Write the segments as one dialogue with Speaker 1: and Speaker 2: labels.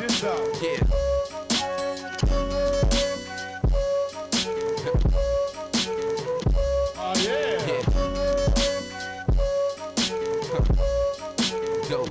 Speaker 1: this out.
Speaker 2: Yeah.
Speaker 1: Oh, yeah.
Speaker 2: Yeah. Dope.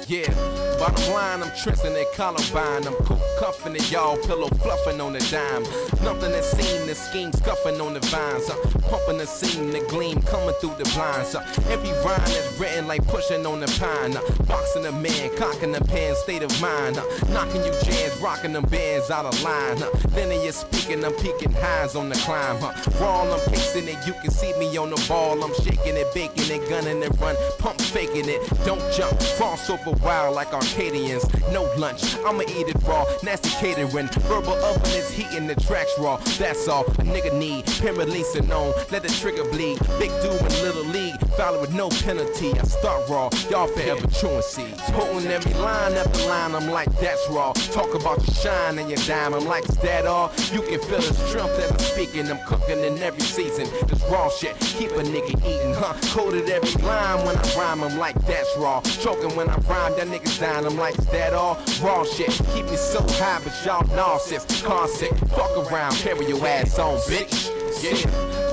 Speaker 2: Yeah, bottom line, I'm Tristan and Columbine. I'm cool cuffing it, y'all pillow fluffing on the dime. Nothing that's seen, the scheme scuffing on the vines. Pumping the scene, the gleam coming through the blinds. Every rhyme is written like pushing on the pine. Boxing the man, cocking the pen, state of mind. Knocking you jams, rocking them bands out of line. Linear speaking, I'm peaking highs on the climb. Raw, I'm pacing it, you can see me on the ball. I'm shaking it, baking it, gunning it, run, pump faking it. Don't jump, cross over wild like Arcadians. No lunch, I'ma eat it raw. Nasty catering, verbal oven is heating the tracks raw. That's all a nigga need. Pen releasing on, let the trigger bleed. Big dude in little league, foul with no penalty. I start raw, y'all forever truancy. Pulling every line after line, I'm like that's raw. Talk about your shine and your dime, I'm like is that all? You can feel the strength as I'm speaking. I'm cooking in every season. This raw shit, keep a nigga eating, huh? Coded every line when I rhyme, I'm like that's raw. Choking when I rhyme, that nigga's down, I'm like is that all? Raw shit, keep me so high, but y'all narcissists. Car sick, fuck around, carry your ass on, bitch. Yeah,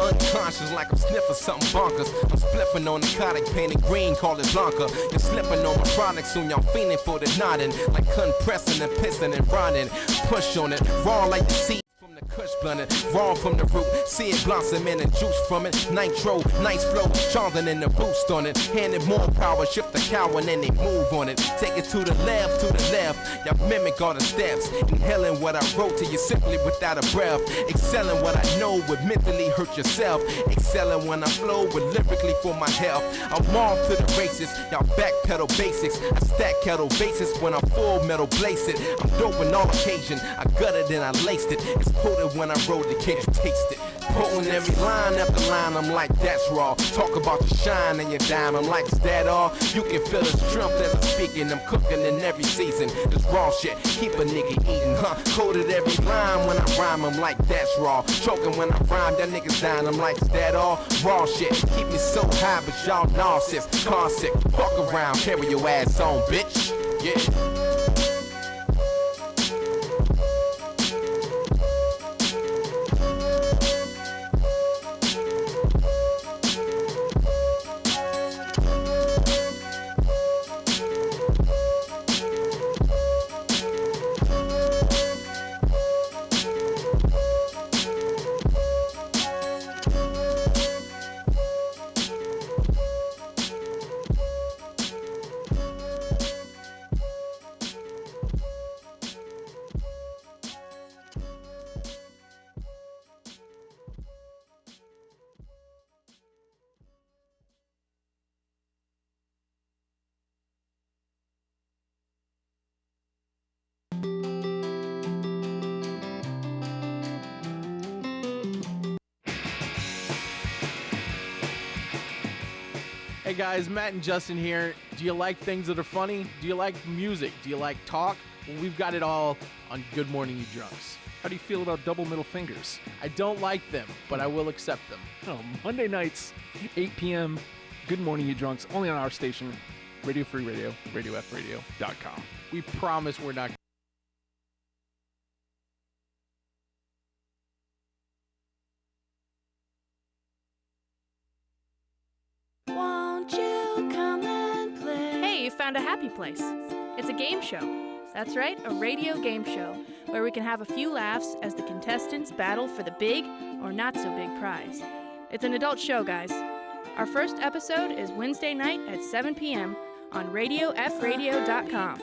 Speaker 2: unconscious like I'm sniffing something bonkers. I'm spliffing on narcotic, painted green, call it Blanca. You're slipping on my product, soon y'all fiending for the nodding. Like compressing and pissing and rotting. Push on it, raw like the sea. The kush blunted, raw from the root. See it blossom and the juice from it. Nitro, nice flow, Charlton and the boost on it. Handed more power, shift the cow and then they move on it. Take it to the left, y'all mimic all the steps. Inhaling what I wrote to you simply without a breath. Excelling what I know would mentally hurt yourself. Excelling when I flow with lyrically for my health. I'm off to the races, y'all backpedal basics. I stack kettle bases when I full metal blaze it. I'm dope on all occasion, I gutted and I laced it. It's when I wrote it, can't you taste it? Pulling every line after line, I'm like, that's raw. Talk about your shine and your dime, I'm like, is that all? You can feel the strength as I'm speaking, I'm cooking in every season. This raw shit, keep a nigga eating, huh? Coded every line when I rhyme, I'm like, that's raw. Choking when I rhyme, that nigga's down, I'm like, is that all? Raw shit, keep me so high, but y'all narcissists. Car sick, fuck around, carry your ass on, bitch. Yeah.
Speaker 3: Hey guys, Matt and Justin here. Do you like things that are funny? Do you like music? Do you like talk? Well, we've got it all on Good Morning You Drunks.
Speaker 4: How do you feel about double middle fingers?
Speaker 3: I don't like them, but I will accept them.
Speaker 4: Oh, Monday nights, 8 p.m., Good Morning You Drunks, only on our station, Radio Free Radio, RadioFradio.com.
Speaker 3: We promise we're not.
Speaker 5: Won't you come and play?
Speaker 6: Hey, you found a happy place. It's a game show. That's right, a radio game show where we can have a few laughs as the contestants battle for the big or not so big prize. It's an adult show, guys. Our first episode is Wednesday night at 7 p.m. on RadioFradio.com.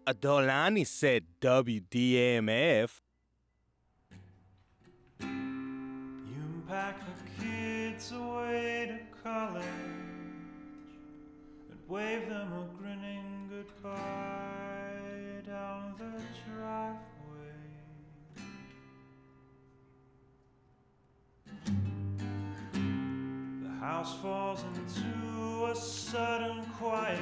Speaker 7: Adolani said WDMF.
Speaker 8: You pack the kids away to college and wave them a grinning goodbye down the driveway. The house falls into a sudden quiet.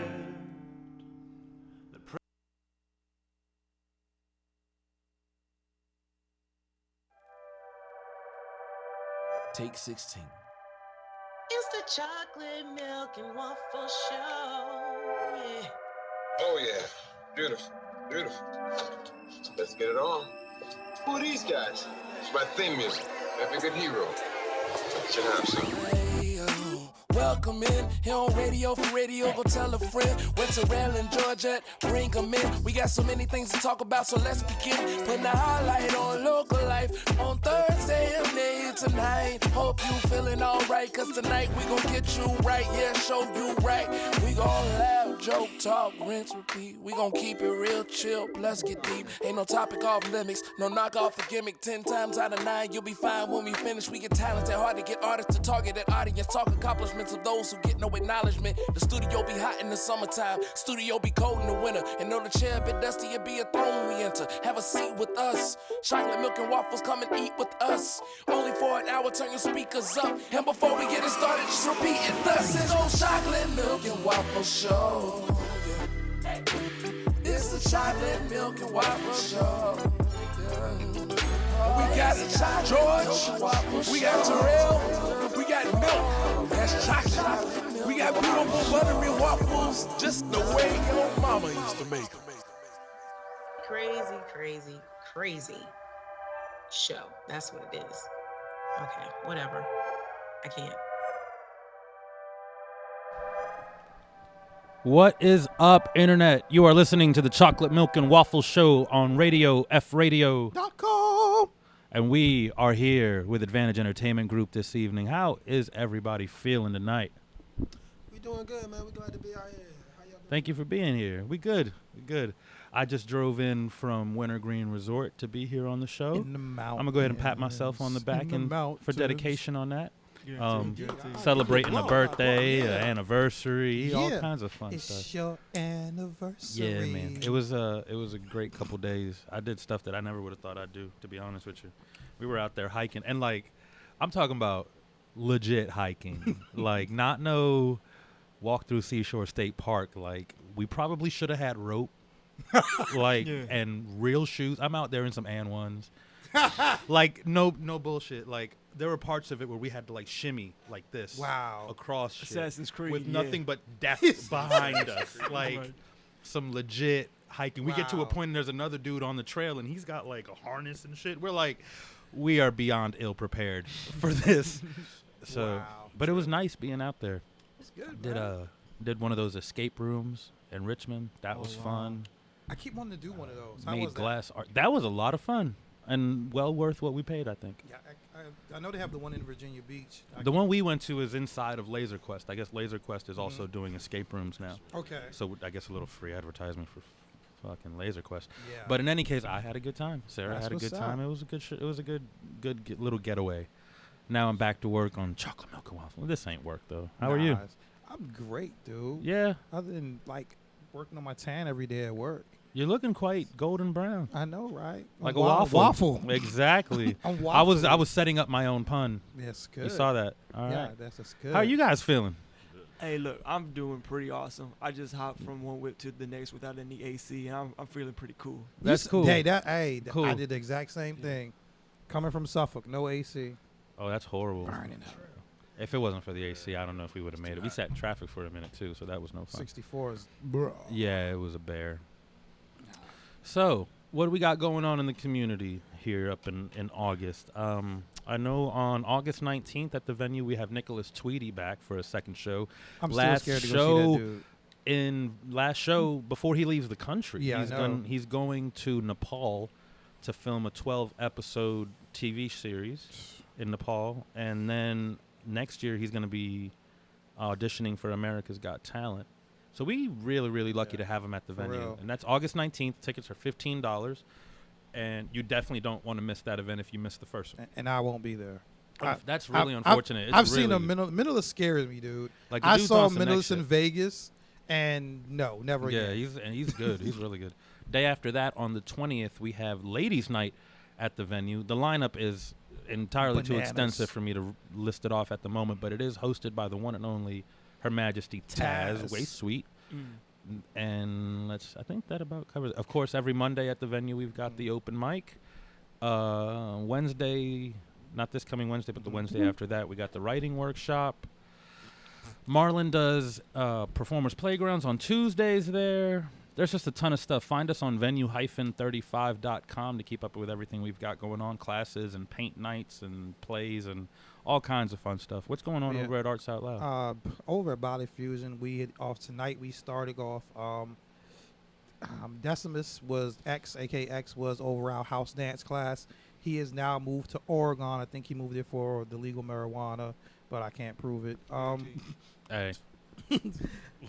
Speaker 9: Take 16.
Speaker 10: It's the chocolate milk and waffle show. Yeah.
Speaker 1: Oh, yeah. Beautiful. Beautiful. Let's get it on. Who are these guys? It's my theme music. Every good hero. Should have some.
Speaker 9: Welcome in, here on Radio for Radio, go tell a friend. Went to Maryland, Georgia, bring them in. We got so many things to talk about, so let's begin. Putting the highlight on local life on Thursday and day tonight. Hope you feeling alright, cause tonight we gon' get you right, yeah, show you right. We gon' laugh, joke, talk, rinse, repeat. We gon' keep it real chill, plus get deep. Ain't no topic off limits, no knock off a gimmick. 10 times out of 9, you'll be fine when we finish. We get talented, hard to get artists to target that audience. Talk accomplishments of those who get no acknowledgement. The studio be hot in the summertime, studio be cold in the winter. And know the chair a bit dusty, it be a throne we enter. Have a seat with us, chocolate milk and waffles, come and eat with us. Only for an hour, turn your speakers up. And before we get it started, just repeat it thus. It's on Chocolate Milk and Waffle Show. It's the Chocolate Milk and Waffle Show. We got George, we got Terrell, we got milk, that's chocolate. We got beautiful buttery waffles, just the way your mama used to make them.
Speaker 10: Crazy, crazy, crazy show. That's what it is. Okay, whatever. I can't.
Speaker 11: What is up, Internet? You are listening to the Chocolate Milk and Waffle Show on Radio FRadio.com. And we are here with Advantage Entertainment Group this evening. How is everybody feeling tonight?
Speaker 12: We doing good, man. We glad to be out here. How y'all doing?
Speaker 11: Thank you for being here. We good. We good. I just drove in from Wintergreen Resort to be here on the show.
Speaker 12: In the mountains.
Speaker 11: I'm going to go ahead and pat myself on the back and for dedication on that.
Speaker 12: Guaranteed.
Speaker 11: Celebrating a birthday, an anniversary, all kinds of fun
Speaker 12: it's
Speaker 11: stuff.
Speaker 12: It's your anniversary.
Speaker 11: Yeah, man. It was a great couple days. I did stuff that I never would have thought I'd do, to be honest with you. We were out there hiking, and like, I'm talking about legit hiking, like not no walk through Seashore State Park. Like, we probably should have had rope, like, and real shoes. I'm out there in some AN1s. Like, no bullshit. Like, there were parts of it where we had to like shimmy like this across shit
Speaker 4: Assassin's Creed
Speaker 11: with nothing but death behind us. Like some legit hiking. We get to a point and there's another dude on the trail and he's got like a harness and shit. We're like, we are beyond ill prepared for this. So, but it was nice being out there.
Speaker 12: It's good.
Speaker 11: Did one of those escape rooms in Richmond. That was fun.
Speaker 12: I keep wanting to do one of those.
Speaker 11: Made glass art. That was a lot of fun. And well worth what we paid, I think.
Speaker 12: Yeah, I know they have the one in Virginia Beach.
Speaker 11: The one we went to is inside of Laser Quest. I guess Laser Quest is also doing escape rooms now.
Speaker 12: Okay.
Speaker 11: So I guess a little free advertisement for fucking Laser Quest.
Speaker 12: Yeah.
Speaker 11: But in any case, I had a good time. Sarah
Speaker 12: That's
Speaker 11: had a good time.
Speaker 12: up.
Speaker 11: It was a good. It was a good little getaway. Now I'm back to work on chocolate milk and waffle. This ain't work though. How are you?
Speaker 12: I'm great, dude.
Speaker 11: Yeah.
Speaker 12: Other than like working on my tan every day at work.
Speaker 11: You're looking quite golden brown.
Speaker 12: I know, right?
Speaker 11: Like a waffle. Exactly.
Speaker 12: I'm
Speaker 11: I was setting up my own pun.
Speaker 12: That's good.
Speaker 11: You saw that. All right.
Speaker 12: Yeah, that's good.
Speaker 11: How are you guys feeling?
Speaker 13: Hey, look, I'm doing pretty awesome. I just hopped from one whip to the next without any AC, and I'm feeling pretty cool.
Speaker 11: That's cool.
Speaker 12: Hey,
Speaker 11: cool.
Speaker 12: I did the exact same thing. Coming from Suffolk, no AC.
Speaker 11: Oh, that's horrible.
Speaker 12: Burning out.
Speaker 11: If it wasn't for the AC, I don't know if we would have made it. We sat in traffic for a minute too, so that was no fun.
Speaker 12: 64 is bro.
Speaker 11: Yeah, it was a bear. So, what do we got going on in the community here up in August? I know on August 19th at the venue we have Nicholas Tweedy back for a second show.
Speaker 12: I'm still scared to go see that dude.
Speaker 11: Last show before he leaves the country.
Speaker 12: Yeah,
Speaker 11: He's going to Nepal to film a 12-episode TV series in Nepal, and then next year he's going to be auditioning for America's Got Talent. So we really lucky to have him at the venue.
Speaker 12: Real.
Speaker 11: And that's August 19th. Tickets are $15. And you definitely don't want to miss that event if you miss the first one.
Speaker 12: And I won't be there.
Speaker 11: That's really unfortunate.
Speaker 12: I've seen him. Mentalist scares me, dude.
Speaker 11: Like
Speaker 12: I saw Mentalist in Vegas, and no, never again.
Speaker 11: Yeah, he's good. He's really good. Day after that, on the 20th, we have Ladies' Night at the venue. The lineup is entirely too extensive for me to list it off at the moment, but it is hosted by the one and only Her Majesty Taz. Way sweet. And I think that about covers it. Of course, every Monday at the venue we've got the open mic. Wednesday, not this coming Wednesday, but the Wednesday after that, we got the writing workshop. Marlon does Performers Playgrounds on Tuesdays there. There's just a ton of stuff. Find us on venue-35.com to keep up with everything we've got going on, classes and paint nights and plays and all kinds of fun stuff. What's going on over at Arts Out Loud?
Speaker 12: Over at Body Fusion, we hit off tonight. We started off. Decimus was X, aka X, was over our house dance class. He has now moved to Oregon. I think he moved there for the legal marijuana, but I can't prove it.
Speaker 11: Hey.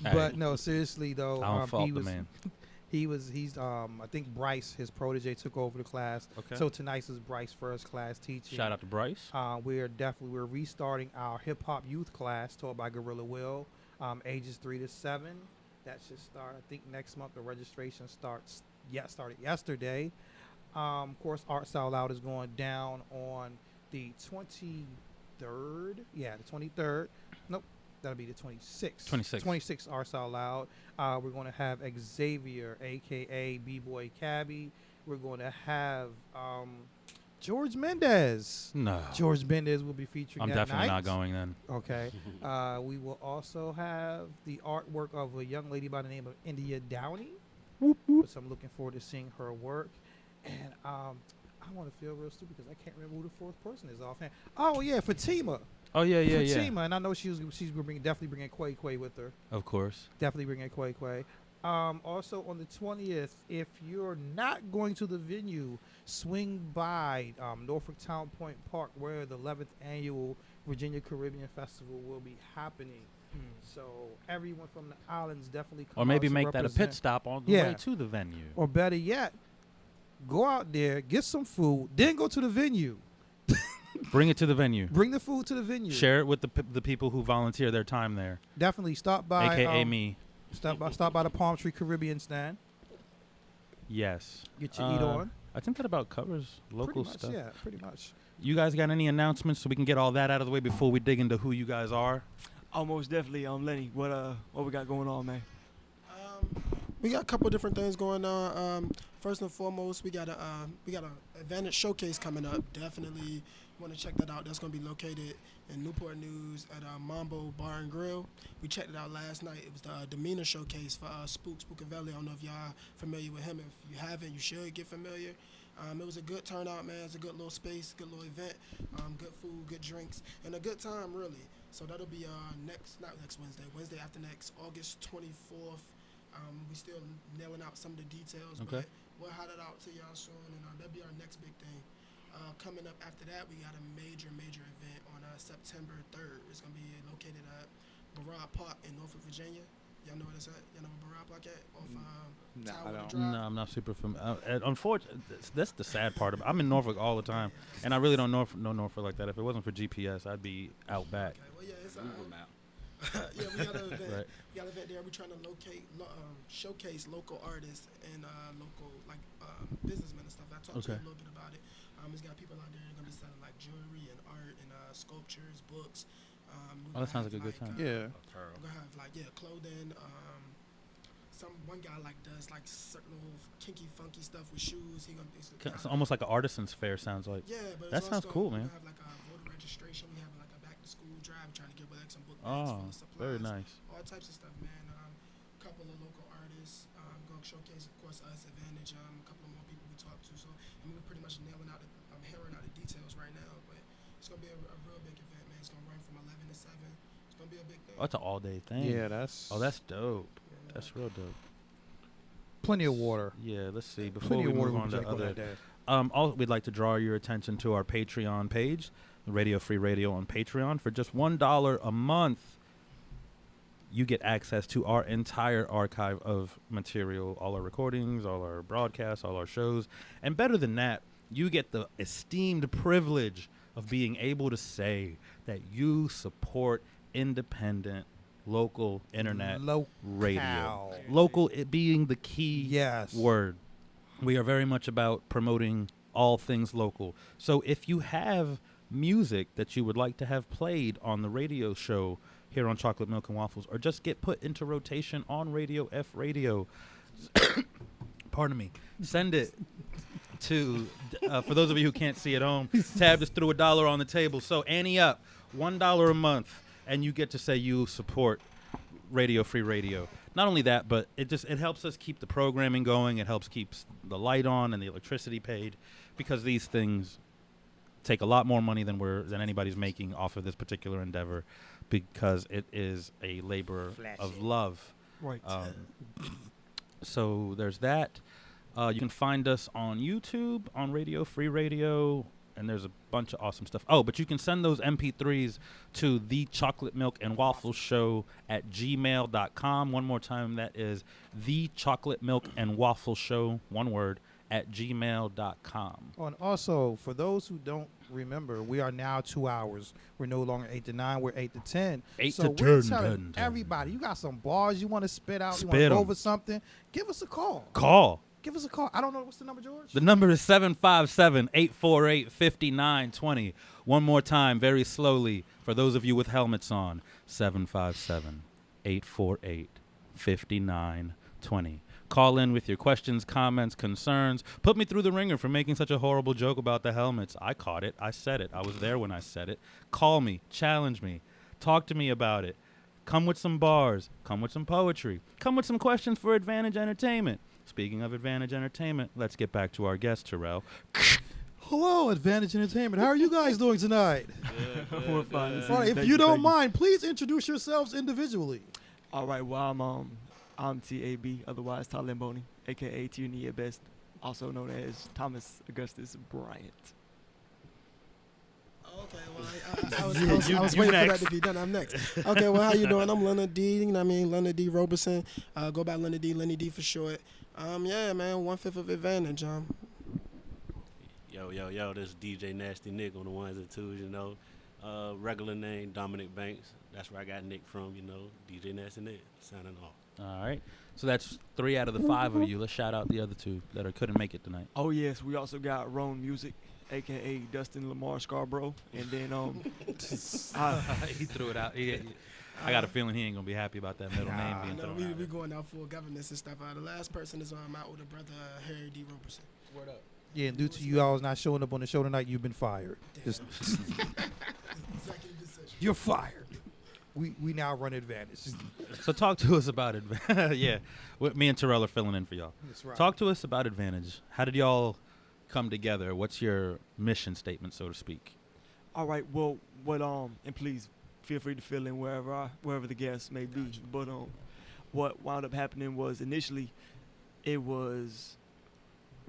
Speaker 12: But no, seriously though,
Speaker 11: I don't fault the man.
Speaker 12: He's I think Bryce, his protege, took over the class.
Speaker 11: Okay.
Speaker 12: So tonight's is Bryce's first class teaching.
Speaker 11: Shout out to Bryce.
Speaker 12: We're restarting our hip hop youth class taught by Gorilla Will, ages 3 to 7. That should start, I think, next month. The registration started yesterday. Of course, Arts Out Loud is going down on the 23rd. Yeah, the 23rd. Nope, that'll be the 26th. 26th, Arts Out Loud. We're going to have Xavier, a.k.a. B-Boy Cabby. We're going to have George Mendez.
Speaker 11: No.
Speaker 12: George Mendez will be featuring
Speaker 11: I'm
Speaker 12: that
Speaker 11: definitely
Speaker 12: night.
Speaker 11: not going then.
Speaker 12: Okay. We will also have the artwork of a young lady by the name of India Downey. Whoop, whoop. So I'm looking forward to seeing her work. And I want to feel real stupid because I can't remember who the fourth person is offhand. Oh, yeah, Fatima.
Speaker 11: Oh, yeah.
Speaker 12: Fatima. And I know she's definitely bringing Quay Quay with her.
Speaker 11: Of course.
Speaker 12: Definitely bringing Quay Quay. Also on the 20th, if you're not going to the venue, swing by Norfolk Town Point Park, where the 11th annual Virginia Caribbean Festival will be happening. So everyone from the islands definitely come
Speaker 11: Or maybe
Speaker 12: out to
Speaker 11: make that a
Speaker 12: represent.
Speaker 11: pit stop on the way to the venue.
Speaker 12: Or better yet, go out there, get some food, then go to the venue.
Speaker 11: Bring it to the venue.
Speaker 12: Bring the food to the venue.
Speaker 11: Share it with the people who volunteer their time there.
Speaker 12: Definitely stop by.
Speaker 11: AKA me.
Speaker 12: Stop by the Palm Tree Caribbean stand.
Speaker 11: Yes.
Speaker 12: Get your eat on.
Speaker 11: I think that about covers local
Speaker 12: pretty much,
Speaker 11: stuff.
Speaker 12: Yeah, pretty much.
Speaker 11: You guys got any announcements so we can get all that out of the way before we dig into who you guys are?
Speaker 13: Almost definitely. Lenny, what we got going on, man?
Speaker 14: We got a couple different things going on. First and foremost, we got a Advantage showcase coming up. Definitely want to check that out. That's going to be located in Newport News at Mambo Bar and Grill. We checked it out last night. It was the Demeanor showcase for Spookavelli. I don't know if y'all familiar with him. If you haven't, you should get familiar. It was a good turnout, man. It's a good little space, good little event, good food, good drinks, and a good time, really. So that'll be not next Wednesday after next, August 24th. We still nailing out some of the details, but we'll have it out to y'all soon, and that'll be our next big thing. Coming up after that, we got a major event on September 3rd. It's going to be located at Barrard Park in Norfolk, Virginia. Y'all know what it's at? Y'all know where Barrard Park at? Off Tower Drive?
Speaker 11: No, I'm not super familiar. Unfortunately, that's the sad part of it. I'm in Norfolk all the time, and I really don't know Norfolk like that. If it wasn't for GPS, I'd be out back.
Speaker 14: Okay, well, yeah, it's Google Map. Yeah, we got an event.
Speaker 11: Right.
Speaker 14: We got an event there. We're trying to showcase local artists and local businessmen and stuff. I talked to you a little bit about it. It's got people out there that are gonna be selling like jewelry and art and sculptures, books.
Speaker 11: That sounds like a good time.
Speaker 12: Yeah.
Speaker 14: We're gonna have clothing. One guy does certain little kinky, funky stuff with shoes.
Speaker 11: It's almost like an artisan's fair. Sounds like.
Speaker 14: Yeah, but
Speaker 11: that sounds cool, man.
Speaker 14: We have a voter registration. We have a back to school drive. We're trying to get some book bags
Speaker 11: Oh,
Speaker 14: full of supplies.
Speaker 11: very nice.
Speaker 14: All types of stuff, man. A couple of local artists. Going to showcase, of course, us, Advantage. A couple of more people we talked to. So we're pretty much nailing out. I'm hammering out the details right now, but it's gonna be a real big event, man. It's gonna run from 11 to 7. It's gonna be a big thing.
Speaker 11: Oh, it's an all-day thing.
Speaker 12: Yeah, that's.
Speaker 11: Oh, that's dope. Yeah. That's real dope.
Speaker 12: Plenty of water.
Speaker 11: Yeah, let's see. Before we move on to other, we'd like to draw your attention to our Patreon page, Radio Free Radio on Patreon. For just $1 a month, you get access to our entire archive of material, all our recordings, all our broadcasts, all our shows. And better than that, you get the esteemed privilege of being able to say that you support independent local internet radio. Local it being the key word. We are very much about promoting all things local. So if you have music that you would like to have played on the radio show here on Chocolate Milk and Waffles, or just get put into rotation on Radio F Radio, pardon me, send it to, for those of you who can't see at home, Tab just threw $1 on the table. So ante up, $1 a month, and you get to say you support Radio Free Radio. not only that, but it helps us keep the programming going. It helps keeps the light on and the electricity paid, because these things take a lot more money than anybody's making off of this particular endeavor, because it is a labor of love.
Speaker 13: Right.
Speaker 11: So there's that. You can find us on YouTube, on Radio Free Radio, and there's a bunch of awesome stuff. Oh, but you can send those MP3s to the Chocolate Milk and Waffle Show at gmail.com. One more time, that is the Chocolate Milk and Waffle Show, one word, at gmail.com.
Speaker 12: Oh, and also, for those who don't remember, we are now 2 hours. We're no longer 8 to 9. We're 8 to 10.
Speaker 11: 8
Speaker 12: so
Speaker 11: to
Speaker 12: we're
Speaker 11: 10,
Speaker 12: telling everybody, you got some bars you want to spit out, you
Speaker 11: Spit
Speaker 12: want to go
Speaker 11: 'em.
Speaker 12: over something, give us a call. Give us a call. I don't know. What's the number, George?
Speaker 11: The number is 757-848-5920. One more time, very slowly, for those of you with helmets on. 757-848-5920. Call in with your questions, comments, concerns. Put me through the ringer for making such a horrible joke about the helmets. I caught it. I said it. I was there when I said it. Call me. Challenge me. Talk to me about it. Come with some bars. Come with some poetry. Come with some questions for Advantage Entertainment. Speaking of Advantage Entertainment, let's get back to our guest, Terrell.
Speaker 15: Hello, Advantage Entertainment. How are you guys doing tonight?
Speaker 13: We're fine.
Speaker 15: All right, if you don't mind, please introduce yourselves individually.
Speaker 13: All right. Well, I'm TAB, otherwise Talent Boney, aka Tierney at best, also known as Thomas Augustus Bryant.
Speaker 14: Okay, well, I was waiting for that to be done. I'm next. Okay, well, how you doing? I'm Leonard D. You know what I mean? Leonard D. Roberson. Go by Leonard D. Lenny D for short. Yeah, man, 1/5 of Advantage.
Speaker 16: Yo, this is DJ Nasty Nick on the ones and twos, you know. Regular name, Dominic Banks. That's where I got Nick from, you know. DJ Nasty Nick, signing off.
Speaker 11: All right. So that's 3 out of the 5 of you. Let's shout out the other 2 that couldn't make it tonight.
Speaker 13: Oh, yes. We also got Roan Music, a.k.a. Dustin Lamar Scarborough. And then
Speaker 11: he threw it out. I got a feeling he ain't going to be happy about that middle name being thrown out.
Speaker 14: We going out for governance and stuff. The last person is my older brother, Harry D. Roberson. Word up.
Speaker 12: Yeah, and due to you all not showing up on the show tonight, you've been fired. You're fired. We now run Advantage.
Speaker 11: So talk to us about it. Yeah, me and Terrell are filling in for y'all.
Speaker 12: That's right.
Speaker 11: Talk to us about Advantage. How did y'all come together? What's your mission statement, so to speak?
Speaker 13: All right. Well, and please feel free to fill in wherever the guests may be. But what wound up happening was initially,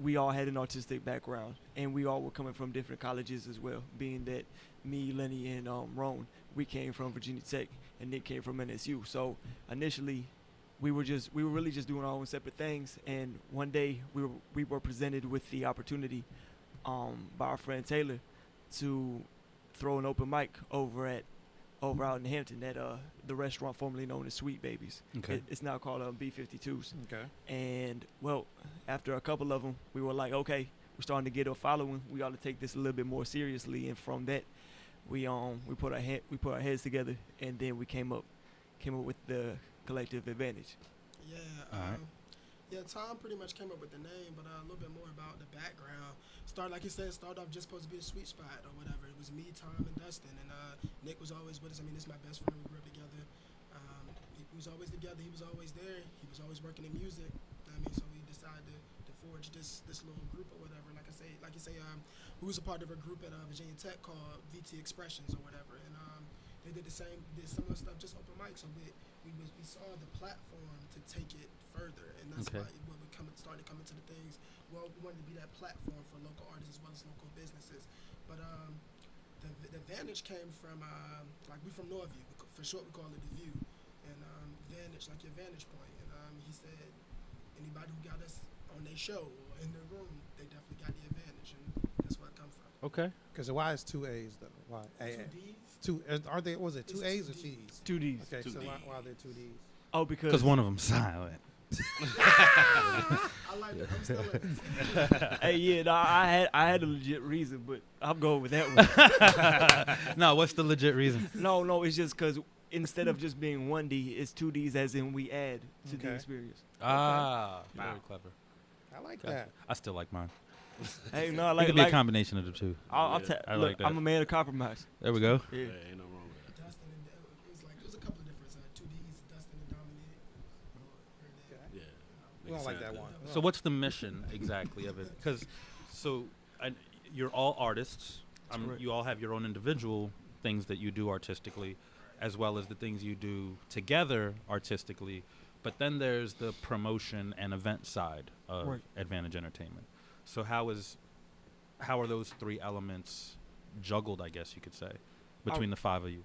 Speaker 13: we all had an artistic background, and we all were coming from different colleges as well. Being that me, Lenny, and Roan, we came from Virginia Tech, and Nick came from NSU. So initially, we were really just doing our own separate things. And one day, we were presented with the opportunity by our friend Taylor to throw an open mic over out in Hampton at the restaurant formerly known as Sweet Babies.
Speaker 11: Okay.
Speaker 13: It's now called B52s.
Speaker 12: Okay.
Speaker 13: And well, after a couple of them, we were like, okay, we're starting to get a following. We ought to take this a little bit more seriously. And from that, we put our heads together, and then we came up with the collective Advantage.
Speaker 14: Yeah. Yeah, Tom pretty much came up with the name, but a little bit more about the background. Like he said, started off just supposed to be a sweet spot or whatever. It was me, Tom, and Dustin, and Nick was always with us. I mean, this is my best friend. We grew up together. He was always together. He was always there. He was always working in music. I mean, so we decided to forge this little group or whatever. Like you say, we was a part of a group at Virginia Tech called VT Expressions or whatever, and they did similar stuff, just open mic. So we saw the platform to take it further, and that's why when we started coming to the things. Well, we wanted to be that platform for local artists as well as local businesses. But the Advantage came from we from Northview. For short, we call it the View, and Vantage, like your vantage point. And he said anybody who got us on their show or in their room, they definitely got the Advantage, and that's where it come from.
Speaker 11: Okay.
Speaker 12: Because why is 2 A's though? Why?
Speaker 14: 2 D's?
Speaker 12: Aren't they? Was it 2 A's or T's?
Speaker 13: 2 D's.
Speaker 12: Okay,
Speaker 16: 2
Speaker 12: so
Speaker 16: D's.
Speaker 12: why are there 2 D's?
Speaker 13: Oh, because
Speaker 11: one of them's silent.
Speaker 14: I like it. I'm still in.
Speaker 13: Hey, yeah, no, I had a legit reason, but I'm going with that one.
Speaker 11: No, what's the legit reason?
Speaker 13: No, it's just because instead of just being 1D, it's 2 Ds, as in we add to the experience.
Speaker 11: Very clever.
Speaker 12: I like
Speaker 11: Gotcha.
Speaker 12: that.
Speaker 11: I still like mine.
Speaker 13: Hey, no, I
Speaker 11: It
Speaker 13: like
Speaker 11: could be a combination of the 2.
Speaker 13: I
Speaker 11: like
Speaker 13: look,
Speaker 11: that.
Speaker 13: I'm a man of compromise.
Speaker 11: There we go.
Speaker 13: Yeah.
Speaker 16: Ain't no wrong with that.
Speaker 14: Dustin and it was a couple of different 2 D's, Dustin and Dominic.
Speaker 12: We don't like that one.
Speaker 11: So what's the mission exactly of it? Because you're all artists.
Speaker 13: Correct.
Speaker 11: You all have your own individual things that you do artistically, as well as the things you do together artistically. But then there's the promotion and event side of
Speaker 13: Right.
Speaker 11: Advantage Entertainment. So how are those three elements juggled, I guess you could say, between the five of you?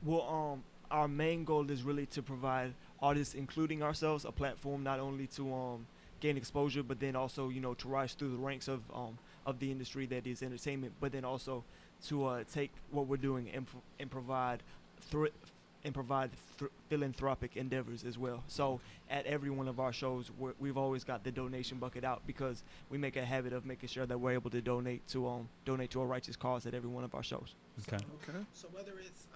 Speaker 13: Well, our main goal is really to provide artists, including ourselves, a platform not only to gain exposure, but then also, you know, to rise through the ranks of the industry that is entertainment, but then also to take what we're doing and provide philanthropic endeavors as well. So at every one of our shows, we've always got the donation bucket out because we make a habit of making sure that we're able to donate to a righteous cause at every one of our shows.
Speaker 11: Okay.
Speaker 14: So whether it's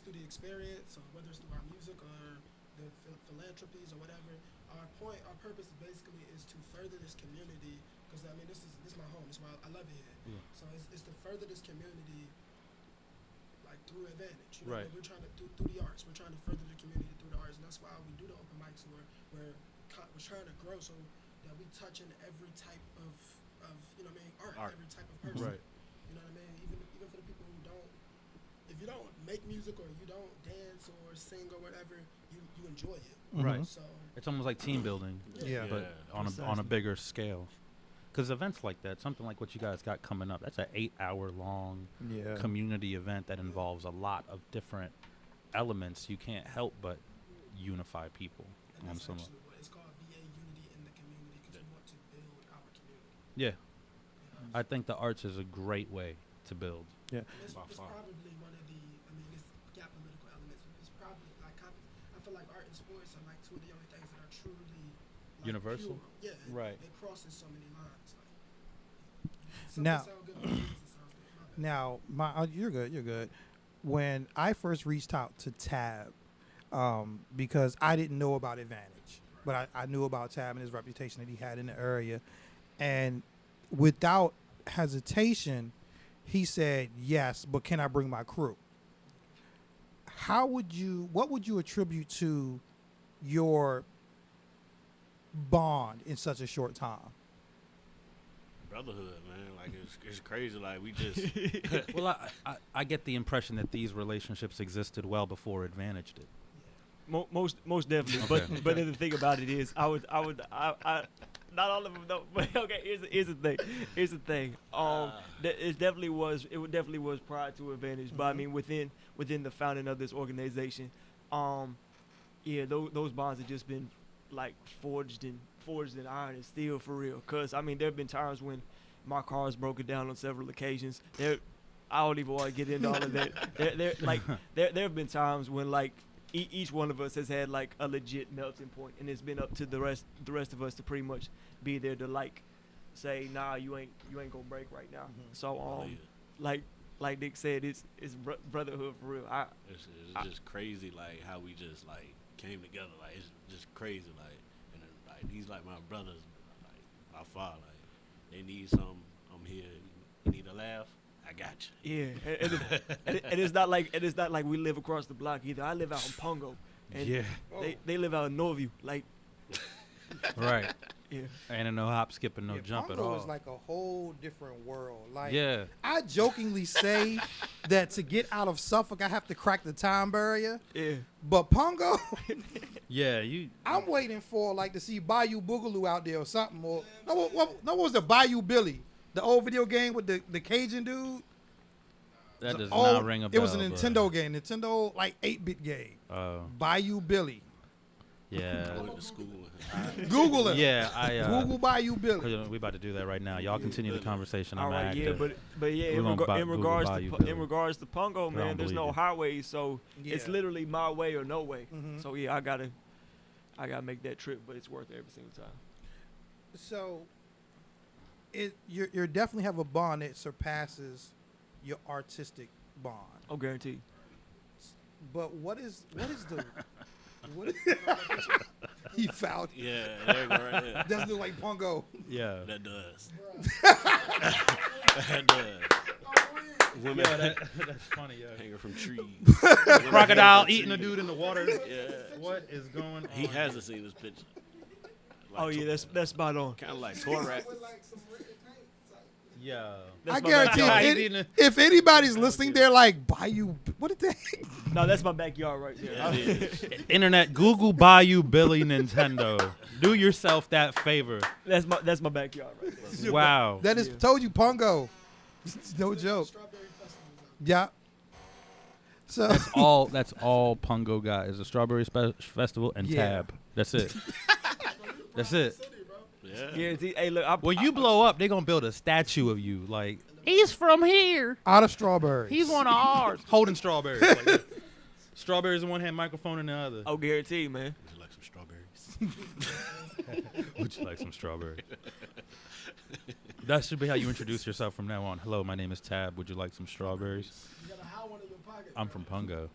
Speaker 14: through the experience or whether it's through our music or the philanthropies or whatever, our purpose basically is to further this community. Because I mean, this is my home. This is why I love it here.
Speaker 11: Yeah.
Speaker 14: So it's to further this community, like through Advantage. You know,
Speaker 11: Right.
Speaker 14: we're trying to through the arts. We're trying to further the community through the arts, and that's why we do the open mics. We're trying to grow so that we touch in every type of you know what I mean, art. Every type of person.
Speaker 11: Right.
Speaker 14: You know what I mean? Even for the people who don't, if you don't make music or you don't dance or sing or whatever, you enjoy it.
Speaker 11: Right.
Speaker 14: So
Speaker 11: It's almost like team building.
Speaker 12: Yeah.
Speaker 11: But on a bigger scale. Because events like that, something like what you guys got coming up, that's an 8-hour-long community event that involves a lot of different elements. You can't help but unify people on some.
Speaker 14: actually what it's called, VA Unity in the Community, because we want to build our community.
Speaker 11: Yeah, I think the arts is a great way to build.
Speaker 4: Yeah.
Speaker 14: It's probably one of the, I mean, it's got political elements. It's probably like, I feel like art and sports are like two of the only things that are truly like,
Speaker 11: universal.
Speaker 14: pure. Yeah,
Speaker 11: Right.
Speaker 14: They crosses so many lines.
Speaker 12: Now, you're good. When I first reached out to Tab, because I didn't know about Advantage, but I knew about Tab and his reputation that he had in the area, and without hesitation, he said yes, but can I bring my crew? What would you attribute to your bond in such a short time?
Speaker 16: Brotherhood, man. Like it's crazy. Like we just.
Speaker 11: Well, I get the impression that these relationships existed well before Advantage did.
Speaker 13: Most definitely.
Speaker 11: Okay.
Speaker 13: But then the thing about it is, I not all of them though. But okay, here's the thing. It definitely was prior to Advantage. But I mean, within the founding of this organization, those bonds have just been like forged in iron and steel for real. Cause I mean, there have been times when my car has broken down on several occasions. I don't even want to get into all of that. There have been times when like each one of us has had like a legit melting point, and it's been up to the rest of us to pretty much be there to like say, nah, you ain't gonna break right now. So like Nick said, it's brotherhood for real.
Speaker 16: It's just crazy like how we just like came together. Like it's just crazy. Like and then, like these like my brothers, like my father. Like they need something, I'm here. You need a laugh, I got you.
Speaker 13: Yeah, and it's not like we live across the block either. I live out in Pungo, and they live out in Norview. Like,
Speaker 11: right.
Speaker 13: Yeah.
Speaker 11: Ain't no hop, skip, and no jump at all.
Speaker 12: Pungo is like a whole different world. Like,
Speaker 11: yeah.
Speaker 12: I jokingly say that to get out of Suffolk, I have to crack the time barrier.
Speaker 13: Yeah.
Speaker 12: But Pungo,
Speaker 11: yeah,
Speaker 12: I'm waiting for like to see Bayou Boogaloo out there or something. Or what was the Bayou Billy, the old video game with the Cajun dude?
Speaker 11: That does not ring a bell.
Speaker 12: It was a Nintendo game, Nintendo like 8-bit game. Bayou Billy.
Speaker 11: Yeah.
Speaker 16: I went to school.
Speaker 12: Google it.
Speaker 11: Yeah,
Speaker 12: Google Bayou Billy.
Speaker 11: We about to do that right now. Y'all continue the conversation.
Speaker 13: All right, yeah, but yeah, in regards to Pungo, man, there's no highways, so it's literally my way or no way. So yeah, I gotta make that trip, but it's worth it every single time.
Speaker 12: So, you definitely have a bond that surpasses your artistic bond.
Speaker 13: Oh, guaranteed.
Speaker 12: But what is the he found it.
Speaker 16: Yeah, there you go right there.
Speaker 12: Doesn't look like Pungo.
Speaker 11: Yeah.
Speaker 16: That does. That does. Women
Speaker 11: that's funny, yeah.
Speaker 16: Hanging from trees.
Speaker 11: Crocodile eating a dude in the water.
Speaker 16: Yeah.
Speaker 11: What is going on?
Speaker 16: He hasn't seen this picture.
Speaker 13: Oh yeah, that's spot on.
Speaker 16: Kind of like Torak.
Speaker 11: Yeah.
Speaker 12: I guarantee if anybody's listening, they're like, Bayou, what the heck?
Speaker 13: No, that's my backyard right there.
Speaker 16: Yeah, it is.
Speaker 11: Internet, Google Bayou Billy Nintendo. Do yourself that favor.
Speaker 13: That's my backyard right there.
Speaker 11: Wow.
Speaker 12: That is told you, Pongo. No joke. Yeah. So
Speaker 11: That's all Pungo got is a strawberry festival and
Speaker 12: Yeah.
Speaker 11: Tab. That's it. That's it.
Speaker 16: Yeah.
Speaker 13: Guarantee. Hey, look,
Speaker 11: When you blow up, they're gonna build a statue of you. Like he's from here.
Speaker 12: out of strawberries.
Speaker 11: He's one of ours. Holding strawberries. Like that. Strawberries in one hand, microphone in the other.
Speaker 13: Oh, guarantee, man.
Speaker 16: Would you like some strawberries?
Speaker 11: Would you like some strawberry? That should be how you introduce yourself from now on. Hello, my name is Tab. Would you like some strawberries?
Speaker 14: You gotta have one in your pocket.
Speaker 11: I'm from Pungo.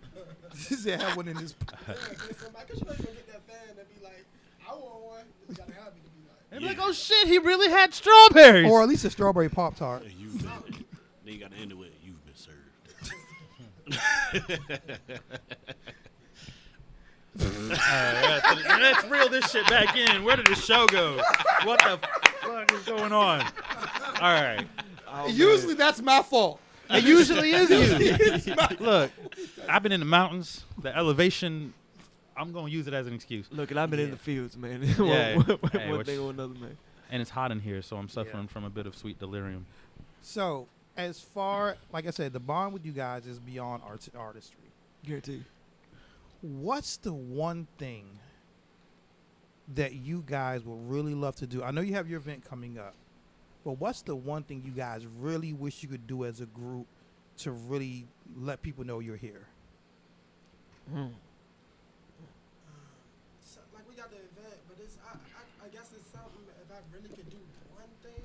Speaker 12: He said, have one in his pocket.
Speaker 14: Yeah, 'cause somebody, 'cause you know you gonna get that fan that be like, I want one. You gotta have me to be like.
Speaker 11: They're like, oh shit, he really had strawberries.
Speaker 12: Or at least a strawberry Pop-Tart.
Speaker 16: Then you got to end it with, you've been served.
Speaker 11: Let's reel this shit back in. Where did the show go? What the fuck is going on? All right.
Speaker 12: Usually that's my fault.
Speaker 11: It usually is you. Look, I've been in the mountains. The elevation, I'm going to use it as an excuse.
Speaker 13: Look, and I've been in the fields, man.
Speaker 11: Yeah. Hey,
Speaker 13: one thing or another, man.
Speaker 11: And it's hot in here, so I'm suffering from a bit of sweet delirium.
Speaker 12: So, as far, like I said, the bond with you guys is beyond artistry.
Speaker 13: Guarantee.
Speaker 12: What's the one thing that you guys would really love to do? I know you have your event coming up, but what's the one thing you guys really wish you could do as a group to really let people know you're here?
Speaker 14: So, like we got the event, but it's I guess it's something. If I really could do one thing,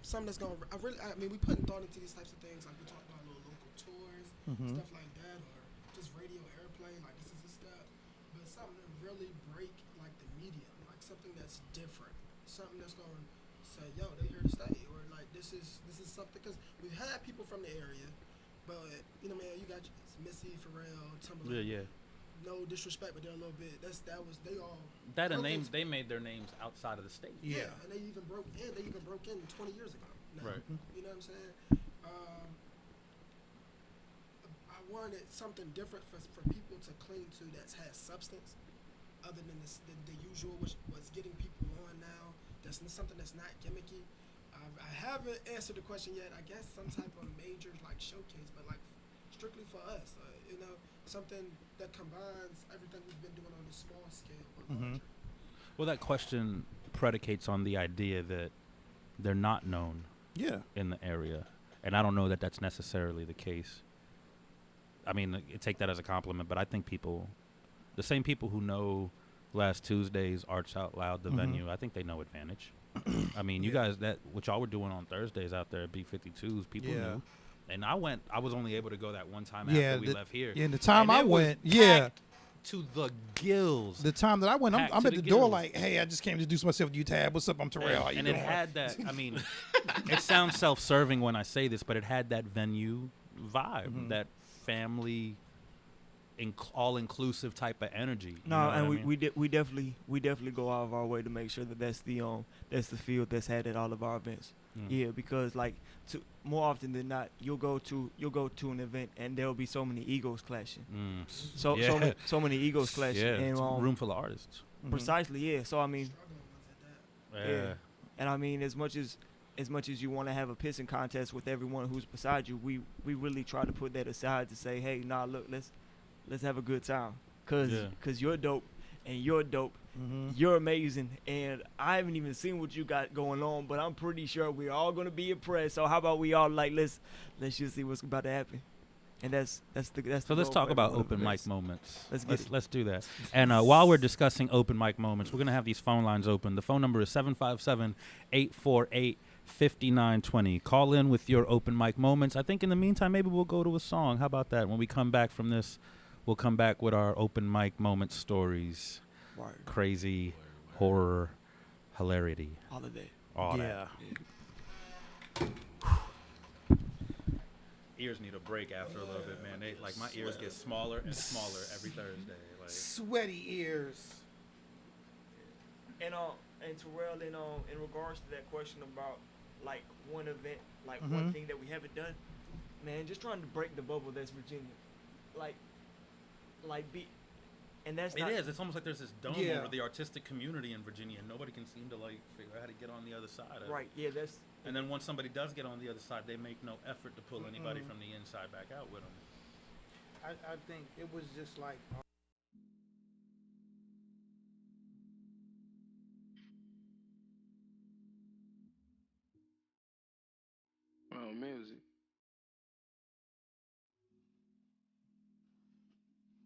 Speaker 14: something that's gonna. I mean, we putting thought into these types of things. Like we talked about little local tours, stuff like that, or just radio airplay. Like this is a step, but something to really break like the medium, like something that's different, something that's gonna say, yo, they're here to stay, or like this is something, because we've had people from the area, but you know, man, you got Missy, Pharrell, Timberlake.
Speaker 11: Yeah.
Speaker 14: No disrespect, but they're a little bit. They all.
Speaker 11: That and
Speaker 14: broke
Speaker 11: names,
Speaker 14: into-
Speaker 11: they made their names outside of the state.
Speaker 14: Yeah, and they even broke in. They even broke in 20 years ago. Now.
Speaker 11: Right.
Speaker 14: You know what I'm saying? I wanted something different for people to cling to that has substance, other than the usual, which was getting people on now. That's something that's not gimmicky. I haven't answered the question yet. I guess some type of major like showcase, but like strictly for us. You know, something that combines everything we've been doing on a small scale. But larger.
Speaker 11: Well, that question predicates on the idea that they're not known in the area. And I don't know that that's necessarily the case. I mean, take that as a compliment, but I think the same people who know last Tuesday's Arts Out Loud, the venue, I think they know Advantage. I mean, you guys, what y'all were doing on Thursdays out there at B52s, people knew. And I was only able to go that one time after we left here.
Speaker 12: Yeah, the time
Speaker 11: and
Speaker 12: I
Speaker 11: it was
Speaker 12: went,
Speaker 11: packed to the gills.
Speaker 12: The time that I went, I'm
Speaker 11: Packed
Speaker 12: at
Speaker 11: to
Speaker 12: the
Speaker 11: the
Speaker 12: door
Speaker 11: gills.
Speaker 12: like, hey, I just came to do some myself with you, Tab. What's up? I'm Terrell. How you
Speaker 11: And
Speaker 12: doing?
Speaker 11: it had that, I mean, it sounds self-serving when I say this, but it had that venue vibe, that family, all-inclusive type of energy.
Speaker 13: No, and we definitely go out of our way to make sure that that's the field that's had at all of our events. Yeah, because like more often than not, you'll go to an event and there'll be so many egos clashing. So many egos clashing.
Speaker 11: Yeah,
Speaker 13: and,
Speaker 11: it's a room full of artists.
Speaker 13: Precisely, yeah. So I mean,
Speaker 11: Yeah.
Speaker 13: And I mean, as much as you want to have a pissing contest with everyone who's beside you, we really try to put that aside to say, hey, nah, look, let's have a good time, cause you're dope and you're dope. You're amazing, and I haven't even seen what you got going on, but I'm pretty sure we're all gonna be impressed. So how about we all let's just see what's about to happen, and that's the
Speaker 11: So let's
Speaker 13: goal
Speaker 11: talk
Speaker 13: for
Speaker 11: about
Speaker 13: everyone
Speaker 11: open
Speaker 13: of
Speaker 11: mic
Speaker 13: us.
Speaker 11: moments.
Speaker 13: Let's
Speaker 11: do that. And while we're discussing open mic moments, we're going to have these phone lines open. The phone number is 757-848-5920. Call in with your open mic moments. I think in the meantime, maybe we'll go to a song. How about that? When we come back from this, we'll come back with our open mic moment stories.
Speaker 13: Word.
Speaker 11: Crazy, horror, hilarity.
Speaker 13: Holiday.
Speaker 11: All
Speaker 12: Yeah.
Speaker 11: that. Ears need a break after a little bit, man. My ears get smaller and smaller every Thursday.
Speaker 12: Sweaty ears.
Speaker 13: And Terrell, in regards to that question about like one event, like
Speaker 15: Mhm.
Speaker 13: one thing that we haven't done, man, just trying to break the bubble that's Virginia, like be, and that's
Speaker 11: It
Speaker 13: not,
Speaker 11: is. It's almost like there's this dome
Speaker 13: Yeah.
Speaker 11: over the artistic community in Virginia, and nobody can seem to like figure out how to get on the other side of it.
Speaker 13: Right. Yeah. That's.
Speaker 11: And then once somebody does get on the other side, they make no effort to pull anybody
Speaker 12: Mm-mm.
Speaker 11: from the inside back out with them.
Speaker 12: I think it was just like.
Speaker 17: Music.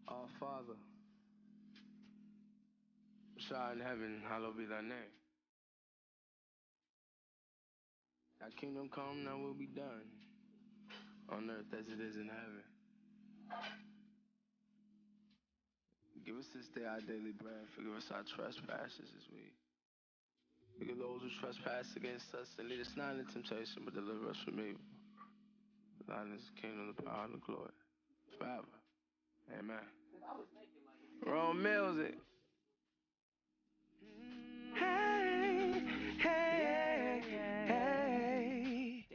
Speaker 17: Our Father, which art in heaven, hallowed be thy name. Thy kingdom come, thy will be done, on earth as it is in heaven. Give us this day our daily bread. Forgive us our trespasses as we forgive those who trespass against us, and lead us not into temptation, but deliver us from evil. For thine is the kingdom, the power, and the glory, forever. Amen. Wrong music. Hey, hey, hey,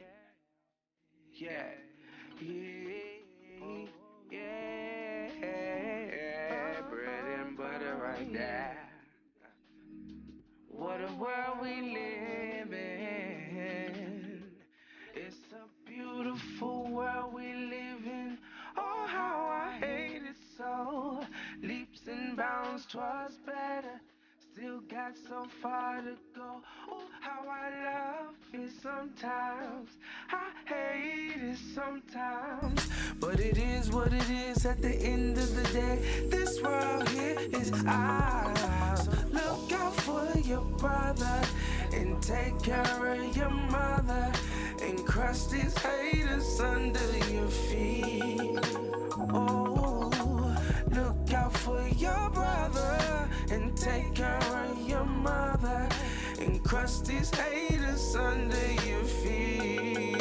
Speaker 17: yeah, yeah, bread and butter right there. What a world we live in. It's a beautiful world we live in. Oh, how I hate it so. Leaps and bounds towards better. Still got so far to go. Oh, how I love it sometimes. I hate it sometimes. But it is what it is at the end of the day. This world here is ours. So look out for your brother and take care of your mother and crush these haters under your feet. Oh, look out for your brother and take care of your mother and crush these haters under your feet.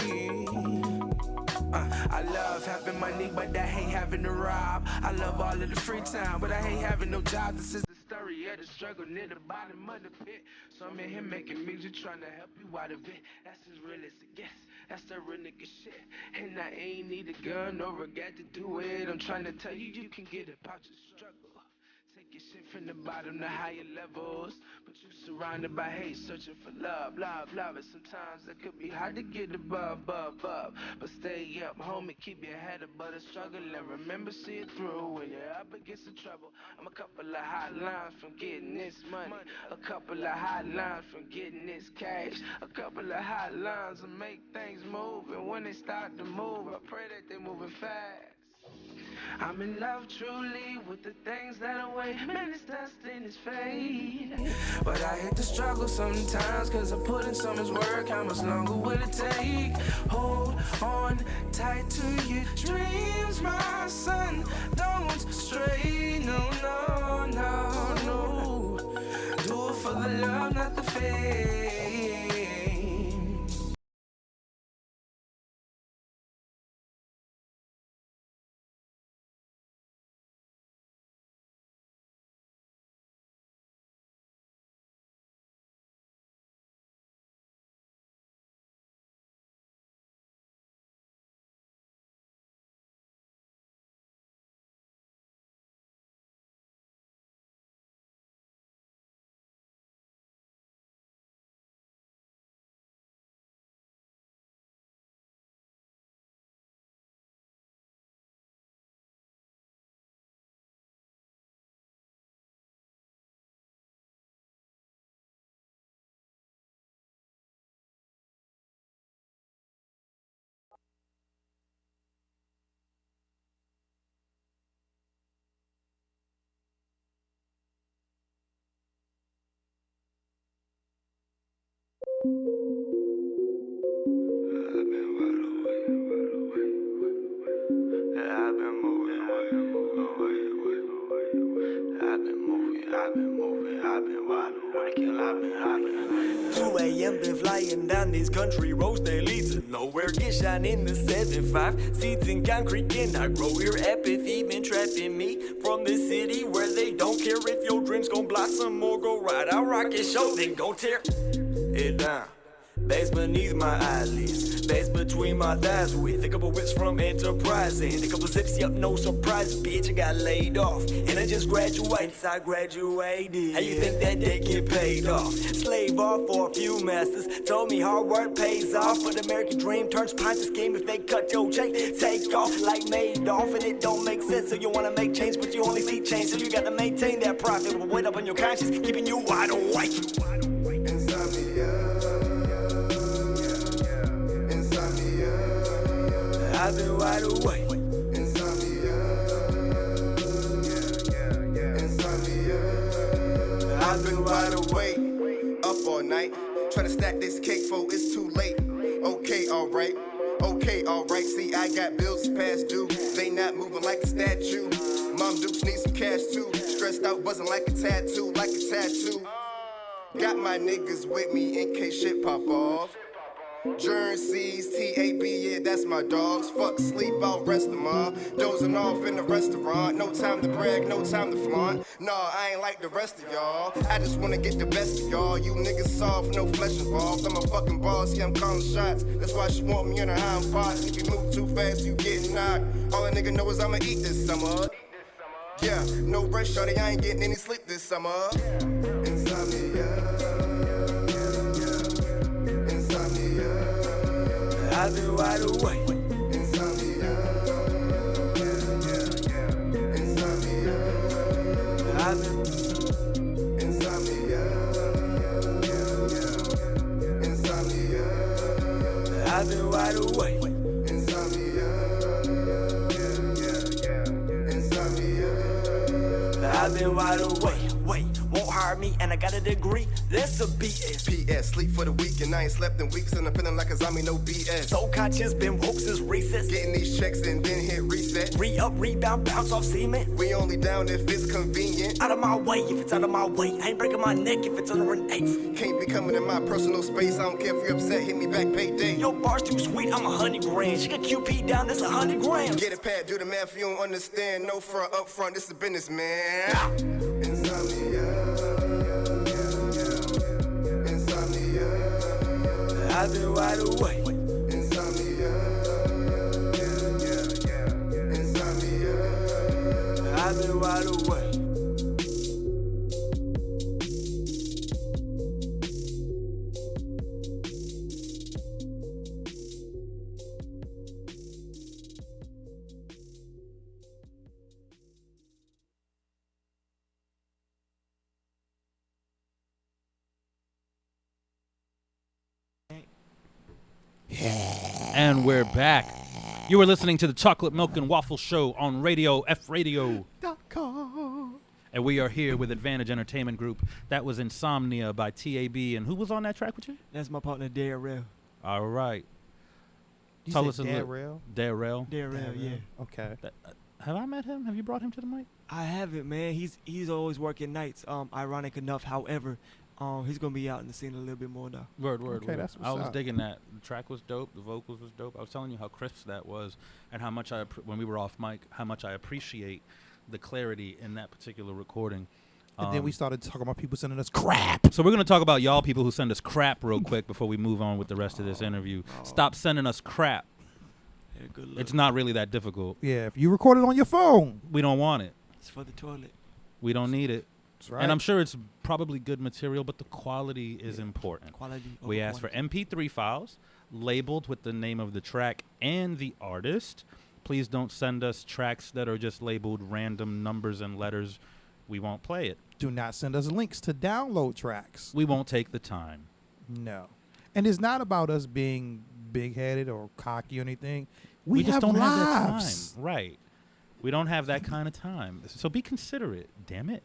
Speaker 17: I love having money, but I hate having to rob. I love all of the free time, but I hate having no job. This is the story of the struggle near the bottom of the pit. So I'm in here making music, trying to help you out of it. That's as real as it gets. That's the real nigga shit. And I ain't need a gun or a gat to do it. I'm trying to tell you, you can get about your struggle. Take your shit from the bottom to higher levels. But you surrounded by hate, searching for love, love, love. And sometimes it could be hard to get above. But stay up, homie, keep your head above the struggle. And remember, see it through when you're up against the trouble. I'm a couple of hotlines from getting this money. A couple of hotlines from getting this cash. A couple of hotlines will make things move. And when they start to move, I pray that they're moving fast. I'm in love truly with the things that await. Man, it's dust and it's fade. But I hate to struggle sometimes, cause I put in so much work. How much longer will it take? Hold on tight to your dreams, my son. Don't stray, no, no, no, no. Do it for the love, not the fame.
Speaker 18: am been flying down these country roads that lead to nowhere. Get shine in the 7.5, seeds in concrete and I grow here. Apathy been trapping me from the city where they don't care if your dreams gon' blossom or go right. I'll rock your show, then go tear it down. Bass beneath my eyelids, bass between my thighs with a couple whips from Enterprise and a couple zips, yup, no surprise, bitch, I got laid off and I just graduated. Since I graduated, how you think that they get paid off? Slave off for a few masters, told me hard work pays off, but the American dream turns pints to scheme if they cut your chain, take off like Madoff, and it don't make sense, so you wanna make change, but you only see change, so you gotta maintain that profit, with weight up on your conscience, keeping you wide awake. I've been wide awake.
Speaker 19: I've been wide awake, up all night, trying to stack this cake for it's too late. Okay, alright, see I got bills past due, they not moving like a statue. Mom Dukes need some cash too, stressed out buzzing like a tattoo. Got my niggas with me in case shit pop off. Jerseys, TAB, yeah, that's my dogs. Fuck sleep, I'll rest them all. Dozing off in the restaurant. No time to brag, no time to flaunt. Nah, I ain't like the rest of y'all. I just wanna get the best of y'all. You niggas soft, no flesh involved. I'm a fucking boss, yeah, I'm calling shots. That's why she want me in her hind parts. If you move too fast, you get knocked. All a nigga know is I'ma eat this summer. Yeah, no rest, shorty, I ain't getting any sleep this summer. Insomnia.
Speaker 18: I've been wide awake. I've been wide awake. I've been wide awake. Wait, won't hire me and I got a degree. That's a BS.
Speaker 19: PS, sleep for the week and I ain't slept in weeks and I'm feeling like a zombie, no BS.
Speaker 18: So conscious, been woke since recess.
Speaker 19: Getting these checks and then hit reset.
Speaker 18: Re-up, rebound, bounce off cement.
Speaker 19: We only down if it's convenient.
Speaker 18: Out of my way if it's out of my way. I ain't breaking my neck if it's under an eighth.
Speaker 19: Can't be coming in my personal space. I don't care if you're upset, hit me back payday.
Speaker 18: Your bar's too sweet, I'm 100 grand. She got QP down, that's 100 grams.
Speaker 19: Get it, Pat, do the math, you don't understand. No front, up front, this is business, man.
Speaker 18: I've been wide awake. I've been wide awake.
Speaker 11: And we're back. You were listening to the Chocolate Milk and Waffle Show on Radio F Radio. And we are here with Advantage Entertainment Group. That was Insomnia by TAB. And who was on that track with you?
Speaker 13: That's my partner, Darrell.
Speaker 11: All right.
Speaker 12: You
Speaker 11: Tell
Speaker 12: said
Speaker 11: us a little. Darrell?
Speaker 13: Darrell, yeah.
Speaker 12: Okay.
Speaker 11: Have I met him? Have you brought him to the mic?
Speaker 13: I haven't, man. He's always working nights. Ironic enough, however, he's gonna be out in the scene a little bit more now.
Speaker 11: Word.
Speaker 12: Okay, that's what's
Speaker 11: I was
Speaker 12: up.
Speaker 11: digging that. The track was dope. The vocals was dope. I was telling you how crisp that was, and how much when we were off mic, how much I appreciate the clarity in that particular recording.
Speaker 12: And then we started talking about people sending us crap.
Speaker 11: So we're gonna talk about y'all people who send us crap real quick before we move on with the rest of this interview. Stop sending us crap. It's not really that difficult.
Speaker 12: Yeah, if you record it on your phone,
Speaker 11: we don't want it.
Speaker 13: It's for the toilet.
Speaker 11: We don't need it.
Speaker 12: That's right.
Speaker 11: And I'm sure it's probably good material, but the quality is important.
Speaker 13: Quality
Speaker 11: We
Speaker 13: over
Speaker 11: ask for
Speaker 13: quantity.
Speaker 11: MP3 files labeled with the name of the track and the artist. Please don't send us tracks that are just labeled random numbers and letters. We won't play it.
Speaker 12: Do not send us links to download tracks.
Speaker 11: We won't take the time.
Speaker 12: No. And it's not about us being big-headed or cocky or anything. We
Speaker 11: just
Speaker 12: have
Speaker 11: don't have that
Speaker 12: lives.
Speaker 11: time. Right. We don't have that kind of time. So be considerate, damn it.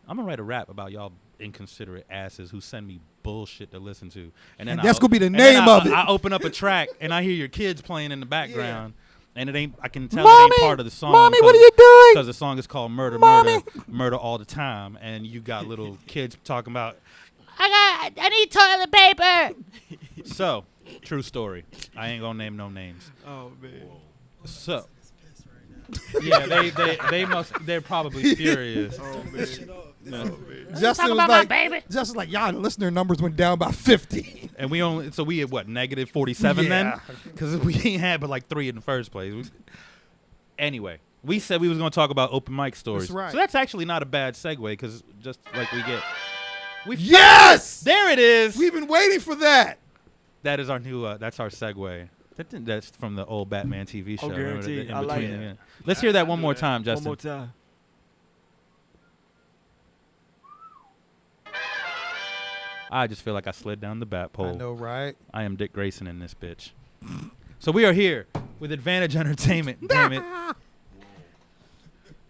Speaker 11: I'm going to write a rap about y'all inconsiderate asses who send me bullshit to listen to. And then
Speaker 12: that's going to be the name of it.
Speaker 11: I open up a track and I hear your kids playing in the background. And it ain't, I can tell
Speaker 12: Mommy,
Speaker 11: it ain't part of the song.
Speaker 12: Mommy, what are you doing?
Speaker 11: Because the song is called Murder,
Speaker 12: Mommy.
Speaker 11: Murder, Murder All the Time. And you got little kids talking about, I
Speaker 5: I need toilet paper.
Speaker 11: So, true story. I ain't gonna name no names.
Speaker 13: Oh man.
Speaker 11: So, yeah, they're probably furious.
Speaker 13: Oh man.
Speaker 11: No.
Speaker 15: Justin was like, Justin's like, y'all listener numbers went down by 50.
Speaker 11: And we had what, negative 47 then?
Speaker 15: Yeah.
Speaker 11: Because we ain't had but like 3 in the first place. Anyway, we said we was going to talk about open mic stories.
Speaker 15: That's right.
Speaker 11: So that's actually not a bad segue because just like
Speaker 15: Yes!
Speaker 11: There it is.
Speaker 15: We've been waiting for that.
Speaker 11: That is our new, that's our segue. That's from the old Batman TV show.
Speaker 13: Oh, guaranteed. I like it.
Speaker 11: Yeah. Let's hear that one more time, Justin.
Speaker 13: One more time.
Speaker 11: I just feel like I slid down the bat pole.
Speaker 15: I know, right?
Speaker 11: I am Dick Grayson in this bitch. So we are here with Advantage Entertainment. Damn it.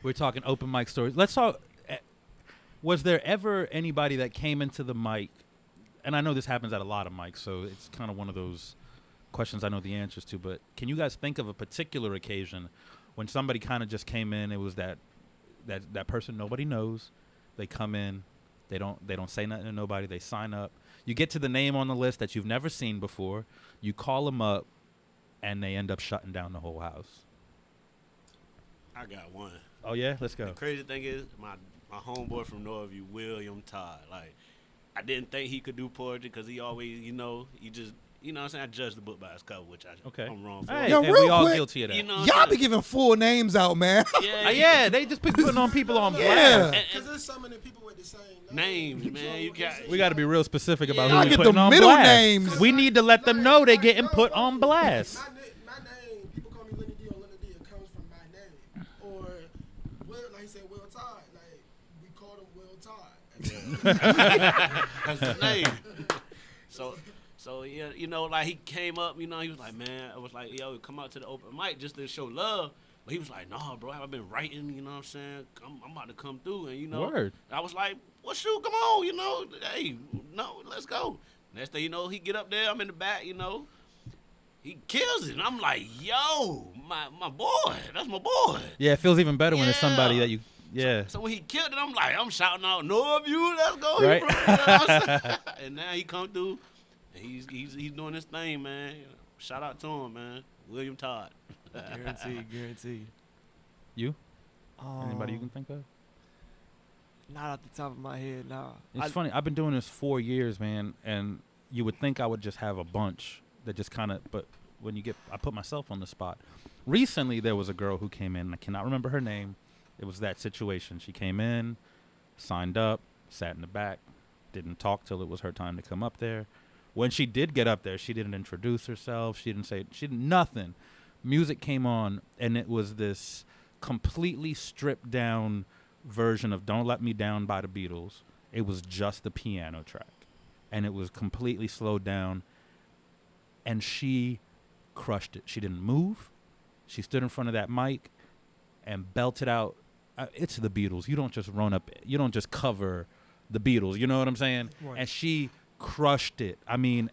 Speaker 11: We're talking open mic stories. Let's talk. Was there ever anybody that came into the mic? And I know this happens at a lot of mics, so it's kind of one of those questions I know the answers to. But can you guys think of a particular occasion when somebody kind of just came in? It was that person nobody knows. They come in. They don't say nothing to nobody. They sign up. You get to the name on the list that you've never seen before. You call them up, and they end up shutting down the whole house.
Speaker 16: I got one.
Speaker 11: Oh yeah, let's go.
Speaker 16: The crazy thing is, my homeboy from Northview, William Todd. Like, I didn't think he could do poetry because he always, he just. You know what I'm saying? I judge the book by its cover, which I'm wrong for.
Speaker 11: Hey,
Speaker 15: Yo,
Speaker 11: and
Speaker 15: real
Speaker 11: we all
Speaker 15: quick,
Speaker 11: guilty of that.
Speaker 15: Y'all be giving full names out, man.
Speaker 11: Yeah, they just be putting on people on blast.
Speaker 15: Yeah.
Speaker 14: Because there's so many people with the same
Speaker 16: names, man.
Speaker 11: We got to be real specific about
Speaker 15: Y'all
Speaker 11: who we
Speaker 15: get
Speaker 11: putting
Speaker 15: the
Speaker 11: on
Speaker 15: middle
Speaker 11: blast.
Speaker 15: names.
Speaker 11: We need to let them know they getting put on blast.
Speaker 14: My name, people call me Lenny D or Lenny D, it comes from my name. Or, like he said, Will Todd. Like, we called him Will Todd.
Speaker 16: That's the name. So yeah, like he came up, he was like, man, I was like, yo, come out to the open mic just to show love. But he was like, nah, bro, I've been writing, you know what I'm saying? I'm about to come through, and
Speaker 11: Word.
Speaker 16: I was like, well, shoot, come on, hey, no, let's go. Next thing you know, he get up there, I'm in the back, he kills it. And I'm like, yo, my boy, that's my boy.
Speaker 11: Yeah, it feels even better when it's somebody that you. Yeah.
Speaker 16: So when he killed it, I'm shouting out, Northview, let's go.
Speaker 11: Right.
Speaker 16: And now he come through. He's doing his thing, man. Shout out to him, man. William Todd.
Speaker 13: Guaranteed.
Speaker 11: You? Anybody you can think of?
Speaker 13: Not off the top of my head, nah.
Speaker 11: It's funny. I've been doing this 4 years, man, and you would think I would just have a bunch that just kind of, but when I put myself on the spot. Recently, there was a girl who came in. I cannot remember her name. It was that situation. She came in, signed up, sat in the back, didn't talk till it was her time to come up there. When she did get up there, she didn't introduce herself. She didn't nothing. Music came on, and it was this completely stripped down version of Don't Let Me Down by the Beatles. It was just the piano track, and it was completely slowed down, and she crushed it. She didn't move. She stood in front of that mic and belted out. It's the Beatles. You don't just you don't just cover the Beatles. You know what I'm saying?
Speaker 13: Right.
Speaker 11: And she crushed it. I mean,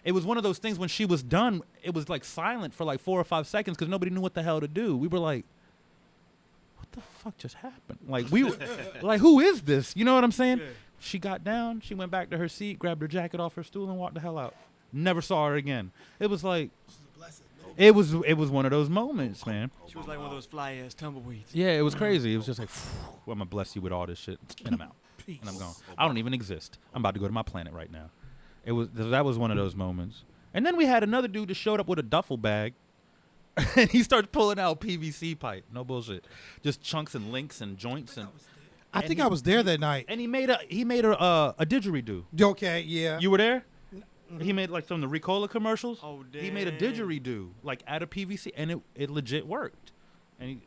Speaker 11: it was one of those things when she was done, it was like silent for like 4 or 5 seconds because nobody knew what the hell to do. We were like, what the fuck just happened? Like, we were like, who is this? You know what I'm saying? Yeah. She got down, she went back to her seat, grabbed her jacket off her stool and walked the hell out. Never saw her again. It was like, it was one of those moments, man.
Speaker 13: She was like one of those fly-ass tumbleweeds.
Speaker 11: Yeah, it was crazy. It was just like, well, I'm going to bless you with all this shit, and I'm out. And I'm gone. I don't even exist. I'm about to go to my planet right now. That was one of those moments. And then we had another dude that showed up with a duffel bag, and he starts pulling out PVC pipe. No bullshit, just chunks and links and joints and.
Speaker 15: I think I was there that night.
Speaker 11: And he made a didgeridoo.
Speaker 15: Okay, yeah.
Speaker 11: You were there. Mm-hmm. He made like some of the Ricola commercials.
Speaker 13: Oh damn.
Speaker 11: He made a didgeridoo like out of PVC, and it legit worked. And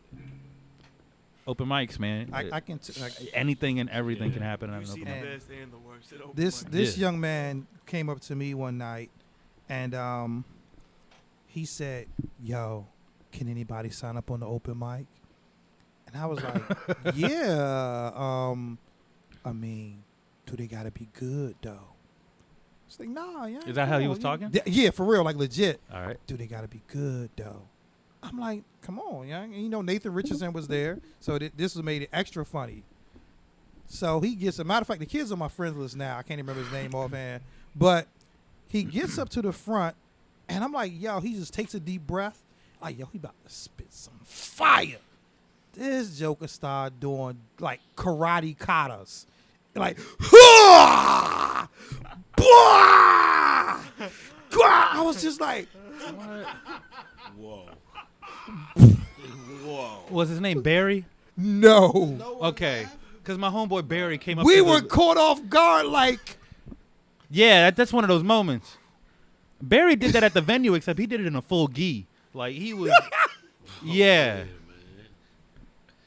Speaker 11: open mics, man.
Speaker 15: I can
Speaker 11: anything and everything can happen.
Speaker 13: You see the best and the worst at open
Speaker 15: This
Speaker 13: mics.
Speaker 15: young man came up to me one night, and he said, "Yo, can anybody sign up on the open mic?" And I was like, "Yeah. I mean, do they gotta be good though?" It's like, "Nah, yeah."
Speaker 11: Is that how he was talking?
Speaker 15: Yeah, for real, like legit.
Speaker 11: All right.
Speaker 15: Do they gotta be good though? I'm like, come on, young. And Nathan Richardson was there, so this was made it extra funny. So he gets a matter of fact, the kid's on my friends list now. I can't even remember his name offhand, but he gets up to the front, and I'm like, yo, he just takes a deep breath. Like, yo, he about to spit some fire. This joker started doing like karate katas, like, I was just like,
Speaker 16: Whoa. Whoa.
Speaker 11: Was his name Barry?
Speaker 15: No.
Speaker 11: Okay. Because my homeboy Barry came up.
Speaker 15: We
Speaker 11: to
Speaker 15: were
Speaker 11: the,
Speaker 15: caught off guard, like.
Speaker 11: Yeah, that's one of those moments. Barry did that at the venue, except he did it in a full gi. Like he was. Yeah.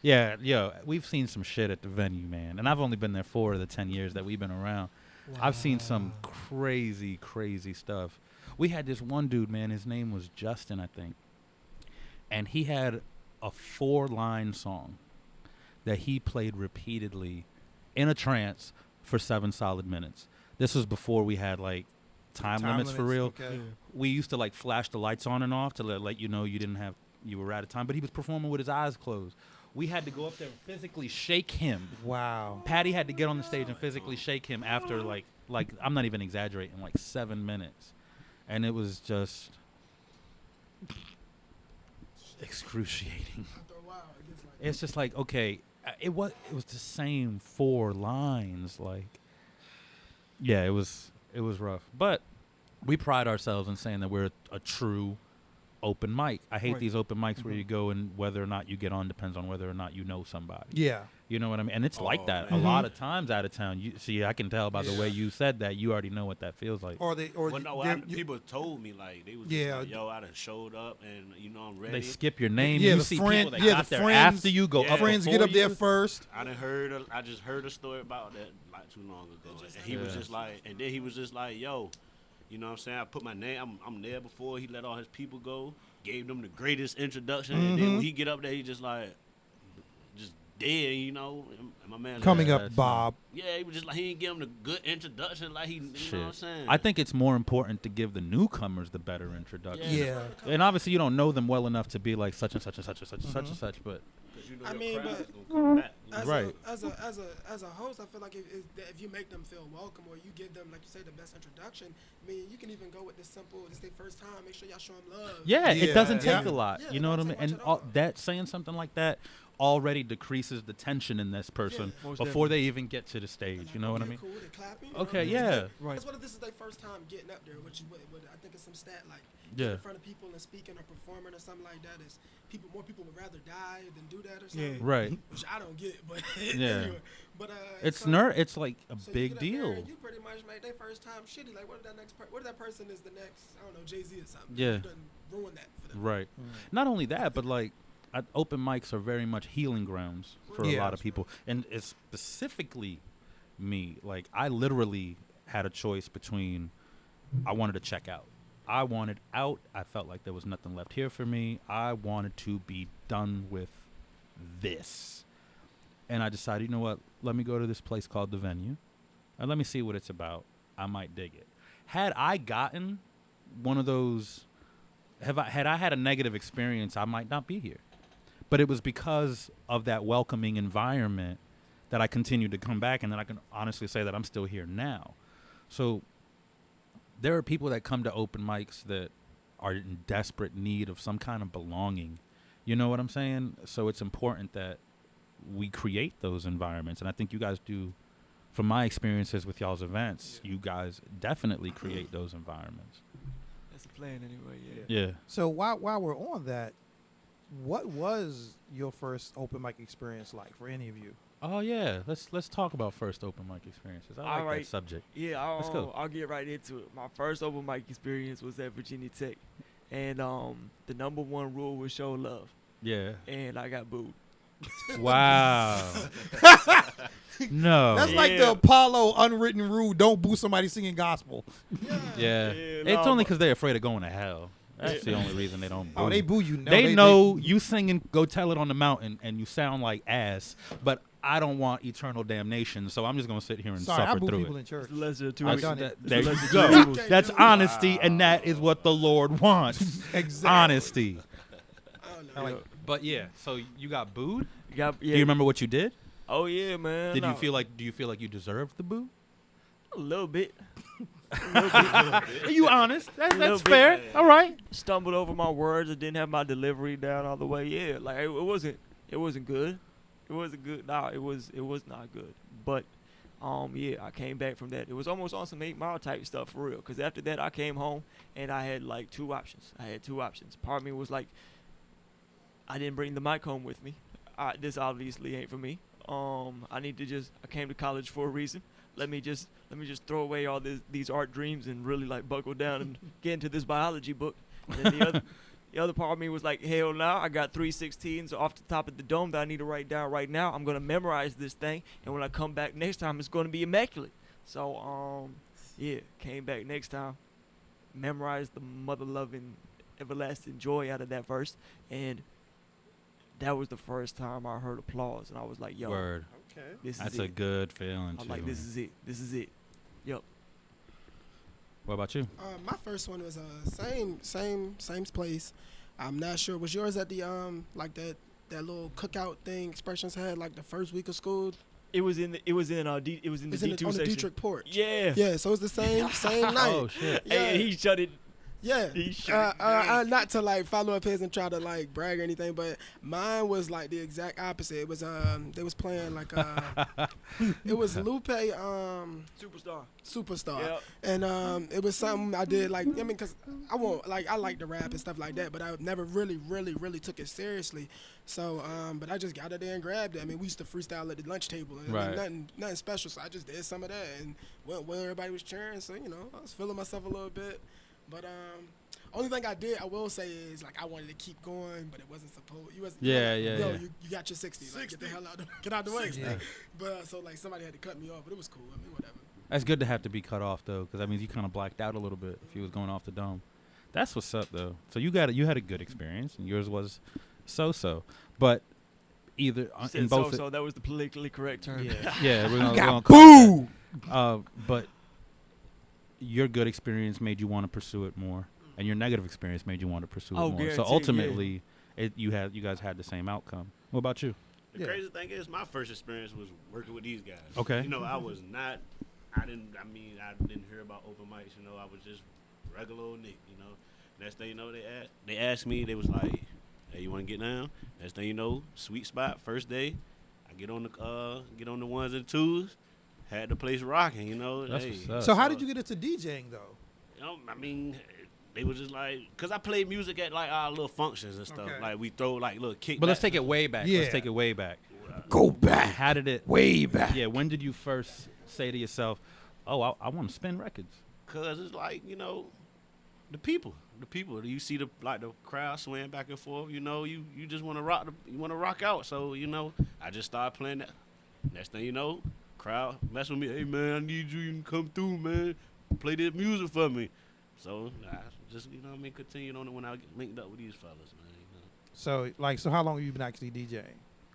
Speaker 11: Yeah, yo, we've seen some shit at the venue, man. And I've only been there 4 of the 10 years that we've been around. Wow. I've seen some crazy, crazy stuff. We had this one dude, man, his name was Justin, I think. And he had a 4-line song that he played repeatedly in a trance for 7 solid minutes. This was before we had, like, time limits for real.
Speaker 15: Okay.
Speaker 11: We used to, like, flash the lights on and off to let you know you were out of time. But he was performing with his eyes closed. We had to go up there and physically shake him.
Speaker 15: Wow.
Speaker 11: Patty had to get on the stage and physically shake him after like I'm not even exaggerating, like 7 minutes. And it was just excruciating. It's just like, okay, it was the same 4 lines, like yeah, it was rough. But we pride ourselves in saying that we're a true open mic. I hate these open mics where you go and whether or not you get on depends on whether or not you know somebody.
Speaker 15: Yeah.
Speaker 11: You know what I mean? And it's like that a lot of times out of town. You see, I can tell by the way you said that you already know what that feels like.
Speaker 16: People told me like they was just like, yo, I done showed up and I'm ready.
Speaker 11: They skip your name.
Speaker 15: Yeah,
Speaker 11: you
Speaker 15: the
Speaker 11: see
Speaker 15: friend,
Speaker 11: people that got there after you go up.
Speaker 15: Friends get up there first.
Speaker 16: I just heard a story about that like too long ago. And he was just like, and then he was just like, yo, you know what I'm saying? I put my name. I'm there before he let all his people go. Gave them the greatest introduction, and then when he get up there, he just like, just dead, And my man
Speaker 15: coming
Speaker 16: like,
Speaker 15: up, Bob.
Speaker 16: Yeah, he was just like he didn't give him the good introduction, like he, you know what I'm saying?
Speaker 11: I think it's more important to give the newcomers the better introduction.
Speaker 15: Yeah.
Speaker 11: And obviously, you don't know them well enough to be like such and such and such and such and such and such, but.
Speaker 14: I mean, but as a host, I feel like if you make them feel welcome or you give them, like you say, the best introduction, I mean, you can even go with this simple, it's their first time, make sure y'all show them love.
Speaker 11: Yeah, it doesn't take a lot.
Speaker 14: Yeah,
Speaker 11: you know what I mean? And that saying something like that already decreases the tension in this person before they even get to the stage. You know what I mean?
Speaker 14: Cool, they're clapping,
Speaker 11: okay, yeah.
Speaker 14: Right. That's what if this is their first time getting up there, which I think it's some stat like
Speaker 11: in
Speaker 14: front of people and speaking or performing or something like that is more people would rather die than do that or something.
Speaker 11: Yeah. Right.
Speaker 14: Which I don't get, but
Speaker 11: yeah.
Speaker 14: anyway. But
Speaker 11: it's it's like a big deal.
Speaker 14: You pretty much made their first time shitty. Like what if that person is the next, I don't know, Jay-Z or something.
Speaker 11: Yeah.
Speaker 14: You done ruin that for them.
Speaker 11: Right. Not only that, but like open mics are very much healing grounds for a lot of people. And it's specifically me. Like I literally had a choice between I wanted to check out. I wanted out. I felt like there was nothing left here for me. I wanted to be done with this. And I decided, you know what? Let me go to this place called The Venue. And let me see what it's about. I might dig it. Had I gotten one of those, had I had a negative experience, I might not be here. But it was because of that welcoming environment that I continued to come back, and then I can honestly say that I'm still here now. So there are people that come to open mics that are in desperate need of some kind of belonging. You know what I'm saying? So it's important that we create those environments. And I think you guys do, from my experiences with y'all's events, you guys definitely create those environments.
Speaker 13: That's the plan anyway,
Speaker 11: Yeah.
Speaker 15: So while we're on that, what was your first open mic experience like for any of you?
Speaker 11: Oh yeah, let's talk about first open mic experiences. I like that subject.
Speaker 13: Yeah,
Speaker 11: let's go.
Speaker 13: I'll get right into it. My first open mic experience was at Virginia Tech, and the number one rule was show love.
Speaker 11: Yeah.
Speaker 13: And I got booed.
Speaker 11: Wow. No.
Speaker 15: That's like the Apollo unwritten rule: don't boo somebody singing gospel.
Speaker 11: Yeah. It's only because they're afraid of going to hell. That's the only reason they don't boo.
Speaker 15: Oh, they boo you. No,
Speaker 11: they know you singing Go Tell It on the Mountain and you sound like ass, but I don't want eternal damnation, so I'm just going to sit here and suffer through
Speaker 15: people
Speaker 11: it.
Speaker 15: in church.
Speaker 11: There you go. That's honesty, and that is what the Lord wants.
Speaker 15: Exactly.
Speaker 11: Honesty. But yeah, so you got booed? Do you remember what you did?
Speaker 13: Oh yeah, man.
Speaker 11: Do you feel like you deserved the boo?
Speaker 13: A little bit.
Speaker 11: Are you honest?
Speaker 13: A little
Speaker 11: That's
Speaker 13: bit.
Speaker 11: fair. All right.
Speaker 13: Stumbled over my words. I didn't have my delivery down all the way. Yeah, like it wasn't good. It wasn't good. Nah, it was not good. But yeah, I came back from that. It was almost on some 8 Mile type stuff for real. Cause after that, I came home and I had like 2 options. Part of me was like, I didn't bring the mic home with me. This obviously ain't for me. I came to college for a reason. Let me just throw away all these art dreams and really like buckle down and get into this biology book. And then the other part of me was like, hell no, I got 3 16s off the top of the dome that I need to write down right now. I'm gonna memorize this thing, and when I come back next time, it's gonna be immaculate. So yeah, came back next time, memorized the mother loving, everlasting joy out of that verse, and that was the first time I heard applause, and I was like, yo,
Speaker 11: Word.
Speaker 12: Okay.
Speaker 11: That's a good feeling,
Speaker 13: I'm
Speaker 11: too.
Speaker 13: like, this is it. Yep.
Speaker 11: What about you?
Speaker 14: My first one was same place. I'm not sure. Was yours at the like that little cookout thing Expressions had like the first week of school?
Speaker 13: It was in the D2
Speaker 14: on the
Speaker 13: section.
Speaker 14: Dietrich porch.
Speaker 13: Yeah.
Speaker 14: Yeah. So it was the same night.
Speaker 11: Oh shit.
Speaker 14: Yeah.
Speaker 13: Hey, he shut it.
Speaker 14: Yeah.
Speaker 13: He shut it down.
Speaker 14: Not to like follow up his and try to like brag or anything, but mine was like the exact opposite. It was they was playing like it was Lupe Superstar.
Speaker 13: Yep.
Speaker 14: And it was something I did like cuz I like to rap and stuff like that, but I never really took it seriously. So but I just got it there and grabbed it. I mean, we used to freestyle at the lunch table. And
Speaker 11: Right.
Speaker 14: nothing special, so I just did some of that and went where everybody was cheering, so I was feeling myself a little bit. But only thing I did, I will say, is like I wanted to keep going, but it wasn't supposed. You got your 60. Like, get the hell out the way.
Speaker 11: Yeah.
Speaker 14: But so like somebody had to cut me off, but it was cool. I mean, whatever.
Speaker 11: That's good to have to be cut off though, because that means you kind of blacked out a little bit if you was going off the dome. That's what's up though. So you had a good experience, and yours was so. But either in both.
Speaker 13: So that was the politically correct term.
Speaker 11: Yeah, we're gonna
Speaker 15: got
Speaker 11: call it that. But your good experience made you want to pursue it more, and your negative experience made you want to pursue it more. So
Speaker 13: guaranteed,
Speaker 11: ultimately, you guys had the same outcome. What about you?
Speaker 16: The crazy thing is, my first experience was working with these guys.
Speaker 11: Okay.
Speaker 16: I didn't hear about open mics. I was just regular old Nick. Next thing you know, they asked me. They was like, "Hey, you want to get down?" Next thing you know, sweet spot. First day, I get on the ones and twos. Had the place rocking,
Speaker 11: That's what's up.
Speaker 15: So how did you get into DJing though?
Speaker 16: They was just like, cause I played music at like our little functions and stuff.
Speaker 15: Okay.
Speaker 16: Like we throw like little kick.
Speaker 11: But let's take it way back.
Speaker 15: Yeah.
Speaker 11: Let's take it way back.
Speaker 15: Go back.
Speaker 11: How did it?
Speaker 15: Way back.
Speaker 11: Yeah. When did you first say to yourself, "Oh, I want to spin records"?
Speaker 16: Cause it's like the people. You see the crowd swaying back and forth. You just want to rock. You want to rock out. So I just started playing that. Next thing you know, crowd mess with me. Hey man, I need you to come through, man. Play this music for me. So I just continued on it when I linked up with these fellas, man.
Speaker 15: So how long have you been actually DJing?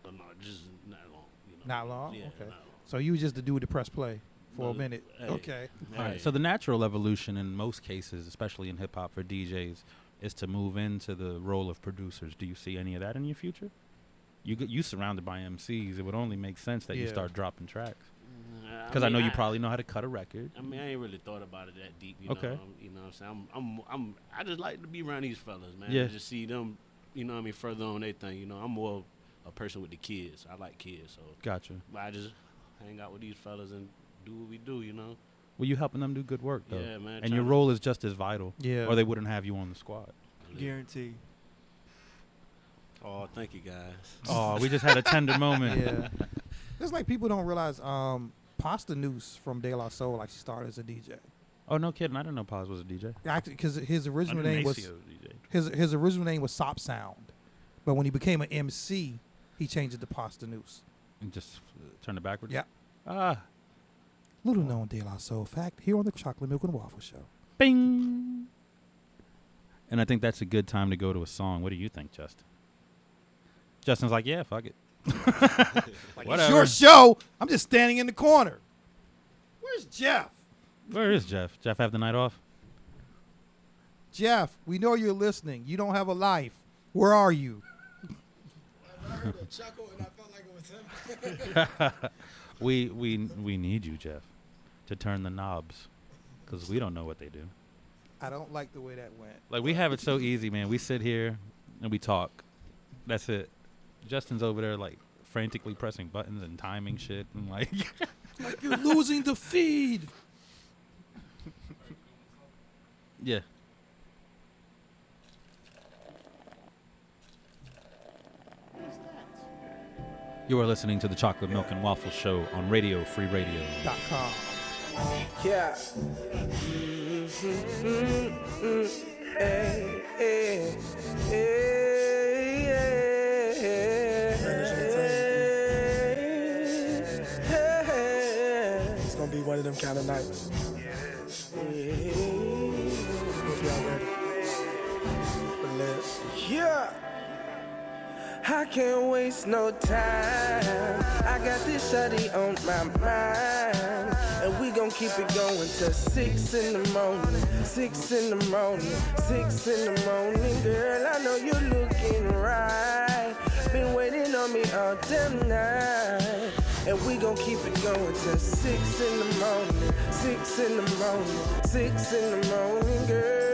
Speaker 16: No, just not long.
Speaker 15: Not long.
Speaker 16: Yeah,
Speaker 15: Okay.
Speaker 16: not long.
Speaker 15: So you was just the dude to press play for a minute.
Speaker 16: Hey.
Speaker 15: Okay.
Speaker 11: All right. So the natural evolution in most cases, especially in hip hop for DJs, is to move into the role of producers. Do you see any of that in your future? You surrounded by MCs. It would only make sense that you start dropping tracks. Because I know you probably know how to cut a record.
Speaker 16: I ain't really thought about it that deep.
Speaker 11: Okay.
Speaker 16: You know what I'm saying? I just like to be around these fellas, man.
Speaker 11: Yeah.
Speaker 16: And just see them, further on their thing. I'm more a person with the kids. I like kids, so.
Speaker 11: Gotcha.
Speaker 16: But I just hang out with these fellas and do what we do,
Speaker 11: Well, you helping them do good work, though.
Speaker 16: Yeah, man.
Speaker 11: And your role is just as vital.
Speaker 15: Yeah.
Speaker 11: Or they wouldn't have you on the squad.
Speaker 13: Guaranteed.
Speaker 16: Oh, thank you, guys.
Speaker 11: Oh, we just had a tender moment.
Speaker 15: Yeah. It's like people don't realize Pasta Noose from De La Soul actually started as a DJ.
Speaker 11: Oh, no kidding. I didn't know Paz was a DJ.
Speaker 15: Actually, because his original
Speaker 11: I didn't
Speaker 15: name
Speaker 11: know
Speaker 15: was
Speaker 11: ACO DJ.
Speaker 15: his original name was Sop Sound, but when he became an MC, he changed it to Pasta Noose.
Speaker 11: And just turn it backwards?
Speaker 15: Yeah.
Speaker 11: Ah.
Speaker 15: Little known De La Soul fact here on the Chocolate Milk and Waffle Show.
Speaker 11: Bing. And I think that's a good time to go to a song. What do you think, Justin? Justin's like, yeah, fuck it.
Speaker 15: Like, it's your show. I'm just standing in the corner. Where's Jeff?
Speaker 11: Where is Jeff? Jeff have the night off?
Speaker 15: Jeff, we know you're listening. You don't have a life. Where are you?
Speaker 14: I heard a chuckle and I felt like it with him.
Speaker 11: we need you, Jeff, to turn the knobs, because we don't know what they do.
Speaker 12: I don't like the way that went.
Speaker 11: Like, we have it so easy, man. We sit here and we talk. That's it. Justin's over there, like, frantically pressing buttons and timing shit and, like...
Speaker 15: Like you're losing the feed.
Speaker 11: Yeah. You are listening to the Chocolate Milk and Waffle Show on Radio Free Radio.
Speaker 12: .com.
Speaker 17: Yeah.
Speaker 14: It's gonna be one of them kind of nights. Hope y'all ready.
Speaker 17: Yeah. I can't waste no time. I got this shawty on my mind, and we gon' keep it going till 6 in the morning. 6 in the morning, 6 in the morning. Girl, I know you're looking right. Been waiting on me all damn night, and we gon' keep it going till 6 in the morning. 6 in the morning, 6 in the morning, girl.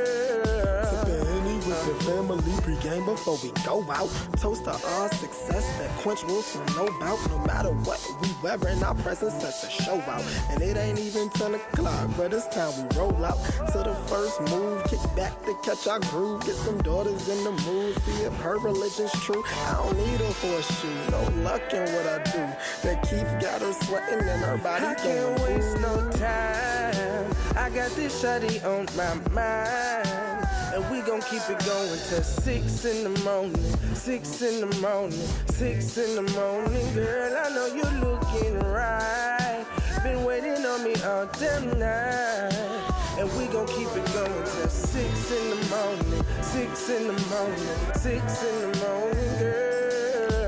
Speaker 14: With the family pregame before we go out. Toast to our success that quench wolves from no bout. No matter what we weathering, our presence sets a show out. And it ain't even 10 o'clock, but it's time we roll out to the first move. Kick back to catch our groove. Get some daughters in the mood. See if her religion's true. I don't need a horseshoe. No luck in what I do. That Keith got her sweating and her body.
Speaker 17: I can't waste no time. I got this shawty on my mind, and we gon' keep it going till 6 in the morning. 6 in the morning, 6 in the morning. Girl, I know you're looking right. Been waiting on me all damn night, and we gon' keep it going till 6 in the morning. 6 in the morning, 6 in the morning, girl.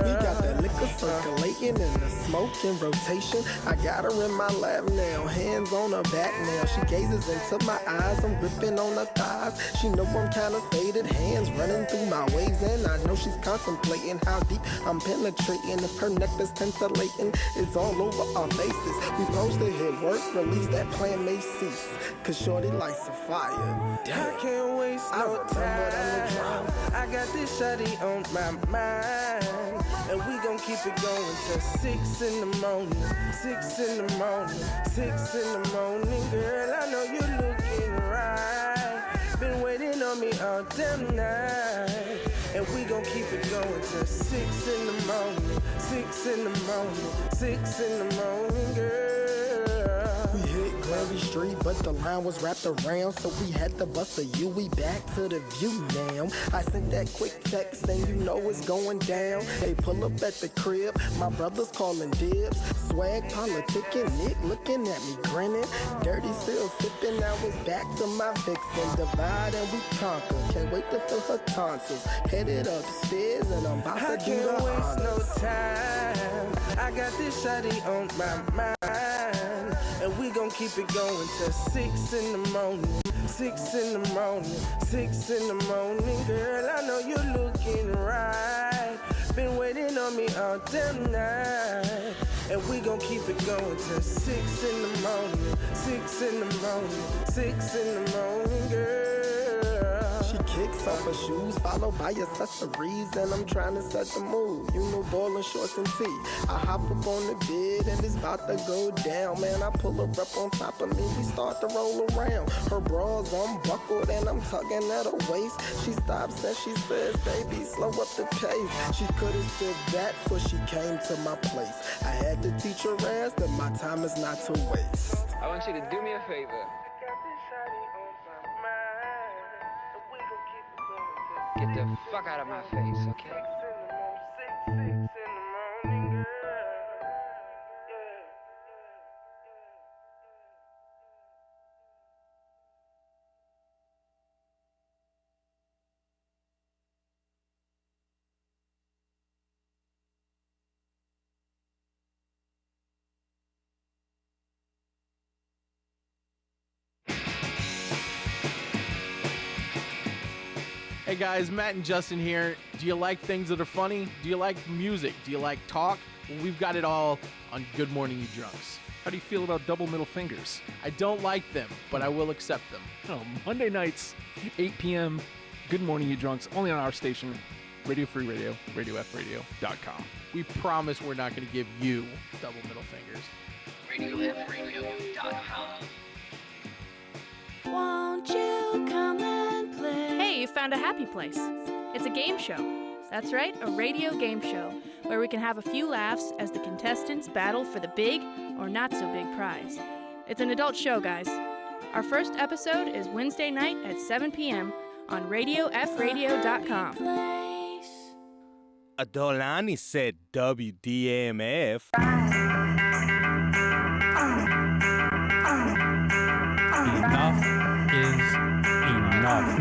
Speaker 14: We got that liquor circulating and the smoke in rotation. I got her in my lap now, hands on her back now. She gazes into my eyes, I'm gripping on her thighs. She know I'm kinda faded, hands running through my waves, and I know she's contemplating how deep I'm penetrating. If her nectar's scintillating, it's all over our faces. We supposed to hit work, release that plan may cease, cause shorty lights a fire. Damn.
Speaker 17: I can't waste no time. I got this shawty on my mind, and we gon' keep it going till 6 in the morning. 6 in the morning, 6 in the morning. Girl, I know you're looking right. Been waiting on me all damn night, and we gon' keep it going till 6 in the morning. 6 in the morning, 6 in the morning, girl.
Speaker 14: We hit Granby Street, but the line was wrapped around, so we had to bust a U. We back to the view now. I sent that quick text, and you know it's going down. They pull up at the crib, my brother's calling dibs. Swag politicking, Nick looking at me grinning. Dirty still sipping, now it's back to my vixen. Divide and we conquer, can't wait to feel her tonsils. Headed upstairs, and I'm about to do the
Speaker 17: I can't waste no
Speaker 14: honors.
Speaker 17: time. I got this shawty on my mind, and we gon' keep it going till 6 in the morning. 6 in the morning, 6 in the morning. Girl, I know you're looking right. Been waiting on me all damn night, and we gon' keep it going till 6 in the morning. 6 in the morning, 6 in the morning, girl.
Speaker 14: She kicks off her shoes, followed by accessories, and I'm trying to set the mood. You know, ballin' shorts and tee. I hop up on the bed, and it's about to go down. Man, I pull her up on top of me, we start to roll around. Her bra's unbuckled, and I'm tugging at her waist. She stops and she says, baby, slow up the pace. She could've said that before she came to my place. I had to teach her ass that my time is not to waste.
Speaker 20: I want you to do me a favor. Get the fuck out of my face, okay?
Speaker 3: Hey guys, Matt and Justin here. Do you like things that are funny? Do you like music? Do you like talk? Well, we've got it all on Good Morning You Drunks.
Speaker 4: How do you feel about double middle fingers?
Speaker 3: I don't like them, but I will accept them.
Speaker 4: Oh, Monday nights, 8 p.m. Good Morning You Drunks, only on our station, Radio Free Radio, RadioFradio.com.
Speaker 3: We promise we're not going to give you double middle fingers.
Speaker 5: RadioFradio.com.
Speaker 6: Won't you come and play? Hey, you found a happy place. It's a game show. That's right, a radio game show where we can have a few laughs as the contestants battle for the big or not so big prize. It's an adult show, guys. Our first episode is Wednesday night at 7 p.m. on RadioFradio.com.
Speaker 7: Adolani said WDMF.
Speaker 21: Enough is enough.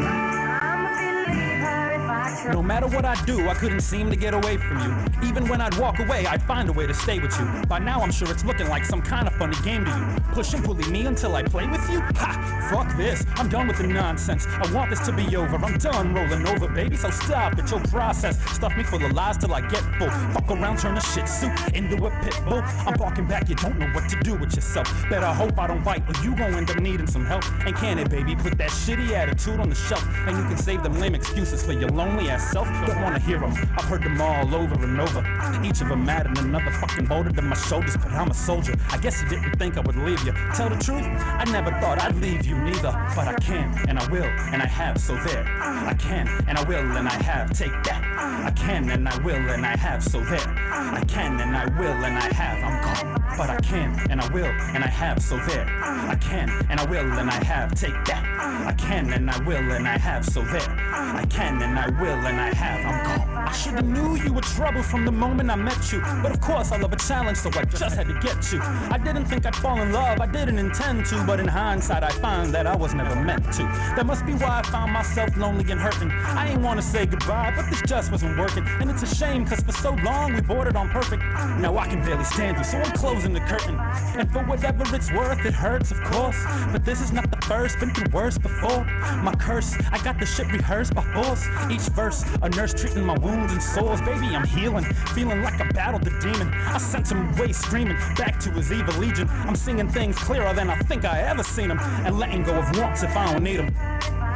Speaker 21: No matter what I do, I couldn't seem to get away from you. Even when I'd walk away, I'd find a way to stay with you. By now, I'm sure it's looking like some kind of funny game to you. Push and bully me until I play with you? Ha! Fuck this. I'm done with the nonsense. I want this to be over. I'm done rolling over, baby, so stop at your process. Stuff me full of lies till I get full. Fuck around, turn a shih tzu into a pit bull. I'm barking back, you don't know what to do with yourself. Better hope I don't bite or you gon' end up needing some help. And can it, baby? Put that shitty attitude on the shelf. And you can save them lame excuses for your lonely ass self. Don't wanna hear them. I've heard them all over and over. Each of them adding another fucking boulder to my shoulders. But I'm a soldier. I guess you didn't think I would leave you. Tell the truth, I never thought I'd leave you neither. But I can, and I will, and I have, so there. I can, and I will, and I have, take that. I can, and I will, and I have, so there. I can, and I will, and I have, I'm gone. But I can, and I will, and I have, so there. I can, and I will, and I have, take that. I can, and I will, and I have, so there. I can, and I will, and I have, I'm gone. I should've knew you were trouble from the moment I met you. But of course I love a challenge, so I just had to get you. I didn't think I'd fall in love, I didn't intend to. But in hindsight I find that I was never meant to. That must be why I found myself lonely and hurting. I ain't wanna say goodbye, but this just wasn't working. And it's a shame, cause for so long we bordered on perfect. Now I can barely stand you, so I'm closing the curtain. And for whatever it's worth, it hurts of course. But this is not the first, been through worse before. My curse, I got the shit rehearsed by force. Each verse, a nurse treating my wounds and sores. Baby, I'm healing, feeling like I battled the demon. I sent him away screaming, back to his evil legion. I'm seeing things clearer than I think I ever seen them. And letting go of wants if I don't need them.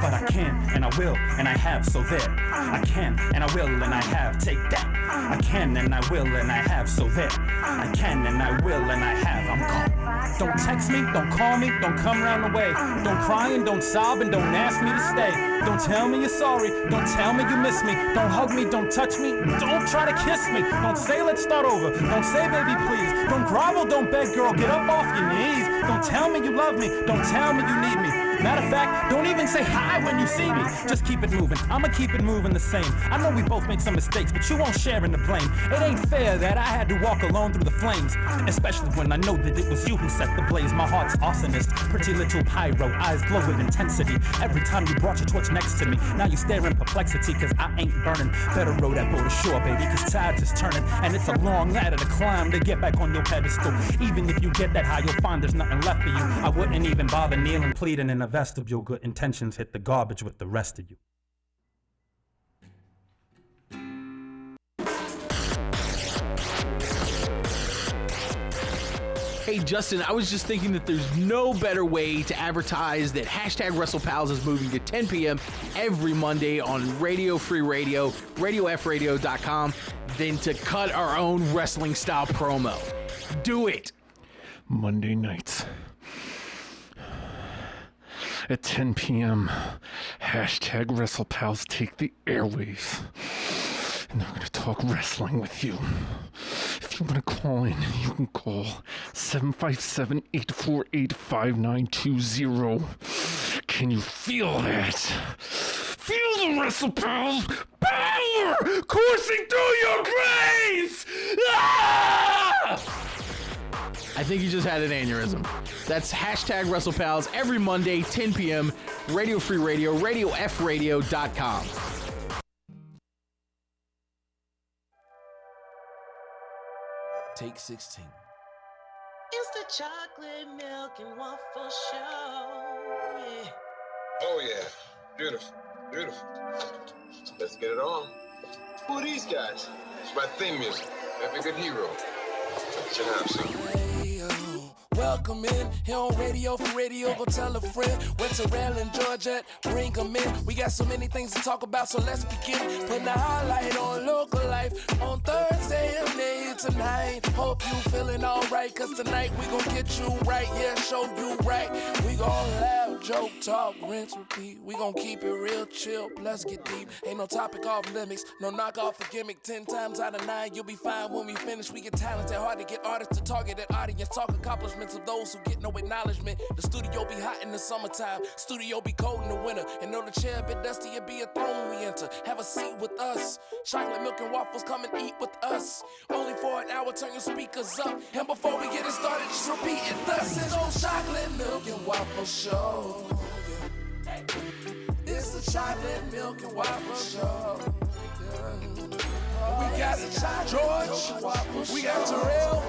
Speaker 21: But I can, and I will, and I have, so there. I can, and I will, and I have, take that. I can, and I will, and I have, so there. I can, and I will, and I have, I'm gone. Don't text me, don't call me, don't come round the way. Don't cry and don't sob and don't ask me to stay. Don't tell me you're sorry, don't tell me you miss me. Don't hug me, don't touch me, don't try to kiss me. Don't say let's start over, don't say baby please. Don't grovel, don't beg, girl, get up off your knees. Don't tell me you love me, don't tell me you need me. Matter of fact, don't even say hi when you see me. Just keep it moving, I'ma keep it moving the same. I know we both made some mistakes, but you won't share in the blame. It ain't fair that I had to walk alone through the flames. Especially when I know that it was you who set the blaze. My heart's arsonist, pretty little pyro. Eyes glow with intensity every time you brought your torch next to me. Now you stare in perplexity, cause I ain't burning. Better row that boat ashore, baby, cause tide's is turning. And it's a long ladder to climb to get back on your pedestal. Even if you get that high, you'll find there's nothing left for you. I wouldn't even bother kneeling, pleading in a vestibule. Good intentions hit the garbage with the rest of you.
Speaker 3: Hey Justin, I was just thinking that there's no better way to advertise that hashtag WrestlePals is moving to 10 p.m. every Monday on Radio Free Radio, RadioFradio.com, than to cut our own wrestling style promo. Do it.
Speaker 4: Monday nights at 10 p.m. Hashtag WrestlePals take the airwaves. And they're going to talk wrestling with you. If you want to call in, you can call 757-848-5920. Can you feel that? Feel the WrestlePals power coursing through your brains! Ah!
Speaker 3: I think you just had an aneurysm. That's hashtag WrestlePals every Monday, 10 p.m. Radio Free Radio, RadioFradio.com.
Speaker 9: Take 16.
Speaker 10: It's the chocolate milk and waffle show. Yeah.
Speaker 1: Oh, yeah. Beautiful. Beautiful. Let's get it on. Who are these guys? It's my theme music. Every good hero. Should have some.
Speaker 9: Welcome in, here on Radio for Radio, go tell a friend. Went to Railing, Georgia, bring them in. We got so many things to talk about, so let's begin. Putting the highlight on local life on Thursday and day tonight. Hope you feeling alright, cause tonight we gon' get you right, yeah, show you right. We gon' laugh, joke, talk, rinse, repeat. We gon' keep it real chill, plus get deep. Ain't no topic off limits, no knock off a gimmick. 10 times out of 9, you'll be fine when we finish. We get talented, hard to get artists to target an audience. Talk accomplishments of those who get no acknowledgement. The studio be hot in the summertime, studio be cold in the winter. And though the chair a bit dusty, it be a throne we enter. Have a seat with us, chocolate milk and waffles, come and eat with us. Only for an hour, turn your speakers up. And before we get it started, just repeat it thus. It's old chocolate milk and waffle show. Yeah. It's the chocolate milk and waffle show. We got George, we got Terrell,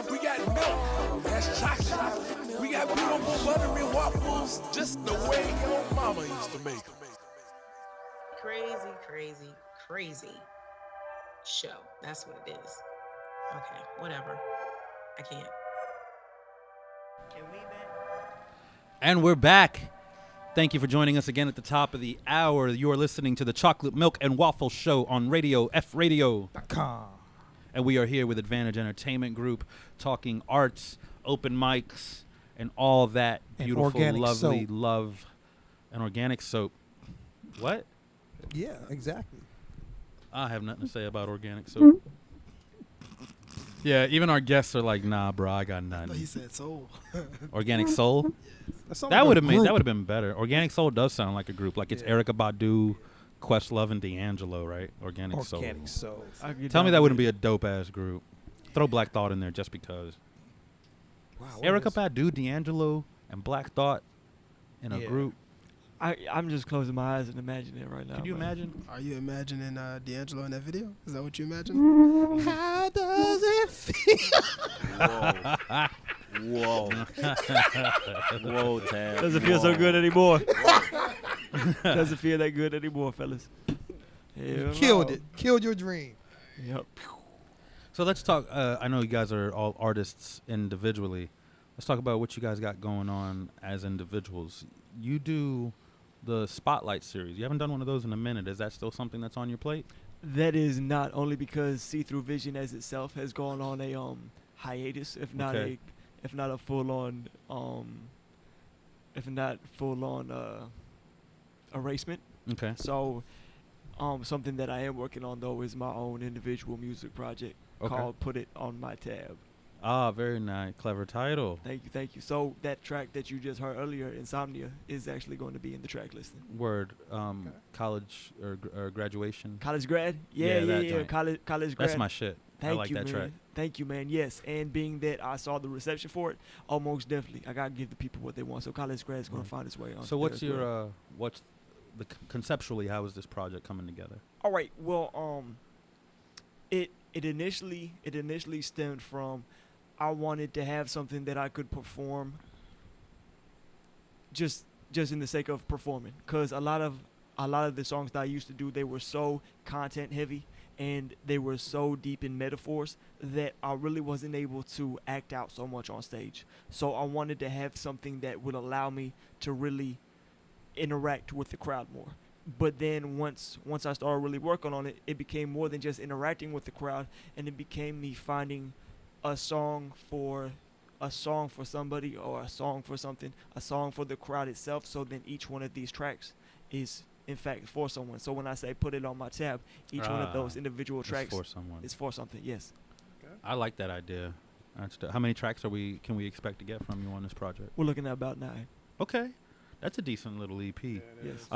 Speaker 9: we got milk, that's chocolate. We got beautiful buttery waffles, just the way your mama used to make them.
Speaker 10: Crazy show. That's what it is. Okay, whatever. I can't.
Speaker 11: And we're back. Thank you for joining us again at the top of the hour. You are listening to the Chocolate Milk and Waffle Show on Radio F Radio.com. And we are here with Advantage Entertainment Group talking arts, open mics, and all that beautiful, lovely
Speaker 15: soap.
Speaker 11: Love and organic soap. What?
Speaker 15: Yeah, exactly.
Speaker 11: I have nothing to say about organic soap. Yeah, even our guests are like, nah, bro, I got nothing.
Speaker 14: He said soul.
Speaker 11: Organic Soul?
Speaker 14: That
Speaker 11: That would have been better. Organic Soul does sound like a group. Like it's Erykah Badu, Questlove, and D'Angelo, right? Organic Soul.
Speaker 15: Organic Soul.
Speaker 11: Tell me that wouldn't be a dope ass group. Throw Black Thought in there just because.
Speaker 15: Wow,
Speaker 11: Erykah Badu, D'Angelo, and Black Thought in a group.
Speaker 13: I'm just closing my eyes and imagining it right now.
Speaker 11: Can you imagine?
Speaker 14: Are you imagining D'Angelo in that video? Is that what you imagine?
Speaker 15: How does it feel?
Speaker 16: Whoa. Whoa, Tab.
Speaker 13: Doesn't feel so good anymore. Doesn't feel that good anymore, fellas. Hell
Speaker 15: Killed
Speaker 13: no.
Speaker 15: it. Killed your dream.
Speaker 13: Yep.
Speaker 11: So let's talk. I know you guys are all artists individually. Let's talk about what you guys got going on as individuals. You do the Spotlight series. You haven't done one of those in a minute. Is that still something that's on your plate?
Speaker 13: That is not, only because See Through Vision as itself has gone on a hiatus, if not a full on erasement.
Speaker 11: Okay.
Speaker 13: So something that I am working on though is my own individual music project called Put It On My Tab.
Speaker 11: Ah, very nice. Clever title.
Speaker 13: Thank you. So that track that you just heard earlier, Insomnia, is actually going to be in the track listing.
Speaker 11: Word. College or graduation.
Speaker 13: College grad? Yeah.
Speaker 11: Joint.
Speaker 13: College grad.
Speaker 11: That's my shit. I like that
Speaker 13: man.
Speaker 11: track.
Speaker 13: Thank you, man. Yes, and being that I saw the reception for it, most definitely, I gotta give the people what they want. So college grad is gonna find its way on.
Speaker 11: So what's your what's the conceptually? How is this project coming together?
Speaker 13: All right. Well, it initially stemmed from I wanted to have something that I could perform just in the sake of performing, because a lot of the songs that I used to do, they were so content heavy and they were so deep in metaphors that I really wasn't able to act out so much on stage. So I wanted to have something that would allow me to really interact with the crowd more. But then once I started really working on it, it became more than just interacting with the crowd, and it became me finding a song for somebody, or a song for something, a song for the crowd itself. So then each one of these tracks is in fact for someone. So when I say Put It On My Tab, each one of those individual tracks
Speaker 11: for someone.
Speaker 13: is for something. Yes.
Speaker 11: Okay. I like that idea. How many tracks can we expect to get from you on this project?
Speaker 13: We're looking at about 9.
Speaker 11: Okay, that's a decent little EP.
Speaker 13: Yes.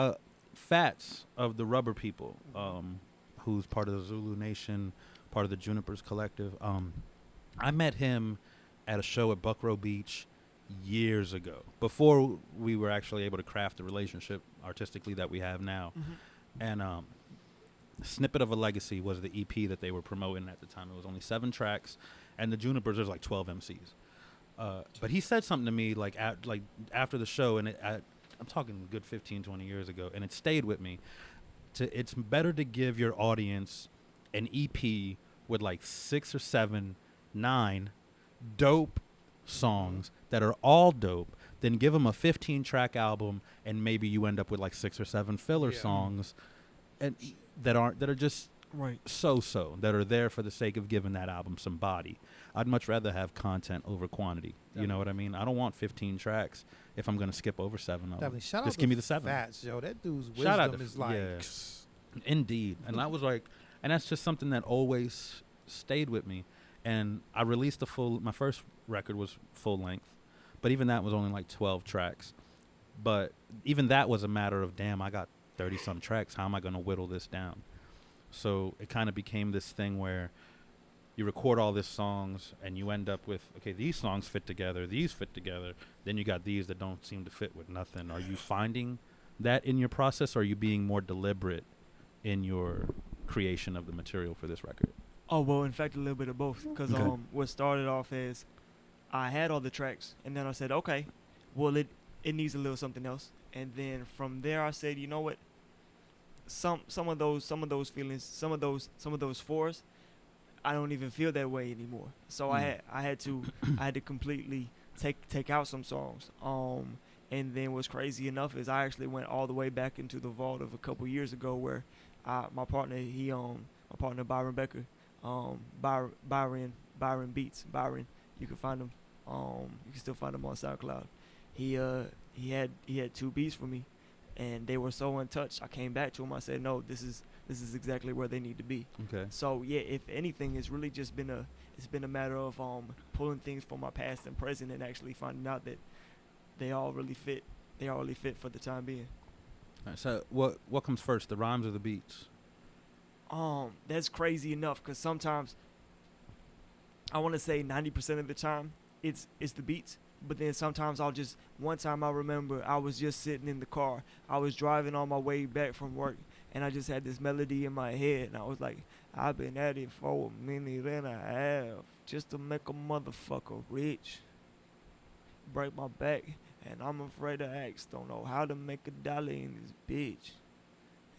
Speaker 11: Fats of the Rubber People, who's part of the Zulu Nation, part of the Junipers Collective. I met him at a show at Buckrow Beach years ago, before we were actually able to craft the relationship artistically that we have now. Mm-hmm. And Snippet of a Legacy was the EP that they were promoting at the time. It was only 7 tracks, and the Junipers, there's like 12 MCs. But he said something to me after the show, and I'm talking a good 15, 20 years ago, and it stayed with me. It's better to give your audience an EP with like 6 or 7 9 dope songs that are all dope, then give them a 15-track album, and maybe you end up with like 6 or 7 filler songs, and that are just so that are there for the sake of giving that album some body. I'd much rather have content over quantity. You know what I mean? I don't want 15 tracks if I'm going to skip over 7 of them.
Speaker 15: Definitely. Shout
Speaker 11: Just
Speaker 15: out
Speaker 11: give
Speaker 15: to
Speaker 11: me the 7.
Speaker 15: Fats, yo. That dude's
Speaker 11: Shout out
Speaker 15: wisdom
Speaker 11: to
Speaker 15: is like...
Speaker 11: yeah. Indeed. And I was like, and that's just something that always stayed with me. And I released my first record was full length, but even that was only like 12 tracks. But even that was a matter of, damn, I got 30 some tracks. How am I going to whittle this down? So it kind of became this thing where you record all these songs and you end up with, okay, these songs fit together, these fit together. Then you got these that don't seem to fit with nothing. Are you finding that in your process, or are you being more deliberate in your creation of the material for this record?
Speaker 13: Oh, well, in fact, a little bit of both. Because what started off as I had all the tracks, and then I said, okay, well, it needs a little something else. And then from there, I said, you know what? Some of those feelings, some of those fours, I don't even feel that way anymore. So I had to completely take out some songs. And then what's crazy enough is I actually went all the way back into the vault of a couple years ago where my partner Byron Becker, Byron Beats, Byron, you can find him. You can still find him on SoundCloud. He had 2 beats for me, and they were so untouched. I came back to him. I said, no, this is exactly where they need to be. Okay. So yeah, if anything, it's really just been a matter of pulling things from my past and present and actually finding out that they all really fit. They all really fit for the time being.
Speaker 11: All right, so what comes first, the rhymes or the beats?
Speaker 13: That's crazy enough, because sometimes I want to say 90% of the time it's the beats. But then sometimes one time I remember I was just sitting in the car. I was driving on my way back from work, and I just had this melody in my head, and I was like, I've been at it for a minute and a half just to make a motherfucker rich. Break my back, and I'm afraid to ask. Don't know how to make $1 in this bitch.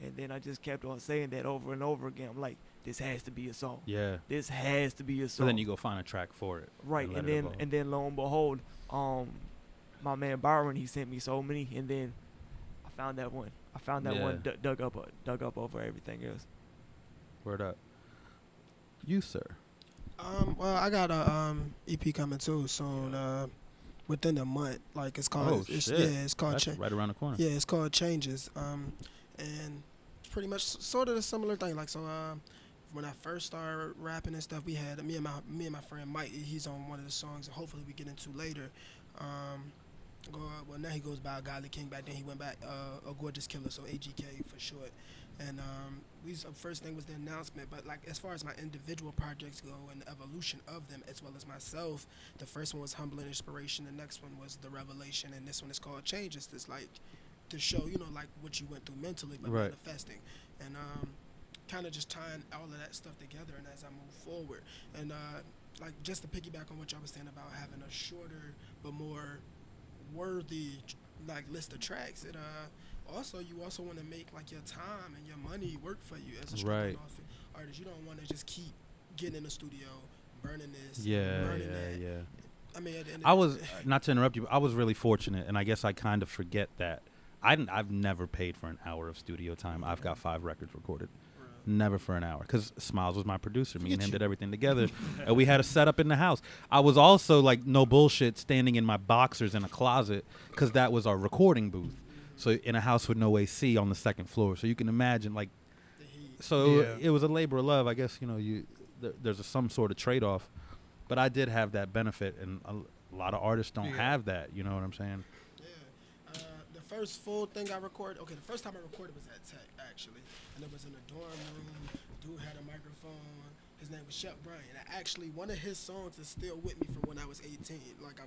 Speaker 13: And then I just kept on saying that over and over again. I'm like, this has to be a song. Yeah. This has to be a song.
Speaker 11: So then you go find a track for it.
Speaker 13: Right. And then lo and behold, my man Byron, he sent me so many, and then I found that one. One dug up over everything else.
Speaker 11: Word up. You, sir.
Speaker 14: Well, I got a EP coming too soon. Within a month, like it's called. It's called.
Speaker 11: That's right around the corner.
Speaker 14: Yeah, it's called Changes. And it's pretty much sort of a similar thing. Like when I first started rapping and stuff, we had me and my friend Mike. He's on one of the songs. Hopefully, we get into later. Well, now he goes by Godly King. Back then, he went back A Gorgeous Killer, so AGK for short. And first thing was the announcement, but like as far as my individual projects go and the evolution of them, as well as myself, the first one was Humble and Inspiration. The next one was The Revelation, and this one is called Changes. It's like to show, like what you went through mentally, but manifesting, and kind of just tying all of that stuff together. And as I move forward, and like just to piggyback on what y'all was saying about having a shorter but more worthy like list of tracks, it also you also want to make like your time and your money work for you as a struggling artist. You don't want to just keep getting in the studio, burning this, burning that.
Speaker 11: Yeah.
Speaker 14: I mean, at the end
Speaker 11: I was not to interrupt you, but I was really fortunate, and I guess I kind of forget that I've never paid for an hour of studio time. I've got 5 records recorded. Never for an hour, because Smiles was my producer. Me and him did everything together, and we had a setup in the house. I was also like, no bullshit, standing in my boxers in a closet, because that was our recording booth. So in a house with no AC on the 2nd floor. So you can imagine, like, so it was a labor of love. I guess, there's some sort of trade-off. But I did have that benefit, and a lot of artists don't have that. You know what I'm saying?
Speaker 14: Yeah. The first full thing I recorded, the first time I recorded was at Tech, actually. And it was in a dorm room. Dude had a microphone. His name was Shep Bryan. And actually, one of his songs is still with me from when I was 18. Like, I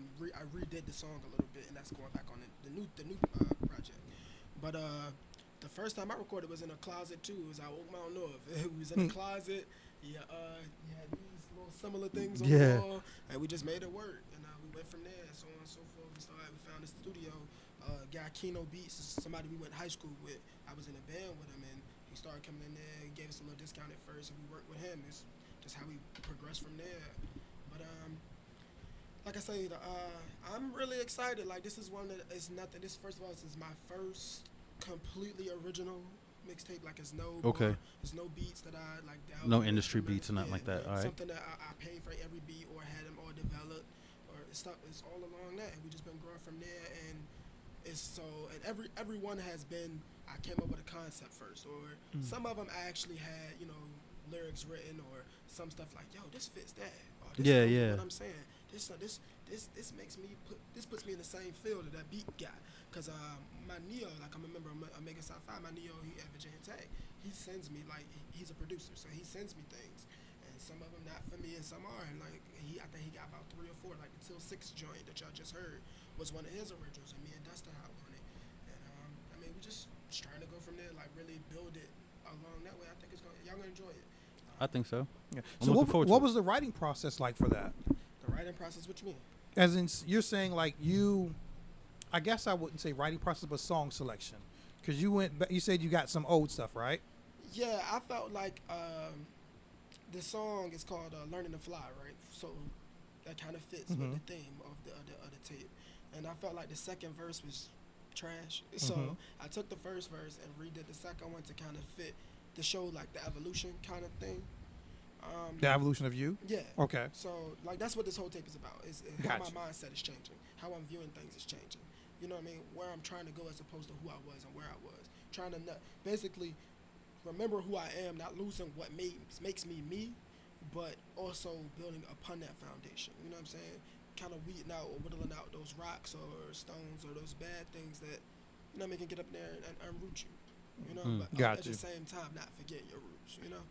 Speaker 14: redid the song a little bit, and that's going back on the new project. But the first time I recorded was in a closet too. It was at Oak Mount North. It was in a closet. You had these little similar things on the wall, and we just made it work. And we went from there, so on and so forth. We found a studio. Guy Keno Beats is somebody we went to high school with. I was in a band with him, and he started coming in there. He gave us a little discount at first, and we worked with him. It's just how we progressed from there. But like I say, I'm really excited. Like this is one that is nothing. This first of all, this is my first completely original mixtape. Like it's no
Speaker 3: Okay.
Speaker 14: there's no beats that I like.
Speaker 3: No industry beats or nothing like that. All right.
Speaker 14: Something that I paid for every beat or had them all developed or stuff. It's all along that, and we just been growing from there. And it's so, and everyone has been. I came up with a concept first, or some of them I actually had, lyrics written, or some stuff like, yo, this fits that. Or this
Speaker 3: Yeah,
Speaker 14: goes with
Speaker 3: yeah.
Speaker 14: What I'm saying, this makes me this puts me in the same field that beat guy. Cause my Neo, like I'm a member of Omega Psi Phi, my Neo, he at Virginia Tech, he sends me like he's a producer, so he sends me things, and some of them not for me, and some are. And like I think he got about 3 or 4. Like the Till 6 joint that y'all just heard was one of his originals, and me and Dustin hopped on it. And I mean, we just trying to go from there, like really build it along that way. I think y'all gonna enjoy it.
Speaker 3: I think so.
Speaker 15: Yeah.
Speaker 3: I'm
Speaker 15: So
Speaker 3: looking forward to
Speaker 15: what
Speaker 3: it.
Speaker 15: was the writing process like for that?
Speaker 14: The writing process, what you mean?
Speaker 15: As in, you're saying like I guess I wouldn't say writing process, but song selection, because you said you got some old stuff, right?
Speaker 14: Yeah, I felt like the song is called "Learning to Fly," right? So that kind of fits with the theme of the tape. And I felt like the second verse was trash, so I took the first verse and redid the second one to kind of fit the show, like the evolution kind of thing.
Speaker 15: The evolution of you?
Speaker 14: Yeah.
Speaker 15: Okay.
Speaker 14: So like that's what this whole tape is about. Is how
Speaker 15: Gotcha.
Speaker 14: my mindset is changing, how I'm viewing things is changing. You know what I mean? Where I'm trying to go as opposed to who I was and where I was. Trying to basically remember who I am, not losing what makes me me, but also building upon that foundation. You know what I'm saying? Kind of weeding out or whittling out those rocks or stones or those bad things that, you know what I mean, can get up there and unroot you. You know, but at the same time, not forget your roots. You know.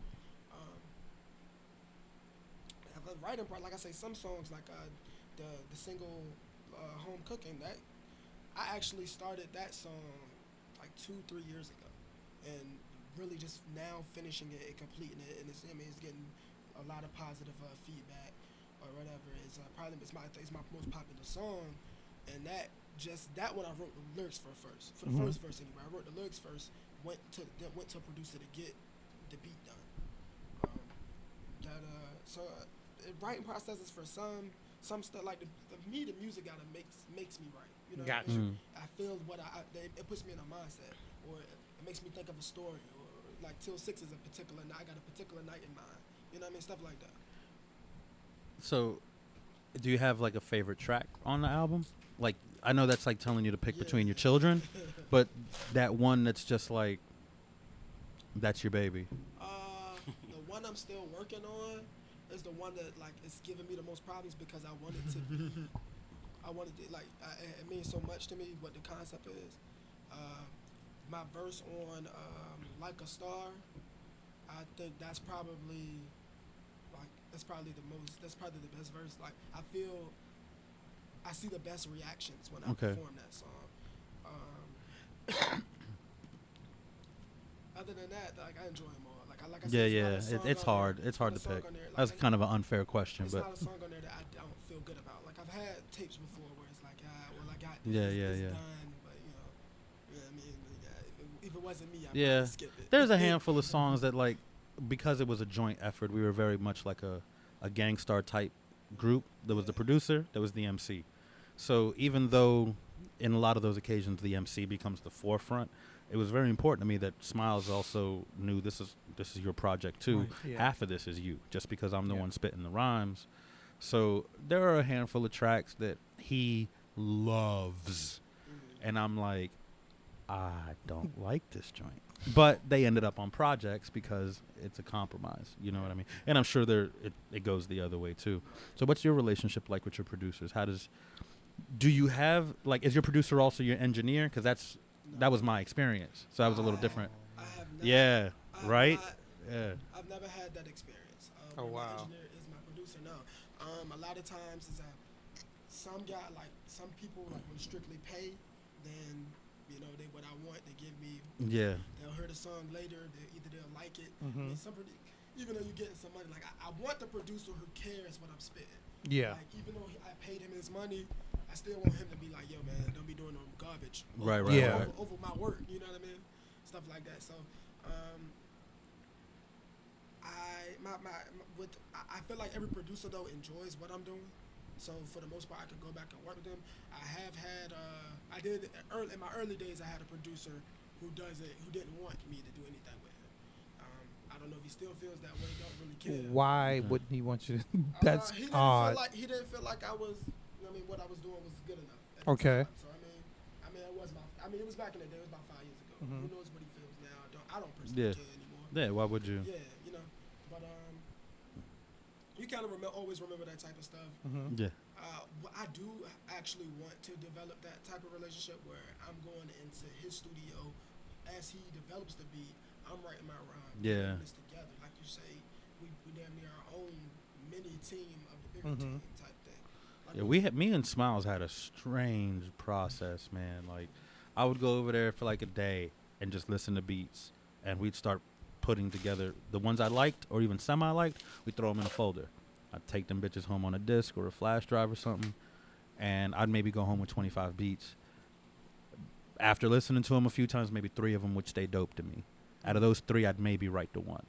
Speaker 14: The writing part, like I say, some songs like the single "Home Cooking," that I actually started that song like 2-3 years ago, and really just now finishing it and completing it, and it's getting a lot of positive feedback or whatever. It's my most popular song, and that one I wrote the lyrics for first. For the first verse anyway, I wrote the lyrics first. Went to a producer to get the beat done. The writing process is for some stuff like the music gotta makes me right. You know,
Speaker 15: Gotcha.
Speaker 14: What I mean? I feel what it puts me in a mindset, or it makes me think of a story, or like Till 6 is a particular night. I got a particular night in mind. You know what I mean? Stuff like that.
Speaker 3: So, do you have like a favorite track on the album? Like, I know that's like telling you to pick between your children, but that one that's just like, that's your baby.
Speaker 14: The one I'm still working on is the one that like it's giving me the most problems because I wanted to it means so much to me what the concept is. My verse on Like a Star, I think that's probably the best verse. Like I see the best reactions when I perform that song. Other than that, like I enjoy them all. Like I said,
Speaker 3: It's hard. It's hard to pick. That's kind of an unfair question,
Speaker 14: it's
Speaker 3: but
Speaker 14: not a song on there that I don't feel good about. Like I've had tapes before where it's like, I got this done, but you know what I mean. If it wasn't me, I'd probably skip it.
Speaker 3: There's a handful of songs that like, because it was a joint effort, we were very much like a Gangstar type group. There was the producer, there was the MC. So even though in a lot of those occasions the MC becomes the forefront, it was very important to me that Smiles also knew this is your project too.
Speaker 15: Right, yeah.
Speaker 3: Half of this is you, just because I'm the one spitting the rhymes. So there are a handful of tracks that he loves, and I'm like, I don't like this joint. But they ended up on projects because it's a compromise. You know what I mean? And I'm sure it goes the other way too. So what's your relationship like with your producers? Do you have like, is your producer also your engineer? Because that was my experience. So that was a little different.
Speaker 14: I have never,
Speaker 3: yeah. Right.
Speaker 14: I've never had that experience.
Speaker 15: Oh wow.
Speaker 14: My engineer is my producer. No. A lot of times is some people like when strictly pay, then you know what I want they give me.
Speaker 3: Yeah.
Speaker 14: They'll hear the song later. They'll like it. I mean, even though you're getting some money, like I want the producer who cares what I'm spitting.
Speaker 15: Yeah.
Speaker 14: Like even though I paid him his money, I still want him to be like, yo man, don't be doing no garbage.
Speaker 3: Right.
Speaker 14: Over my work. You know what I mean? Stuff like that. So, I feel like every producer though enjoys what I'm doing. So for the most part, I can go back and work with them. I have had, in my early days, I had a producer who didn't want me to do anything with him. I don't know if he still feels that way. Don't really care.
Speaker 15: Why wouldn't he want you to? That's
Speaker 14: he
Speaker 15: odd.
Speaker 14: He didn't feel like I was. What I was doing was good enough.
Speaker 15: Okay.
Speaker 14: So it was back in the day. It was about 5 years ago.
Speaker 15: Mhm.
Speaker 14: Who knows what he feels now? I don't personally care anymore.
Speaker 11: Yeah. Why would you?
Speaker 14: Yeah, but you kind of always remember that type of stuff.
Speaker 11: Yeah.
Speaker 14: I do actually want to develop that type of relationship where I'm going into his studio as he develops the beat. I'm writing my rhyme.
Speaker 11: Yeah.
Speaker 14: Putting this together, like you say, we damn near our own mini team of the bigger team type thing.
Speaker 11: Yeah, me and Smiles had a strange process, man. Like, I would go over there for like a day and just listen to beats, and we'd start putting together the ones I liked or even semi-liked. We'd throw them in a folder. I'd take them bitches home on a disc or a flash drive or something, and I'd maybe go home with 25 beats. After listening to them a few times, maybe 3 of them would stay dope to me. Out of those 3, I'd maybe write the one.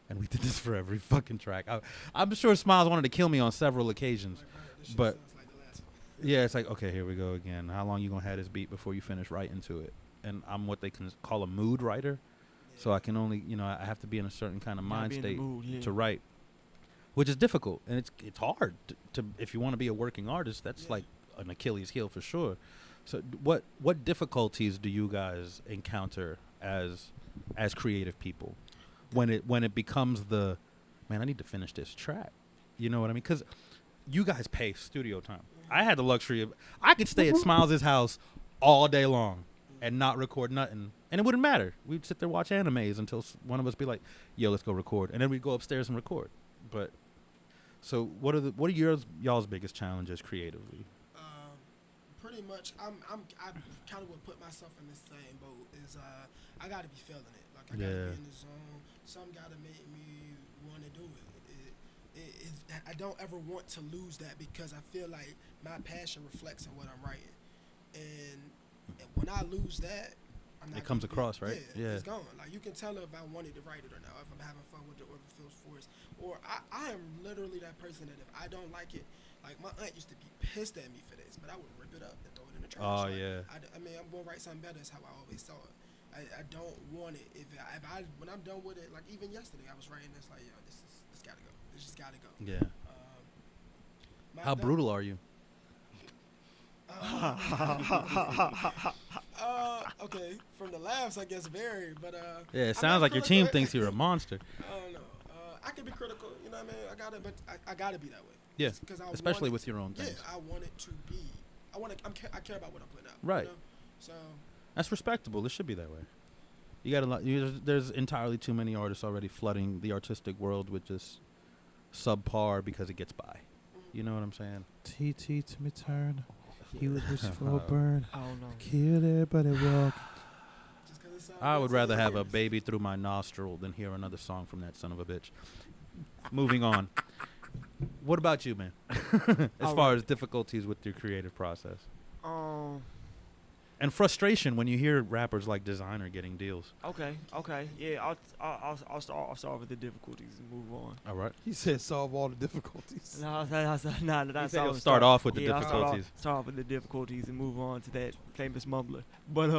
Speaker 11: And we did this for every fucking track. I'm sure Smiles wanted to kill me on several occasions, but yeah, it's like, okay, here we go again. How long you gonna have this beat before you finish writing to it? And I'm what they can call a mood writer, so I can only, I have to be in a certain kind of mind state to write, which is difficult, and it's hard to if you want to be a working artist. That's like an Achilles heel for sure. So what difficulties do you guys encounter as creative people when it becomes the, man, I need to finish this track? You know what I mean? Because you guys pay studio time. I had the luxury of, I could stay at Smiles' house all day long and not record nothing, and it wouldn't matter. We'd sit there watch animes until one of us be like, yo, let's go record, and then we'd go upstairs and record. But so what are y'all's biggest challenges creatively?
Speaker 14: Pretty much, I kind of would put myself in the same boat. I gotta be feeling it. Like I gotta be in the zone. Something gotta make me want to do it. I don't ever want to lose that, because I feel like my passion reflects on what I'm writing, and when I lose that, I'm not.
Speaker 11: It comes across, right?
Speaker 14: Yeah, it's gone. Like you can tell if I wanted to write it or not, if I'm having fun with it, or if it feels forced. Or I am literally that person that if I don't like it, like my aunt used to be pissed at me for this, but I would rip it up and throw it in the trash.
Speaker 11: Oh,
Speaker 14: like,
Speaker 11: yeah.
Speaker 14: I mean, I'm gonna write something better. Is how I always saw it. I don't want it. If I when I'm done with it, like even yesterday, I was writing this like, yo, this gotta go. This just gotta go.
Speaker 11: Yeah. How brutal are you?
Speaker 14: Okay, from the laughs, I guess very, but
Speaker 11: yeah, it sounds like your team thinks you're a monster.
Speaker 14: I don't know. I can be critical, you know what I mean? I gotta be that way.
Speaker 11: Yeah,
Speaker 14: I
Speaker 11: especially with your own things.
Speaker 14: Yeah, I want it to be. I care about what I'm putting out.
Speaker 11: Right.
Speaker 14: You know? So.
Speaker 11: That's respectable. It should be that way. You gotta. There's entirely too many artists already flooding the artistic world with just subpar because it gets by. You know what I'm saying?
Speaker 15: TT to me turn. He was wishing for a burn.
Speaker 13: I don't know.
Speaker 15: Kill it, but it walk.
Speaker 11: I would rather have a baby through my nostril than hear another song from that son of a bitch. Moving on. What about you, man? As far as difficulties with your creative process. And frustration when you hear rappers like Designer getting deals.
Speaker 13: Okay, yeah. I'll start with the difficulties and move on.
Speaker 11: All right.
Speaker 15: He said solve all the difficulties.
Speaker 13: No, that's
Speaker 11: I'll start off with the difficulties.
Speaker 13: Start off with the difficulties and move on to that famous mumbler. But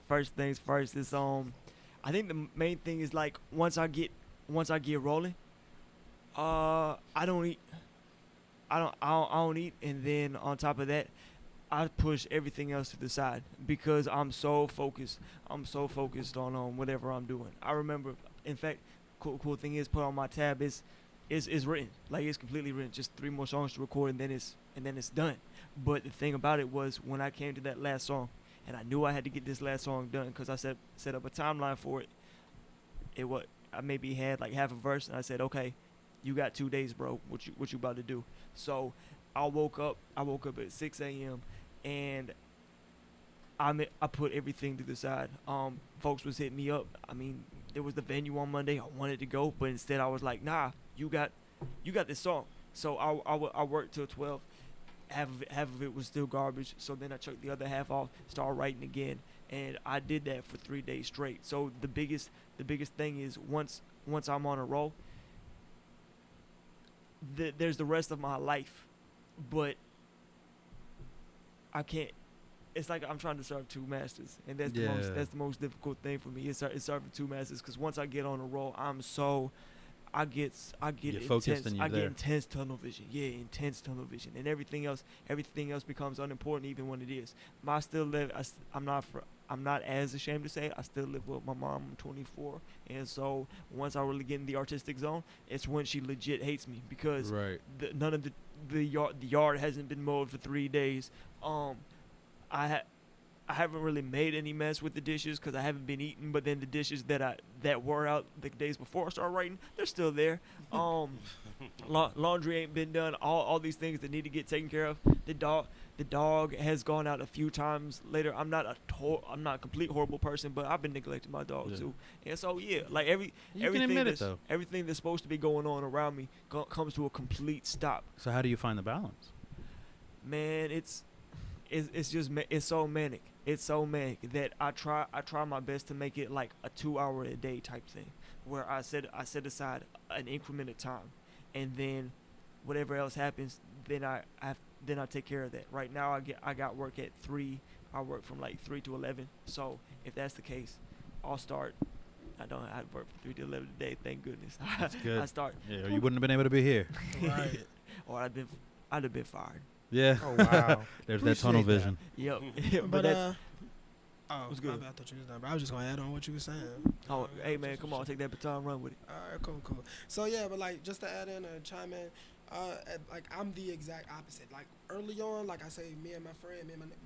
Speaker 13: first things first is I think the main thing is like once I get rolling, I don't eat, and then on top of that, I push everything else to the side because I'm so focused. I'm so focused on whatever I'm doing. I remember, in fact, cool thing is put on my tab is written. Like it's completely written. Just 3 more songs to record and then it's done. But the thing about it was when I came to that last song, and I knew I had to get this last song done because I set up a timeline for it. I maybe had like half a verse, and I said, okay, you got 2 days, bro. What you about to do? So I woke up at 6 a.m. and I put everything to the side. Folks was hitting me up. I mean, there was the venue on Monday. I wanted to go, but instead I was like, nah, you got this song. So I worked till 12. Half of it was still garbage. So then I chucked the other half off, started writing again, and I did that for 3 days straight. So the biggest thing is once once I'm on a roll, there's the rest of my life, but I can't. It's like I'm trying to serve two masters, and that's the most difficult thing for me. Is serving two masters, because once I get on a roll, I get intense. I get intense tunnel vision. Yeah, intense tunnel vision, and everything else becomes unimportant, even when it is. I still live. I'm not as ashamed to say I still live with my mom. I'm 24, and so once I really get in the artistic zone, it's when she legit hates me, because none of the yard hasn't been mowed for 3 days. I haven't really made any mess with the dishes because I haven't been eating, but then the dishes that were out the days before I started writing, they're still there. Laundry ain't been done. All these things that need to get taken care of. The dog has gone out a few times later. I'm not a complete horrible person, but I've been neglecting my dog too. And so like everything that's supposed to be going on around me comes to a complete stop.
Speaker 11: So how do you find the balance?
Speaker 13: Man, it's so manic. It's so manic that I try my best to make it like a 2-hour a day type thing, where I set aside an increment of time, and then whatever else happens, then I take care of that. Right now I got work at 3. I work from like 3 to 11. So if that's the case, I'll start. I don't have to work from 3 to 11 today. Thank goodness.
Speaker 11: That's good.
Speaker 13: I start.
Speaker 11: Yeah, or you wouldn't have been able to be here.
Speaker 14: Right.
Speaker 13: Or I'd have been fired.
Speaker 11: Yeah.
Speaker 15: Oh wow.
Speaker 11: There's that tunnel vision.
Speaker 13: Yep.
Speaker 14: But
Speaker 13: that's.
Speaker 14: What's good? I thought you was done, but I was just gonna add on what you were saying.
Speaker 13: Oh, hey man, come on, take that baton, run with it.
Speaker 14: All right, cool. So yeah, but like just to add in and chime in, like I'm the exact opposite. Like early on, like I say, me and my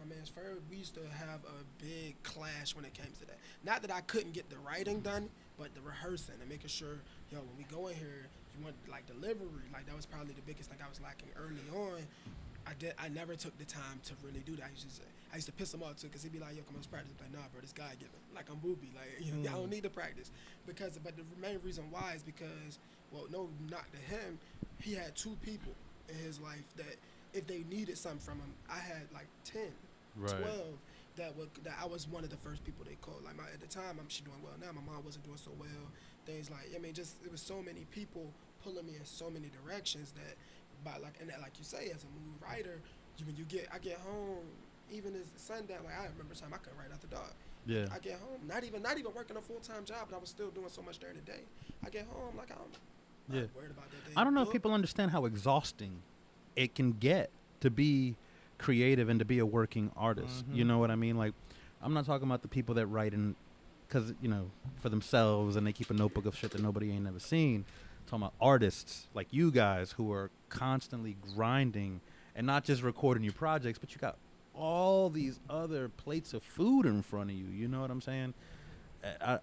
Speaker 14: man's Ferg, we used to have a big clash when it came to that. Not that I couldn't get the writing done, but the rehearsing and making sure, when we go in here, you want like delivery. Like that was probably the biggest thing I was lacking early on. I never took the time to really do that. I used to piss him off too, because he'd be like, yo, come on, let's practice. I'm like, nah, bro, this guy giving. Like, I'm booby. Like, I don't need to practice. But the main reason why is because, well, no knock to him, he had 2 people in his life that if they needed something from him, I had like 10, 12 that I was one of the first people they called. Like, at the time, she doing well now. My mom wasn't doing so well. Things like, it was so many people pulling me in so many directions that, like you say, as a movie writer, I get home, even as sundown, like I remember time I couldn't write after dark.
Speaker 11: Yeah.
Speaker 14: I get home, not even working a full-time job, but I was still doing so much during the day. I get home like I'm not worried about that.
Speaker 11: I don't know if people understand how exhausting it can get to be creative and to be a working artist. You know what I mean? Like, I'm not talking about the people that write because for themselves and they keep a notebook of shit that nobody ain't never seen. I'm talking about artists like you guys who are constantly grinding and not just recording your projects, but you got all these other plates of food in front of you. You know what I'm saying? I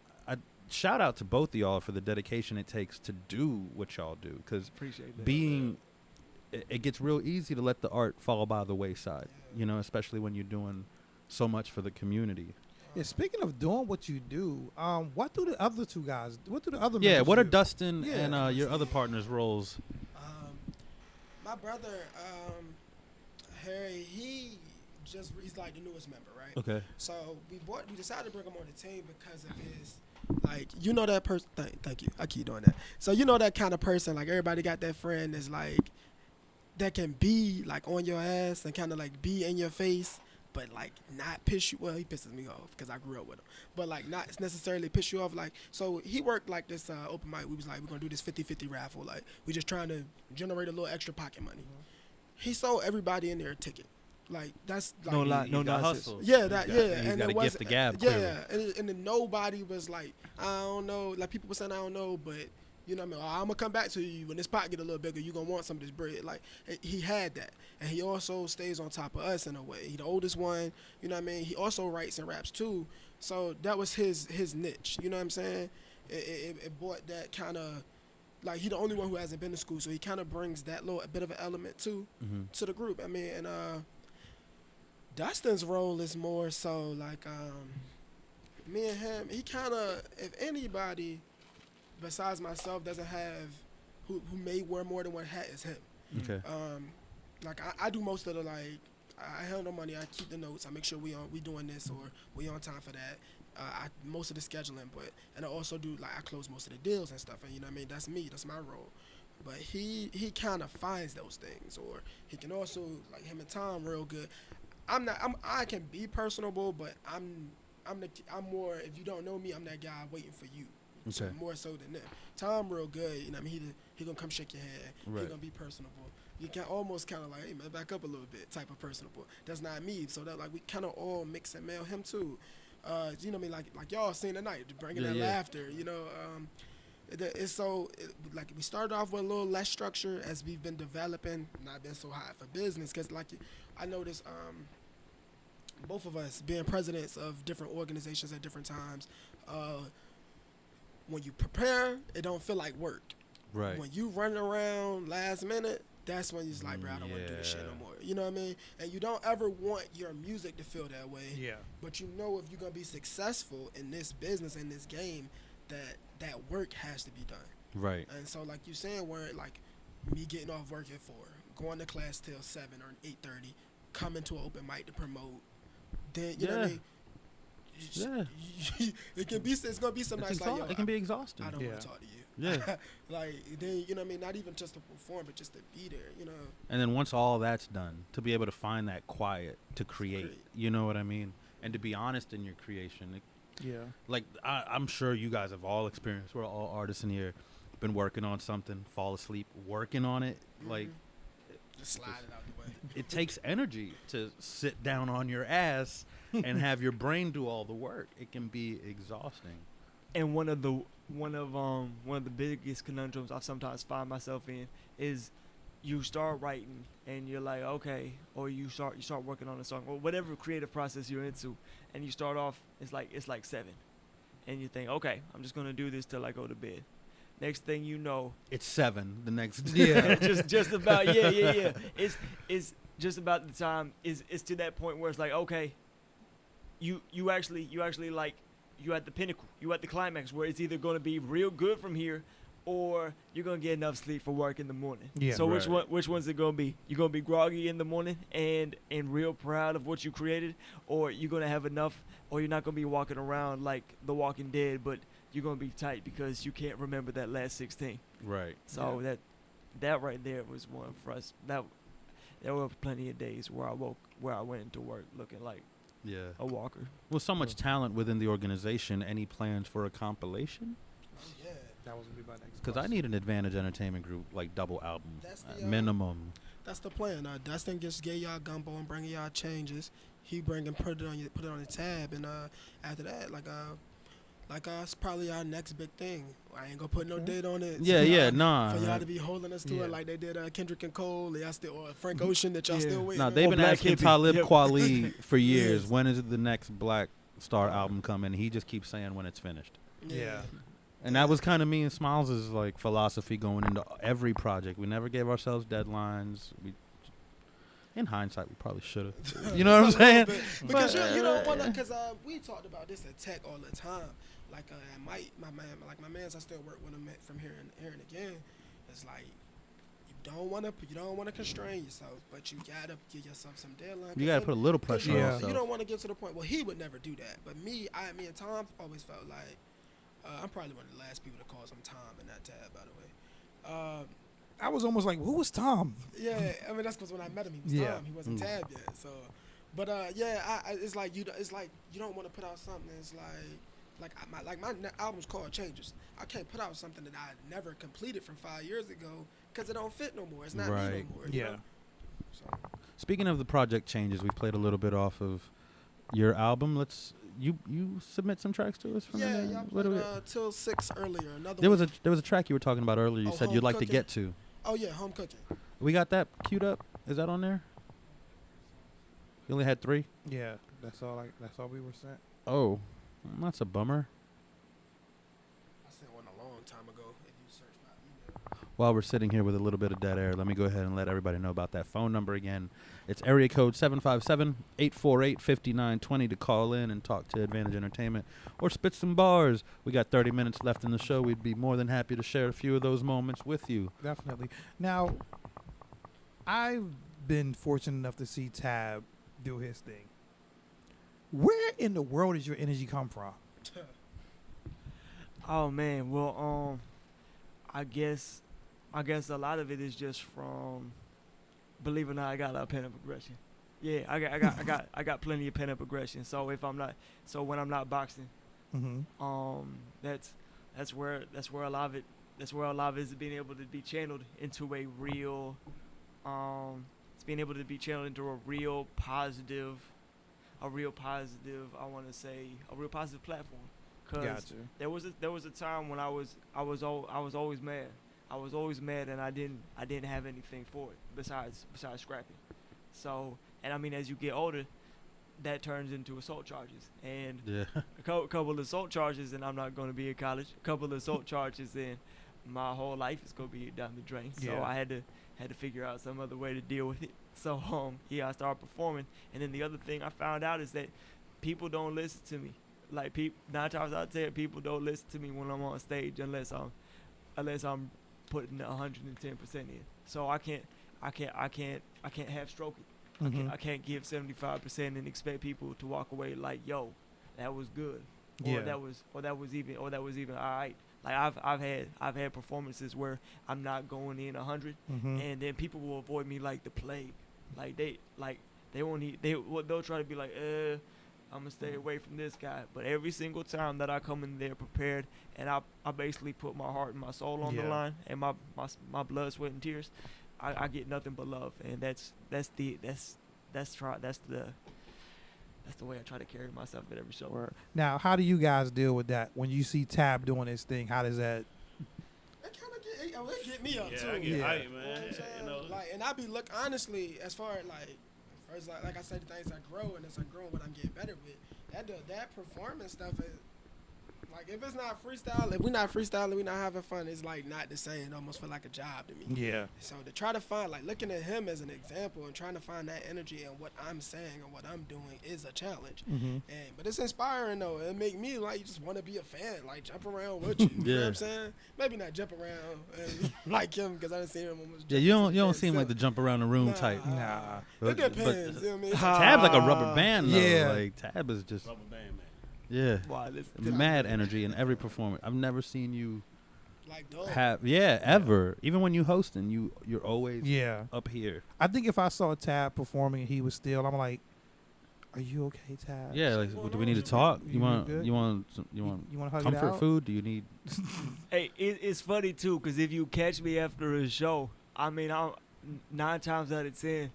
Speaker 11: shout out to both of y'all for the dedication it takes to do what y'all do, because it gets real easy to let the art fall by the wayside, especially when you're doing so much for the community.
Speaker 15: Yeah, speaking of doing what you do, what do the other two guys? What do the other?
Speaker 11: Yeah, what are
Speaker 15: do?
Speaker 11: Dustin and your other partners' roles?
Speaker 14: My brother, Harry, he's like the newest member, right?
Speaker 11: Okay.
Speaker 14: So we decided to bring him on the team because of his, like, that person. Thank you. I keep doing that. So that kind of person, like everybody got that friend that's like, that can be like on your ass and kind of like be in your face, but like not piss you. Well, he pisses me off because I grew up with him, but like not necessarily piss you off. Like, so he worked like this open mic. We was like, we're gonna do this 50-50 raffle. Like, we just trying to generate a little extra pocket money. He sold everybody in there a ticket. Like, that's like
Speaker 13: no nonsense.
Speaker 14: Yeah,
Speaker 11: and got to gift the gab.
Speaker 14: Yeah, and then nobody was like, I don't know. Like, people were saying, I don't know, but you know what I mean? I'm gonna come back to you when this pot get a little bigger. You gonna want some of this bread. Like, he had that, and he also stays on top of us in a way. He the oldest one. You know what I mean? He also writes and raps too. So that was his niche. You know what I'm saying? It brought that kind of, like, he the only one who hasn't been to school, so he kind of brings that little bit of an element too to the group. I mean, and Dustin's role is more so like me and him. He kind of, if anybody besides myself doesn't have who may wear more than one hat, is him.
Speaker 11: Okay.
Speaker 14: Like I do most of the, like, I handle money, I keep the notes, I make sure we doing this or we on time for that. most of the scheduling, and I also do like I close most of the deals and stuff, and you know what I mean, that's me, that's my role. But he kind of finds those things, or he can also, like him and Tom real good. I can be personable, but I'm more, if you don't know me, I'm that guy waiting for you. So
Speaker 3: Okay.
Speaker 14: more so than them. Tom real good, you know what I mean, he gonna come shake your hand.
Speaker 3: Right.
Speaker 14: He gonna be personable. You can almost kind of like, hey man, back up a little bit type of personable. That's not me. So that like we kind of all mix and mail him too. You know what I mean, like y'all seen tonight, bringing that laughter. You know, it's like we started off with a little less structure as we've been developing. Not been so hot for business because like I noticed, both of us being presidents of different organizations at different times. When you prepare, it don't feel like work.
Speaker 3: Right.
Speaker 14: When you run around last minute, that's when you're just like, bro, I don't want to do this shit no more. You know what I mean? And you don't ever want your music to feel that way.
Speaker 15: Yeah.
Speaker 14: But you know if you're going to be successful in this business, in this game, that work has to be done.
Speaker 3: Right.
Speaker 14: And so like you saying, where like me getting off work at 4, going to class till 7 or 8:30, coming to an open mic to promote, then, you know what I mean?
Speaker 3: Yeah.
Speaker 14: It's gonna be some nights like, yo,
Speaker 3: it can be exhausting.
Speaker 14: I don't want to talk to you.
Speaker 3: Yeah.
Speaker 14: Like then, you know what I mean, not even just to perform, but just to be there, you know.
Speaker 3: And then once all that's done, to be able to find that quiet to create, you know what I mean? And to be honest in your creation.
Speaker 15: Yeah.
Speaker 3: Like, I'm sure you guys have all experienced, we're all artists in here, been working on something, fall asleep, working on it. Like,
Speaker 14: just slide it out the way.
Speaker 3: It takes energy to sit down on your ass and have your brain do all the work. It can be exhausting.
Speaker 13: And one of the biggest conundrums I sometimes find myself in is you start writing and you're like, okay, or you start working on a song or whatever creative process you're into, and you start off, it's like 7, and you think, okay, I'm just gonna do this till I go to bed. Next thing you know,
Speaker 3: it's 7 the next
Speaker 13: day. just about yeah. It's just about the time. It's to that point where it's like, okay, you actually like, you at the pinnacle, you at the climax where it's either going to be real good from here, or you're gonna get enough sleep for work in the morning.
Speaker 15: Yeah.
Speaker 13: So which one's it gonna be? You're gonna be groggy in the morning and real proud of what you created, or you're gonna have enough, or you're not gonna be walking around like The Walking Dead, but you're gonna be tight because you can't remember that last 16.
Speaker 3: Right.
Speaker 13: So that right there was one for us. That there were plenty of days where I went into work looking like a walker.
Speaker 3: With so much talent within the organization, any plans for a compilation?
Speaker 14: Yeah.
Speaker 15: That was gonna be my next.
Speaker 3: Because I need an Advantage Entertainment Group, like double album,
Speaker 14: That's the,
Speaker 3: minimum.
Speaker 14: That's the plan. Dustin just gave y'all gumbo and bringing y'all changes. He put it on the tab, and after that, it's probably our next big thing. I ain't gonna put no date on it.
Speaker 3: Nah.
Speaker 14: For y'all to be holding us to it like they did Kendrick and Cole, y'all still, or Frank Ocean that y'all still waiting.
Speaker 3: Nah,
Speaker 14: on.
Speaker 3: they've been asking Talib Kweli for years.
Speaker 14: Yes.
Speaker 3: When is the next Black Star album coming? He just keeps saying when it's finished.
Speaker 15: Yeah.
Speaker 3: And that was kind of me and Smiles' like philosophy going into every project. We never gave ourselves deadlines. In hindsight, we probably should have. You know what I'm saying?
Speaker 14: Because you don't want to. Because we talked about this at Tech all the time. Like my mans, I still work with them from here and again. It's like you don't want to constrain yourself, but you gotta give yourself some deadline.
Speaker 3: You gotta put a little pressure on yourself.
Speaker 14: You don't want to get to the point. Well, he would never do that, but me and Tom always felt like I'm probably one of the last people to call him Tom in that tab, by the way.
Speaker 15: I was almost like, who was Tom?
Speaker 14: Yeah, I mean that's because when I met him, he was Tom. He wasn't Tab yet. So, but it's like you don't want to put out something that's like my album's called Changes. I can't put out something that I never completed from 5 years ago because it don't fit no more. It's not me no more. You know? So.
Speaker 3: Speaking of the project Changes, we've played a little bit off of your album. You submit some tracks to us from
Speaker 14: there? Yeah, I played Till 6 earlier.
Speaker 3: There was a track you were talking about earlier. You said you'd like to get to.
Speaker 14: Oh yeah, Home Cooking.
Speaker 3: We got that queued up. Is that on there? You only had 3?
Speaker 15: Yeah, that's all we were sent.
Speaker 3: Oh, that's a bummer.
Speaker 14: I sent one a long time ago. If you search my email.
Speaker 3: While we're sitting here with a little bit of dead air, let me go ahead and let everybody know about that phone number again. It's area code 757-848-5920 to call in and talk to Advantage Entertainment or spit some bars. We got 30 minutes left in the show. We'd be more than happy to share a few of those moments with you.
Speaker 15: Definitely. Now, I've been fortunate enough to see Tab do his thing. Where in the world does your energy come from?
Speaker 13: Oh man, well, I guess a lot of it is just from, believe it or not, I got a lot of pent-up aggression. Yeah, I got plenty of pent-up aggression. So when I'm not boxing, that's where a lot of it is being able to be channeled into a real, it's being able to be channeled into a real positive, I want to say a real positive platform. Cause there was a time when I was always mad. I was always mad, and I didn't have anything for it besides scrapping. So, and I mean, as you get older, that turns into assault charges, and a couple of assault charges, and I'm not going to be in college. A couple of assault charges, and my whole life is going to be down the drain. So I had to figure out some other way to deal with it. So I started performing, and then the other thing I found out is that people don't listen to me. Like 9 times out of 10, people don't listen to me when I'm on stage unless I'm putting 110% in. So I can't half stroke it. I can't give 75% and expect people to walk away like, yo, that was good, or that was even all right. Like I've had performances where I'm not going in 100, and then people will avoid me like the plague. Like they won't they'll try to be like, I'm gonna stay away from this guy. But every single time that I come in there prepared, and I basically put my heart and my soul on the line, and my blood, sweat, and tears, I get nothing but love. And that's the way I try to carry myself at every show.
Speaker 15: Now, how do you guys deal with that when you see Tab doing his thing? How does that?
Speaker 14: It get me up too.
Speaker 16: I get hype, man.
Speaker 14: You know, and I be honestly, as far as first, like I said, the things I grow, and as I grow, what I'm getting better with. That performance stuff is like, if it's not freestyle, if we're not freestyling, we're not having fun, it's like not the same. It almost feel like a job to me.
Speaker 15: Yeah.
Speaker 14: So to try to find, looking at him as an example and trying to find that energy in what I'm saying and what I'm doing is a challenge. But it's inspiring though. It make me just want to be a fan, jump around with you. You know what I'm saying? Maybe not jump around like him, because I didn't see him almost.
Speaker 11: Yeah, you don't seem like the jump around the room type.
Speaker 14: Nah. It depends. You know what I mean?
Speaker 11: Tab's like a rubber band though.
Speaker 15: Yeah.
Speaker 11: Like Tab is just
Speaker 16: Rubber band, man.
Speaker 11: Yeah,
Speaker 14: Wow,
Speaker 11: mad energy in every performance. I've never seen you
Speaker 14: dog.
Speaker 11: ever. Even when you hosting, you're always up here.
Speaker 15: I think if I saw Tab performing and he was still, I'm like, "Are you okay, Tab?"
Speaker 11: Yeah, like, do we need to talk? You want
Speaker 15: hug
Speaker 11: comfort
Speaker 15: it out?
Speaker 11: food? Do you need?
Speaker 13: Hey, it's funny too, because if you catch me after a show, I mean, I'm 9 times out of 10,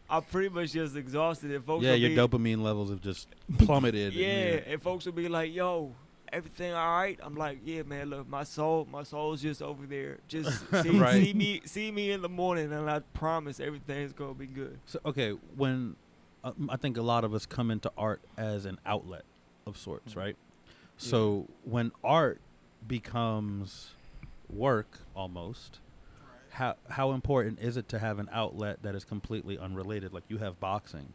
Speaker 13: I'm pretty much just exhausted. And folks
Speaker 11: your dopamine levels have just plummeted.
Speaker 13: And folks will be like, "Yo, everything all right?" I'm like, "Yeah, man. Look, my soul's just over there. Just see me in the morning, and I promise everything's gonna be good."
Speaker 11: So okay, when I think a lot of us come into art as an outlet of sorts, right? So when art becomes work almost. How important is it to have an outlet that is completely unrelated? Like you have boxing,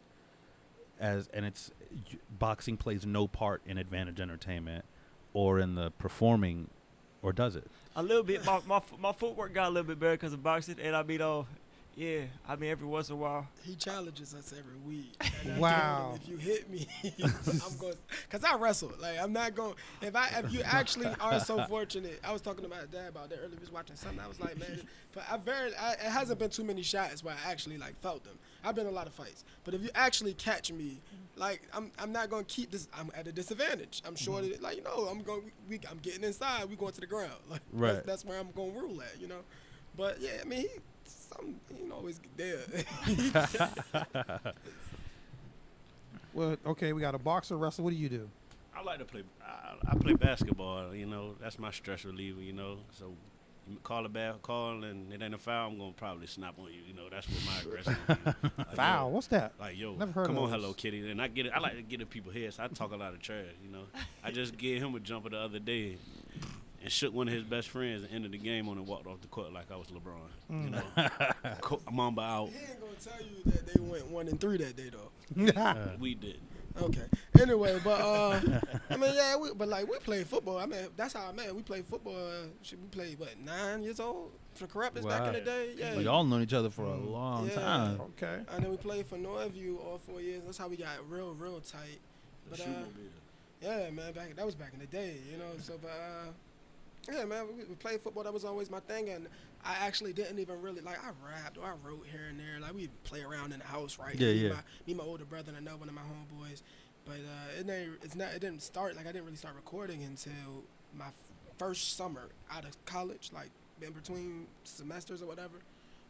Speaker 11: boxing plays no part in Advantage Entertainment or in the performing, or does it?
Speaker 13: A little bit. My footwork got a little bit better because of boxing, and I mean, every once in a while.
Speaker 14: He challenges us every week.
Speaker 15: Wow.
Speaker 14: If you hit me, I'm going, because I wrestle. I'm not going, if you actually are so fortunate. I was talking to my dad about that earlier. We was watching something. I was like, man, but it hasn't been too many shots where I actually felt them. I've been in a lot of fights. But if you actually catch me, I'm not going to keep this. I'm at a disadvantage. I'm sure that, I'm getting inside. We going to the ground.
Speaker 11: Right.
Speaker 14: That's where I'm going to rule at, But yeah, I mean, he always there.
Speaker 15: Well, okay, we got a boxer, wrestler. What do you do?
Speaker 16: I like to play. I play basketball. That's my stress reliever. So you call and it ain't a foul, I'm gonna probably snap on you. That's what my aggression is.
Speaker 15: Foul? What's that?
Speaker 16: Never heard come on, Hello Kitty. And I get it. I like to get in people's heads. So I talk a lot of trash. I just gave him a jumper the other day. And shook one of his best friends and ended the game on and walked off the court like I was LeBron. Mamba out.
Speaker 14: He ain't gonna tell you that they went 1-3 that day though.
Speaker 16: We did.
Speaker 14: Okay. Anyway, but I mean, yeah, we played football. I mean, that's how I met. We played football. We played 9 years old for Corruptors back in the day. Yeah.
Speaker 11: We all known each other for a long time.
Speaker 12: Okay.
Speaker 14: And then we played for Northview all 4 years. That's how we got real tight. But yeah, man, that was back in the day, you know. So, but yeah, man, we played football. That was always my thing, and I actually didn't even really I rapped or I wrote here and there. Like we play around in the house, right? Me, my older brother, and another one of my homeboys. But it didn't start. Like I didn't really start recording until my first summer out of college, like in between semesters or whatever.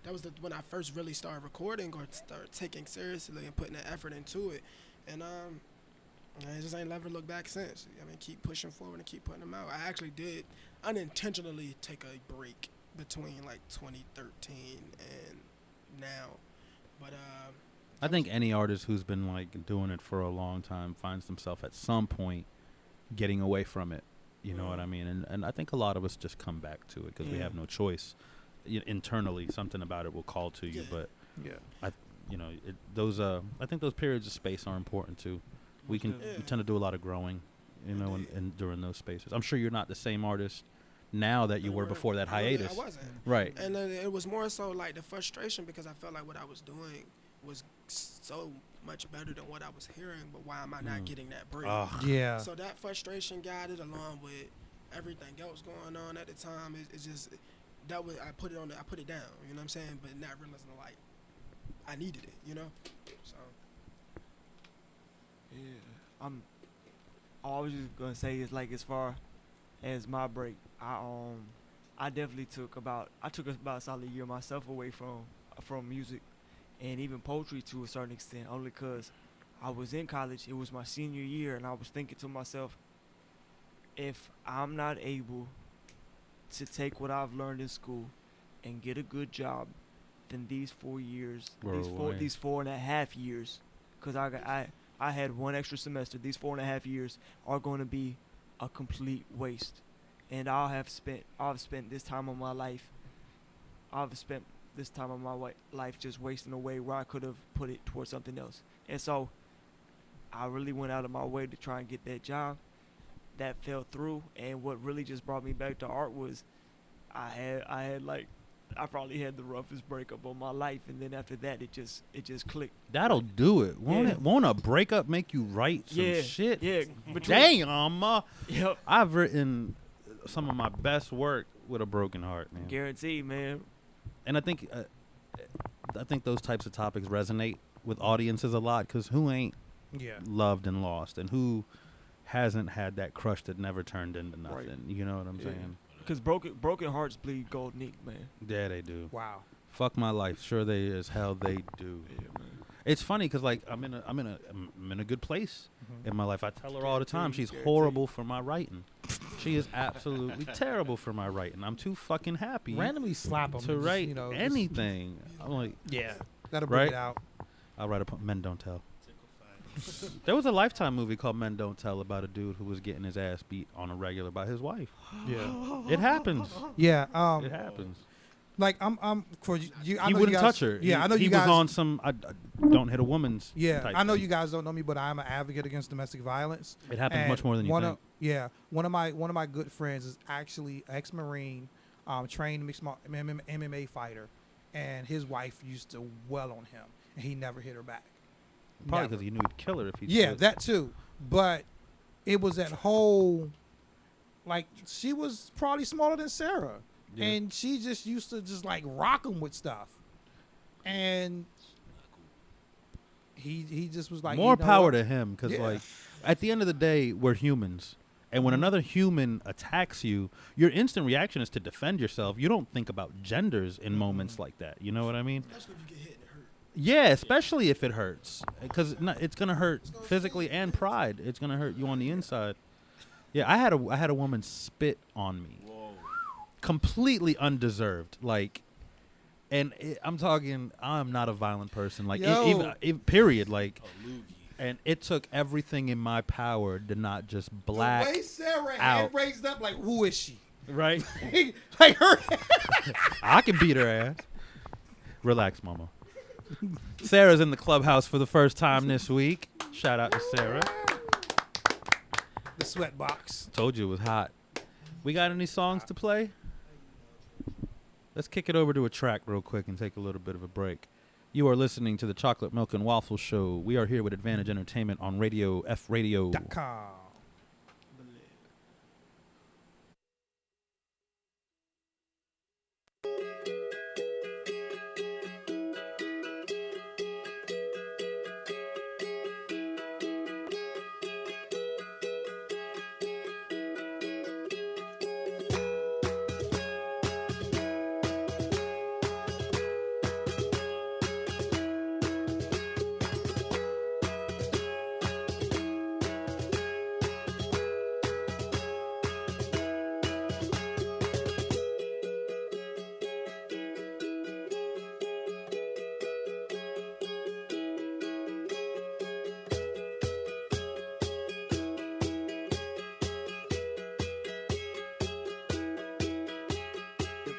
Speaker 14: That was when I first really started recording or started taking seriously and putting the effort into it. And I just ain't never looked back since. I mean, keep pushing forward and keep putting them out. I actually did unintentionally take a break between like 2013 and now, but
Speaker 11: I think any artist who's been like doing it for a long time finds themselves at some point getting away from it. You know what I mean? And I think a lot of us just come back to it because we have no choice. Internally, something about it will call to you. But I think those periods of space are important too. We tend to do a lot of growing, you know, and during those spaces. I'm sure you're not the same artist now that you were before that hiatus.
Speaker 14: I wasn't.
Speaker 11: Right.
Speaker 14: And it was more so like the frustration because I felt like what I was doing was so much better than what I was hearing, but why am I not getting that break?
Speaker 12: Yeah.
Speaker 14: So that frustration got it along with everything else going on at the time. It's just that was I put it down. You know what I'm saying? But not realizing like I needed it. You know. So.
Speaker 13: Yeah. All I was just gonna say is like as far as my break, I definitely took about a solid year myself away from music and even poetry to a certain extent, only because I was in college. It was my senior year, and I was thinking to myself, if I'm not able to take what I've learned in school and get a good job, then these 4 years, these 4.5 years, because I had one extra semester, these 4.5 years are going to be a complete waste. And I've spent this time of my life just wasting away where I could have put it towards something else. And so I really went out of my way to try and get that job. That fell through, and what really just brought me back to art was I probably had the roughest breakup of my life, and then after that it just clicked.
Speaker 11: That'll do it. Won't a breakup make you write some shit?
Speaker 13: Yeah.
Speaker 11: Damn.
Speaker 13: Yep.
Speaker 11: I've written some of my best work with a broken heart, man.
Speaker 13: Guaranteed, man.
Speaker 11: And I think those types of topics resonate with audiences a lot, because who ain't loved and lost, and who hasn't had that crush that never turned into nothing? Right. You know what I'm saying?
Speaker 13: Because broken hearts bleed gold ink, man.
Speaker 11: Yeah, they do.
Speaker 12: Wow.
Speaker 11: Fuck my life. Sure, they as hell they do.
Speaker 13: Yeah, man.
Speaker 11: It's funny because like I'm in a good place in my life. I tell her all the time she's horrible for my writing. She is absolutely terrible for my writing. I'm too fucking happy.
Speaker 12: Randomly slap them
Speaker 11: to write anything. I'm like,
Speaker 12: that'll bring it out.
Speaker 11: I'll write a Men Don't Tell. There was a Lifetime movie called Men Don't Tell about a dude who was getting his ass beat on a regular by his wife.
Speaker 12: Yeah,
Speaker 11: it happens.
Speaker 12: Yeah,
Speaker 11: it happens.
Speaker 12: Like I'm for you. I
Speaker 11: he
Speaker 12: know
Speaker 11: wouldn't
Speaker 12: you guys,
Speaker 11: touch her.
Speaker 12: Yeah, I know
Speaker 11: he
Speaker 12: you guys.
Speaker 11: was on some. I don't hit a woman's.
Speaker 12: Yeah,
Speaker 11: type
Speaker 12: I know
Speaker 11: thing.
Speaker 12: you guys don't know me, but I'm an advocate against domestic violence.
Speaker 11: It happens much more than you think.
Speaker 12: One of my good friends is actually ex-Marine, trained mixed MMA fighter, and his wife used to well on him, and he never hit her back.
Speaker 11: Probably because he knew he'd kill her if he.
Speaker 12: Yeah, that too. But it was that whole, like, she was probably smaller than Sarah. Yeah. And she just used to just like rock him with stuff, and he just was like,
Speaker 11: more power to him, because like at the end of the day we're humans, and when another human attacks you, your instant reaction is to defend yourself. You don't think about genders in moments like that. You know what I mean?
Speaker 14: Especially if you get hit and it hurt.
Speaker 11: Yeah, especially if it hurts, because it's gonna hurt physically and pride. It's gonna hurt you on the inside. Yeah, I had a woman spit on me. Completely undeserved, like, and I'm talking, I'm not a violent person, like, even period, like, and it took everything in my power to not just black
Speaker 12: the way Sarah
Speaker 11: out.
Speaker 12: Hand raised up, like, who is she?
Speaker 11: Right?
Speaker 12: Like her.
Speaker 11: I can beat her ass. Relax, mama. Sarah's in the clubhouse for the first time this week. Shout out to Sarah.
Speaker 15: The sweat box.
Speaker 11: Told you it was hot. We got any songs to play? Let's kick it over to a track real quick and take a little bit of a break. You are listening to the Chocolate Milk and Waffle Show. We are here with Advantage Entertainment on Radio F Radio.
Speaker 15: .com.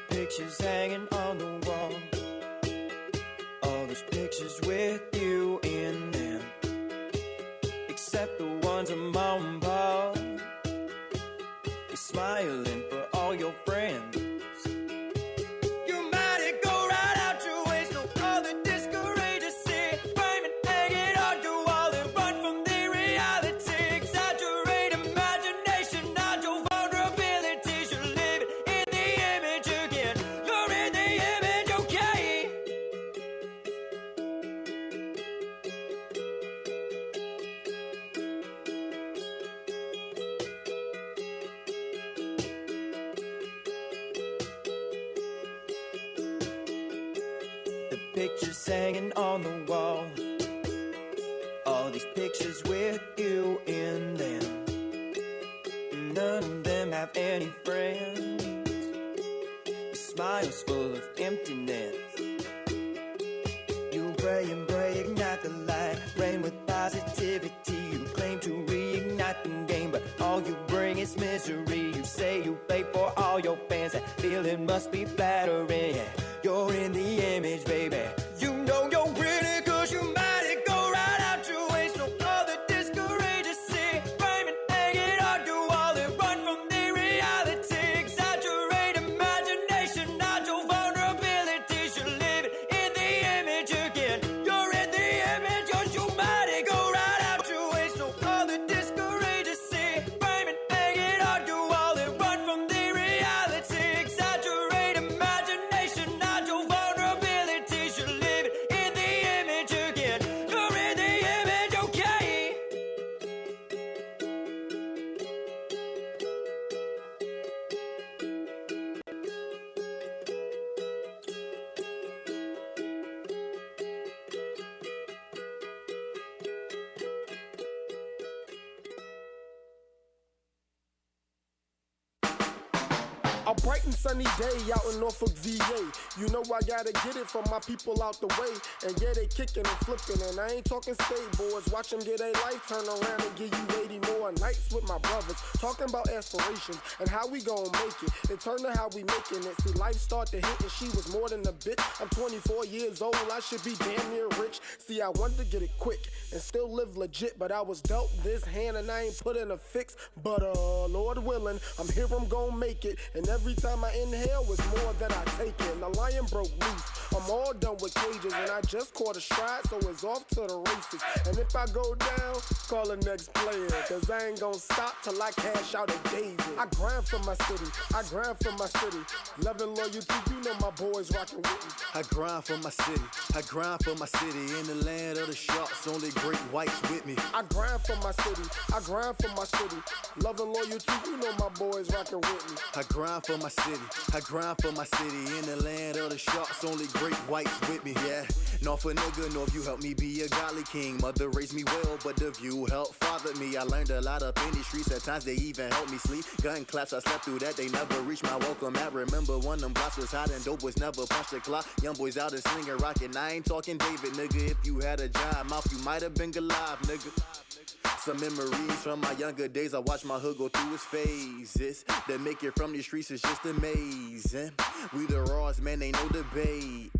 Speaker 18: Pictures hanging on the wall, all those pictures with you in them, except the ones of Mom and Pop. You're smiling for all your friends. You might go right out your ways, no other discourage to see, frame and hang it on your wall and run from the reality. Exaggerate imagination, not your vulnerabilities. You're living in the image again. You're in the image, okay? The pictures hanging on the wall, all these pictures with you in them. None of them have any friends. Your smile's full of emptiness. You pray and pray, ignite the light, rain with positivity. You claim to reignite the game, but all you bring is misery. You say you pay for all your fans, that feeling must be flattering. Yeah, you're in the image, baby. You know you're pretty, cause you might go right out your ways. No other discourage to see, frame and hang it on your wall and run from the reality. Exaggerate imagination, not your vulnerabilities. You're living in the image again. You're in the image, cause you might go right out your ways. No other discourage to see, frame and hang it on your wall and run from the reality. Exaggerate imagination, not your vulnerabilities. You're living in the image again. You're in the image, okay?
Speaker 2: A bright and sunny day out in Norfolk, VA. You know I gotta get it from my people out the way. And yeah, they kicking and flipping. And I ain't talking skateboards. Watch them get a life, turn around and give you 80 more nights with my brothers. Talking about aspirations and how we gon' make it. It turned to how we making it. See, life start to hit and she was more than a bit. I'm 24 years old, I should be damn near rich. See, I wanted to get it quick and still live legit. But I was dealt this hand and I ain't put in a fix. But Lord willing, I'm here, I'm gon' make it. And every time I inhale, it's more than I take in. The lion broke loose. I'm all done with cages, and I just caught a stride, so it's off to the races. And if I go down, call the next player, cause I ain't gonna stop till I cash out a daisy. I grind for my city, I grind for my city. Love and loyalty, you know my boys rockin' with me.
Speaker 22: I grind for my city, I grind for my city. In the land of the sharks, only great whites with me.
Speaker 2: I grind for my city, I grind for my city. Love and loyalty, you know my boys rockin' with me.
Speaker 22: I grind for my city, I grind for my city. In the land of the sharks, only great whites with me, yeah. North a nigga, North, you helped me be a godly king. Mother raised me well, but the view helped father me. I learned a lot up in these streets, at times they even helped me sleep. Gun claps, I slept through that, they never reached my welcome mat. Remember when them blocks was hot and dope was never punched the clock. Young boys out and slinging rockin', I ain't talking David, nigga. If you had a giant mouth, you might have been Goliath, nigga. Some memories from my younger days. I watched my hood go through its phases. To make it from these streets is just amazing. We the Raws, man, ain't no debate.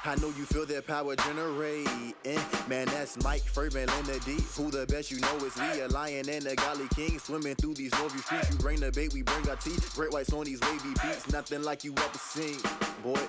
Speaker 22: I know you feel that power generating. Man, that's Mike, Furman, and the D. Who the best you know is we, a lion and a golly king. Swimming through these Northern streets. You bring the bait, we bring our teeth. Great whites on these wavy beats. Nothing like you ever seen. Boy,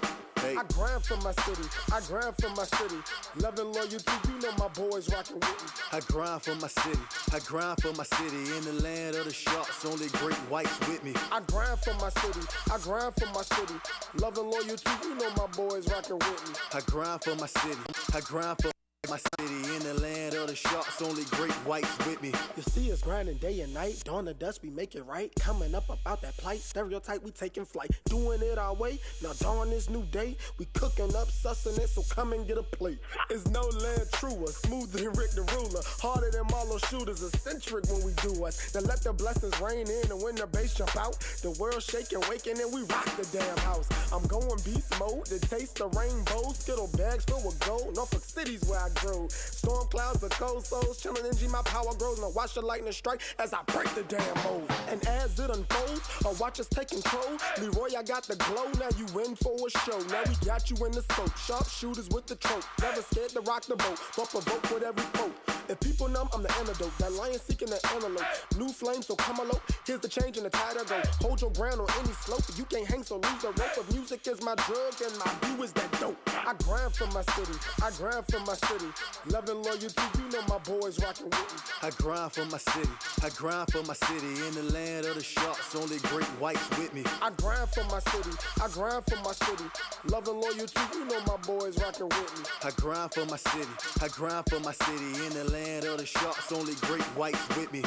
Speaker 22: hey.
Speaker 2: I grind for my city, I grind for my city. Love and loyalty, you know my boys rockin' with me.
Speaker 22: I grind for my city, I grind for my city. In the land of the sharks, only great whites with me.
Speaker 2: I grind for my city, I grind for my city. Love and loyalty, you know my boys rockin' with me.
Speaker 22: I grind for my city, I grind for my city. In the land of the sharks, only great whites with me.
Speaker 2: You see us grinding day and night, dawn to dusk we make it right. Coming up about that plight, stereotype we taking flight. Doing it our way, now dawn this new day. We cooking up sustenance, so come and get a plate. It's no land truer, smoother than Rick the Ruler. Harder than Marlo shooters, eccentric when we do us. Then let the blessings rain in, and when the bass jump out, the world shaking, waking, and we rock the damn house. I'm going beast mode to taste the rainbow. Skittle bags filled with gold, Norfolk City's where I grew. Storm clouds, the cold souls, chillin' energy, my power grows. Now watch the lightning strike as I break the damn mold. And as it unfolds, I watch us take control. Leroy, I got the glow, now you in for a show. Now we got you in the scope, sharp shooters with the trope. Never scared to rock the boat, but provoke with every quote. If people numb, I'm the antidote. That lion seeking the antelope. New flame, so come elope. Here's the change and the tide I go. Hold your ground on any slope. You can't hang, so lose the rope. If music is my drug, then my view is that dope. I grind for my city, I grind for my city. Love and loyalty, you know my boys rockin' with me.
Speaker 22: I grind for my city, I grind for my city. In the land of the sharks, only great whites with me.
Speaker 2: I grind for my city, I grind for my city. Love and loyalty, you know my boys rockin' with me.
Speaker 22: I grind for my city, I grind for my city. In the land of the sharks, only great whites with me.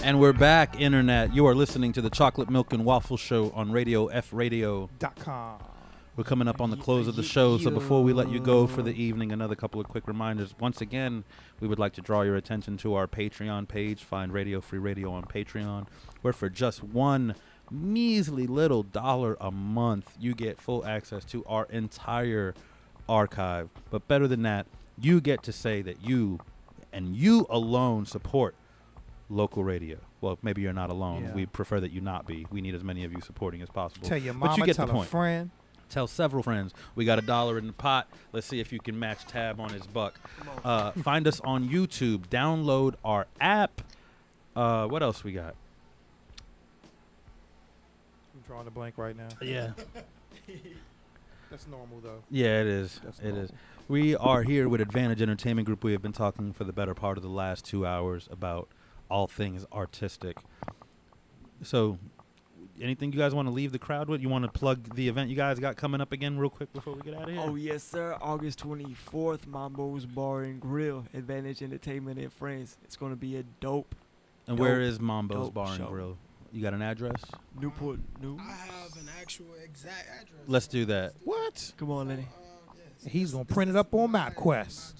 Speaker 11: And we're back, Internet. You are listening to the Chocolate Milk and Waffle Show on RadioFradio.com. We're coming up on the close of the show, so before we let you go for the evening, another couple of quick reminders. Once again, we would like to draw your attention to our Patreon page. Find Radio Free Radio on Patreon, where for just $1 measly little $1 a month, you get full access to our entire archive. But better than that, you get to say that you, and you alone, support local radio. Well, maybe you're not alone.
Speaker 15: Yeah.
Speaker 11: We prefer that you not be. We need as many of you supporting as possible.
Speaker 15: Tell your
Speaker 11: But
Speaker 15: mama,
Speaker 11: you get
Speaker 15: tell
Speaker 11: the
Speaker 15: a
Speaker 11: point.
Speaker 15: friend.
Speaker 11: Tell several friends. We got $1 in the pot. Let's see if you can match Tab on his buck. Find us on YouTube. Download our app. What else we got?
Speaker 15: I'm drawing a blank right now.
Speaker 11: Yeah.
Speaker 15: That's normal, though.
Speaker 11: Yeah, it is.
Speaker 15: That's
Speaker 11: It is.
Speaker 15: normal.
Speaker 11: We are here with Advantage Entertainment Group. We have been talking for the better part of the last 2 hours about all things artistic. So, anything you guys want to leave the crowd with? You want to plug the event you guys got coming up again real quick before we get out of here?
Speaker 13: Oh, yes, sir. August 24th, Mambo's Bar and Grill, Advantage Entertainment and Friends. It's going to be a dope.
Speaker 11: And where is Mambo's Bar and Grill? You got an address?
Speaker 13: Newport News.
Speaker 14: I have an actual exact address.
Speaker 11: Let's do that.
Speaker 15: What?
Speaker 13: Come on, Lenny.
Speaker 15: He's going to print it up on MapQuest.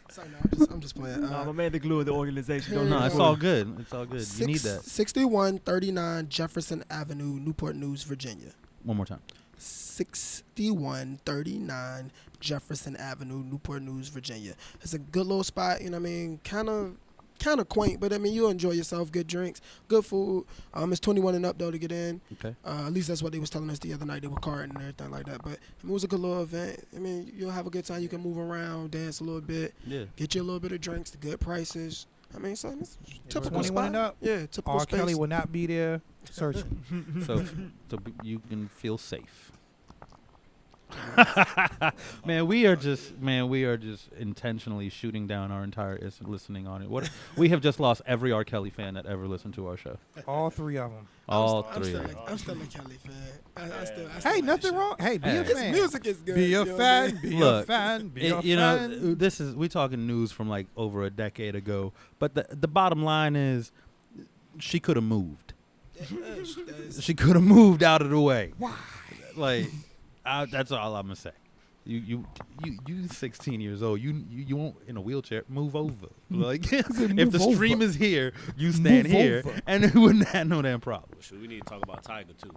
Speaker 14: Sorry, no, I'm just playing.
Speaker 13: I'm a man the glue of the organization. Don't
Speaker 11: No,
Speaker 13: do
Speaker 11: it's
Speaker 13: it.
Speaker 11: all good. It's all good. You need that.
Speaker 14: 6139 Jefferson Avenue, Newport News, Virginia.
Speaker 11: One more time.
Speaker 14: 6139 Jefferson Avenue, Newport News, Virginia. It's a good little spot, you know what I mean? Kind of quaint, but I mean, you'll enjoy yourself. Good drinks, good food. It's 21 and up, though, to get in.
Speaker 11: Okay.
Speaker 14: At least that's what they was telling us the other night. They were carting and everything like that. But I mean, it was a good little event. I mean, you'll have a good time. You can move around, dance a little bit.
Speaker 11: Yeah.
Speaker 14: Get you a little bit of drinks, the good prices. I mean, son, it's typical
Speaker 15: 21
Speaker 14: spot.
Speaker 15: and up.
Speaker 14: Yeah, typical
Speaker 15: R.
Speaker 14: space.
Speaker 15: Kelly will not be there searching.
Speaker 11: so you can feel safe. Man, we are just intentionally shooting down our entire listening on it. What we have just lost every R. Kelly fan that ever listened to our show.
Speaker 15: All three of them.
Speaker 11: All three of them.
Speaker 14: I'm still a Kelly fan. I still
Speaker 15: Hey,
Speaker 14: like
Speaker 15: nothing
Speaker 14: that
Speaker 15: wrong. Hey, be a
Speaker 14: shit.
Speaker 15: fan.
Speaker 14: His music is good.
Speaker 15: Be
Speaker 14: you
Speaker 15: a
Speaker 14: know what I
Speaker 15: fan.
Speaker 14: mean?
Speaker 15: Be a
Speaker 11: Look,
Speaker 15: fan. Be a
Speaker 11: you
Speaker 15: fan.
Speaker 11: know, we talking news from like over a decade ago. But the bottom line is, she could have moved. She could have moved out of the way.
Speaker 15: Why?
Speaker 11: Like, that's all I'm gonna say. You 16 years old. You won't in a wheelchair. Move over. Like if
Speaker 15: move
Speaker 11: the stream
Speaker 15: over.
Speaker 11: is here, you stand
Speaker 15: Move
Speaker 11: here,
Speaker 15: over.
Speaker 11: and we wouldn't have no damn problem.
Speaker 16: Shoot, we need to talk about Tiger too.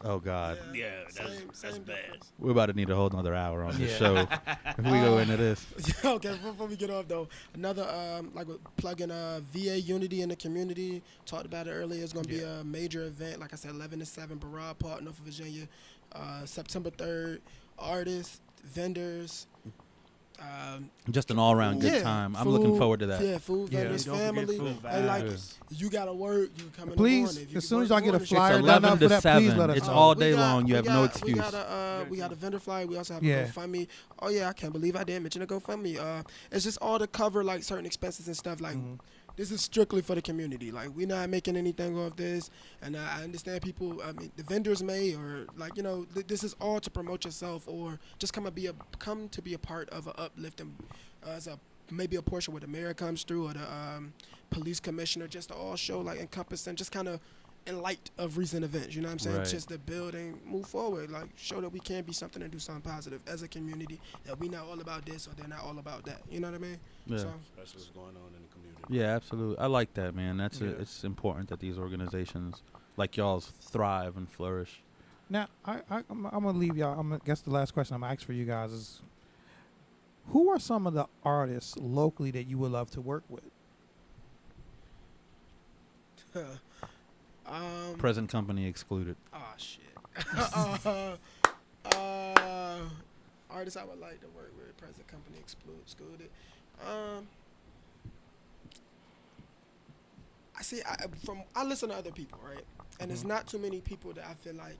Speaker 11: Oh God.
Speaker 16: Yeah, that's bad.
Speaker 11: We're about to need a whole another hour on this
Speaker 15: Yeah.
Speaker 11: show if we go into this.
Speaker 14: Okay, before we get off though, another like plugging VA Unity in the community. Talked about it earlier. It's gonna be a major event. Like I said, 11 to 7, Barrard Park, Norfolk, Virginia. September 3rd. Artists, vendors.
Speaker 11: Just an all-around good time. I'm looking forward to that.
Speaker 14: Yeah, food vendors, family. And like, you gotta work. You come in
Speaker 15: Please,
Speaker 14: the morning. If
Speaker 15: as
Speaker 14: you
Speaker 15: soon
Speaker 14: work
Speaker 15: as y'all get a
Speaker 14: morning,
Speaker 15: flyer
Speaker 11: It's
Speaker 15: done
Speaker 11: 11
Speaker 15: up
Speaker 11: to
Speaker 15: for that, please
Speaker 11: 7.
Speaker 15: let us
Speaker 11: It's
Speaker 15: know.
Speaker 11: all day long. You have no excuse.
Speaker 14: We got a vendor flyer. We also have
Speaker 15: Yeah.
Speaker 14: a GoFundMe. Oh yeah, I can't believe I didn't mention a GoFundMe. It's just all to cover like certain expenses and stuff. Like this is strictly for the community. Like we're not making anything off this. And I understand people. I mean, the vendors may or like this is all to promote yourself or just come to be a part of an uplifting as a maybe a portion where the mayor comes through or the police commissioner, just to all show like encompass and just kind of in light of recent events, you know what I'm saying?
Speaker 11: Right.
Speaker 14: Just to build and move forward, like show that we can be something and do something positive as a community, that we not all about this or they're not all about that, you know what I mean?
Speaker 11: Yeah.
Speaker 14: So,
Speaker 16: That's what's going on in the community.
Speaker 11: Yeah, absolutely. I like that, man. It's important that these organizations like y'all's thrive and flourish.
Speaker 15: Now, I'm gonna leave y'all. I guess the last question I'm gonna ask for you guys is, who are some of the artists locally that you would love to work with?
Speaker 11: Present company excluded.
Speaker 14: Oh shit. Artists I would like to work with, present company excluded. I listen to other people, right? And there's not too many people that I feel like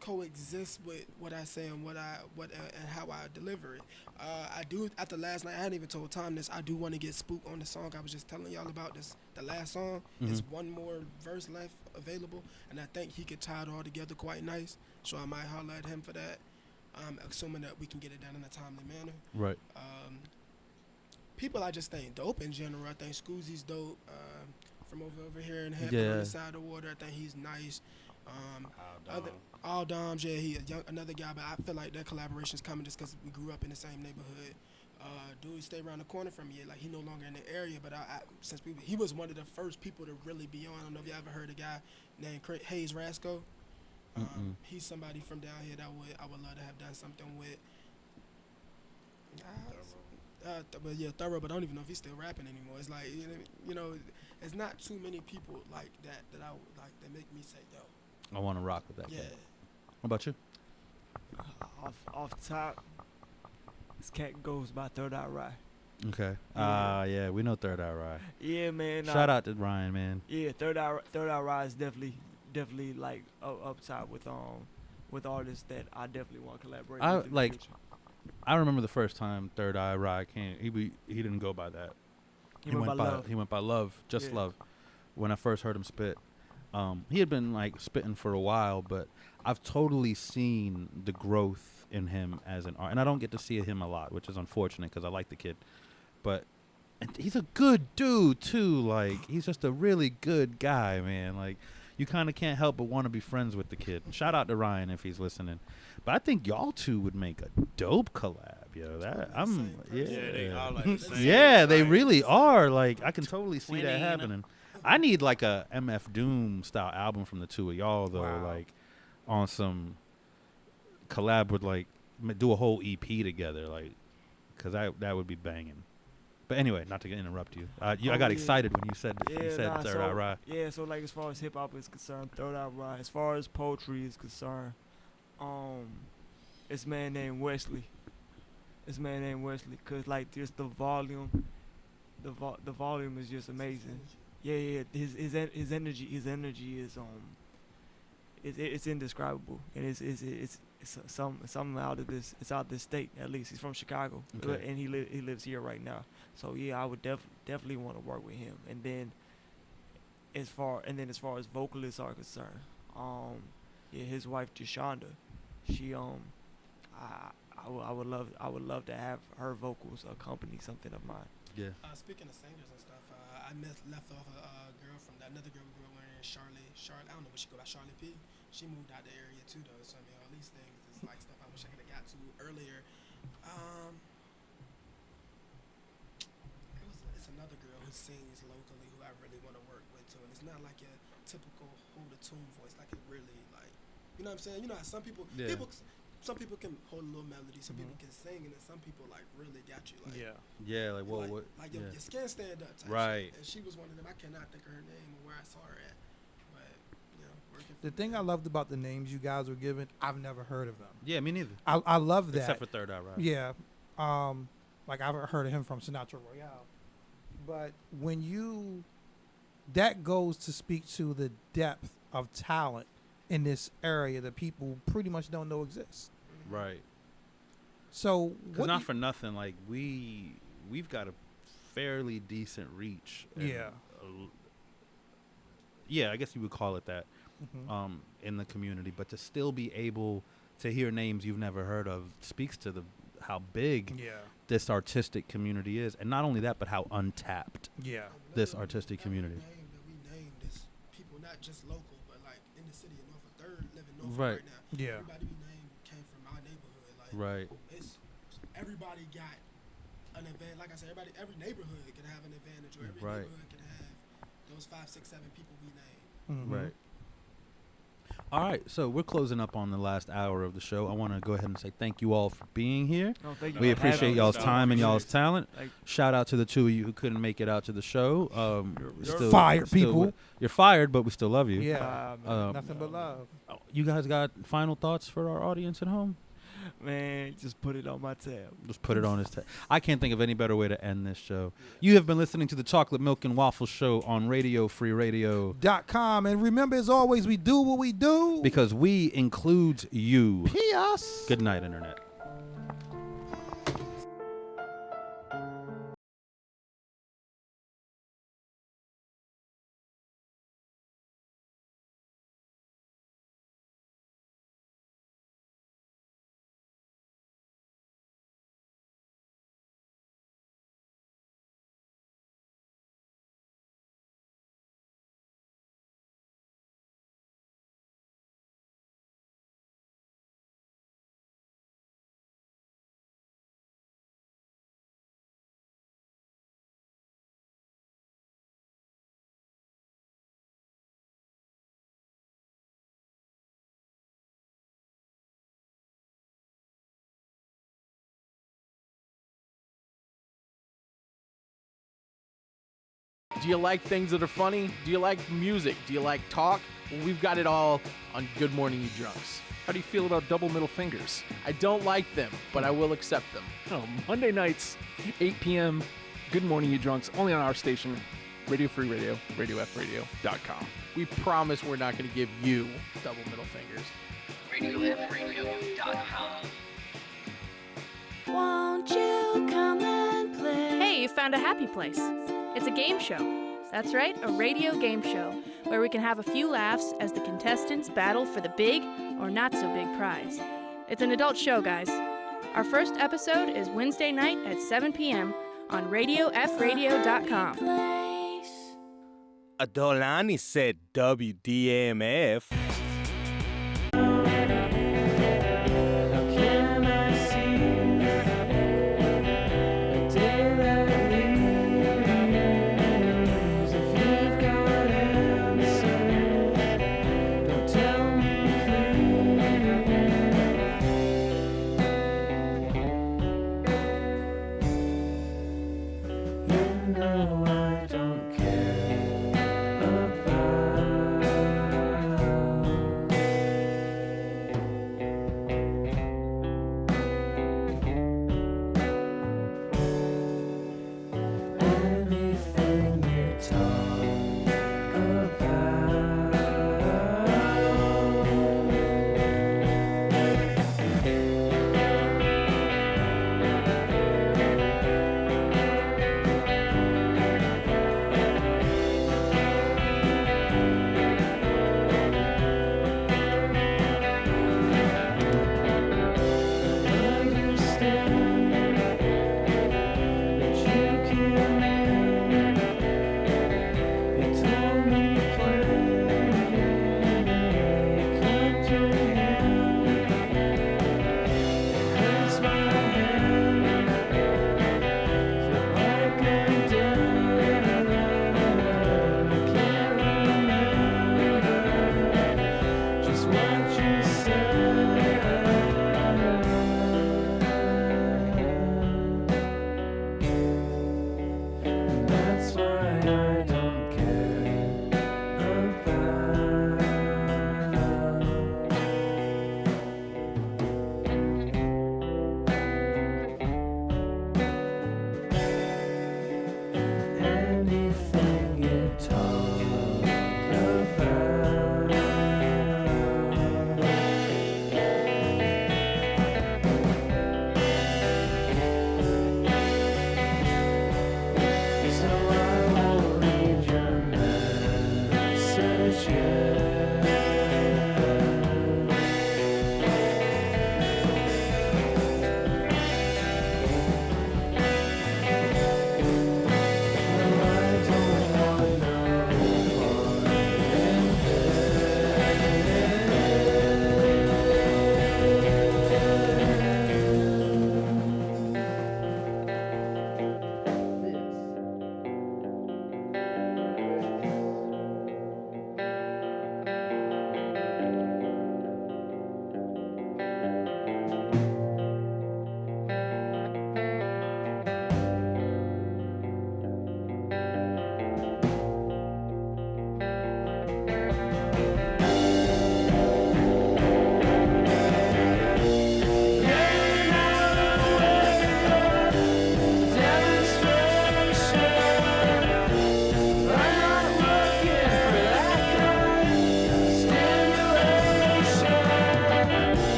Speaker 14: coexist with what I say and and how I deliver it. I do after last night. I hadn't even told Tom this. I do want to get Spook on the song I was just telling y'all about. This the last song. There's one more verse left available, and I think he could tie it all together quite nice. So I might holler at him for that. I'm assuming that we can get it done in a timely manner.
Speaker 11: Right.
Speaker 14: People I just think dope in general. I think Scoozy's dope. From over here in Hampton on the side of the water. I think he's nice. All Doms, yeah, he another guy, but I feel like that collaboration's coming just because we grew up in the same neighborhood. Dude stay around the corner from me, like he no longer in the area, but he was one of the first people to really be on. I don't know if you ever heard a guy named Hayes Rasco. He's somebody from down here that I would love to have done something with. But yeah, Thorough, but I don't even know if he's still rapping anymore. It's like it's not too many people like that I would like that make me say, yo,
Speaker 11: I want to rock with that.
Speaker 14: Yeah.
Speaker 11: Cat. What about you?
Speaker 13: Off the top, this cat goes by Third Eye Rye.
Speaker 11: Okay. Yeah, we know Third Eye Rye.
Speaker 13: Yeah, man.
Speaker 11: Shout out to Ryan, man.
Speaker 13: Yeah, Third Eye Rye is definitely like up top with artists that I definitely want to collaborate with. In the future.
Speaker 11: I remember the first time Third Eye Rye came. He didn't go by that.
Speaker 13: He went by Love.
Speaker 11: He went by Love, just Love. When I first heard him spit, he had been like spitting for a while, but I've totally seen the growth in him as an artist, and I don't get to see him a lot, which is unfortunate because I like the kid. But he's a good dude too. Like he's just a really good guy, man. Like you kind of can't help but want to be friends with the kid. Shout out to Ryan if he's listening. But I think y'all two would make a dope collab, yo.
Speaker 16: They are like the same.
Speaker 11: Yeah, they really are. Like I can totally see that happening. I need like a MF Doom style album from the two of y'all though, like on some collab with like do a whole EP together, like because that would be banging. But anyway, not to interrupt you. I got excited when you said Third Eye Rye.
Speaker 13: Yeah, so like as far as hip hop is concerned, Third Eye Rye. As far as poetry is concerned, it's a man named Wesley. Cause like just the volume, the volume is just amazing. Yeah. His energy is it's indescribable, and it's something out of this. It's out of this state at least. He's from Chicago, and he lives here right now. So yeah, I would definitely want to work with him. And then as far as vocalists are concerned, his wife Deshonda, she I would love to have her vocals accompany something of mine.
Speaker 11: Yeah.
Speaker 14: Speaking of singers and stuff, I left off a girl from another girl we grew up with, Charlotte. I don't know what she go by, Charlotte P. She moved out the area too, though. So I mean, all these things is like stuff I I wish I could have got to earlier. It's another girl who sings locally who I really want to work with too, and it's not like a typical hold a tune voice, like it really like, you know what I'm saying? You know how some people, some people can hold a little melody, some people can sing, and then some people like really got you like
Speaker 11: like whoa,
Speaker 14: like,
Speaker 11: what?
Speaker 14: Like your skin stand up type
Speaker 11: Right.
Speaker 14: shit. And she was one of them. I cannot think of her name or where I saw her at, but you know, working.
Speaker 15: The thing I loved about the names you guys were given, I've never heard of them.
Speaker 11: Yeah, me neither.
Speaker 15: I love that.
Speaker 11: Except for Third Eye Rock.
Speaker 15: Yeah. Like I've heard of him from Sinatra Royale. But when that goes to speak to the depth of talent in this area that people pretty much don't know exists.
Speaker 11: Right.
Speaker 15: So
Speaker 11: Because not for nothing, like we've got a fairly decent reach. and yeah, I guess you would call it that. In the community, but to still be able to hear names you've never heard of speaks to how big this artistic community is, and not only that, but how untapped this artistic community.
Speaker 14: We named is people not just local, but like in the city of Norfolk, third living Norfolk
Speaker 11: Right.
Speaker 14: right now.
Speaker 15: Yeah.
Speaker 14: Everybody we named came from our neighborhood. Like
Speaker 11: Right.
Speaker 14: It's everybody got an event. Like I said, every neighborhood can have an advantage, or every
Speaker 11: Right.
Speaker 14: neighborhood can have those 5, 6, 7 people we named.
Speaker 11: Right. All right, so we're closing up on the last hour of the show. I want to go ahead and say thank you all for being here.
Speaker 13: Oh, thank you
Speaker 11: We
Speaker 13: for having
Speaker 11: appreciate
Speaker 13: us.
Speaker 11: y'all's time and y'all's talent.
Speaker 13: Like-
Speaker 11: Shout out to the two of you who couldn't make it out to the show.
Speaker 15: You're fired, people.
Speaker 11: You're fired, but we still love you.
Speaker 15: Yeah, nothing but love.
Speaker 11: You guys got final thoughts for our audience at home?
Speaker 13: Man, just put it on my tab.
Speaker 11: Just put it on his tab. I can't think of any better way to end this show. You have been listening to the Chocolate Milk and Waffle Show on Radio Free Radio.
Speaker 15: .com. And remember, as always, we do what we do.
Speaker 11: Because we includes you.
Speaker 15: P.S.
Speaker 11: Good night, Internet.
Speaker 3: Do you like things that are funny? Do you like music? Do you like talk? Well, we've got it all on Good Morning You Drunks.
Speaker 4: How do you feel about double middle fingers?
Speaker 3: I don't like them, but I will accept them.
Speaker 4: Oh, Monday nights, 8 p.m. Good Morning You Drunks, only on our station, Radio Free Radio, RadioFradio.com.
Speaker 3: We promise we're not going to give you double middle fingers.
Speaker 5: RadioFradio.com.
Speaker 6: Won't you come and play? Hey, you found a happy place. It's a game show. That's right, a radio game show where we can have a few laughs as the contestants battle for the big or not so big prize. It's an adult show, guys. Our first episode is Wednesday night at 7 p.m. on RadioFradio.com.
Speaker 7: Adolani said WDMF.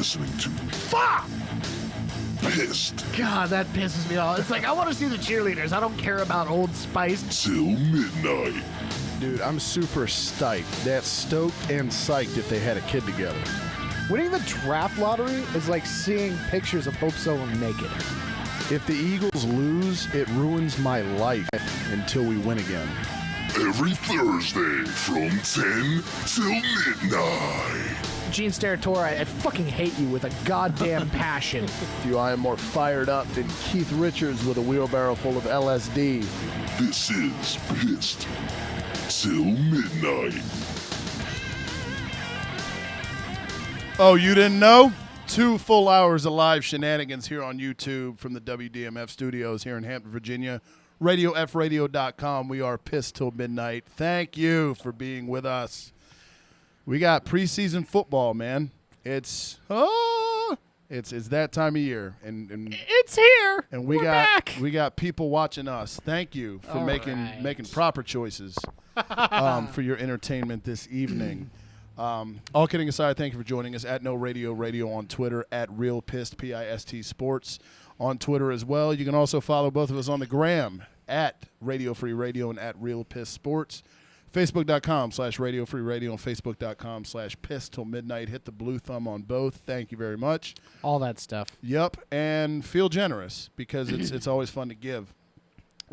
Speaker 8: listening to Fuck! Pissed
Speaker 19: God, that pisses me off. It's like, I want to see the cheerleaders. I don't care about Old Spice.
Speaker 8: till midnight.
Speaker 23: Dude, I'm super stoked. That's stoked and psyched if they had a kid together.
Speaker 19: Winning the draft lottery is like seeing pictures of Hope Solo naked.
Speaker 23: If the Eagles lose, it ruins my life until we win again.
Speaker 8: Every Thursday from 10 till midnight.
Speaker 19: Gene Steratore, I fucking hate you with a goddamn passion.
Speaker 23: I am more fired up than Keith Richards with a wheelbarrow full of LSD.
Speaker 8: This is Pissed Till Midnight.
Speaker 24: Oh, you didn't know? 2 full hours of live shenanigans here on YouTube from the WDMF studios here in Hampton, Virginia. RadioFradio.com. We are Pissed Till Midnight. Thank you for being with us. We got preseason football, man. It's that time of year, and
Speaker 19: it's here.
Speaker 24: And
Speaker 19: We're back.
Speaker 24: we got people watching us. Thank you for
Speaker 19: All
Speaker 24: making proper choices for your entertainment this evening. All kidding aside, thank you for joining us at No Radio Radio on Twitter, at Real Pissed PIST Sports on Twitter as well. You can also follow both of us on the gram at Radio Free Radio and at Real Pissed Sports. Facebook.com/Radio Free Radio and Facebook.com/Pissed Till Midnight. Hit the blue thumb on both. Thank you very much.
Speaker 19: All that stuff.
Speaker 24: Yep, and feel generous because it's always fun to give.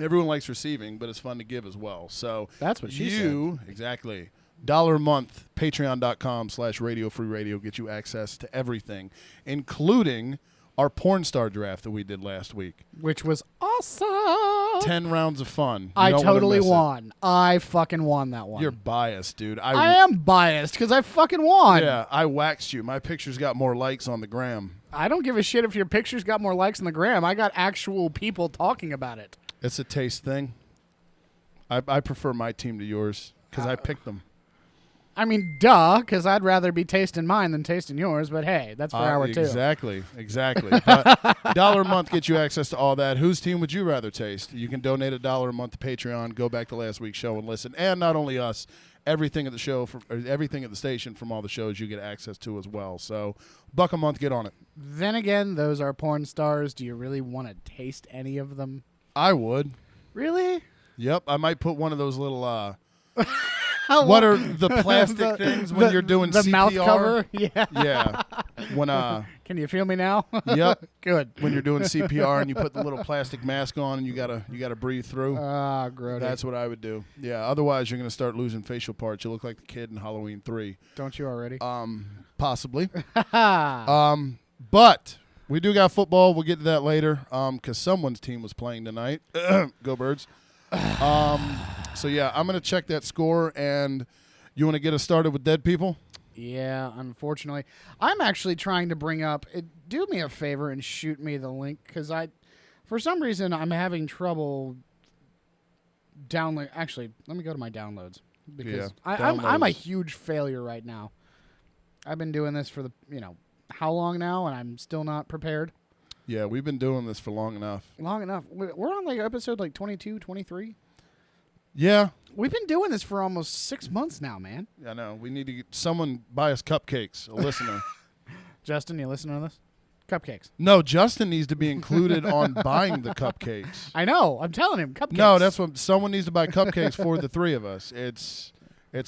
Speaker 24: Everyone likes receiving, but it's fun to give as well. So
Speaker 19: that's what she
Speaker 24: said. Exactly. $1 a month, Patreon.com/Radio Free Radio get you access to everything, including our porn star draft that we did last week,
Speaker 19: which was awesome.
Speaker 24: 10 rounds of fun.
Speaker 19: I totally won. I fucking won that one.
Speaker 24: You're biased, dude.
Speaker 19: I am biased because I fucking won.
Speaker 24: Yeah, I waxed you. My pictures got more likes on the gram.
Speaker 19: I don't give a shit if your pictures got more likes on the gram. I got actual people talking about it.
Speaker 24: It's a taste thing. I prefer my team to yours because I picked them.
Speaker 19: I mean, duh, because I'd rather be tasting mine than tasting yours, but hey, that's for hour 2.
Speaker 24: Exactly. But $1 a month gets you access to all that. Whose team would you rather taste? You can donate $1 a month to Patreon, go back to last week's show and listen. And not only us, everything at the show, everything at the station from all the shows you get access to as well. So $1 a month, get on it.
Speaker 19: Then again, those are porn stars. Do you really want to taste any of them?
Speaker 24: I would.
Speaker 19: Really?
Speaker 24: Yep. I might put one of those little... what are the plastic things when you're doing
Speaker 19: the
Speaker 24: CPR?
Speaker 19: Mouth cover? Yeah.
Speaker 24: Yeah. When
Speaker 19: Can you feel me now?
Speaker 24: Yep.
Speaker 19: Good.
Speaker 24: When you're doing CPR and you put the little plastic mask on and you gotta breathe through.
Speaker 19: Grody.
Speaker 24: That's what I would do. Yeah. Otherwise, you're gonna start losing facial parts. You look like the kid in Halloween 3.
Speaker 19: Don't you already?
Speaker 24: Possibly. But we do got football. We'll get to that later. Because someone's team was playing tonight. Go Birds. So yeah, I'm gonna check that score, and you want to get us started with dead people?
Speaker 19: Yeah, unfortunately, I'm actually trying to bring up. Do me a favor and shoot me the link because for some reason, I'm having trouble download. Actually, let me go to my downloads because I'm a huge failure right now. I've been doing this for how long now, and I'm still not prepared.
Speaker 24: Yeah, we've been doing this for long enough.
Speaker 19: Long enough. We're on episode 22, 23.
Speaker 24: Yeah.
Speaker 19: We've been doing this for almost 6 months now, man.
Speaker 24: I know. We need to get someone buy us cupcakes, a listener.
Speaker 19: Justin, you listening to this? Cupcakes.
Speaker 24: No, Justin needs to be included on buying the cupcakes.
Speaker 19: I know. I'm telling him, cupcakes.
Speaker 24: No, that's what someone needs to buy cupcakes for the three of us. It's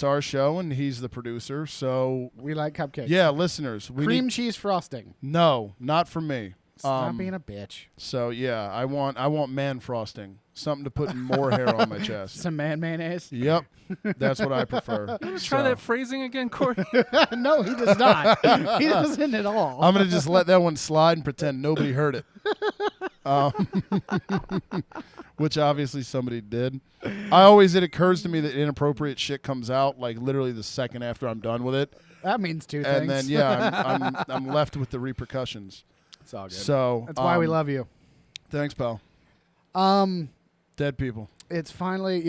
Speaker 24: our show, and he's the producer, so...
Speaker 19: We like cupcakes.
Speaker 24: Yeah, listeners.
Speaker 19: Cream cheese frosting.
Speaker 24: No, not for me.
Speaker 19: Stop being a bitch.
Speaker 24: So, yeah, I want man frosting. Something to put more hair on my chest.
Speaker 19: Some man mayonnaise?
Speaker 24: Yep. That's what I prefer.
Speaker 11: You want to try that phrasing again, Corey?
Speaker 19: No, he does not. He doesn't at all.
Speaker 24: I'm going to just let that one slide and pretend nobody heard it. Which obviously somebody did. It occurs to me that inappropriate shit comes out like literally the second after I'm done with it.
Speaker 19: That means two things.
Speaker 24: And then, yeah, I'm left with the repercussions.
Speaker 19: It's all good.
Speaker 24: So
Speaker 19: that's why we love you.
Speaker 24: Thanks, pal. Dead people.
Speaker 19: It's finally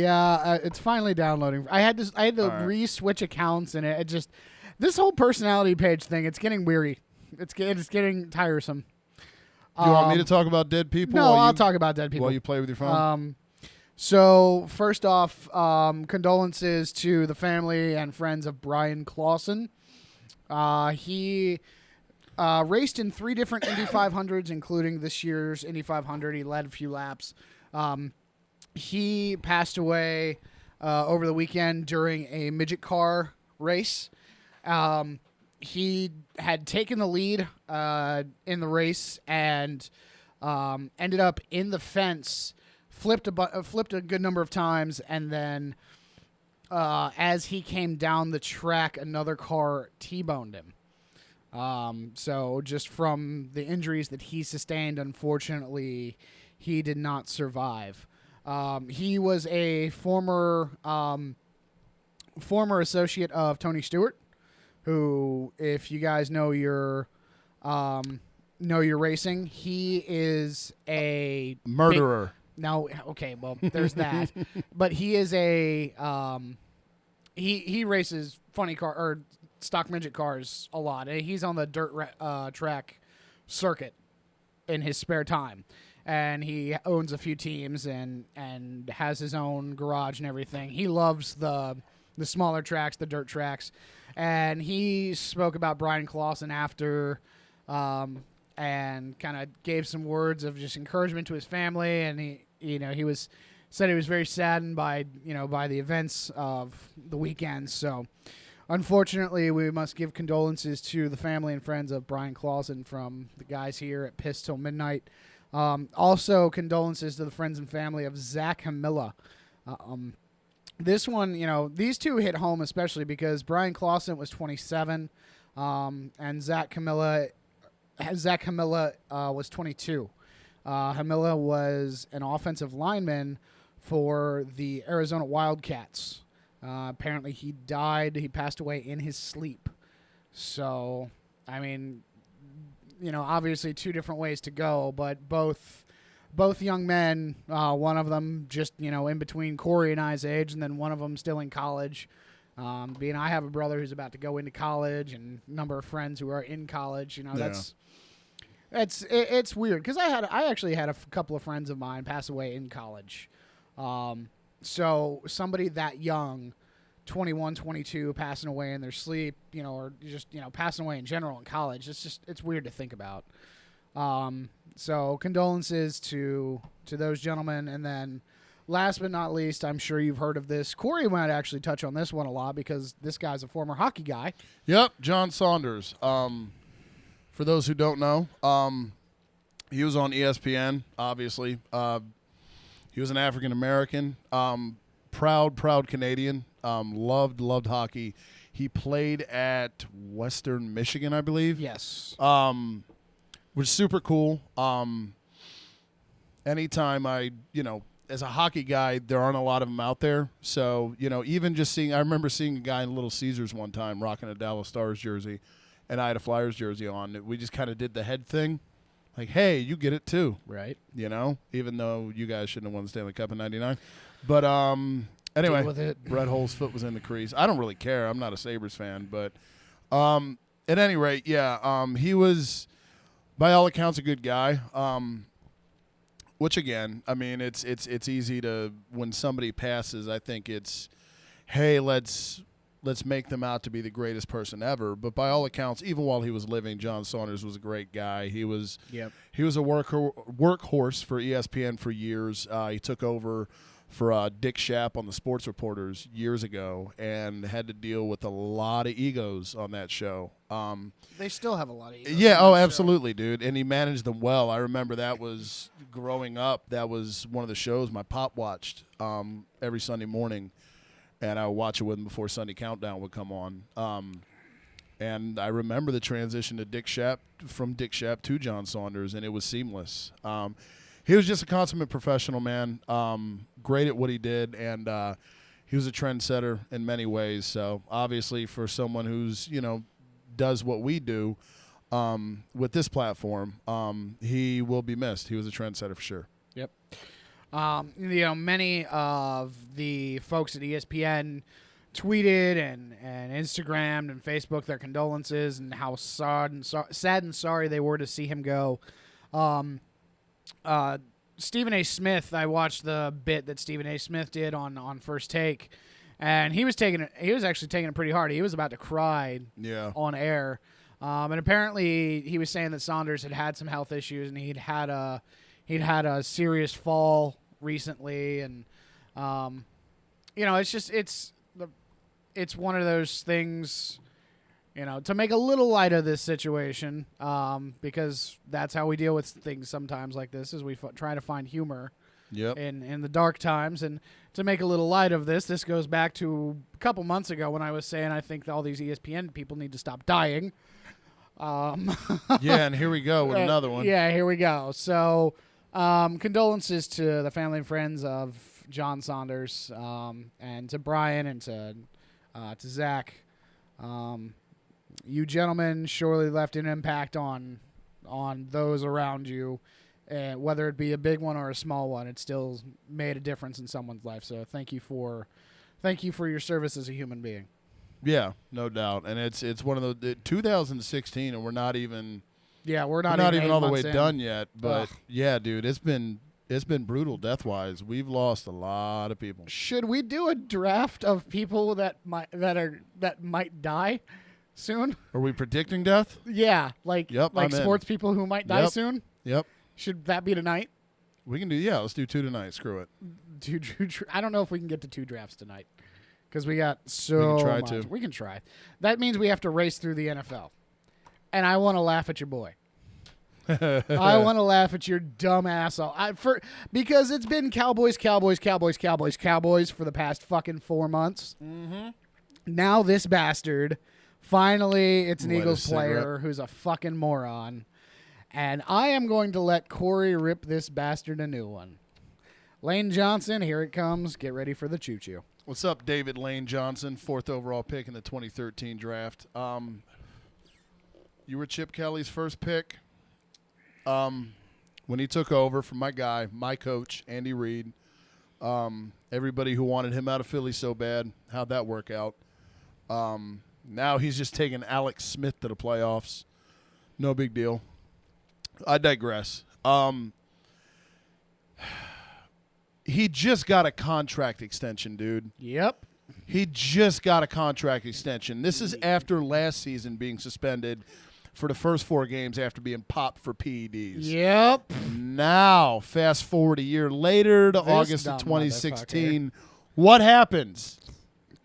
Speaker 19: downloading. I had to re-switch accounts, and it just this whole personality page thing. It's getting weary. It's getting tiresome.
Speaker 24: You want me to talk about dead people?
Speaker 19: No, I'll talk about dead people
Speaker 24: while you play with your phone.
Speaker 19: So first off, condolences to the family and friends of Brian Clausen. He Raced in 3 different Indy 500s, including this year's Indy 500. He led a few laps. He passed away over the weekend during a midget car race. He had taken the lead in the race and ended up in the fence, flipped a good number of times, and then as he came down the track, another car T-boned him. So just from the injuries that he sustained, unfortunately, he did not survive. He was a former associate of Tony Stewart, who, if you guys know your racing, he is a
Speaker 24: murderer.
Speaker 19: No, okay, well, there's that. But he is a he races funny car or stock midget cars a lot. He's on the dirt track circuit in his spare time, and he owns a few teams and has his own garage and everything. He loves the smaller tracks, the dirt tracks, and he spoke about Brian Clausen after, and kind of gave some words of just encouragement to his family, and he said he was very saddened by the events of the weekend. So, unfortunately, we must give condolences to the family and friends of Brian Clausen from the guys here at Piss Till Midnight. Also, condolences to the friends and family of Zach Hamilla. This one, these two hit home especially because Brian Clausen was 27, and Zach Hamilla was 22. Hamilla was an offensive lineman for the Arizona Wildcats. Apparently, he passed away in his sleep. So, I mean, obviously 2 different ways to go, but both young men, one of them just, in between Corey and I's age, and then one of them still in college. Being I have a brother who's about to go into college and a number of friends who are in college, it's weird because I actually had a couple of friends of mine pass away in college. So somebody that young, 21, 22, passing away in their sleep, or just, passing away in general in college, it's weird to think about. So condolences to those gentlemen. And then last but not least, I'm sure you've heard of this. Corey might actually touch on this one a lot because this guy's a former hockey guy.
Speaker 24: Yep, John Saunders. For those who don't know, he was on ESPN, obviously. He was an African-American, proud Canadian, loved hockey. He played at Western Michigan, I believe.
Speaker 19: Yes.
Speaker 24: Which is super cool. Anytime as a hockey guy, there aren't a lot of them out there. So, even just I remember seeing a guy in Little Caesars one time rocking a Dallas Stars jersey, and I had a Flyers jersey on. We just kind of did the head thing. Like, hey, you get it too.
Speaker 19: Right.
Speaker 24: Even though you guys shouldn't have won the Stanley Cup in '99. But anyway,
Speaker 19: deal with it.
Speaker 24: Brett Hull's foot was in the crease. I don't really care. I'm not a Sabres fan. But at any rate, yeah, he was, by all accounts, a good guy. Which, again, I mean, it's easy to, when somebody passes, I think it's, hey, let's make them out to be the greatest person ever. But by all accounts, even while he was living, John Saunders was a great guy. He was a workhorse for ESPN for years. He took over for Dick Schaap on the Sports Reporters years ago and had to deal with a lot of egos on that show.
Speaker 19: They still have a lot of egos.
Speaker 24: Yeah, absolutely, dude. And he managed them well. I remember that was, growing up, that was one of the shows my pop watched every Sunday morning. And I would watch it with him before Sunday Countdown would come on. And I remember the transition to Dick Schaap, from Dick Schaap to John Saunders, and it was seamless. He was just a consummate professional, man. Great at what he did, and he was a trendsetter in many ways. So obviously for someone who's, does what we do with this platform, he will be missed. He was a trendsetter for sure.
Speaker 19: Yep. Many of the folks at ESPN tweeted and Instagrammed and Facebooked their condolences and how sad and sorry they were to see him go. Stephen A. Smith, I watched the bit that Stephen A. Smith did on First Take, and he was actually taking it pretty hard. He was about to cry on air. And apparently he was saying that Saunders had some health issues, and he'd had a serious fall recently, and it's one of those things, to make a little light of this situation, because that's how we deal with things sometimes like this, is we try to find humor in the dark times. And to make a little light of this goes back to a couple months ago when I was saying I think all these ESPN people need to stop dying.
Speaker 24: And here we go with another one.
Speaker 19: Yeah, here we go. So condolences to the family and friends of John Saunders, and to Brian, and to Zach. You gentlemen surely left an impact on those around you, whether it be a big one or a small one. It still made a difference in someone's life. So thank you for your service as a human being.
Speaker 24: Yeah, no doubt. And it's one of the 2016, and we're not even
Speaker 19: we're not
Speaker 24: even all the way
Speaker 19: in.
Speaker 24: done yet. But yeah, dude, it's been brutal death-wise. We've lost a lot of people.
Speaker 19: Should we do a draft of people that might die soon?
Speaker 24: Are we predicting death?
Speaker 19: Yeah, like sports people who might die soon.
Speaker 24: Yep.
Speaker 19: Should that be tonight?
Speaker 24: We can do. Let's do 2 tonight. Screw it.
Speaker 19: I don't know if we can get to 2 drafts tonight because we got so
Speaker 24: we can try
Speaker 19: much. We can try. That means we have to race through the NFL, and I want to laugh at your boy. I want to laugh at your dumb asshole. Because it's been Cowboys for the past fucking 4 months.
Speaker 24: Mm-hmm.
Speaker 19: Now this bastard, finally, it's an
Speaker 24: Light a
Speaker 19: Eagles player
Speaker 24: cigarette.
Speaker 19: who's a fucking moron. And I am going to let Corey rip this bastard a new one. Lane Johnson, here it comes. Get ready for the choo-choo.
Speaker 24: What's up, David Lane Johnson, 4th overall pick in the 2013 draft. You were Chip Kelly's first pick. When he took over from my coach, Andy Reid, everybody who wanted him out of Philly so bad, how'd that work out? Now he's just taking Alex Smith to the playoffs. No big deal. I digress. He just got a contract extension, dude.
Speaker 19: Yep.
Speaker 24: He just got a contract extension. This is after last season being suspended for the first 4 games after being popped for PEDs.
Speaker 19: Yep.
Speaker 24: Now, fast forward a year later to
Speaker 19: This
Speaker 24: August
Speaker 19: dumb
Speaker 24: of 2016. What happens?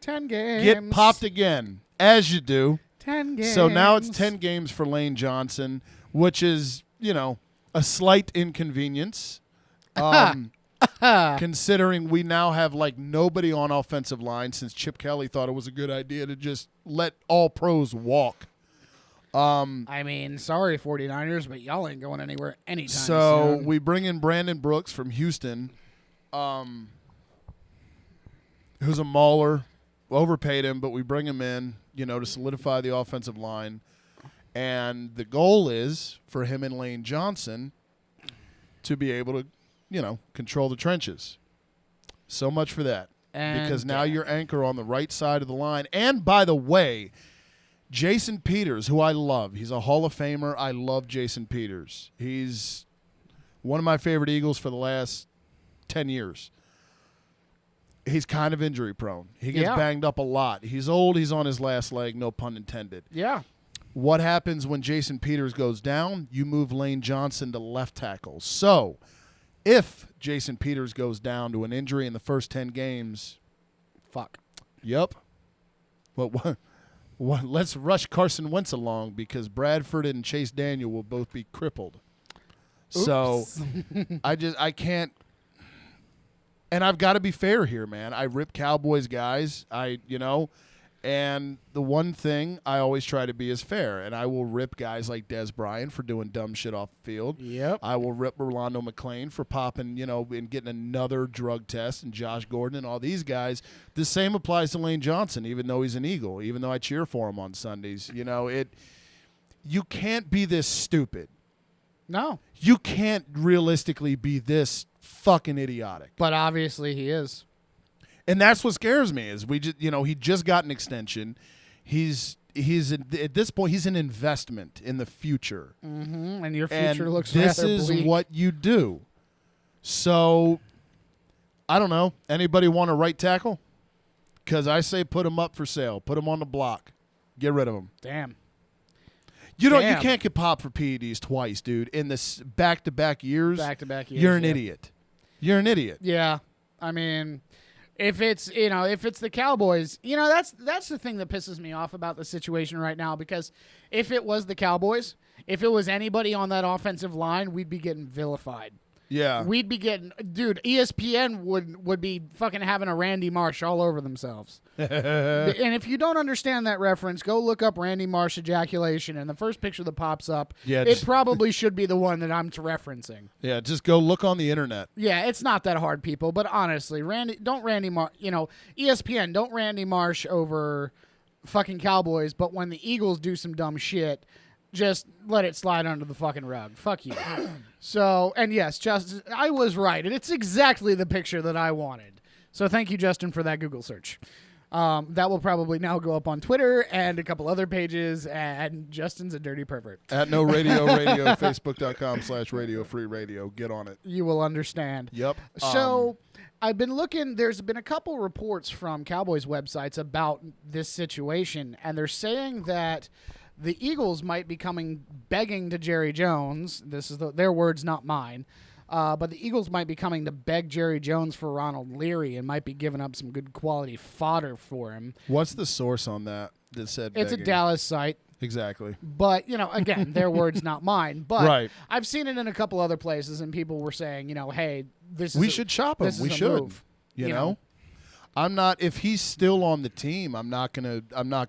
Speaker 19: 10 games.
Speaker 24: Get popped again, as you do.
Speaker 19: 10 games.
Speaker 24: So now it's 10 games for Lane Johnson, which is, a slight inconvenience. Considering we now have nobody on offensive line, since Chip Kelly thought it was a good idea to just let all pros walk.
Speaker 19: I mean, sorry, 49ers, but y'all ain't going anywhere anytime
Speaker 24: So
Speaker 19: soon.
Speaker 24: we bring in Brandon Brooks from Houston, who's a mauler. Overpaid him, but we bring him in, to solidify the offensive line. And the goal is for him and Lane Johnson to be able to, control the trenches. So much for that. Because now you're anchor on the right side of the line. And by the way, Jason Peters, who I love, he's a Hall of Famer. I love Jason Peters. He's one of my favorite Eagles for the last 10 years. He's kind of injury prone. He gets banged up a lot. He's old. He's on his last leg, no pun intended.
Speaker 19: Yeah.
Speaker 24: What happens when Jason Peters goes down? You move Lane Johnson to left tackle. So if Jason Peters goes down to an injury in the first 10 games.
Speaker 19: Fuck.
Speaker 24: Yep. What? Let's rush Carson Wentz along because Bradford and Chase Daniel will both be crippled.
Speaker 19: Oops.
Speaker 24: So I can't. And I've got to be fair here, man. I rip Cowboys guys. And the one thing I always try to be is fair. And I will rip guys like Des Bryant for doing dumb shit off the field.
Speaker 19: Yep.
Speaker 24: I will rip Rolando McClain for popping, and getting another drug test, and Josh Gordon and all these guys. The same applies to Lane Johnson, even though he's an Eagle, even though I cheer for him on Sundays. You can't be this stupid.
Speaker 19: No.
Speaker 24: You can't realistically be this fucking idiotic.
Speaker 19: But obviously he is.
Speaker 24: And that's what scares me is he just got an extension. He's at this point he's an investment in the future.
Speaker 19: Mm-hmm. And your future
Speaker 24: and
Speaker 19: looks
Speaker 24: this
Speaker 19: rather
Speaker 24: is
Speaker 19: bleak.
Speaker 24: what you do. So I don't know. Anybody want a right tackle? Because I say put him up for sale. Put him on the block. Get rid of him.
Speaker 19: Damn.
Speaker 24: You
Speaker 19: Damn.
Speaker 24: can't get popped for PEDs twice, dude. In this back-to-back years,
Speaker 19: Back-to-back
Speaker 24: you're an
Speaker 19: years,
Speaker 24: idiot. You're an idiot.
Speaker 19: Yeah, I mean, if it's the Cowboys, that's the thing that pisses me off about the situation right now. Because if it was the Cowboys, if it was anybody on that offensive line, we'd be getting vilified.
Speaker 24: Yeah,
Speaker 19: we'd be getting, dude. ESPN would be fucking having a Randy Marsh all over themselves. And if you don't understand that reference, go look up Randy Marsh ejaculation, and the first picture that pops up, it probably should be the one that I'm referencing.
Speaker 24: Yeah, just go look on the internet.
Speaker 19: Yeah, it's not that hard, people. But honestly, ESPN, don't Randy Marsh over fucking Cowboys. But when the Eagles do some dumb shit, just let it slide under the fucking rug. Fuck you. So, and yes, I was right. And it's exactly the picture that I wanted. So thank you, Justin, for that Google search. That will probably now go up on Twitter and a couple other pages, and Justin's a dirty pervert.
Speaker 24: At No Radio Radio, Facebook.com/Radio Free Radio. Get on it.
Speaker 19: You will understand.
Speaker 24: Yep.
Speaker 19: So I've been looking. There's been a couple reports from Cowboys websites about this situation, and they're saying that the Eagles might be begging to Jerry Jones. This is their words, not mine. But the Eagles might be coming to beg Jerry Jones for Ronald Leary and might be giving up some good quality fodder for him.
Speaker 24: What's the source on that said
Speaker 19: it's
Speaker 24: begging?
Speaker 19: A Dallas site.
Speaker 24: Exactly.
Speaker 19: But, again, their words, not mine. But
Speaker 24: right.
Speaker 19: I've seen it in a couple other places, and people were saying, hey,
Speaker 24: we should shop him. We should.
Speaker 19: Move,
Speaker 24: you know? I'm not, if he's still on the team, I'm not gonna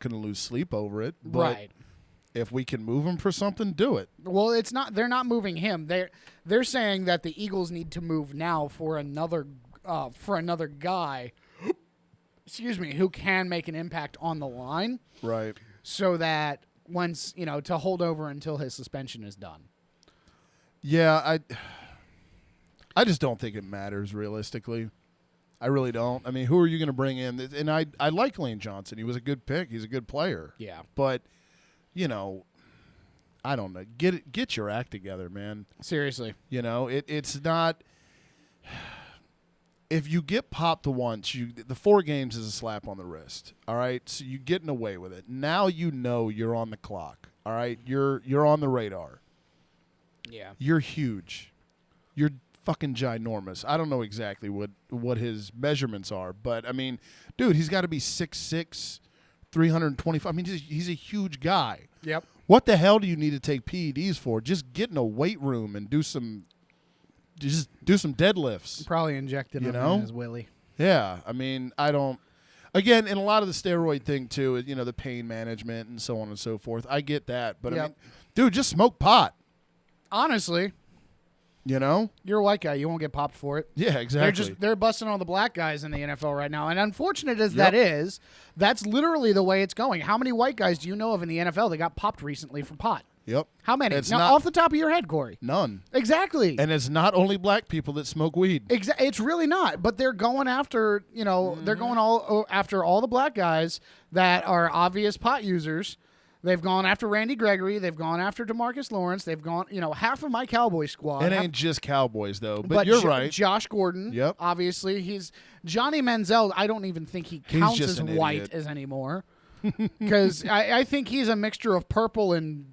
Speaker 24: lose sleep over it. But
Speaker 19: right.
Speaker 24: If we can move him for something, do it.
Speaker 19: Well, they're not moving him. They're saying that the Eagles need to move now for another guy, excuse me, who can make an impact on the line.
Speaker 24: Right.
Speaker 19: So that once, to hold over until his suspension is done.
Speaker 24: Yeah, I just don't think it matters realistically. I really don't. I mean, who are you going to bring in? And I like Lane Johnson. He was a good pick. He's a good player.
Speaker 19: Yeah.
Speaker 24: But I don't know. Get your act together, man.
Speaker 19: Seriously.
Speaker 24: It's not. If you get popped once, the 4 games is a slap on the wrist. All right, so you're getting away with it. Now you're on the clock. All right, you're on the radar.
Speaker 19: Yeah.
Speaker 24: You're huge. You're fucking ginormous. I don't know exactly what his measurements are, but I mean, dude, he's got to be 6'6", 325. I mean, he's a huge guy.
Speaker 19: Yep.
Speaker 24: What the hell do you need to take PEDs for? Just get in a weight room and do some deadlifts.
Speaker 19: Probably injected him in his willy.
Speaker 24: Yeah, I mean, I don't. Again, and a lot of the steroid thing too, the pain management and so on and so forth. I get that, but I mean, dude, just smoke pot.
Speaker 19: Honestly.
Speaker 24: You're
Speaker 19: a white guy. You won't get popped for it.
Speaker 24: Yeah, exactly.
Speaker 19: They're busting all the black guys in the NFL right now. And unfortunate as that is, that's literally the way it's going. How many white guys do you know of in the NFL that got popped recently for pot?
Speaker 24: Yep.
Speaker 19: How many? Off the top of your head, Corey.
Speaker 24: None.
Speaker 19: Exactly.
Speaker 24: And it's not only black people that smoke weed.
Speaker 19: It's really not. But they're going after, they're going after all the black guys that are obvious pot users. They've gone after Randy Gregory. They've gone after DeMarcus Lawrence. They've gone, half of my Cowboy squad.
Speaker 24: It ain't just Cowboys, though. But you're right.
Speaker 19: Josh Gordon.
Speaker 24: Yep.
Speaker 19: Obviously, he's Johnny Manziel. I don't even think he counts as white as anymore. Because I think he's a mixture of purple and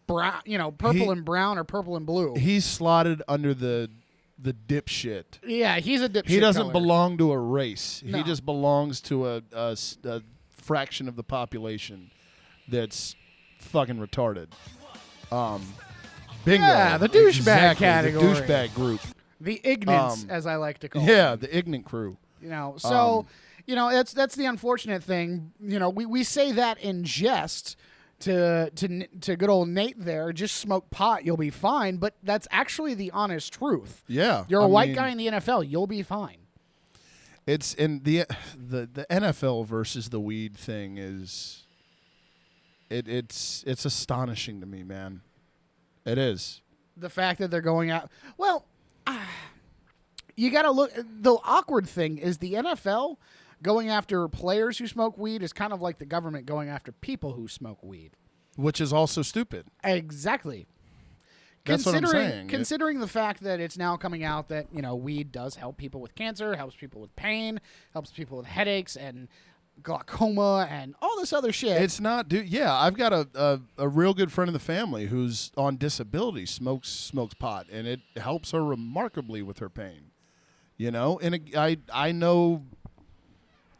Speaker 19: brown, purple and brown or purple and blue.
Speaker 24: He's slotted under the dipshit.
Speaker 19: Yeah, he's a dipshit.
Speaker 24: He doesn't belong to a race.
Speaker 19: No.
Speaker 24: He just belongs to a fraction of the population that's fucking retarded. Bingo.
Speaker 19: Yeah, the douchebag category.
Speaker 24: The douchebag group.
Speaker 19: The ignorance, as I like to call
Speaker 24: Yeah,
Speaker 19: them.
Speaker 24: the ignorant crew.
Speaker 19: That's the unfortunate thing. We say that in jest to good old Nate there. Just smoke pot, you'll be fine. But that's actually the honest truth.
Speaker 24: Yeah.
Speaker 19: You're a white guy in the NFL, you'll be fine.
Speaker 24: It's in the NFL versus the weed thing is it's astonishing to me, man. It is.
Speaker 19: The fact that they're going out. Well, you got to look. The awkward thing is the NFL going after players who smoke weed is kind of like the government going after people who smoke weed.
Speaker 24: Which is also stupid.
Speaker 19: Exactly.
Speaker 24: That's what I'm saying.
Speaker 19: Considering the fact that it's now coming out that, weed does help people with cancer, helps people with pain, helps people with headaches, and glaucoma and all this other shit.
Speaker 24: It's not, dude. Yeah, I've got a real good friend in the family who's on disability, smokes pot, and it helps her remarkably with her pain. You know, and I know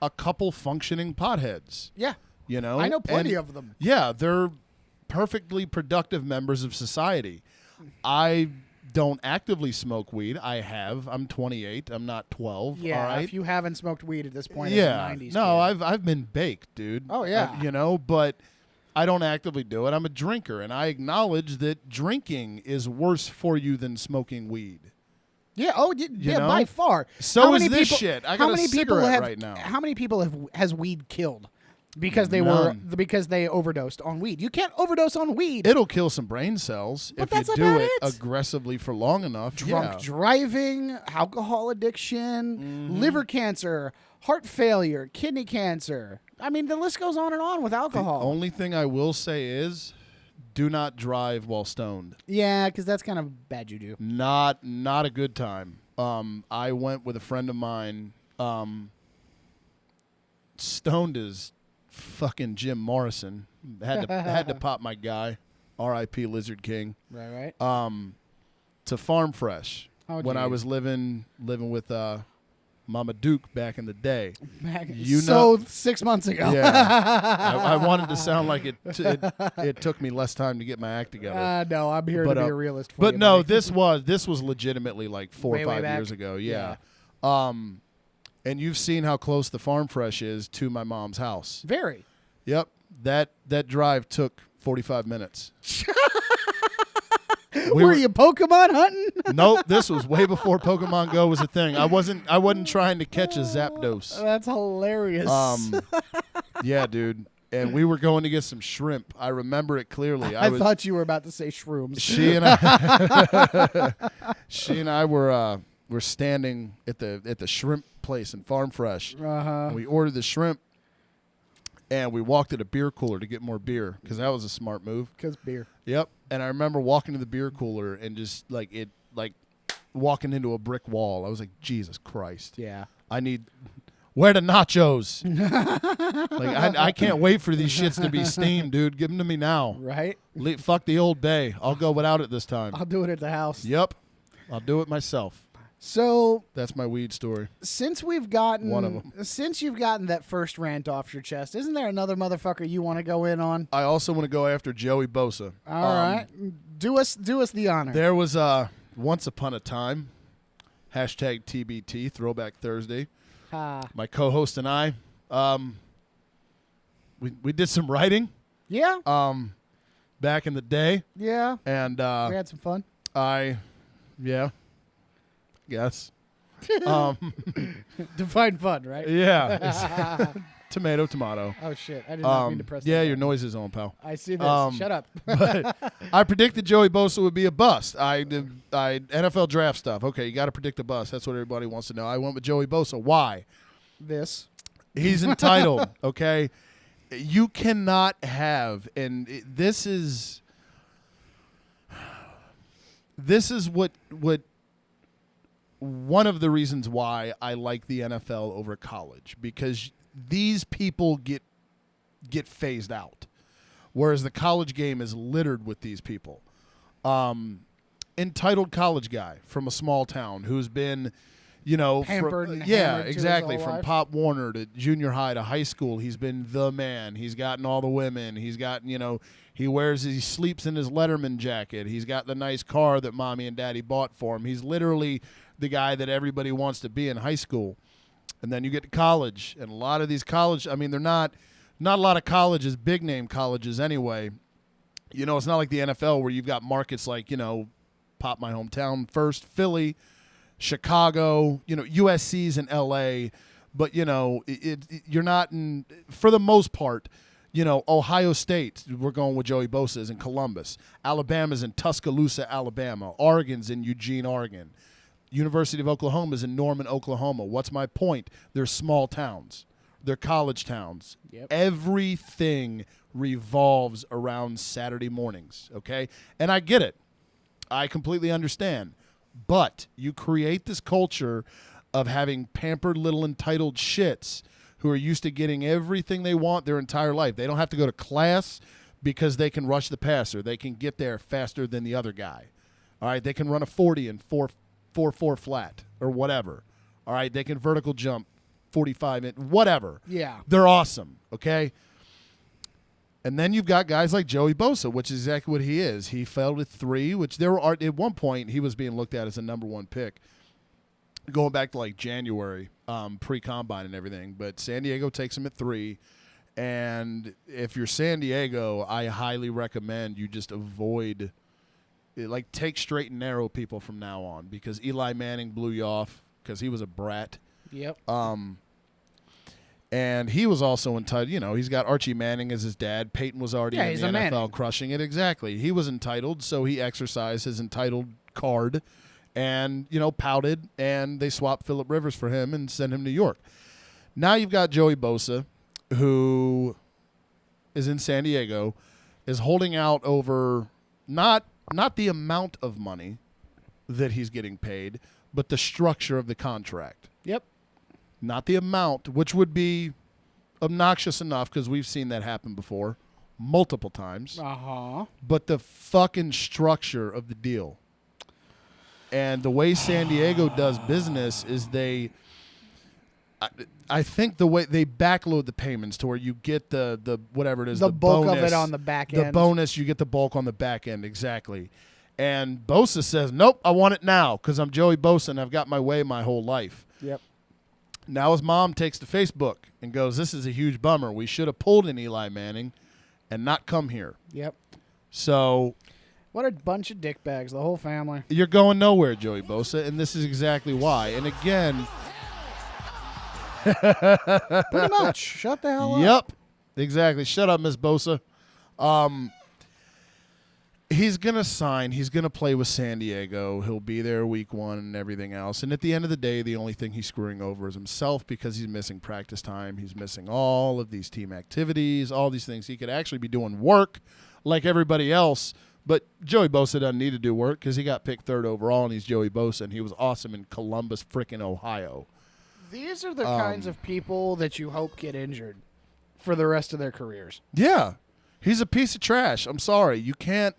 Speaker 24: a couple functioning potheads.
Speaker 19: Yeah.
Speaker 24: You know,
Speaker 19: I know plenty
Speaker 24: and,
Speaker 19: of them.
Speaker 24: Yeah, they're perfectly productive members of society. I don't actively smoke weed. I'm 28. I'm not 12.
Speaker 19: Yeah,
Speaker 24: all right?
Speaker 19: if you haven't smoked weed at this point,
Speaker 24: Yeah,
Speaker 19: as a 90s
Speaker 24: no,
Speaker 19: kid.
Speaker 24: I've been baked, dude.
Speaker 19: Oh, yeah.
Speaker 24: You know, but I don't actively do it. I'm a drinker, and I acknowledge that drinking is worse for you than smoking weed.
Speaker 19: Yeah. Oh, yeah.
Speaker 24: know?
Speaker 19: By far.
Speaker 24: So
Speaker 19: How
Speaker 24: is
Speaker 19: many
Speaker 24: this
Speaker 19: people-
Speaker 24: shit. I
Speaker 19: how
Speaker 24: got a
Speaker 19: many people
Speaker 24: cigarette
Speaker 19: have,
Speaker 24: right now.
Speaker 19: How many people has weed killed because they overdosed on weed? You can't overdose on weed.
Speaker 24: It'll kill some brain cells
Speaker 19: But
Speaker 24: if
Speaker 19: that's
Speaker 24: you do
Speaker 19: about
Speaker 24: it
Speaker 19: it.
Speaker 24: aggressively for long enough.
Speaker 19: Drunk
Speaker 24: yeah.
Speaker 19: driving, alcohol addiction, liver cancer, heart failure, kidney cancer. I mean, the list goes on and on with alcohol.
Speaker 24: The only thing I will say is, do not drive while stoned.
Speaker 19: Yeah, because that's kind of bad juju.
Speaker 24: Not a good time. I went with a friend of mine. Stoned as fucking Jim Morrison. Had to pop my guy. R.I.P. Lizard King.
Speaker 19: Right.
Speaker 24: To Farm Fresh
Speaker 19: Oh,
Speaker 24: when I
Speaker 19: geez.
Speaker 24: was living with Mama Duke back in the day.
Speaker 19: So 6 months ago.
Speaker 24: Yeah, I wanted to sound like it took me less time to get my act together.
Speaker 19: No, I'm here to be a realist for
Speaker 24: but
Speaker 19: you,
Speaker 24: no,
Speaker 19: buddy.
Speaker 24: this was legitimately like 4
Speaker 19: Way,
Speaker 24: or
Speaker 19: way
Speaker 24: 5
Speaker 19: back?
Speaker 24: years ago. Yeah. And you've seen how close the Farm Fresh is to my mom's house.
Speaker 19: Very.
Speaker 24: Yep. That drive took 45 minutes.
Speaker 19: Were you Pokemon hunting?
Speaker 24: Nope, this was way before Pokemon Go was a thing. I wasn't trying to catch a Zapdos.
Speaker 19: That's hilarious.
Speaker 24: Yeah, dude. And we were going to get some shrimp. I remember it clearly.
Speaker 19: I thought you were about to say shrooms.
Speaker 24: She and I were standing at the shrimp place in Farm Fresh.
Speaker 19: Uh-huh.
Speaker 24: We ordered the shrimp, and we walked to the beer cooler to get more beer because that was a smart move.
Speaker 19: Because beer.
Speaker 24: Yep. And I remember walking to the beer cooler and just like walking into a brick wall. I was like, Jesus Christ.
Speaker 19: Yeah.
Speaker 24: Where the nachos? I can't wait for these shits to be steamed, dude. Give them to me now.
Speaker 19: Right?
Speaker 24: Fuck the Old Bay. I'll go without it this time.
Speaker 19: I'll do it at the house.
Speaker 24: Yep. I'll do it myself.
Speaker 19: So
Speaker 24: that's my weed story.
Speaker 19: Since we've gotten
Speaker 24: one of them,
Speaker 19: since you've gotten that first rant off your chest, isn't there another motherfucker you want to go in on?
Speaker 24: I also want to go after Joey Bosa.
Speaker 19: All right, do us the honor.
Speaker 24: There was once upon a time, #TBT Throwback Thursday. My co-host and I, we did some writing.
Speaker 19: Yeah.
Speaker 24: Back in the day.
Speaker 19: Yeah.
Speaker 24: And
Speaker 19: we had some fun.
Speaker 24: Yes.
Speaker 19: Define fun, right?
Speaker 24: Yeah. Tomato.
Speaker 19: Oh shit! I did not mean to press.
Speaker 24: Yeah,
Speaker 19: that
Speaker 24: your
Speaker 19: button.
Speaker 24: noise is on, pal.
Speaker 19: I see this. Shut up.
Speaker 24: But I predicted Joey Bosa would be a bust. I NFL draft stuff. Okay, you got to predict a bust. That's what everybody wants to know. I went with Joey Bosa. Why?
Speaker 19: This.
Speaker 24: He's entitled. Okay, you cannot have, and this is what one of the reasons why I like the NFL over college, because these people get phased out, whereas the college game is littered with these people. Entitled college guy from a small town who's been,
Speaker 19: pampered and hammered
Speaker 24: exactly,
Speaker 19: his whole
Speaker 24: from
Speaker 19: life.
Speaker 24: Pop Warner to junior high to high school. He's been the man. He's gotten all the women. He's got, he sleeps in his Letterman jacket. He's got the nice car that mommy and daddy bought for him. He's literally the guy that everybody wants to be in high school. And then you get to college, and a lot of these they're not a lot of colleges, big name colleges anyway. It's not like the NFL where you've got markets like, pop my hometown first, Philly, Chicago, USC's in LA, but you're not in, for the most part, Ohio State, we're going with Joey Bosa, is in Columbus. Alabama's in Tuscaloosa, Alabama. Oregon's in Eugene, Oregon. University of Oklahoma is in Norman, Oklahoma. What's my point? They're small towns. They're college towns.
Speaker 19: Yep.
Speaker 24: Everything revolves around Saturday mornings, okay? And I get it. I completely understand. But you create this culture of having pampered little entitled shits who are used to getting everything they want their entire life. They don't have to go to class because they can rush the passer. They can get there faster than the other guy. All right, they can run a 40 and 4.4 flat or whatever. All right, they can vertical jump 45 and whatever.
Speaker 19: Yeah.
Speaker 24: They're awesome, okay? And then you've got guys like Joey Bosa, which is exactly what he is. He fell to 3, which there were at one point he was being looked at as a number 1 pick. Going back to like January, pre-combine and everything. But San Diego takes him at 3. And if you're San Diego, I highly recommend you just avoid, like, take straight and narrow people from now on, because Eli Manning blew you off because he was a brat.
Speaker 19: Yep.
Speaker 24: And he was also entitled, you know, he's got Archie Manning as his dad. Peyton was already in
Speaker 19: he's
Speaker 24: the
Speaker 19: a
Speaker 24: NFL
Speaker 19: Manning.
Speaker 24: crushing it. Exactly. He was entitled, so he exercised his entitled card and, you know, pouted, and they swapped Phillip Rivers for him and sent him to New York. Now you've got Joey Bosa, who is in San Diego, is holding out over not the amount of money that he's getting paid, but the structure of the contract.
Speaker 19: Yep.
Speaker 24: Not the amount, which would be obnoxious enough because we've seen that happen before multiple times.
Speaker 19: Uh-huh.
Speaker 24: But the fucking structure of the deal. And the way San Diego does business is I think the way they backload the payments to where you get the whatever it is,
Speaker 19: The bulk of
Speaker 24: bonus,
Speaker 19: it on the back
Speaker 24: The
Speaker 19: end.
Speaker 24: bonus, you get the bulk on the back end, exactly. And Bosa says, nope, I want it now because I'm Joey Bosa and I've got my way my whole life.
Speaker 19: Yep.
Speaker 24: Now his mom takes to Facebook and goes, this is a huge bummer. We should have pulled in Eli Manning and not come here.
Speaker 19: Yep.
Speaker 24: So
Speaker 19: What a bunch of dickbags, the whole family.
Speaker 24: you're going nowhere, Joey Bosa, and this is exactly why. And again,
Speaker 19: Pretty much. Shut the hell up.
Speaker 24: Yep, exactly. Shut up, Miss Bosa. He's going to sign. He's going to play with San Diego. He'll be there week 1 and everything else. And at the end of the day, the only thing he's screwing over is himself because he's missing practice time. He's missing all of these team activities, all these things. He could actually be doing work like everybody else. But Joey Bosa doesn't need to do work because he got picked 3rd overall, and he's Joey Bosa, and he was awesome in Columbus, frickin' Ohio.
Speaker 19: These are the kinds of people that you hope get injured for the rest of their careers.
Speaker 24: Yeah. He's a piece of trash. I'm sorry. You can't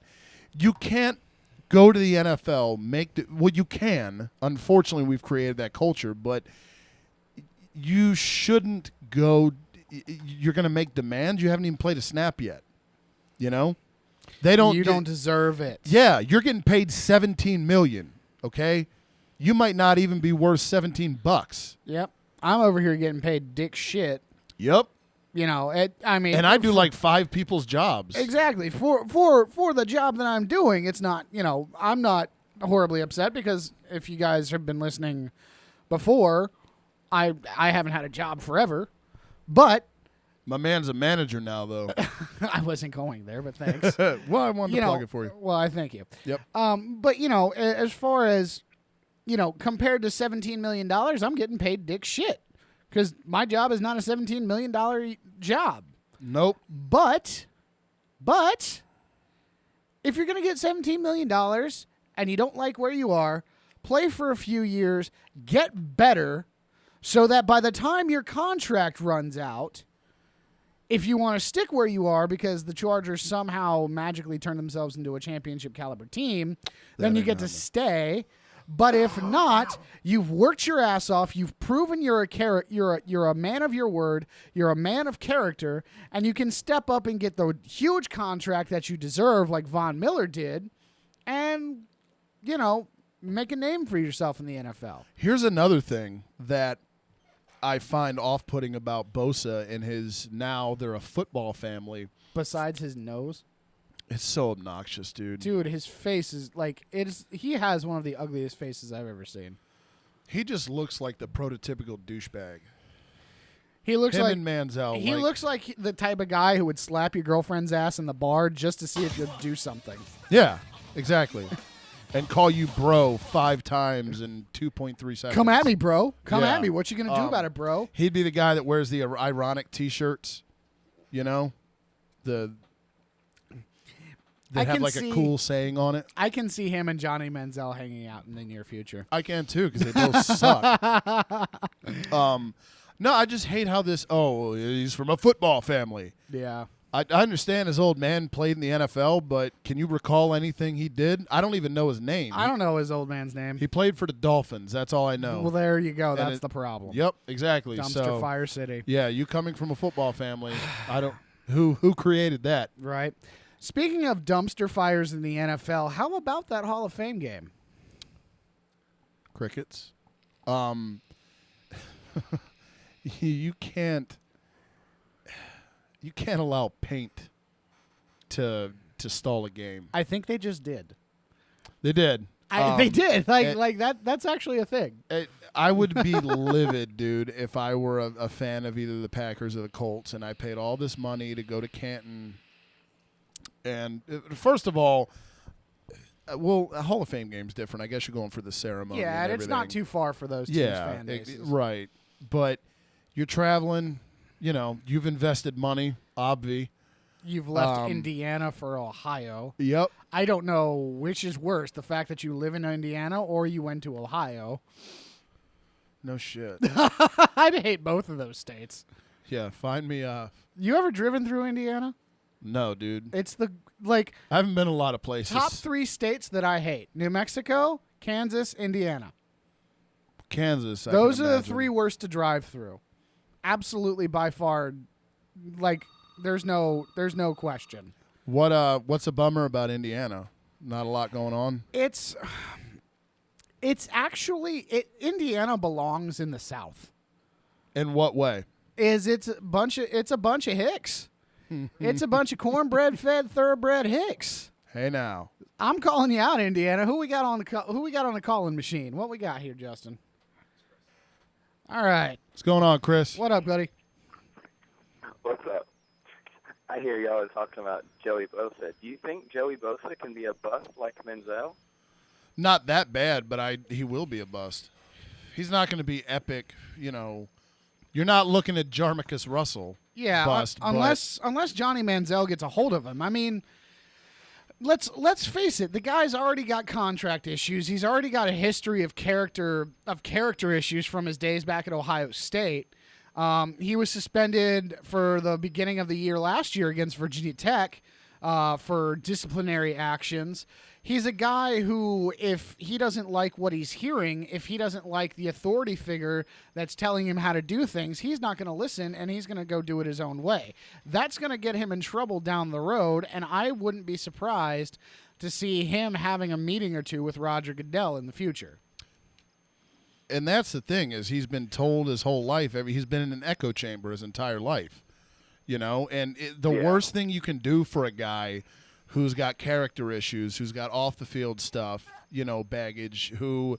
Speaker 24: go to the NFL, you can. Unfortunately, we've created that culture, but you shouldn't go. You're going to make demands. You haven't even played a snap yet. You know? They don't.
Speaker 19: You don't deserve it.
Speaker 24: Yeah, you're getting paid $17 million, okay? You might not even be worth $17.
Speaker 19: Yep. I'm over here getting paid dick shit.
Speaker 24: Yep.
Speaker 19: You know, and
Speaker 24: I do like 5 people's jobs.
Speaker 19: Exactly. For the job that I'm doing, it's not, you know, I'm not horribly upset because if you guys have been listening before, I haven't had a job forever. But
Speaker 24: my man's a manager now, though.
Speaker 19: I wasn't going there, but thanks.
Speaker 24: Well, I wanted to plug it for you.
Speaker 19: Well, I thank you.
Speaker 24: Yep.
Speaker 19: But, you know, as far as, you know, compared to $17 million, I'm getting paid dick shit. Because my job is not a $17 million job.
Speaker 24: Nope.
Speaker 19: But, if you're going to get $17 million and you don't like where you are, play for a few years, get better, so that by the time your contract runs out, if you want to stick where you are because the Chargers somehow magically turn themselves into a championship caliber team, then you get to stay. But if not, you've worked your ass off. You've proven you're a man of your word. You're a man of character, and you can step up and get the huge contract that you deserve, like Von Miller did, and you know, make a name for yourself in the NFL.
Speaker 24: Here's another thing that I find off-putting about Bosa and his they're a football family.
Speaker 19: Besides his nose.
Speaker 24: It's so obnoxious, dude.
Speaker 19: Dude, his face is like he has one of the ugliest faces I've ever seen.
Speaker 24: He just looks like the prototypical douchebag.
Speaker 19: He looks
Speaker 24: Him
Speaker 19: like
Speaker 24: and Manziel.
Speaker 19: He looks like the type of guy who would slap your girlfriend's ass in the bar just to see if you'll do something.
Speaker 24: Yeah, exactly. And call you bro 5 times in 2.3 seconds.
Speaker 19: Come at me, bro. Come
Speaker 24: Yeah.
Speaker 19: at me. What you gonna do about it, bro?
Speaker 24: He'd be the guy that wears the ironic T-shirts, you know, They have like a cool saying on it.
Speaker 19: I can see him and Johnny Manziel hanging out in the near future.
Speaker 24: I can too because they both suck. No, I just hate how this. Oh, he's from a football family.
Speaker 19: Yeah.
Speaker 24: I understand his old man played in the NFL, but can you recall anything he did? I don't even know his name.
Speaker 19: I don't know his old man's name.
Speaker 24: He played for the Dolphins. That's all I know.
Speaker 19: Well, there you go. That's the problem.
Speaker 24: Yep, exactly.
Speaker 19: Dumpster Fire City.
Speaker 24: Yeah, you coming from a football family. I don't. Who created that?
Speaker 19: Right. Speaking of dumpster fires in the NFL, how about that Hall of Fame game?
Speaker 24: Crickets. You can't allow paint to stall a game.
Speaker 19: I think they just did.
Speaker 24: They did.
Speaker 19: They did. Like that. That's actually a thing.
Speaker 24: I would be livid, dude, if I were a fan of either the Packers or the Colts, and I paid all this money to go to Canton. And first of all, well, a Hall of Fame game's different. I guess you're going for the ceremony.
Speaker 19: Yeah, and it's not too far for those teams' fan bases.
Speaker 24: Right. But you're traveling. You know, you've invested money, obvi.
Speaker 19: You've left Indiana for Ohio.
Speaker 24: Yep.
Speaker 19: I don't know which is worse, the fact that you live in Indiana or you went to Ohio.
Speaker 24: No shit.
Speaker 19: I hate both of those states.
Speaker 24: Yeah, find me.
Speaker 19: You ever driven through Indiana?
Speaker 24: No, dude.
Speaker 19: It's I
Speaker 24: haven't been a lot of places.
Speaker 19: Top 3 states that I hate: New Mexico, Kansas, Indiana.
Speaker 24: Kansas.
Speaker 19: Those are the 3 worst to drive through. Absolutely, by far. There's no question.
Speaker 24: What's a bummer about Indiana? Not a lot going on.
Speaker 19: It's actually Indiana belongs in the South.
Speaker 24: In what way?
Speaker 19: It's a bunch of hicks. It's a bunch of cornbread-fed, thoroughbred hicks.
Speaker 24: Hey now,
Speaker 19: I'm calling you out, Indiana. Who we got on the calling machine? What we got here, Justin? All right.
Speaker 24: What's going on, Chris?
Speaker 19: What up, buddy?
Speaker 1: What's up? I hear y'all are talking about Joey Bosa. Do you think Joey Bosa can be a bust like Menzel?
Speaker 24: Not that bad, but he will be a bust. He's not going to be epic. You know, you're not looking at Jarmarcus Russell.
Speaker 19: Yeah,
Speaker 24: bust,
Speaker 19: unless Johnny Manziel gets a hold of him. I mean, let's face it. The guy's already got contract issues. He's already got a history of character issues from his days back at Ohio State. He was suspended for the beginning of the year last year against Virginia Tech for disciplinary actions. He's a guy who, if he doesn't like what he's hearing, if he doesn't like the authority figure that's telling him how to do things, he's not going to listen, and he's going to go do it his own way. That's going to get him in trouble down the road, and I wouldn't be surprised to see him having a meeting or two with Roger Goodell in the future.
Speaker 24: And that's the thing, is he's been told his whole life, he's been in an echo chamber his entire life, you know, and the worst thing you can do for a guy who's got character issues, who's got off-the-field stuff, you know, baggage, who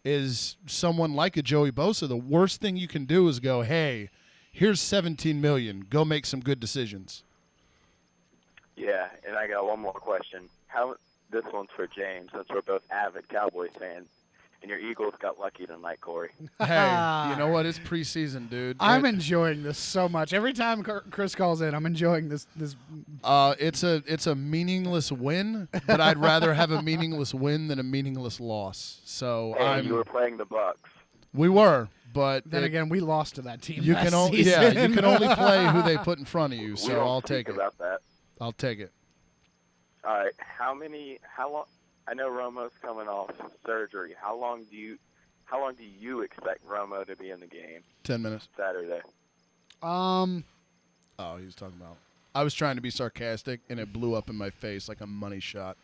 Speaker 24: is someone like a Joey Bosa, the worst thing you can do is go, hey, here's $17 million. Go make some good decisions.
Speaker 1: Yeah, and I got one more question. This one's for James, since we're both avid Cowboys fans. And your Eagles got lucky tonight, Corey.
Speaker 24: Hey, you know what? It's preseason, dude.
Speaker 19: I'm enjoying this so much. Every time Chris calls in, I'm enjoying this.
Speaker 24: It's a meaningless win, but I'd rather have a meaningless win than a meaningless loss. So
Speaker 1: you were playing the Bucks.
Speaker 24: We were, but
Speaker 19: then again, we lost to that team.
Speaker 24: You
Speaker 19: last
Speaker 24: can only
Speaker 19: season.
Speaker 24: you can only play who they put in front of you. So I'll take it.
Speaker 1: About that.
Speaker 24: I'll take it.
Speaker 1: All right. How long? I know Romo's coming off surgery. How long do you expect Romo to be in the game?
Speaker 24: 10 minutes.
Speaker 1: Saturday.
Speaker 24: Oh, he was talking about. I was trying to be sarcastic, and it blew up in my face like a money shot.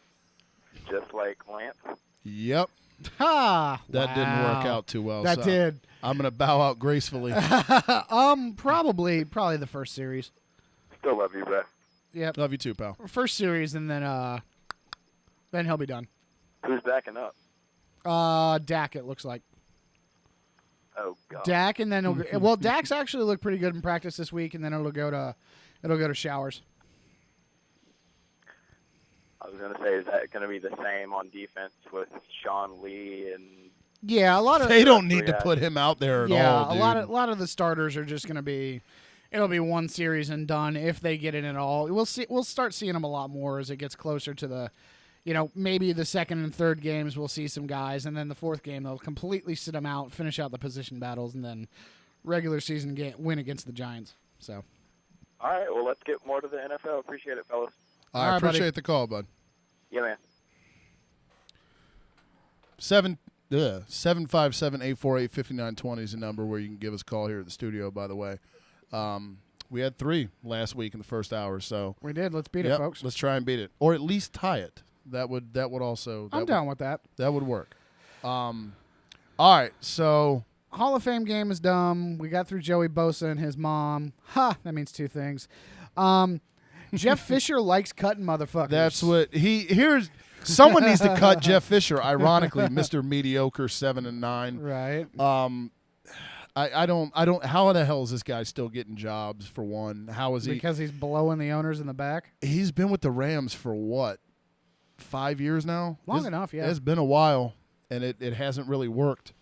Speaker 1: Just like Lance?
Speaker 24: Yep.
Speaker 19: Ha!
Speaker 24: That didn't work out too well.
Speaker 19: That did.
Speaker 24: I'm going to bow out gracefully.
Speaker 19: Probably the first series.
Speaker 1: Still love you, bro.
Speaker 19: Yep.
Speaker 24: Love you too, pal.
Speaker 19: First series, and then he'll be done.
Speaker 1: Who's backing up?
Speaker 19: Dak, it looks like.
Speaker 1: Oh God.
Speaker 19: Dak, and then well, Dak's actually looked pretty good in practice this week, and then it'll go to Showers.
Speaker 1: I was gonna say, is that gonna be the same on defense with Sean Lee and?
Speaker 19: Yeah, a lot of
Speaker 24: they don't need to put him out there at all.
Speaker 19: Yeah,
Speaker 24: dude.
Speaker 19: a lot of the starters are just gonna be. It'll be one series and done if they get it at all. We'll see. We'll start seeing them a lot more as it gets closer to the. Maybe the second and third games we'll see some guys, and then the fourth game they'll completely sit them out, finish out the position battles, and then regular season win against the Giants. So.
Speaker 1: All right, well, let's get more to the NFL. Appreciate it, fellas.
Speaker 24: I appreciate the call, bud.
Speaker 1: Yeah, man.
Speaker 24: 757-848-5920 is the number where you can give us a call here at the studio, by the way. We had 3 last week in the first hour, so
Speaker 19: we did. Let's beat it, folks.
Speaker 24: Let's try and beat it, or at least tie it. That would also.
Speaker 19: I'm down with that.
Speaker 24: That would work. All right, so
Speaker 19: Hall of Fame game is dumb. We got through Joey Bosa and his mom. Ha! That means 2 things. Jeff Fisher likes cutting motherfuckers.
Speaker 24: That's what here's. Someone needs to cut Jeff Fisher. Ironically, Mr. Mediocre 7-9.
Speaker 19: Right.
Speaker 24: I don't. How the hell is this guy still getting jobs? For one, how is he?
Speaker 19: Because he's blowing the owners in the back.
Speaker 24: He's been with the Rams for what, 5 years now?
Speaker 19: Long enough, yeah.
Speaker 24: It's been a while, and it hasn't really worked.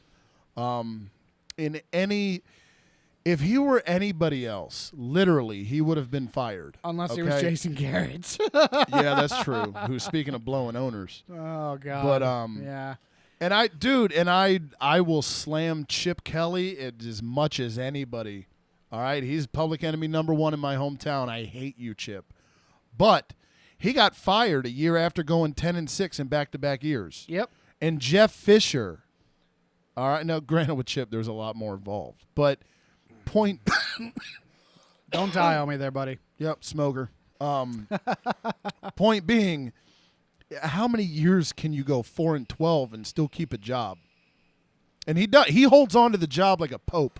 Speaker 24: If he were anybody else, literally, he would have been fired.
Speaker 19: Unless he was Jason Garrett.
Speaker 24: Yeah, that's true. Who's speaking of blowing owners?
Speaker 19: Oh God.
Speaker 24: But
Speaker 19: yeah.
Speaker 24: And I will slam Chip Kelly as much as anybody. All right, he's public enemy number 1 in my hometown. I hate you, Chip. But he got fired a year after going 10-6 in back-to-back years.
Speaker 19: Yep.
Speaker 24: And Jeff Fisher. All right, now granted with Chip, there's a lot more involved, but point.
Speaker 19: Don't die on me there, buddy.
Speaker 24: Yep, smoker. Point being, how many years can you go 4-12 and still keep a job? And he does. He holds on to the job like a pope.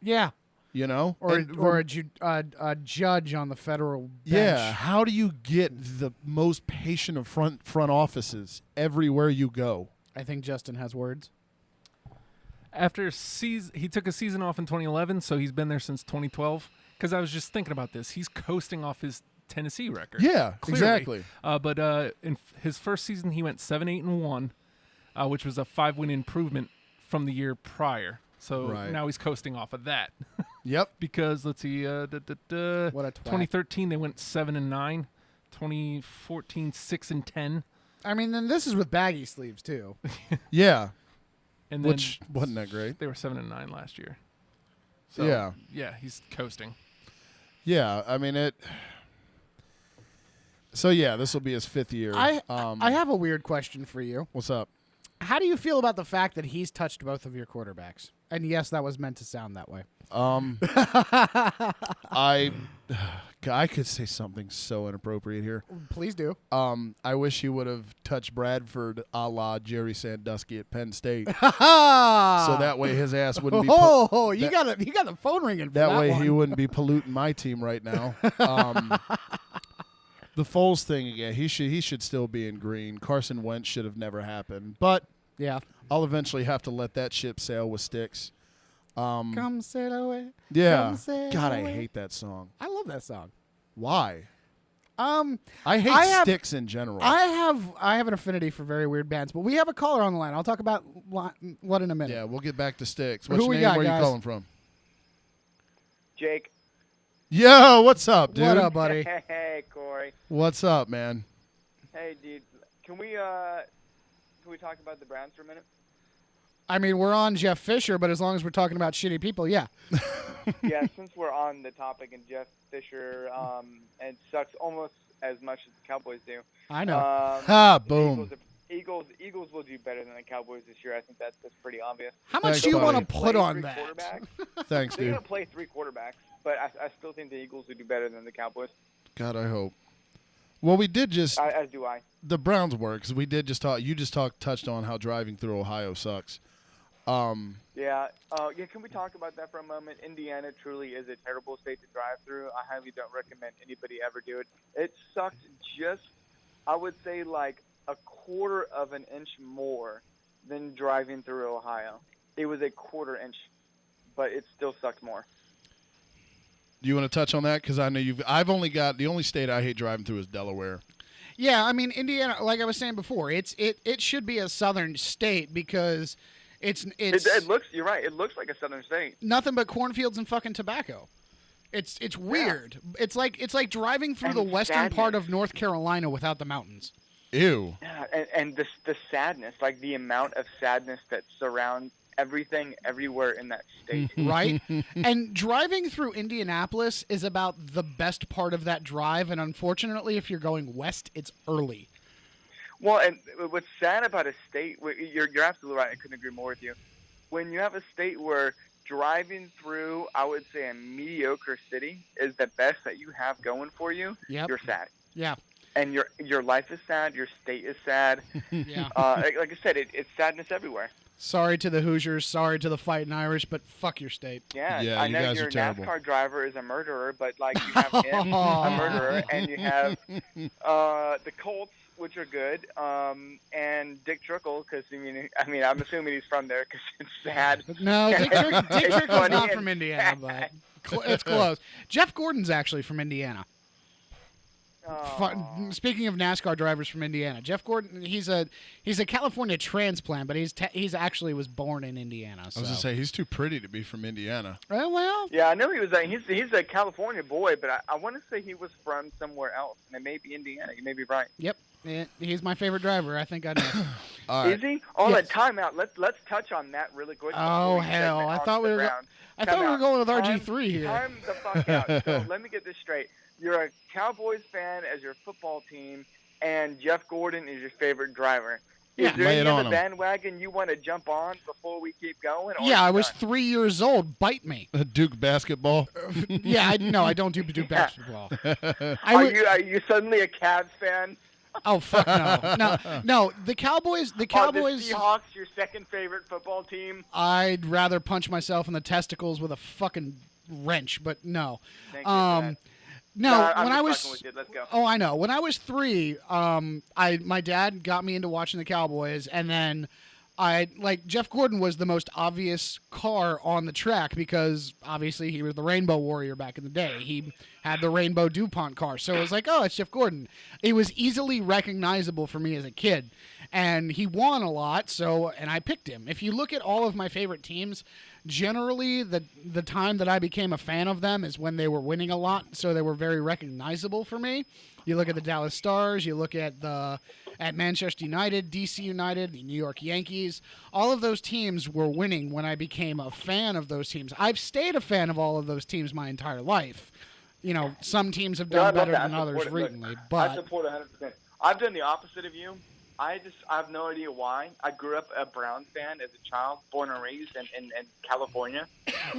Speaker 19: Yeah.
Speaker 24: You know,
Speaker 19: or a judge on the federal bench.
Speaker 24: Yeah. How do you get the most patient of front offices everywhere you go?
Speaker 19: I think Justin has words.
Speaker 9: After he took a season off in 2011, so he's been there since 2012. Because I was just thinking about this, he's coasting off his Tennessee record.
Speaker 24: Yeah,
Speaker 9: clearly.
Speaker 24: exactly.
Speaker 9: But in his first season, he went 7-8-1, which was a 5-win improvement from the year prior. So now he's coasting off of that.
Speaker 24: Yep.
Speaker 9: Because let's see,
Speaker 19: What a twat.
Speaker 9: 2013 they went 7-9, 2014 6-10.
Speaker 19: I mean, then this is with baggy sleeves too.
Speaker 24: Yeah.
Speaker 9: And then
Speaker 24: which wasn't that great.
Speaker 9: They were 7-9 last year. So, yeah, he's coasting.
Speaker 24: Yeah, I mean it. So yeah, this will be his 5th year.
Speaker 19: I have a weird question for you.
Speaker 24: What's up?
Speaker 19: How do you feel about the fact that he's touched both of your quarterbacks? And yes, that was meant to sound that way.
Speaker 24: I could say something so inappropriate here.
Speaker 19: Please do.
Speaker 24: I wish he would have touched Bradford a la Jerry Sandusky at Penn State. So that way his ass wouldn't be.
Speaker 19: You got the phone ringing. For
Speaker 24: that way
Speaker 19: one.
Speaker 24: he wouldn't be polluting my team right now. The Foles thing again. He should still be in green. Carson Wentz should have never happened. But
Speaker 19: yeah,
Speaker 24: I'll eventually have to let that ship sail with Styx.
Speaker 19: Come sail away.
Speaker 24: Yeah.
Speaker 19: Come sail
Speaker 24: God,
Speaker 19: away.
Speaker 24: I hate that song.
Speaker 19: I love that song.
Speaker 24: Why?
Speaker 19: I
Speaker 24: hate Styx in general.
Speaker 19: I have an affinity for very weird bands, but we have a caller on the line. I'll talk about what in a minute.
Speaker 24: Yeah, we'll get back to Styx. What's
Speaker 19: Who
Speaker 24: your
Speaker 19: we
Speaker 24: name?
Speaker 19: got,
Speaker 24: Where are
Speaker 19: guys?
Speaker 24: you calling from?
Speaker 1: Jake.
Speaker 24: Yo, what's up, dude?
Speaker 19: What up, buddy?
Speaker 1: Hey, Corey.
Speaker 24: What's up, man?
Speaker 1: Hey, dude. Can we talk about the Browns for a minute?
Speaker 19: I mean, we're on Jeff Fisher, but as long as we're talking about shitty people, yeah.
Speaker 1: Yeah, since we're on the topic and Jeff Fisher, and sucks almost as much as the Cowboys do.
Speaker 19: I know.
Speaker 1: The
Speaker 24: boom.
Speaker 1: Eagles will do better than the Cowboys this year. I think that's pretty obvious.
Speaker 19: How much do you want to put on that?
Speaker 24: Thanks,
Speaker 1: They're
Speaker 24: dude.
Speaker 1: going to play 3 quarterbacks, but I still think the Eagles will do better than the Cowboys.
Speaker 24: God, I hope. Well, we did just.
Speaker 1: As do I.
Speaker 24: The Browns were, because we did just talk. You just touched on how driving through Ohio sucks.
Speaker 1: Yeah. Can we talk about that for a moment? Indiana truly is a terrible state to drive through. I highly don't recommend anybody ever do it. It sucked just, I would say, like a quarter of an inch more than driving through Ohio. It was a quarter inch, but it still sucked more.
Speaker 24: Do you want to touch on that? Because I know I've only got the only state I hate driving through is Delaware.
Speaker 19: Yeah, I mean Indiana. Like I was saying before, it should be a southern state because it
Speaker 1: looks. You're right. It looks like a southern state.
Speaker 19: Nothing but cornfields and fucking tobacco. It's weird. Yeah. It's like driving through the western part of North Carolina without the mountains.
Speaker 24: Ew.
Speaker 1: Yeah, and the sadness, like the amount of sadness that surrounds everything everywhere in that state.
Speaker 19: Right? And driving through Indianapolis is about the best part of that drive, and unfortunately, if you're going west, it's early.
Speaker 1: Well, and what's sad about a state, you're absolutely right. I couldn't agree more with you. When you have a state where driving through, I would say, a mediocre city is the best that you have going for you, you're sad.
Speaker 19: Yeah.
Speaker 1: And your life is sad. Your state is sad.
Speaker 19: Yeah.
Speaker 1: Like I said, it's sadness everywhere.
Speaker 19: Sorry to the Hoosiers. Sorry to the Fighting Irish, but fuck your state.
Speaker 1: Yeah, I know your NASCAR driver is a murderer, but like you have him, a murderer, and you have the Colts, which are good, and Dick Trickle, because I mean, I'm assuming he's from there because it's sad.
Speaker 19: No, Dick Trickle's not from Indiana, but it's close. Jeff Gordon's actually from Indiana. Speaking of NASCAR drivers from Indiana, Jeff Gordon, he's a California transplant, but he's actually was born in Indiana. So.
Speaker 24: I was gonna say he's too pretty to be from Indiana.
Speaker 19: Well,
Speaker 1: yeah, I know he was. He's a California boy, but I want to say he was from somewhere else, and it may be Indiana. You may be right.
Speaker 19: Yep, he's my favorite driver. I think I know.
Speaker 24: All right.
Speaker 1: Is he? Oh, yes. Timeout. Let's touch on that really quick.
Speaker 19: Oh hell! I thought we were going with RG3 here.
Speaker 1: Time the fuck out. So let me get this straight. You're a Cowboys fan as your football team, and Jeff Gordon is your favorite driver. Is there any other bandwagon you want to jump on before we keep going?
Speaker 19: Yeah, I was 3 years old. Bite me.
Speaker 24: Duke basketball?
Speaker 19: Yeah, I don't do Duke basketball.
Speaker 1: Are you suddenly a Cavs fan?
Speaker 19: Oh fuck no. The Cowboys.
Speaker 1: Are the Seahawks your second favorite football team?
Speaker 19: I'd rather punch myself in the testicles with a fucking wrench, but no.
Speaker 1: Thank you for that.
Speaker 19: No,
Speaker 1: when
Speaker 19: I was.
Speaker 1: With you. Let's go.
Speaker 19: Oh, I know. When I was 3, my dad got me into watching the Cowboys, and then Jeff Gordon was the most obvious car on the track because obviously he was the Rainbow Warrior back in the day. He had the Rainbow DuPont car, so it was like, oh, it's Jeff Gordon. It was easily recognizable for me as a kid, and he won a lot, and I picked him. If you look at all of my favorite teams, generally the time that I became a fan of them is when they were winning a lot, so they were very recognizable for me. You look at the Dallas Stars, you look at Manchester United, DC United, the New York Yankees. All of those teams were winning when I became a fan of those teams. I've stayed a fan of all of those teams my entire life. You know, some teams have done better than others recently, but
Speaker 1: I support 100%. I've done the opposite of you. I have no idea why. I grew up a Browns fan as a child, born and raised in California,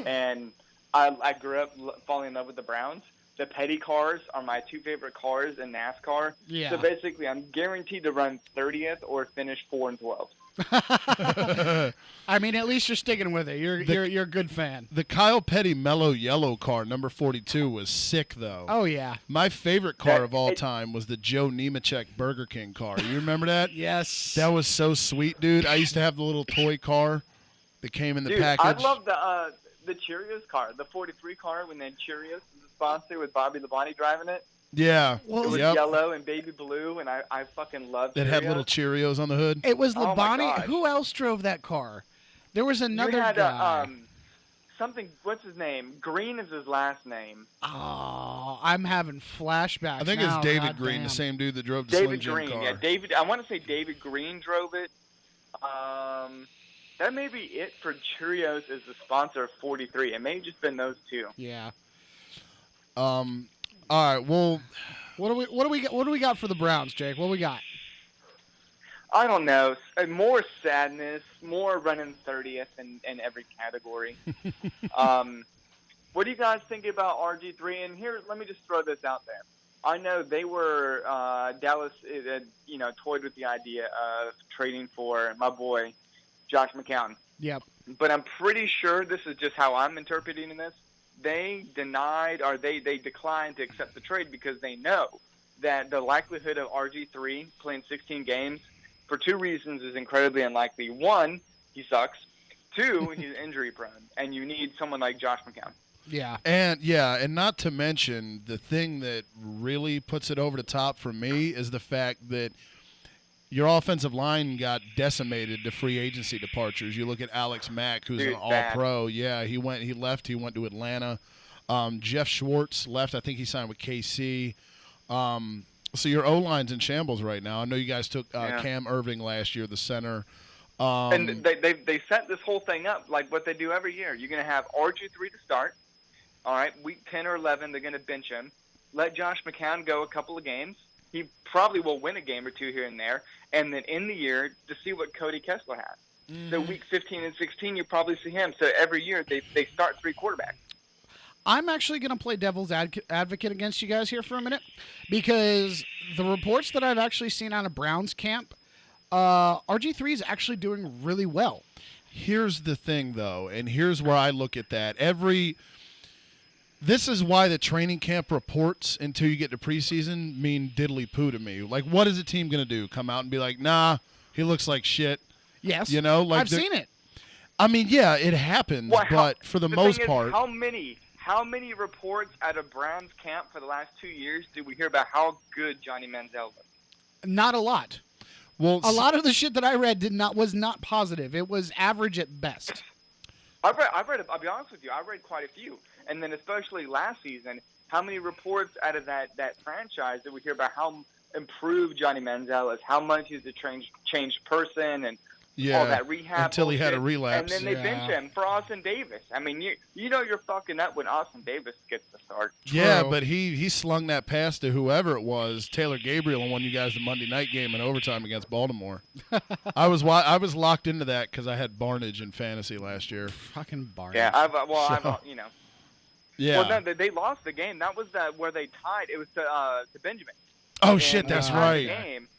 Speaker 1: and I grew up falling in love with the Browns. The Petty cars are my 2 favorite cars in NASCAR.
Speaker 19: Yeah.
Speaker 1: So basically, I'm guaranteed to run 30th or finish 4 and 12.
Speaker 19: I mean, at least you're sticking with it. You're a good fan.
Speaker 24: The Kyle Petty Mellow Yellow car, number 42, was sick, though.
Speaker 19: Oh, yeah.
Speaker 24: My favorite car of all time was the Joe Nemechek Burger King car. You remember that?
Speaker 19: Yes.
Speaker 24: That was so sweet, dude. I used to have the little toy car that came in the package.
Speaker 1: I love the Cheerios car, the 43 car when they had Cheerios as a sponsor with Bobby Labonte driving it.
Speaker 24: Yeah.
Speaker 1: It was yellow and baby blue, and I fucking loved it.
Speaker 24: It had little Cheerios on the hood.
Speaker 19: It was Labonte. Who else drove that car? There was another guy.
Speaker 1: Something. What's his name? Green is his last name.
Speaker 19: Oh, I'm having flashbacks.
Speaker 24: I think it's David Green, the same dude that drove the
Speaker 1: David
Speaker 24: Slim Jim
Speaker 1: Green.
Speaker 24: car.
Speaker 1: Yeah, David. I want to say David Green drove it. That may be it for Cheerios as the sponsor of 43. It may have just been those 2.
Speaker 19: Yeah.
Speaker 24: All right. Well,
Speaker 19: what do we got for the Browns, Jake? What do we got?
Speaker 1: I don't know. More sadness, more running 30th in every category. What do you guys think about RG3? And here, let me just throw this out there. I know they were Dallas, toyed with the idea of trading for my boy Josh McCown.
Speaker 19: Yep.
Speaker 1: But I'm pretty sure this is just how I'm interpreting this. They denied or they declined to accept the trade because they know that the likelihood of RG3 playing 16 games for 2 reasons is incredibly unlikely. 1, he sucks. 2, he's injury prone, and you need someone like Josh McCown.
Speaker 19: Yeah.
Speaker 24: And not to mention the thing that really puts it over the top for me is the fact that your offensive line got decimated to free agency departures. You look at Alex Mack, who's an all-pro. Yeah, he left to Atlanta. Jeff Schwartz left. I think he signed with KC. So your O-line's in shambles right now. I know you guys took Cam Irving last year, the center.
Speaker 1: And they set this whole thing up like what they do every year. You're going to have RG3 to start. All right, week 10 or 11, they're going to bench him. Let Josh McCown go a couple of games. He probably will win a game or two here and there. And then in the year, to see what Cody Kessler has. So week 15 and 16, you probably see him. So every year, they start 3 quarterbacks.
Speaker 19: I'm actually going to play devil's advocate against you guys here for a minute, because the reports that I've actually seen out of Browns camp, RG3 is actually doing really well.
Speaker 24: Here's the thing, though, and here's where I look at that. This is why the training camp reports until you get to preseason mean diddly poo to me. Like, what is a team going to do? Come out and be like, nah, he looks like shit.
Speaker 19: Yes.
Speaker 24: You know, like
Speaker 19: I've seen it.
Speaker 24: I mean, yeah, it happens, but for the most part.
Speaker 1: How many reports out of Browns camp for the last 2 years did we hear about how good Johnny Manziel was?
Speaker 19: Not a lot.
Speaker 24: Well,
Speaker 19: a lot of the shit that I read was not positive. It was average at best.
Speaker 1: I've read. I'll be honest with you. I read quite a few, and then especially last season, how many reports out of that franchise did we hear about how improved Johnny Manziel is, how much he's a changed person, and all that rehab
Speaker 24: until he had a relapse,
Speaker 1: and then they bench him for Austin Davis. I mean, you know you're fucking up when Austin Davis gets the start.
Speaker 24: Yeah, but he slung that pass to whoever it was, Taylor Gabriel, and won you guys the Monday night game in overtime against Baltimore. I was locked into that because I had Barnage in fantasy last year.
Speaker 19: Fucking Barnage.
Speaker 1: Yeah, I've you know.
Speaker 24: Yeah.
Speaker 1: Well, no, they lost the game. That was where they tied. It was to Benjamin.
Speaker 24: Oh shit, that's right.
Speaker 1: Game.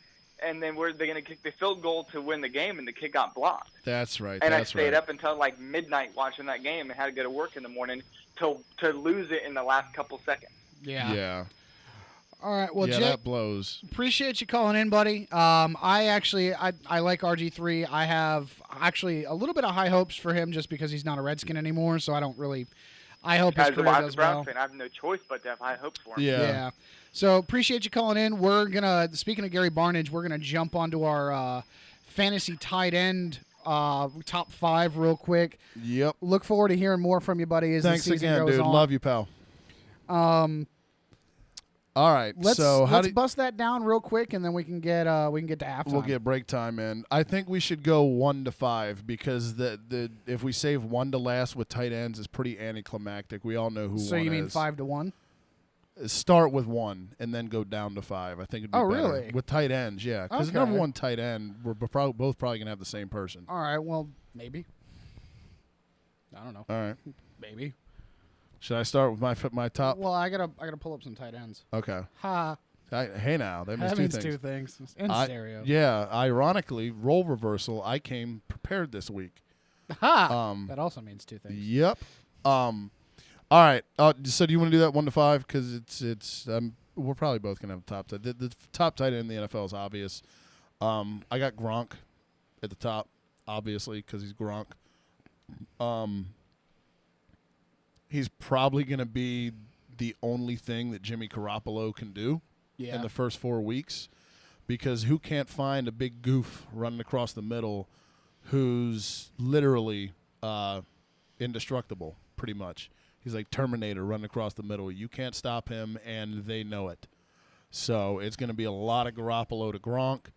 Speaker 1: And then they're going to kick the field goal to win the game, and the kick got blocked.
Speaker 24: That's right.
Speaker 1: And I stayed up until like midnight watching that game and had to go to work in the morning to lose it in the last couple seconds.
Speaker 19: Yeah.
Speaker 24: Yeah.
Speaker 19: All right. Well,
Speaker 24: yeah,
Speaker 19: Jay,
Speaker 24: that blows. I
Speaker 19: calling in, buddy. I like RG3. I have actually a little bit of high hopes for him just because he's not a Redskin anymore, so I don't really. I hope his career does well.
Speaker 1: Fan, I have no choice but to have high hopes for him.
Speaker 24: Yeah.
Speaker 19: So appreciate you calling in. We're gonna, speaking of Gary Barnage, we're gonna jump onto our fantasy tight end top 5 real quick.
Speaker 24: Yep.
Speaker 19: Look forward to hearing more from you, buddy. As
Speaker 24: Thanks
Speaker 19: the season
Speaker 24: again,
Speaker 19: goes
Speaker 24: dude.
Speaker 19: on.
Speaker 24: Love you, pal. All right.
Speaker 19: Let's bust that down real quick, and then we can get to halftime.
Speaker 24: We'll get break time in. I think we should go 1 to 5 because the if we save 1 to last with tight ends is pretty anticlimactic. We all know who.
Speaker 19: So
Speaker 24: one
Speaker 19: you mean
Speaker 24: is.
Speaker 19: 5 to 1?
Speaker 24: Start with 1 and then go down to 5. I think it'd be better.
Speaker 19: Really?
Speaker 24: With tight ends, yeah. Because
Speaker 19: Okay.
Speaker 24: number 1 tight end, we're both probably gonna have the same person.
Speaker 19: All right. Well, maybe. I don't know.
Speaker 24: All right.
Speaker 19: Maybe.
Speaker 24: Should I start with my top?
Speaker 19: Well, I gotta pull up some tight ends.
Speaker 24: Okay.
Speaker 19: Ha.
Speaker 24: Hey now, that means
Speaker 19: two things. In stereo.
Speaker 24: Yeah. Ironically, role reversal. I came prepared this week.
Speaker 19: Ha. That also means 2 things.
Speaker 24: Yep. All right. So do you want to do that 1 to 5? Because it's we're probably both gonna have top tight. The top tight end in the NFL is obvious. I got Gronk at the top, obviously, because he's Gronk. He's probably gonna be the only thing that Jimmy Garoppolo can do in the first 4 weeks, because who can't find a big goof running across the middle who's literally indestructible, pretty much. He's like Terminator running across the middle. You can't stop him, and they know it. So it's going to be a lot of Garoppolo to Gronk.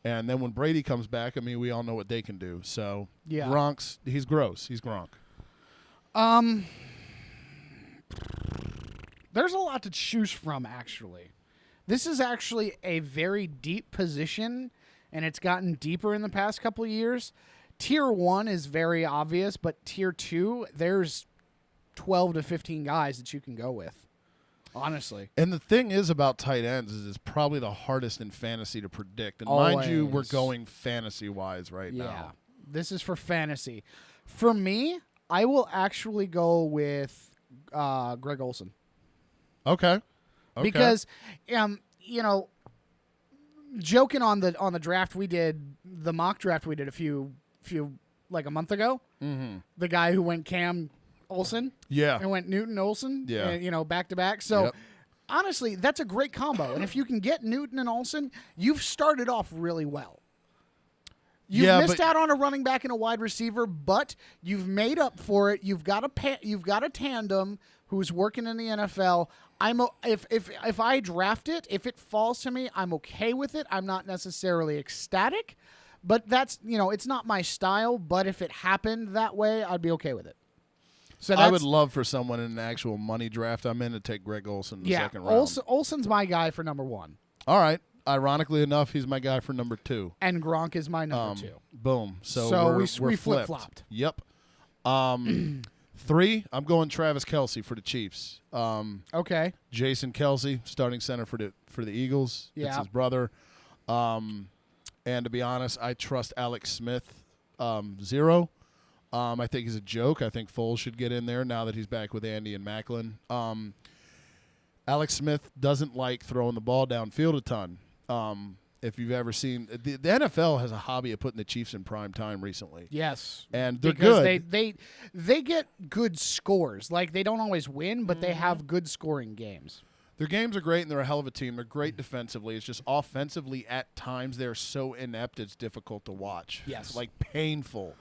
Speaker 24: And then when Brady comes back, I mean, we all know what they can do. So Gronk's, he's gross. He's Gronk.
Speaker 19: There's a lot to choose from, actually. This is actually a very deep position, and it's gotten deeper in the past couple of years. Tier 1 is very obvious, but Tier 2, there's 12 to 15 guys that you can go with, honestly.
Speaker 24: And the thing is about tight ends is it's probably the hardest in fantasy to predict. And
Speaker 19: Always.
Speaker 24: mind you, we're going fantasy-wise right now.
Speaker 19: Yeah, this is for fantasy. For me, I will actually go with Greg Olsen.
Speaker 24: Okay.
Speaker 19: Because, you know, joking on the draft we did, the mock draft we did a few like a month ago, the guy who went Cam Olsen, and went Newton Olsen, back to back. So honestly, that's a great combo. And if you can get Newton and Olsen, you've started off really well. You've missed out on a running back and a wide receiver, but you've made up for it. You've got a tandem who's working in the NFL. If I draft it, if it falls to me, I'm okay with it. I'm not necessarily ecstatic, But that's, it's not my style, but if it happened that way, I'd be okay with it. So
Speaker 24: I would love for someone in an actual money draft I'm in to take Greg Olsen in the second round.
Speaker 19: Olsen's my guy for number 1.
Speaker 24: All right. Ironically enough, he's my guy for number 2.
Speaker 19: And Gronk is my number 2.
Speaker 24: Boom. So we're
Speaker 19: we
Speaker 24: flipped.
Speaker 19: flip-flopped.
Speaker 24: Yep. 3, I'm going Travis Kelce for the Chiefs.
Speaker 19: Okay.
Speaker 24: Jason Kelce, starting center for the Eagles.
Speaker 19: Yeah.
Speaker 24: It's his brother. And to be honest, I trust Alex Smith 0. I think he's a joke. I think Foles should get in there now that he's back with Andy and Macklin. Alex Smith doesn't like throwing the ball downfield a ton. If you've ever seen the NFL has a hobby of putting the Chiefs in prime time recently.
Speaker 19: Yes,
Speaker 24: and they're
Speaker 19: because
Speaker 24: good.
Speaker 19: They get good scores. Like, they don't always win, but they have good scoring games.
Speaker 24: Their games are great, and they're a hell of a team. They're great defensively. It's just offensively at times they're so inept it's difficult to watch.
Speaker 19: Yes,
Speaker 24: it's like painful.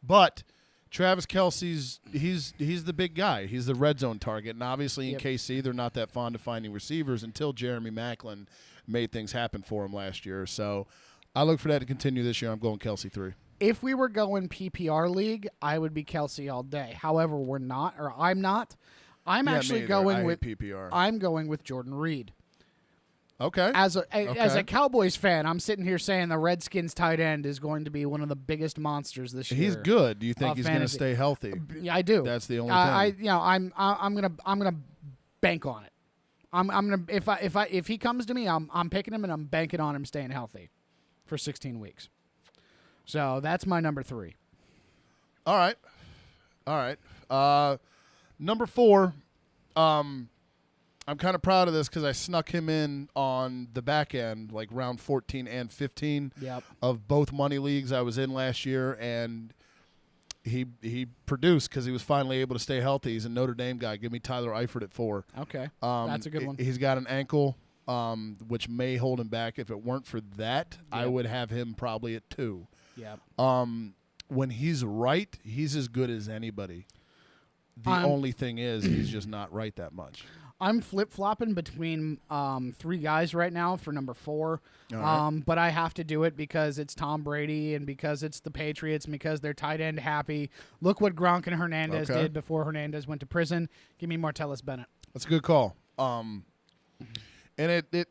Speaker 24: But Travis Kelce's he's the big guy. He's the red zone target, and obviously in KC they're not that fond of finding receivers until Jeremy Macklin made things happen for him last year. So I look for that to continue this year. I'm going Kelce 3.
Speaker 19: If we were going PPR league, I would be Kelce all day. However, we're not, or I'm not. I'm actually going with
Speaker 24: PPR.
Speaker 19: I'm going with Jordan Reed.
Speaker 24: Okay.
Speaker 19: As a Cowboys fan, I'm sitting here saying the Redskins tight end is going to be one of the biggest monsters this year.
Speaker 24: He's good. Do you think he's going to stay healthy?
Speaker 19: Yeah, I do.
Speaker 24: That's the only thing.
Speaker 19: I'm gonna bank on it. I'm gonna if he comes to me, I'm picking him and I'm banking on him staying healthy for 16 weeks. So that's my number 3.
Speaker 24: All right. Number 4. I'm kind of proud of this because I snuck him in on the back end, like round 14 and 15 of both money leagues I was in last year, and he produced because he was finally able to stay healthy. He's a Notre Dame guy. Give me Tyler Eifert at 4.
Speaker 19: Okay, that's a good one.
Speaker 24: He's got an ankle, which may hold him back. If it weren't for that, I would have him probably at 2.
Speaker 19: Yeah.
Speaker 24: When he's right, he's as good as anybody. The only thing is he's just not right that much.
Speaker 19: I'm flip-flopping between 3 guys right now for number 4.
Speaker 24: Right.
Speaker 19: But I have to do it because it's Tom Brady and because it's the Patriots and because they're tight end happy. Look what Gronk and Hernandez did before Hernandez went to prison. Give me Martellus Bennett.
Speaker 24: That's a good call. And they're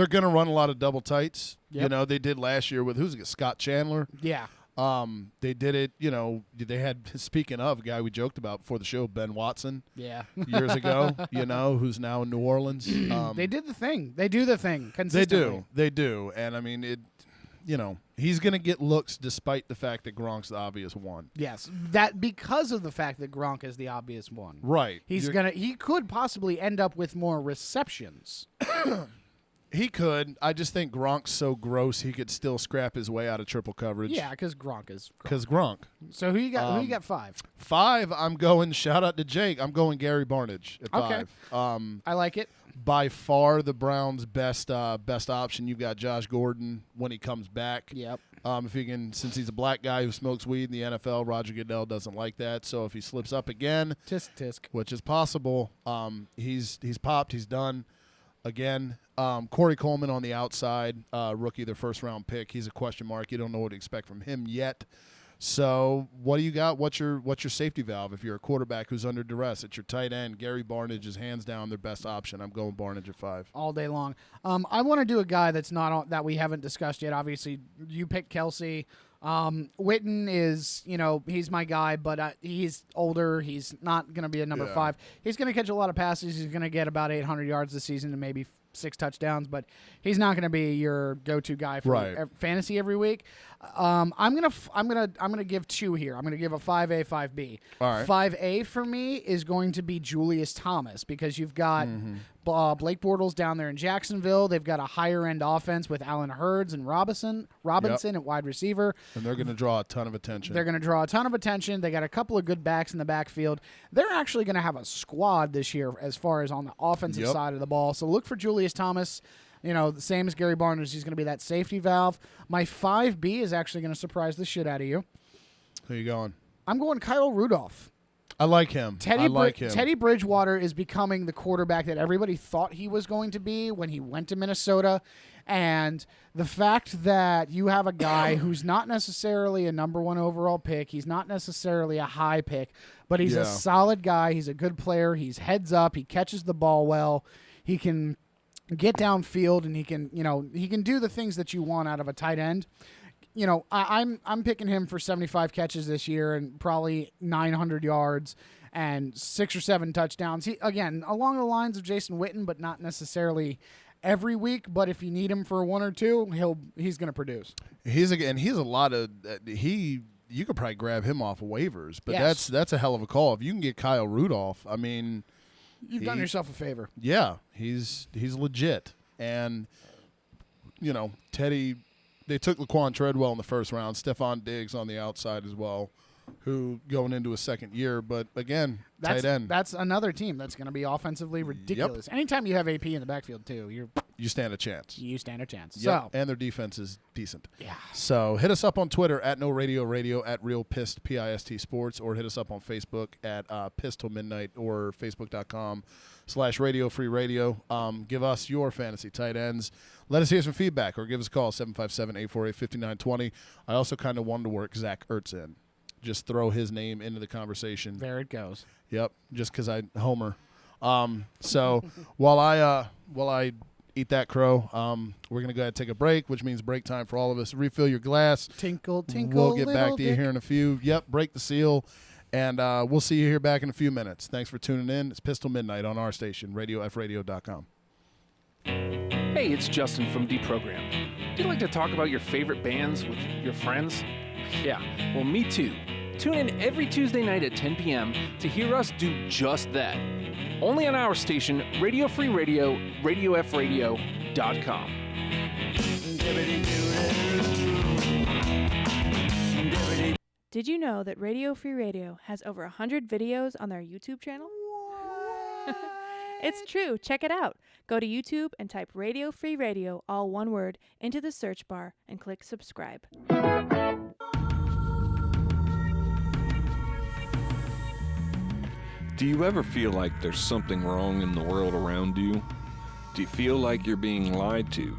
Speaker 24: going to run a lot of double tights.
Speaker 19: Yep.
Speaker 24: You know, they did last year with Scott Chandler.
Speaker 19: Yeah.
Speaker 24: They did it, they had, speaking of, a guy we joked about before the show, Ben Watson.
Speaker 19: Yeah.
Speaker 24: Years ago, who's now in New Orleans.
Speaker 19: They did the thing. They do the thing consistently.
Speaker 24: They do. And, I mean, he's going to get looks despite the fact that Gronk's the obvious one.
Speaker 19: Yes. That because of the fact that Gronk is the obvious one.
Speaker 24: Right.
Speaker 19: He could possibly end up with more receptions.
Speaker 24: He could. I just think Gronk's so gross he could still scrap his way out of triple coverage.
Speaker 19: Yeah, because Gronk is Gronk.
Speaker 24: Because Gronk.
Speaker 19: So who you got? Who you got 5?
Speaker 24: 5. I'm going. Shout out to Jake. I'm going Gary Barnidge at 5.
Speaker 19: Okay. I like it.
Speaker 24: By far the Browns' best option. You've got Josh Gordon when he comes back.
Speaker 19: Yep.
Speaker 24: If he can, since he's a black guy who smokes weed in the NFL, Roger Goodell doesn't like that. So if he slips up again,
Speaker 19: tisk tisk,
Speaker 24: which is possible, he's popped. He's done. Again, Corey Coleman on the outside, rookie, their first-round pick. He's a question mark. You don't know what to expect from him yet. So what do you got? What's your safety valve if you're a quarterback who's under duress? It's your tight end. Gary Barnidge is hands down their best option. I'm going Barnidge at 5.
Speaker 19: All day long. I want to do a guy that's not that we haven't discussed yet. Obviously, you picked Kelce. Witten is, he's my guy, but he's older. He's not going to be a number 5. He's going to catch a lot of passes. He's going to get about 800 yards this season and maybe 6 touchdowns, but he's not going to be your go-to guy for fantasy every week. I'm gonna give 2 here. I'm gonna give a 5A, 5B.
Speaker 24: All right.
Speaker 19: 5A for me is going to be Julius Thomas because you've got Blake Bortles down there in Jacksonville. They've got a higher end offense with Allen Hurts and Robinson at wide receiver,
Speaker 24: and they're gonna draw a ton of attention.
Speaker 19: They got a couple of good backs in the backfield. They're actually gonna have a squad this year as far as on the offensive side of the ball. So look for Julius Thomas. The same as Gary Barnidge, he's going to be that safety valve. My 5B is actually going to surprise the shit out of you.
Speaker 24: Who you going?
Speaker 19: I'm going Kyle Rudolph.
Speaker 24: I like him.
Speaker 19: Teddy Bridgewater is becoming the quarterback that everybody thought he was going to be when he went to Minnesota. And the fact that you have a guy who's not necessarily a number 1 overall pick, he's not necessarily a high pick, but he's a solid guy. He's a good player. He's heads up. He catches the ball well. He can get downfield, and he can do the things that you want out of a tight end. I'm picking him for 75 catches this year and probably 900 yards and 6 or 7 touchdowns. He, again, along the lines of Jason Witten, but not necessarily every week. But if you need him for 1 or 2, he's going to produce. He's
Speaker 24: a lot of you could probably grab him off of waivers, but that's a hell of a call. If you can get Kyle Rudolph, I mean,
Speaker 19: you've done yourself a favor.
Speaker 24: Yeah, he's legit, and Teddy. They took Laquan Treadwell in the first round, Stephon Diggs on the outside as well, who going into a second year. But again, tight end.
Speaker 19: That's another team that's going to be offensively ridiculous. Yep. Anytime you have AP in the backfield too,
Speaker 24: you stand a chance.
Speaker 19: You stand a chance.
Speaker 24: Yep.
Speaker 19: So,
Speaker 24: and their defense is decent.
Speaker 19: Yeah.
Speaker 24: So hit us up on Twitter at No Radio Radio at Real Pissed PIST Sports, or hit us up on Facebook at Pissed Till Midnight or Facebook.com/Radio Free Radio. Give us your fantasy tight ends. Let us hear some feedback, or give us a call 757-848-5920. I also kind of wanted to work Zach Ertz in. Just throw his name into the conversation.
Speaker 19: There it goes.
Speaker 24: Yep, just because I homer. So while I eat that crow, we're going to go ahead and take a break, which means break time for all of us. Refill your glass.
Speaker 19: Tinkle, tinkle,
Speaker 24: we'll get back to you here in a few. Yep, break the seal. And we'll see you here back in a few minutes. Thanks for tuning in. It's Pistol Midnight on our station, RadioFradio.com.
Speaker 9: Hey, it's Justin from Deprogrammed. Do you like to talk about your favorite bands with your friends? Yeah, well, me too. Tune in every Tuesday night at 10 p.m. to hear us do just that. Only on our station, Radio Free Radio, RadioFradio.com.
Speaker 6: Did you know that Radio Free Radio has over 100 videos on their YouTube channel? It's true. Check it out. Go to YouTube and type Radio Free Radio, all one word, into the search bar and click subscribe.
Speaker 10: Do you ever feel like there's something wrong in the world around you? Do you feel like you're being lied to?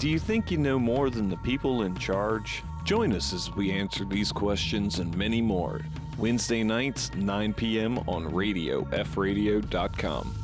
Speaker 10: Do you think you know more than the people in charge? Join us as we answer these questions and many more. Wednesday nights, 9 p.m. on RadioFradio.com.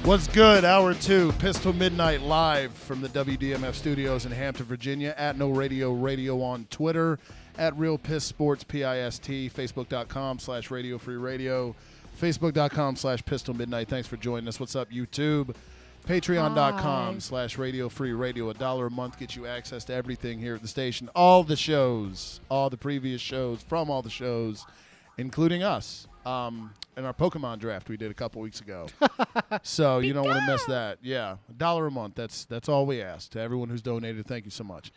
Speaker 24: What's good? Hour 2, Pistol Midnight live from the WDMF studios in Hampton, Virginia. At No Radio Radio on Twitter. At Real Piss Sports, PIST. Facebook.com/Radio Free Radio. Facebook.com/Pistol Midnight. Thanks for joining us. What's up, YouTube? Patreon.com/Radio Free Radio. $1 a month gets you access to everything here at the station. All the shows, all the previous shows from all the shows, including us. In our Pokemon draft we did a couple weeks ago. So you don't want to miss that. Yeah, $1 a month. That's all we ask. To everyone who's donated, thank you so much.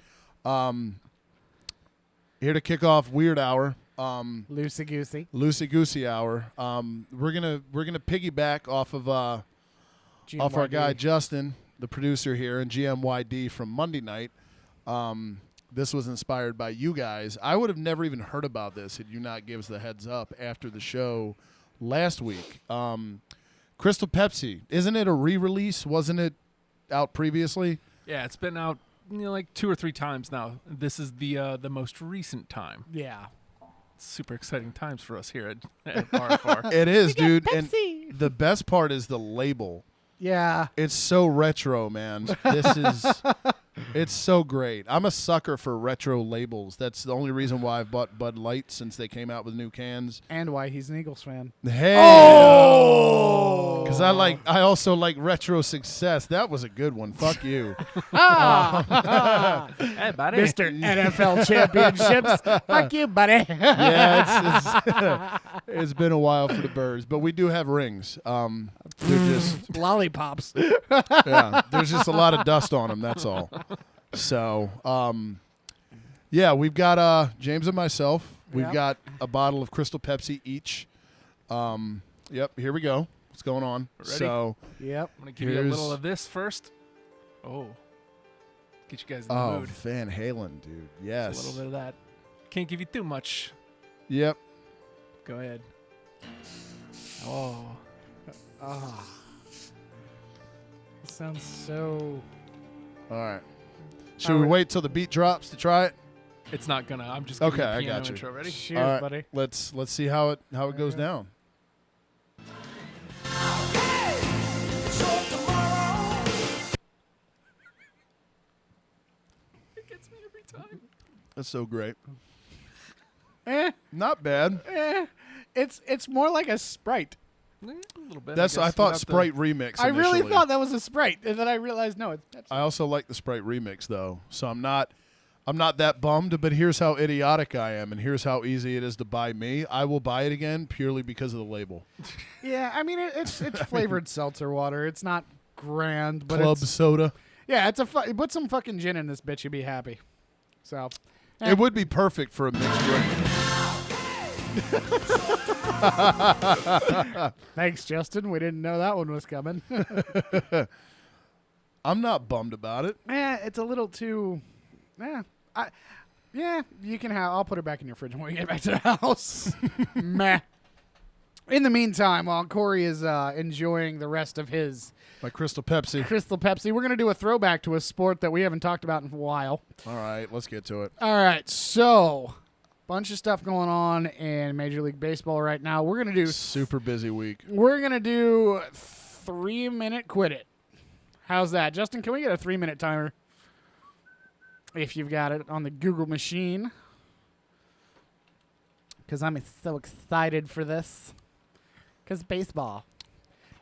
Speaker 24: Here to kick off Weird Hour.
Speaker 19: Loosey
Speaker 24: goosey hour. We're gonna piggyback off of our guy Justin, the producer here, and GMYD from Monday night. This was inspired by you guys. I would have never even heard about this had you not give us the heads up after the show last week. Crystal Pepsi, isn't it a re-release? Wasn't it out previously?
Speaker 9: Yeah, it's been out like 2 or 3 times now. This is the most recent time.
Speaker 19: Yeah.
Speaker 9: Super exciting times for us here at RFR.
Speaker 24: It is, dude. And the best part is the label.
Speaker 19: Yeah.
Speaker 24: It's so retro, man. This is it's so great. I'm a sucker for retro labels. That's the only reason why I've bought Bud Light since they came out with new cans.
Speaker 19: And why he's an Eagles fan.
Speaker 24: Hey. Oh! Cuz I also like retro success. That was a good one. Fuck you.
Speaker 9: Hey, buddy.
Speaker 19: Mr. NFL Championships. Fuck you, buddy.
Speaker 24: Yeah, it's been a while for the Birds, but we do have rings. They're just
Speaker 19: lollipops.
Speaker 24: Yeah, there's just a lot of dust on them, that's all. So, yeah, we've got James and myself. We've got a bottle of Crystal Pepsi each. Yep, here we go. What's going on?
Speaker 9: Ready?
Speaker 24: So,
Speaker 19: yep.
Speaker 9: I'm going to give you a little of this first. Oh. Get you guys in the mood.
Speaker 24: Van Halen, dude. Yes.
Speaker 9: Just a little bit of that. Can't give you too much.
Speaker 24: Yep.
Speaker 9: Go ahead. Oh.
Speaker 19: Ah. It sounds so...
Speaker 24: All right. Should we wait till the beat drops to try it?
Speaker 9: It's not gonna. I'm just giving
Speaker 24: okay.
Speaker 9: you a
Speaker 24: I
Speaker 9: piano
Speaker 24: got you.
Speaker 9: intro. Ready?
Speaker 19: Cheers,
Speaker 24: all right,
Speaker 19: buddy.
Speaker 24: Let's see how it goes down.
Speaker 9: It gets me every time.
Speaker 24: That's so great.
Speaker 19: Not
Speaker 24: bad.
Speaker 19: It's more like a Sprite.
Speaker 9: A little bit.
Speaker 24: I thought Sprite remix.
Speaker 19: I really
Speaker 24: initially.
Speaker 19: thought that was a Sprite, and then I realized no, it's Pepsi.
Speaker 24: I also like the Sprite remix though, so I'm not that bummed. But here's how idiotic I am, and here's how easy it is to buy me. I will buy it again purely because of the label.
Speaker 19: Yeah, I mean it's flavored seltzer water. It's not grand, but
Speaker 24: Club
Speaker 19: it's,
Speaker 24: soda.
Speaker 19: Yeah, it's put some fucking gin in this bitch, you'd be happy. So
Speaker 24: it would be perfect for a mixed drink.
Speaker 19: Thanks, Justin. We didn't know that one was coming.
Speaker 24: I'm not bummed about it.
Speaker 19: It's a little too. You can have. I'll put it back in your fridge when we get back to the house. Meh. In the meantime, while Corey is enjoying the rest of his
Speaker 24: my Crystal Pepsi,
Speaker 19: we're gonna do a throwback to a sport that we haven't talked about in a while.
Speaker 24: All right, let's get to it.
Speaker 19: All right, so. Bunch of stuff going on in Major League Baseball right now. We're going to do...
Speaker 24: Super busy week.
Speaker 19: We're going to do 3-minute quit it. How's that? Justin, can we get a 3-minute timer? If you've got it on the Google machine. Because I'm so excited for this. Because baseball.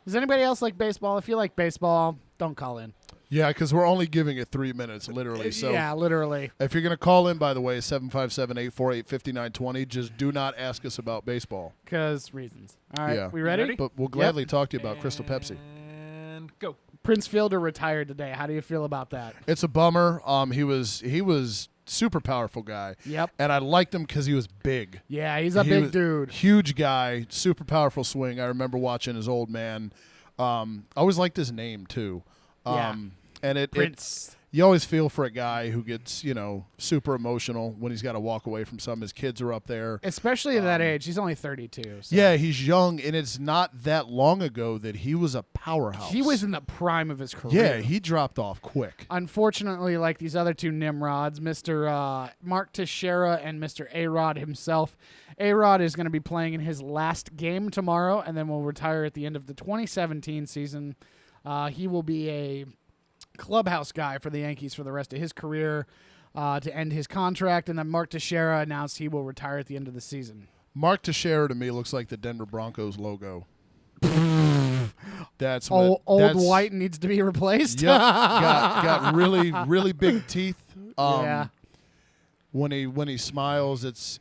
Speaker 19: Does anybody else like baseball? If you like baseball, don't call in.
Speaker 24: Yeah, because we're only giving it 3 minutes, literally. So
Speaker 19: yeah, literally.
Speaker 24: If you're going to call in, by the way, 757-848-5920. Just do not ask us about baseball.
Speaker 19: Because reasons. All right,
Speaker 24: yeah.
Speaker 19: We ready?
Speaker 24: But we'll gladly talk to you about Crystal Pepsi.
Speaker 9: And go.
Speaker 19: Prince Fielder retired today. How do you feel about that?
Speaker 24: It's a bummer. He was super powerful guy.
Speaker 19: Yep.
Speaker 24: And I liked him because he was big.
Speaker 19: Yeah, he's a big dude.
Speaker 24: Huge guy, super powerful swing. I remember watching his old man. I always liked his name, too.
Speaker 19: Yeah.
Speaker 24: And
Speaker 19: Prince.
Speaker 24: You always feel for a guy who gets, super emotional when he's got to walk away from some. His kids are up there.
Speaker 19: Especially at that age. He's only 32. So.
Speaker 24: Yeah, he's young, and it's not that long ago that he was a powerhouse.
Speaker 19: He was in the prime of his career.
Speaker 24: Yeah, he dropped off quick.
Speaker 19: Unfortunately, like these other two Nimrods, Mr. Mark Teixeira and Mr. A-Rod himself, A-Rod is going to be playing in his last game tomorrow and then will retire at the end of the 2017 season. He will be a clubhouse guy for the Yankees for the rest of his career to end his contract. And then Mark Teixeira announced he will retire at the end of the season.
Speaker 24: Mark Teixeira to me looks like the Denver Broncos logo. That's
Speaker 19: old White needs to be replaced.
Speaker 24: Yep, got really big teeth.
Speaker 19: Yeah.
Speaker 24: When he smiles, it's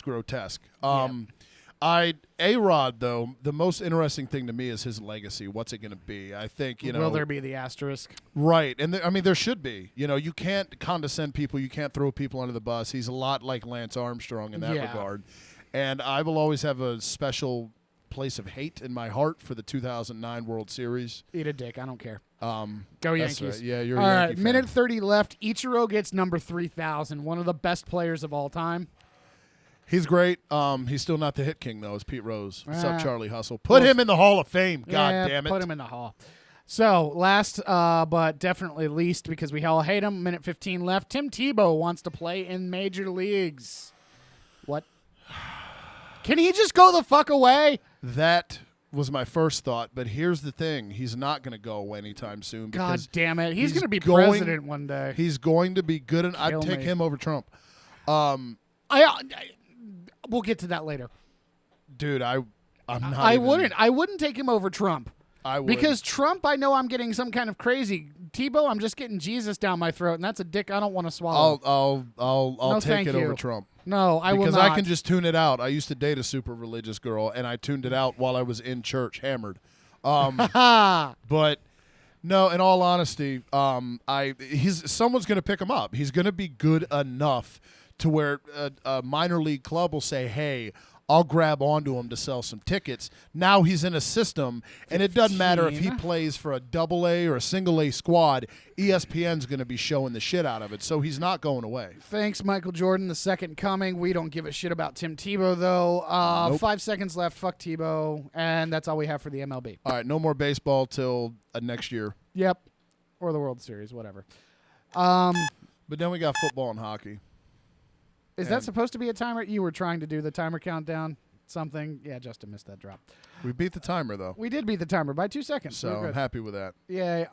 Speaker 24: grotesque. A-Rod though, the most interesting thing to me is his legacy. What's it going to be? I think
Speaker 19: Will there be the asterisk?
Speaker 24: Right, and there should be. You can't condescend people. You can't throw people under the bus. He's a lot like Lance Armstrong in that regard, and I will always have a special place of hate in my heart for the 2009 World Series.
Speaker 19: Eat a dick. I don't care.
Speaker 24: Go
Speaker 19: Yankees.
Speaker 24: Right. Yeah, you're
Speaker 19: all
Speaker 24: a
Speaker 19: right.
Speaker 24: Yankee fan.
Speaker 19: Minute 30 left. Ichiro gets number 3,000. One of the best players of all time.
Speaker 24: He's great. He's still not the hit king though. It's Pete Rose. What's up, Charlie Hustle? Put
Speaker 19: Well,
Speaker 24: him in the Hall of Fame. God damn it.
Speaker 19: Put him in the Hall. So last, but definitely least because we all hate him. Minute 15 left. Tim Tebow wants to play in major leagues. What? Can he just go the fuck away?
Speaker 24: That was my first thought, but here's the thing: he's not going to go away anytime soon.
Speaker 19: God damn it! He's going to be
Speaker 24: going-
Speaker 19: president one day.
Speaker 24: He's going to be good, and I'd
Speaker 19: Kill
Speaker 24: take
Speaker 19: me.
Speaker 24: him over Trump.
Speaker 19: We'll get to that later.
Speaker 24: Dude, I'm not.
Speaker 19: I wouldn't take him over Trump.
Speaker 24: I would.
Speaker 19: Because Trump, I know I'm getting some kind of crazy. Tebow, I'm just getting Jesus down my throat, and that's a dick I don't want to swallow.
Speaker 24: I'll
Speaker 19: No,
Speaker 24: take
Speaker 19: thank
Speaker 24: it
Speaker 19: you.
Speaker 24: over Trump.
Speaker 19: No, I will
Speaker 24: because
Speaker 19: not.
Speaker 24: I can just tune it out. I used to date a super religious girl, and I tuned it out while I was in church, hammered. But no, in all honesty, someone's going to pick him up. He's going to be good enough to where a minor league club will say, "Hey, I'll grab onto him to sell some tickets." Now he's in a system, and it doesn't matter if he plays for a AA or a single A squad. ESPN's going to be showing the shit out of it, so he's not going away.
Speaker 19: Thanks, Michael Jordan, the second coming. We don't give a shit about Tim Tebow, though.
Speaker 24: Nope.
Speaker 19: 5 seconds left. Fuck Tebow. And that's all we have for the MLB.
Speaker 24: All right, no more baseball till next year.
Speaker 19: Yep. Or the World Series, whatever.
Speaker 24: But then we got football and hockey.
Speaker 19: Is that supposed to be a timer? You were trying to do the timer countdown? Something? Yeah, Justin missed that drop.
Speaker 24: We beat the timer, though.
Speaker 19: We did beat the timer by 2 seconds.
Speaker 24: So I'm happy with that.
Speaker 19: Yay.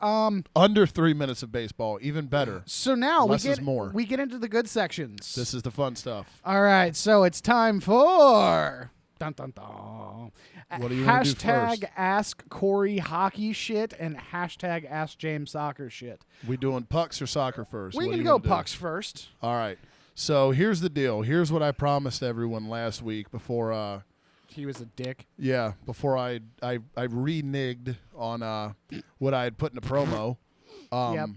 Speaker 24: Under 3 minutes of baseball, even better.
Speaker 19: So now
Speaker 24: Less is more.
Speaker 19: we get into the good sections.
Speaker 24: This is the fun stuff.
Speaker 19: All right, so it's time for dun, dun, dun.
Speaker 24: What do you want to do
Speaker 19: Hashtag
Speaker 24: first?
Speaker 19: Ask Corey Hockey shit and hashtag Ask James Soccer shit.
Speaker 24: We doing pucks or soccer first?
Speaker 19: We
Speaker 24: What
Speaker 19: can
Speaker 24: do you
Speaker 19: go
Speaker 24: wanna do?
Speaker 19: pucks first.
Speaker 24: All right. So here's the deal. Here's what I promised everyone last week before.
Speaker 19: He was a dick.
Speaker 24: Yeah, before I reneged on what I had put in the promo.
Speaker 19: Yep.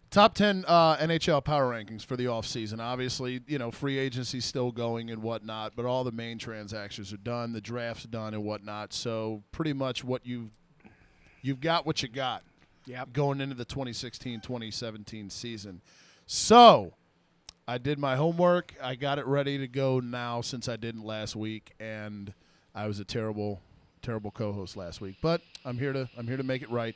Speaker 24: Top 10 NHL power rankings for the offseason. Obviously, free agency's still going and whatnot, but all the main transactions are done. The draft's done and whatnot. So pretty much what you've got what you got going into the 2016-2017 season. So I did my homework. I got it ready to go now since I didn't last week, and I was a terrible co-host last week. But I'm here to make it right.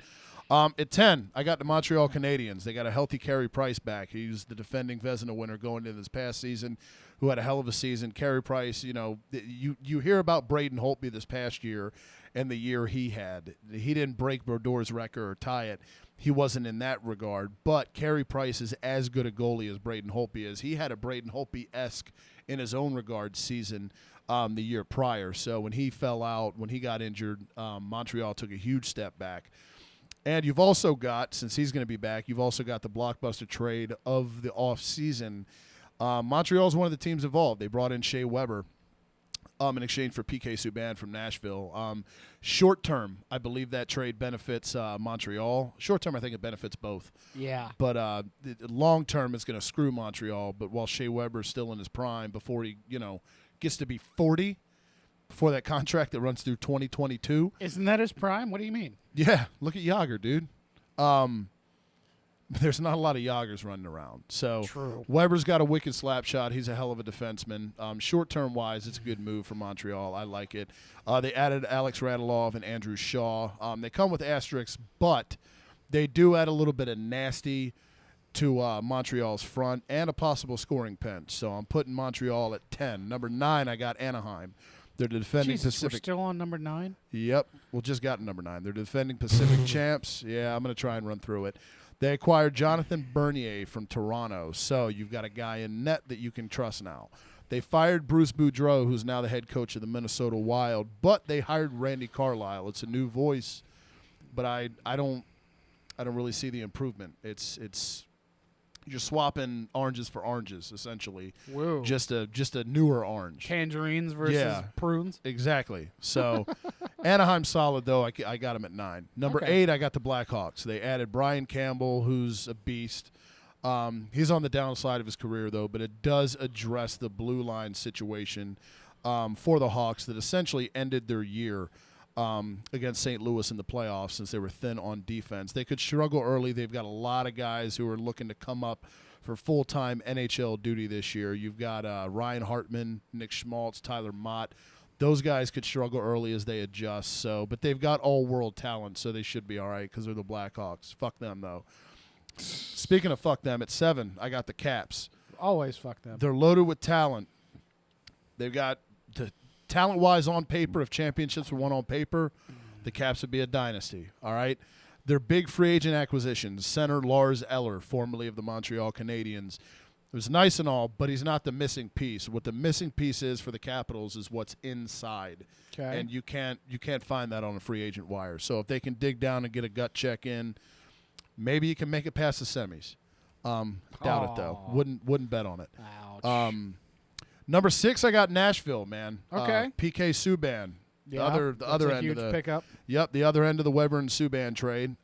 Speaker 24: At 10, I got the Montreal Canadiens. They got a healthy Carey Price back. He was the defending Vezina winner going into this past season, who had a hell of a season. Carey Price, you hear about Braden Holtby this past year and the year he had. He didn't break Bordeaux's record or tie it. He wasn't in that regard. But Carey Price is as good a goalie as Braden Holtby is. He had a Braden Holtby-esque in his own regard season the year prior. So when he fell out, when he got injured, Montreal took a huge step back. And you've also got, since he's going to be back, you've also got the blockbuster trade of the offseason. Montreal's one of the teams involved. They brought in Shea Weber in exchange for P.K. Subban from Nashville. Short term, I believe that trade benefits Montreal. Short term, I think it benefits both.
Speaker 19: Yeah.
Speaker 24: But long term, it's going to screw Montreal. But while Shea Weber's still in his prime, before he gets to be 40, before that contract that runs through 2022.
Speaker 19: Isn't that his prime? What do you mean?
Speaker 24: Yeah, look at Yager, dude. There's not a lot of Yagers running around. So
Speaker 19: True.
Speaker 24: Weber's got a wicked slap shot. He's a hell of a defenseman. Short-term wise, it's a good move for Montreal. I like it. They added Alex Radulov and Andrew Shaw. They come with asterisks, but they do add a little bit of nasty to Montreal's front and a possible scoring pinch. So I'm putting Montreal at 10. Number 9, I got Anaheim. They're defending
Speaker 19: Jesus, we're
Speaker 24: Pacific.
Speaker 19: still on number 9?
Speaker 24: Yep. Well, just got number 9. They're defending Pacific champs. Yeah, I'm going to try and run through it. They acquired Jonathan Bernier from Toronto, so you've got a guy in net that you can trust now. They fired Bruce Boudreau, who's now the head coach of the Minnesota Wild, but they hired Randy Carlyle. It's a new voice, but I don't really see the improvement. It's you're swapping oranges for oranges, essentially.
Speaker 19: Whoa.
Speaker 24: Just a newer orange.
Speaker 19: Tangerines versus prunes.
Speaker 24: Exactly. So Anaheim's solid, though. I got him at 9. Number 8, I got the Blackhawks. They added Brian Campbell, who's a beast. He's on the downside of his career, though, but it does address the blue line situation for the Hawks that essentially ended their year against St. Louis in the playoffs since they were thin on defense. They could struggle early. They've got a lot of guys who are looking to come up for full-time NHL duty this year. You've got Ryan Hartman, Nick Schmaltz, Tyler Mott. Those guys could struggle early as they adjust. So, but they've got all-world talent, so they should be all right because they're the Blackhawks. Fuck them, though. Speaking of fuck them, at 7, I got the Caps.
Speaker 19: Always fuck them.
Speaker 24: They're loaded with talent. They've got the talent-wise on paper. If championships were won on paper, the Caps would be a dynasty. All right. Their big free agent acquisitions: center Lars Eller, formerly of the Montreal Canadiens. It was nice and all, but he's not the missing piece. What the missing piece is for the Capitals is what's inside, and you can't find that on a free agent wire. So if they can dig down and get a gut check in, maybe you can make it past the semis. Doubt it though. Wouldn't bet on it.
Speaker 19: Ouch.
Speaker 24: Number 6, I got Nashville, man.
Speaker 19: Okay.
Speaker 24: PK Subban.
Speaker 19: Yeah,
Speaker 24: The other
Speaker 19: that's a
Speaker 24: end
Speaker 19: huge
Speaker 24: of the
Speaker 19: pickup.
Speaker 24: Yep, the other end of the Weber and Subban trade.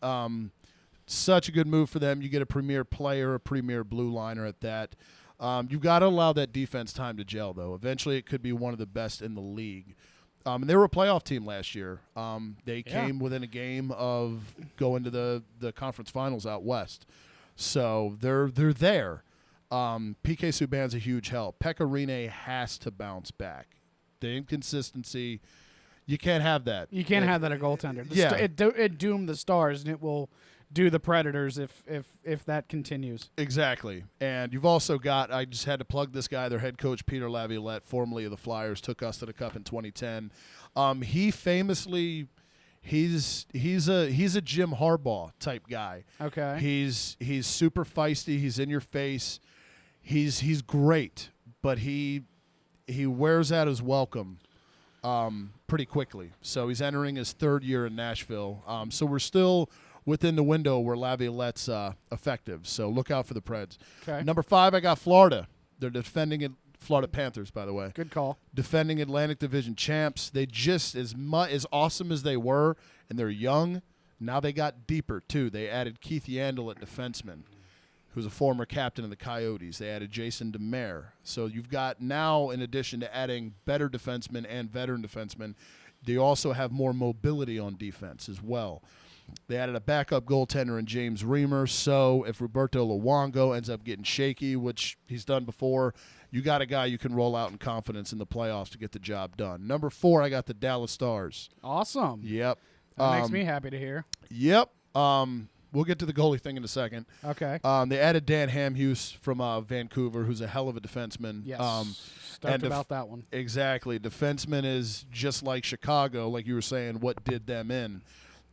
Speaker 24: Such a good move for them. You get a premier player, a premier blue liner at that. You've got to allow that defense time to gel, though. Eventually, it could be one of the best in the league. And they were a playoff team last year. They came within a game of going to the conference finals out west. So they're there. PK Subban's a huge help. Pekka Rinne has to bounce back. The inconsistency, you can't have that.
Speaker 19: You can't have that a goaltender. It doomed the Stars, and it will do the Predators if that continues.
Speaker 24: Exactly. And you've also got, I just had to plug this guy, their head coach, Peter Laviolette, formerly of the Flyers, took us to the Cup in 2010. He famously, he's a Jim Harbaugh type guy.
Speaker 19: Okay.
Speaker 24: He's super feisty. He's in your face. He's great, but he wears out his welcome pretty quickly. So he's entering his 3rd year in Nashville. So we're still within the window where Laviolette's effective. So look out for the Preds.
Speaker 19: Okay.
Speaker 24: Number 5, I got Florida. They're defending Florida Panthers, by the way.
Speaker 19: Good call.
Speaker 24: Defending Atlantic Division champs. They just, as awesome as they were, and they're young, now they got deeper, too. They added Keith Yandel at defenseman, who's a former captain of the Coyotes. They added Jason Demare. So you've got now, in addition to adding better defensemen and veteran defensemen, they also have more mobility on defense as well. They added a backup goaltender in James Reimer. So if Roberto Luongo ends up getting shaky, which he's done before, you got a guy you can roll out in confidence in the playoffs to get the job done. Number 4, I got the Dallas Stars.
Speaker 19: Awesome.
Speaker 24: Yep.
Speaker 19: That makes me happy to hear.
Speaker 24: Yep. We'll get to the goalie thing in a second.
Speaker 19: Okay.
Speaker 24: They added Dan Hamhuis from Vancouver, who's a hell of a defenseman.
Speaker 19: Yes. Stoked about that one.
Speaker 24: Exactly. Defenseman is just like Chicago, like you were saying, what did them in.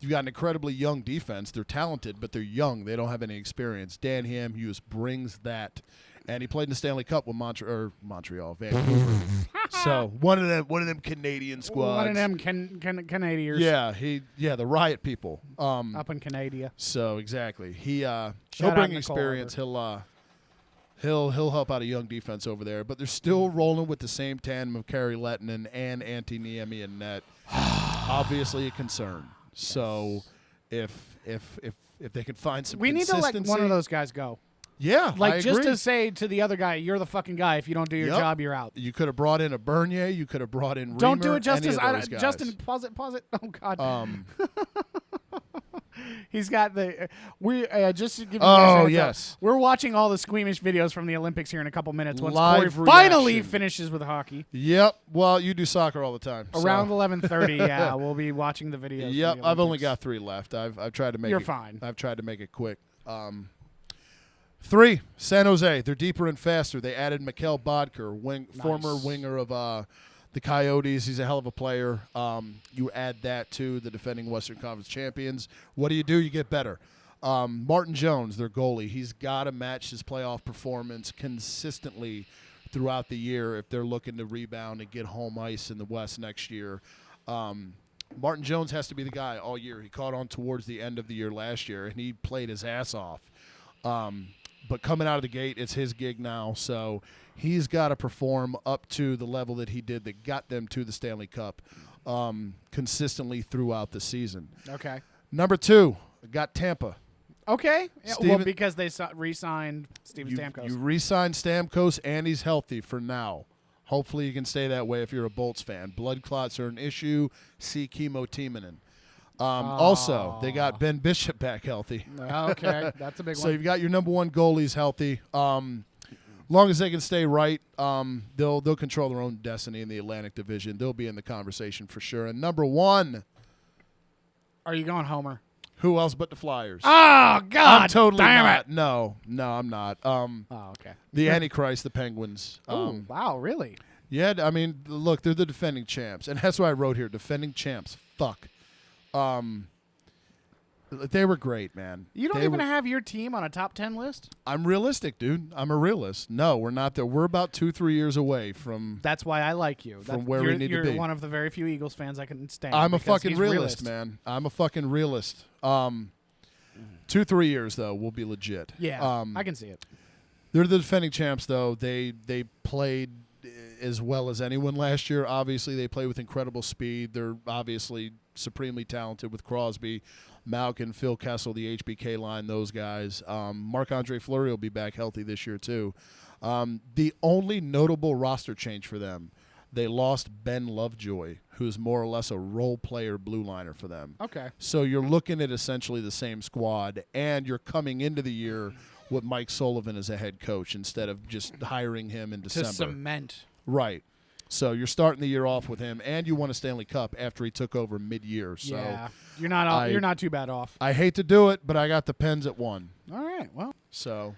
Speaker 24: You've got an incredibly young defense. They're talented, but they're young. They don't have any experience. Dan Hamhuis brings that. And he played in the Stanley Cup with Montreal, Vancouver. So one of them Canadian squads.
Speaker 19: One of them Canadians.
Speaker 24: Yeah, the Riot people.
Speaker 19: Up in Canada.
Speaker 24: So exactly, he'll
Speaker 19: Shout
Speaker 24: bring
Speaker 19: out
Speaker 24: experience. He'll help out a young defense over there. But they're still rolling with the same tandem of Kari Lehtinen and Antti Niemi in net. Obviously a concern. So if they can find some,
Speaker 19: we need to let one of those guys go.
Speaker 24: Yeah,
Speaker 19: like
Speaker 24: I
Speaker 19: just
Speaker 24: agree.
Speaker 19: to say to the other guy, you're the fucking guy. If you don't do your job, you're out.
Speaker 24: You could have brought in a Bernier. You could have brought in.
Speaker 19: Don't
Speaker 24: Reimer,
Speaker 19: do it, Justice.
Speaker 24: any of those guys.
Speaker 19: Justin, pause it. Oh God. He's got the. We just to give you guys
Speaker 24: yes.
Speaker 19: We're watching all the squeamish videos from the Olympics here in a couple minutes. Once
Speaker 24: Live
Speaker 19: Corey finally
Speaker 24: reaction.
Speaker 19: finishes with hockey.
Speaker 24: Yep. Well, you do soccer all the time.
Speaker 19: Around
Speaker 24: so.
Speaker 19: 11:30, yeah, we'll be watching the videos.
Speaker 24: Yep. I've only got 3 left. I've tried to make.
Speaker 19: You're
Speaker 24: it,
Speaker 19: fine.
Speaker 24: I've tried to make it quick. 3, San Jose. They're deeper and faster. They added Mikkel Bodker, former winger of the Coyotes. He's a hell of a player. You add that to the defending Western Conference champions. What do? You get better. Martin Jones, their goalie, he's got to match his playoff performance consistently throughout the year if they're looking to rebound and get home ice in the West next year. Martin Jones has to be the guy all year. He caught on towards the end of the year last year, and he played his ass off. But coming out of the gate, it's his gig now, so he's got to perform up to the level that he did that got them to the Stanley Cup consistently throughout the season.
Speaker 19: Okay.
Speaker 24: Number 2, got Tampa.
Speaker 19: Okay. Yeah, well, because they re-signed Steven Stamkos.
Speaker 24: You re-signed Stamkos, and he's healthy for now. Hopefully you can stay that way if you're a Bolts fan. Blood clots are an issue. See Kimmo Timonen. Also, they got Ben Bishop back healthy.
Speaker 19: Okay, that's a big one.
Speaker 24: So you've got your number 1 goalies healthy. Long as they can stay right, they'll control their own destiny in the Atlantic Division. They'll be in the conversation for sure. And number 1.
Speaker 19: Are you going Homer?
Speaker 24: Who else but the Flyers?
Speaker 19: Oh, God
Speaker 24: I'm totally
Speaker 19: damn
Speaker 24: not.
Speaker 19: it.
Speaker 24: No, I'm not.
Speaker 19: Okay.
Speaker 24: The Antichrist, the Penguins.
Speaker 19: Oh, wow, really?
Speaker 24: Yeah, I mean, look, they're the defending champs. And that's why I wrote here, defending champs. Fuck. They were great, man.
Speaker 19: You don't even have your team on a top 10 list?
Speaker 24: I'm realistic, dude. I'm a realist. No, we're not there. We're about 2-3 years away from.
Speaker 19: That's why I like you.
Speaker 24: From where we need to be.
Speaker 19: You're one of the very few Eagles fans I can stand.
Speaker 24: I'm a fucking realist, man. I'm a fucking realist. 2-3 years though, we'll be legit.
Speaker 19: Yeah, I can see it.
Speaker 24: They're the defending champs, though. They played as well as anyone last year. Obviously, they play with incredible speed. They're obviously supremely talented with Crosby, Malkin, Phil Kessel, the HBK line, those guys. Marc-Andre Fleury will be back healthy this year, too. The only notable roster change for them, they lost Ben Lovejoy, who's more or less a role player blue liner for them.
Speaker 19: Okay.
Speaker 24: So you're looking at essentially the same squad, and you're coming into the year with Mike Sullivan as a head coach instead of just hiring him in December.
Speaker 19: To cement.
Speaker 24: Right. So you're starting the year off with him, and you won a Stanley Cup after he took over mid-year. So
Speaker 19: yeah, you're not too bad off.
Speaker 3: I hate to do it, but I got the Pens at 1.
Speaker 19: All right, well.
Speaker 24: So.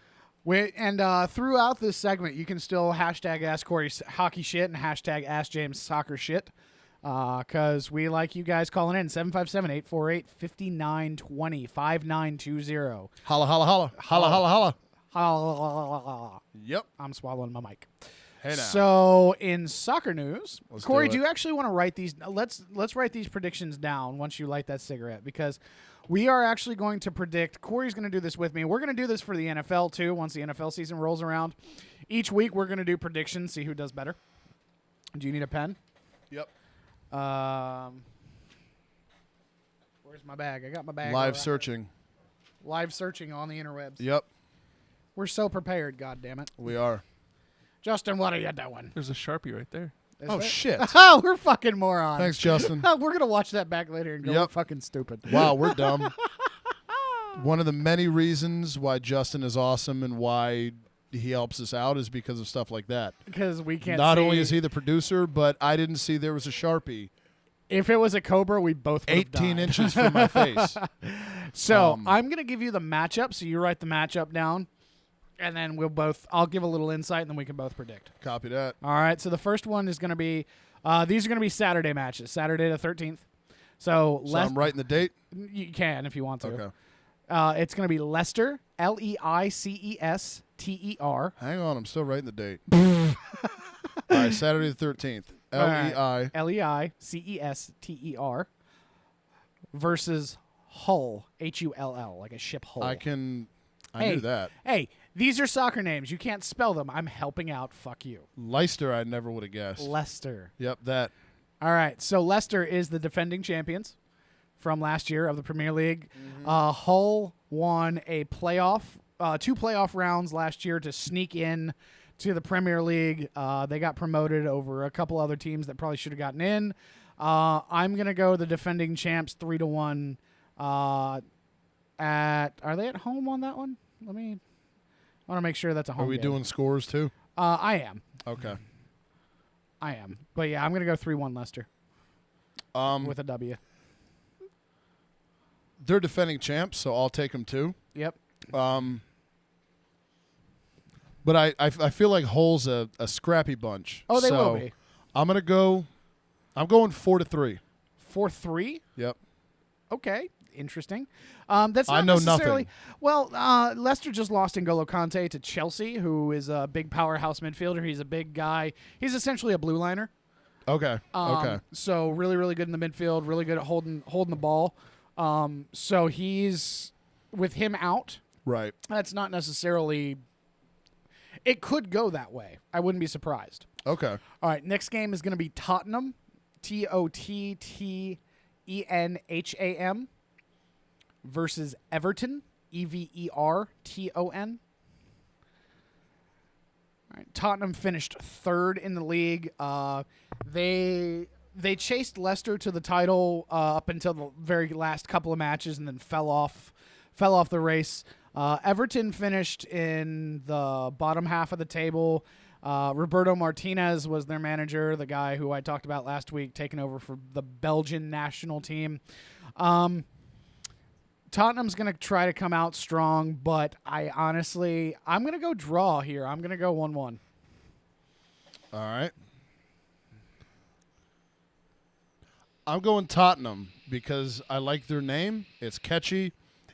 Speaker 19: Throughout this segment, you can still hashtag Ask Corey Hockey Shit and hashtag Ask James Soccer Shit, because we like you guys calling in 757-848-5920, 5920.
Speaker 24: Holla, holla, holla. Holla, holla, holla.
Speaker 19: Holla.
Speaker 24: Yep.
Speaker 19: I'm swallowing my mic.
Speaker 24: Hey now.
Speaker 19: So in soccer news, Corey,
Speaker 24: do
Speaker 19: you actually want to write these? Let's write these predictions down once you light that cigarette, because we are actually going to predict. Corey's going to do this with me. We're going to do this for the NFL too. Once the NFL season rolls around, each week we're going to do predictions, see who does better. Do you need a pen?
Speaker 24: Yep.
Speaker 19: Where's my bag? I got my bag.
Speaker 24: Live searching.
Speaker 19: Live searching on the interwebs.
Speaker 24: Yep.
Speaker 19: We're so prepared, goddammit.
Speaker 24: We are.
Speaker 19: Justin, what are you doing?
Speaker 9: There's a Sharpie right there.
Speaker 24: Oh, shit.
Speaker 19: Oh, we're fucking morons.
Speaker 24: Thanks, Justin.
Speaker 19: We're going to watch that back later and go, we're fucking stupid.
Speaker 24: Wow, we're dumb. One of the many reasons why Justin is awesome and why he helps us out is because of stuff like that.
Speaker 19: Because we can't
Speaker 24: Not
Speaker 19: see.
Speaker 24: only is he the producer, but I didn't see there was a Sharpie.
Speaker 19: If it was a Cobra, we both would have
Speaker 24: 18
Speaker 19: died.
Speaker 24: inches from my face.
Speaker 19: So I'm going to give you the matchup, so you write the matchup down. And then I'll give a little insight, and then we can both predict.
Speaker 24: Copy that.
Speaker 19: All right, so the first one is going to be, these are going to be Saturday matches, Saturday the 13th. So
Speaker 24: I'm writing the date?
Speaker 19: You can if you want to.
Speaker 24: Okay.
Speaker 19: It's going to be Leicester, Leicester.
Speaker 24: Hang on, I'm still writing the date. All right, Saturday the 13th.
Speaker 19: Leicester versus Hull, Hull, like a ship hull.
Speaker 24: I knew that.
Speaker 19: Hey, these are soccer names. You can't spell them. I'm helping out. Fuck you.
Speaker 24: Leicester, I never would have guessed.
Speaker 19: Leicester.
Speaker 24: Yep, that.
Speaker 19: All right, so Leicester is the defending champions from last year of the Premier League. Hull won a two playoff rounds last year to sneak in to the Premier League. They got promoted over a couple other teams that probably should have gotten in. I'm going to go the defending champs 3-1. Are they at home on that one? I want to make sure that's a home
Speaker 24: Are we
Speaker 19: game.
Speaker 24: doing scores too?
Speaker 19: I am.
Speaker 24: Okay.
Speaker 19: I am. But yeah, I'm going to go 3-1 Leicester. With a W.
Speaker 24: They're defending champs, so I'll take them too.
Speaker 19: Yep.
Speaker 24: But I feel like Hull's a scrappy bunch.
Speaker 19: Oh, they will be.
Speaker 24: I'm going 4-3.
Speaker 19: 4-3.
Speaker 24: Yep.
Speaker 19: Okay, interesting. That's not
Speaker 24: I know
Speaker 19: necessarily.
Speaker 24: nothing.
Speaker 19: Well, Leicester just lost N'Golo Kante to Chelsea, who is a big powerhouse midfielder. He's a big guy. He's essentially a blue liner.
Speaker 24: Okay. Okay.
Speaker 19: So really, really good in the midfield. Really good at holding the ball. So he's with him out.
Speaker 24: Right.
Speaker 19: That's not necessarily. It could go that way. I wouldn't be surprised.
Speaker 24: Okay.
Speaker 19: All right. Next game is going to be Tottenham, Tottenham, versus Everton, Everton. All right. Tottenham finished third in the league. They chased Leicester to the title up until the very last couple of matches, and then fell off the race. Everton finished in the bottom half of the table. Roberto Martinez was their manager, the guy who I talked about last week, taking over for the Belgian national team. Tottenham's going to try to come out strong, but I'm going to go draw here. I'm going to go 1-1.
Speaker 24: All right. I'm going Tottenham because I like their name. It's catchy,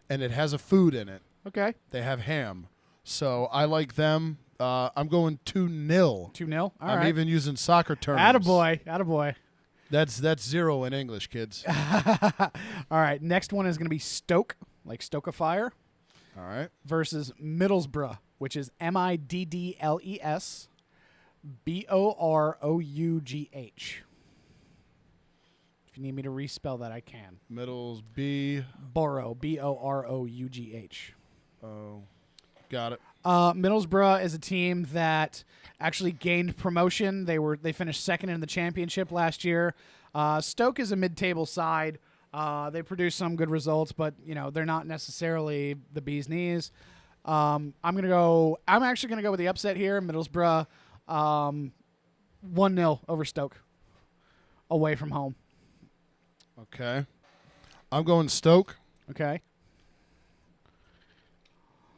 Speaker 24: and it has a food in it.
Speaker 19: Okay.
Speaker 24: They have ham. So I like them. I'm going 2-0.
Speaker 19: 2-0? All
Speaker 24: I'm
Speaker 19: right.
Speaker 24: even using soccer terms.
Speaker 19: Attaboy.
Speaker 24: That's 0 in English, kids.
Speaker 19: All right. Next one is going to be Stoke, like Stoke a Fire.
Speaker 24: All right.
Speaker 19: Versus Middlesbrough, which is Middles Borough. If you need me to respell that, I can.
Speaker 24: Borough,
Speaker 19: Borough.
Speaker 24: Oh, got it.
Speaker 19: Middlesbrough is a team that actually gained promotion. They finished second in the championship last year. Stoke is a mid-table side. They produce some good results, but they're not necessarily the bee's knees. I'm actually gonna go with the upset here. Middlesbrough, 1-0 over Stoke, away from home.
Speaker 24: Okay. I'm going Stoke.
Speaker 19: Okay.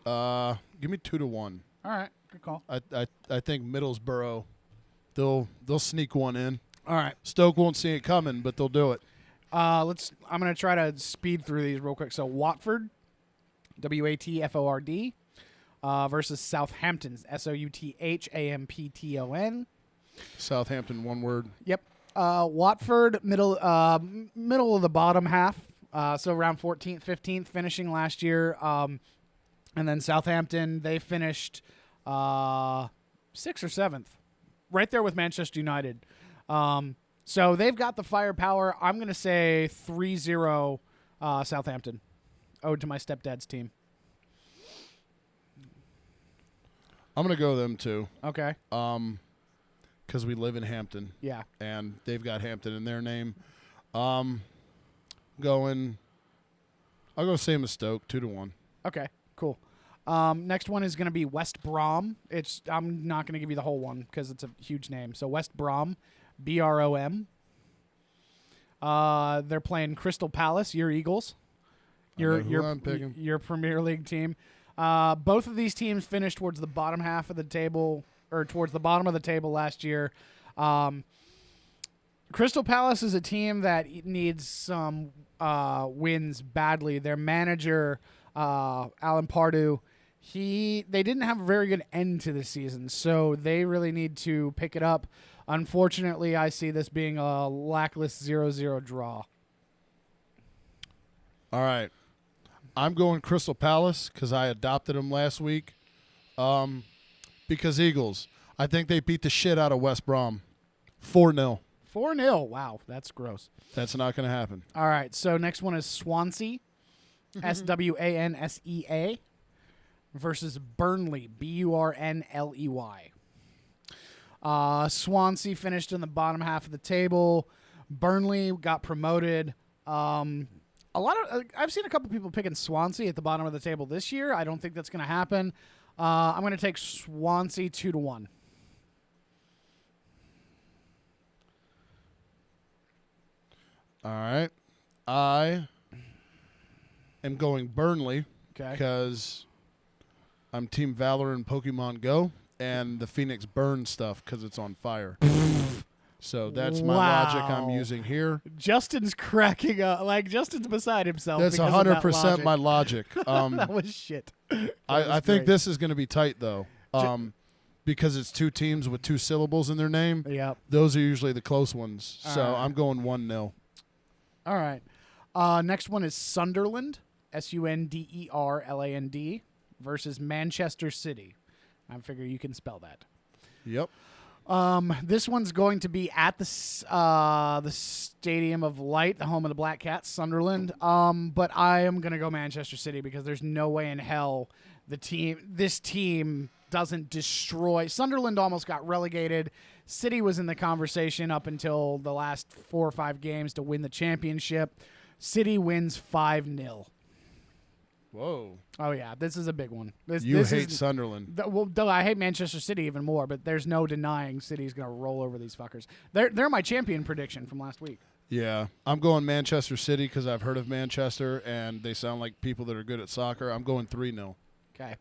Speaker 24: Give me 2-1.
Speaker 19: All right, good call.
Speaker 24: I think Middlesbrough, they'll sneak one in.
Speaker 19: All right.
Speaker 24: Stoke won't see it coming, but they'll do it.
Speaker 19: I'm gonna try to speed through these real quick. So Watford, Watford, versus Southampton, Southampton.
Speaker 24: Southampton, one word.
Speaker 19: Yep. Watford, middle of the bottom half, so around 14th, 15th, finishing last year. And then Southampton, they finished 6th or 7th, right there with Manchester United. So they've got the firepower. I'm going to say 3-0 Southampton, owed to my stepdad's team.
Speaker 24: I'm going to go them too.
Speaker 19: Okay.
Speaker 24: Because we live in Hampton.
Speaker 19: Yeah.
Speaker 24: And they've got Hampton in their name. I'll go same as Stoke, 2-1.
Speaker 19: Okay, cool. Next one is going to be West Brom. I'm not going to give you the whole one because it's a huge name. So West Brom, Brom. They're playing Crystal Palace, your Eagles. Your Premier League team. Both of these teams finished towards the bottom half of the table, or towards the bottom of the table last year. Crystal Palace is a team that needs some wins badly. Their manager, Alan Pardew, they didn't have a very good end to the season, so they really need to pick it up. Unfortunately, I see this being a lackless 0-0 draw.
Speaker 24: All right. I'm going Crystal Palace because I adopted them last week. Because Eagles, I think they beat the shit out of West Brom. 4-0.
Speaker 19: 4-0. Wow, that's gross.
Speaker 24: That's not going to happen.
Speaker 19: All right, so next one is Swansea, Swansea, versus Burnley, Burnley. Swansea finished in the bottom half of the table. Burnley got promoted. I've seen a couple people picking Swansea at the bottom of the table this year. I don't think that's going to happen. I'm going to take Swansea 2-1.
Speaker 24: All right. I am going Burnley because I'm Team Valor in Pokemon Go and the Phoenix Burn stuff because it's on fire. So that's my logic I'm using here.
Speaker 19: Justin's cracking up. Like, Justin's beside himself.
Speaker 24: That's
Speaker 19: because of that
Speaker 24: 100% my logic.
Speaker 19: That was shit.
Speaker 24: I think this is going to be tight, though, because it's two teams with two syllables in their name.
Speaker 19: Yep.
Speaker 24: Those are usually the close ones.
Speaker 19: All
Speaker 24: So
Speaker 19: right.
Speaker 24: I'm going 1-0.
Speaker 19: All right. Next one is Sunderland, Sunderland, versus Manchester City. I figure you can spell that.
Speaker 24: Yep.
Speaker 19: This one's going to be at the Stadium of Light, the home of the Black Cats, Sunderland. But I am going to go Manchester City because there's no way in hell this team doesn't destroy. Sunderland almost got relegated. City was in the conversation up until the last 4 or 5 games to win the championship. City wins 5-0.
Speaker 24: Whoa.
Speaker 19: Oh, yeah. This is a big one.
Speaker 24: You hate Sunderland.
Speaker 19: Well, I hate Manchester City even more, but there's no denying City's going to roll over these fuckers. They're my champion prediction from last week.
Speaker 24: Yeah. I'm going Manchester City because I've heard of Manchester, and they sound like people that are good at soccer. I'm going 3-0.
Speaker 19: Okay.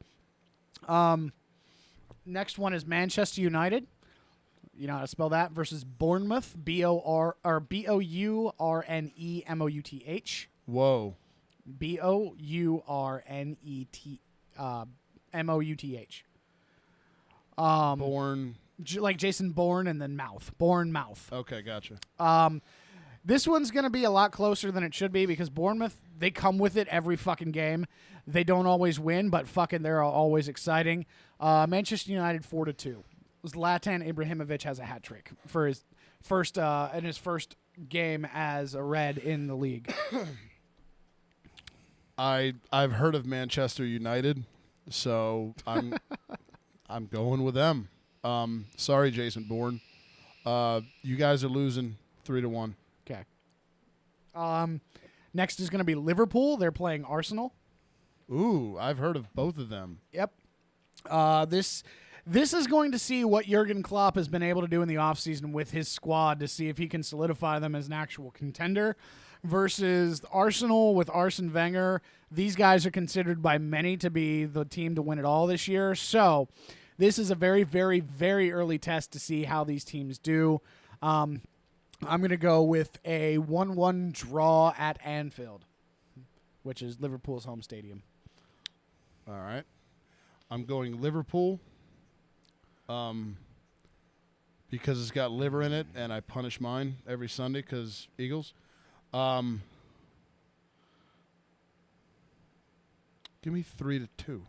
Speaker 19: Next one is Manchester United. You know how to spell that? Versus Bournemouth, Bournemouth.
Speaker 24: Whoa.
Speaker 19: Bournemouth.
Speaker 24: Bourne.
Speaker 19: Like Jason Bourne and then mouth. Bournemouth.
Speaker 24: Okay, gotcha.
Speaker 19: This one's going to be a lot closer than it should be because Bournemouth, they come with it every fucking game. They don't always win, but fucking they're always exciting. Manchester United 4-2. Zlatan Ibrahimovic has a hat trick for his first game as a Red in the league.
Speaker 24: I've heard of Manchester United, so I'm going with them. Sorry, Jason Bourne. You guys are losing 3-1.
Speaker 19: Okay. Next is going to be Liverpool. They're playing Arsenal.
Speaker 24: Ooh, I've heard of both of them.
Speaker 19: Yep. This is going to see what Jurgen Klopp has been able to do in the offseason with his squad to see if he can solidify them as an actual contender versus Arsenal with Arsene Wenger. These guys are considered by many to be the team to win it all this year. So this is a very, very, very early test to see how these teams do. I'm going to go with a 1-1 draw at Anfield, which is Liverpool's home stadium.
Speaker 24: All right. I'm going Liverpool because it's got liver in it, and I punish mine every Sunday because Eagles. Give me 3-2.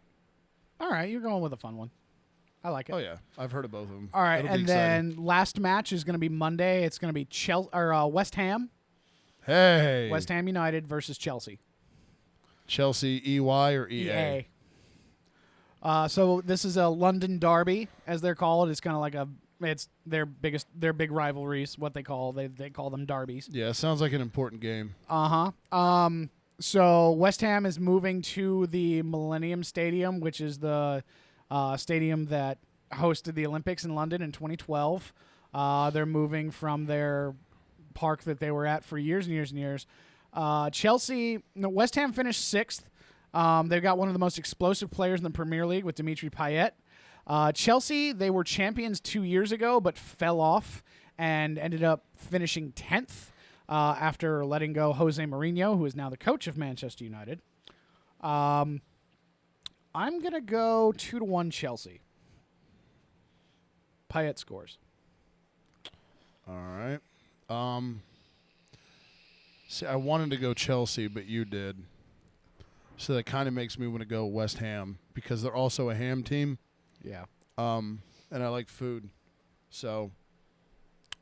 Speaker 19: All right, you're going with a fun one. I like it.
Speaker 24: Oh, yeah. I've heard of both of them.
Speaker 19: All right,
Speaker 24: It'll be
Speaker 19: and
Speaker 24: exciting.
Speaker 19: then last match is going to be Monday. It's going to be West Ham.
Speaker 24: Hey.
Speaker 19: West Ham United versus Chelsea.
Speaker 24: Chelsea, EY or EA?
Speaker 19: So this is a London derby, as they're called. It's kind of like it's their big rivalries. What they call them derbies.
Speaker 24: Yeah, sounds like an important game.
Speaker 19: So West Ham is moving to the Millennium Stadium, which is the stadium that hosted the Olympics in London in 2012. They're moving from their park that they were at for years and years and years. West Ham finished 6th. They've got one of the most explosive players in the Premier League with Dimitri Payet. Chelsea, they were champions 2 years ago, but fell off and ended up finishing 10th after letting go Jose Mourinho, who is now the coach of Manchester United. I'm going to go 2-1 Chelsea. Payet scores.
Speaker 24: All right. See, I wanted to go Chelsea, but you did. So that kind of makes me want to go West Ham because they're also a ham team.
Speaker 19: Yeah.
Speaker 24: And I like food. So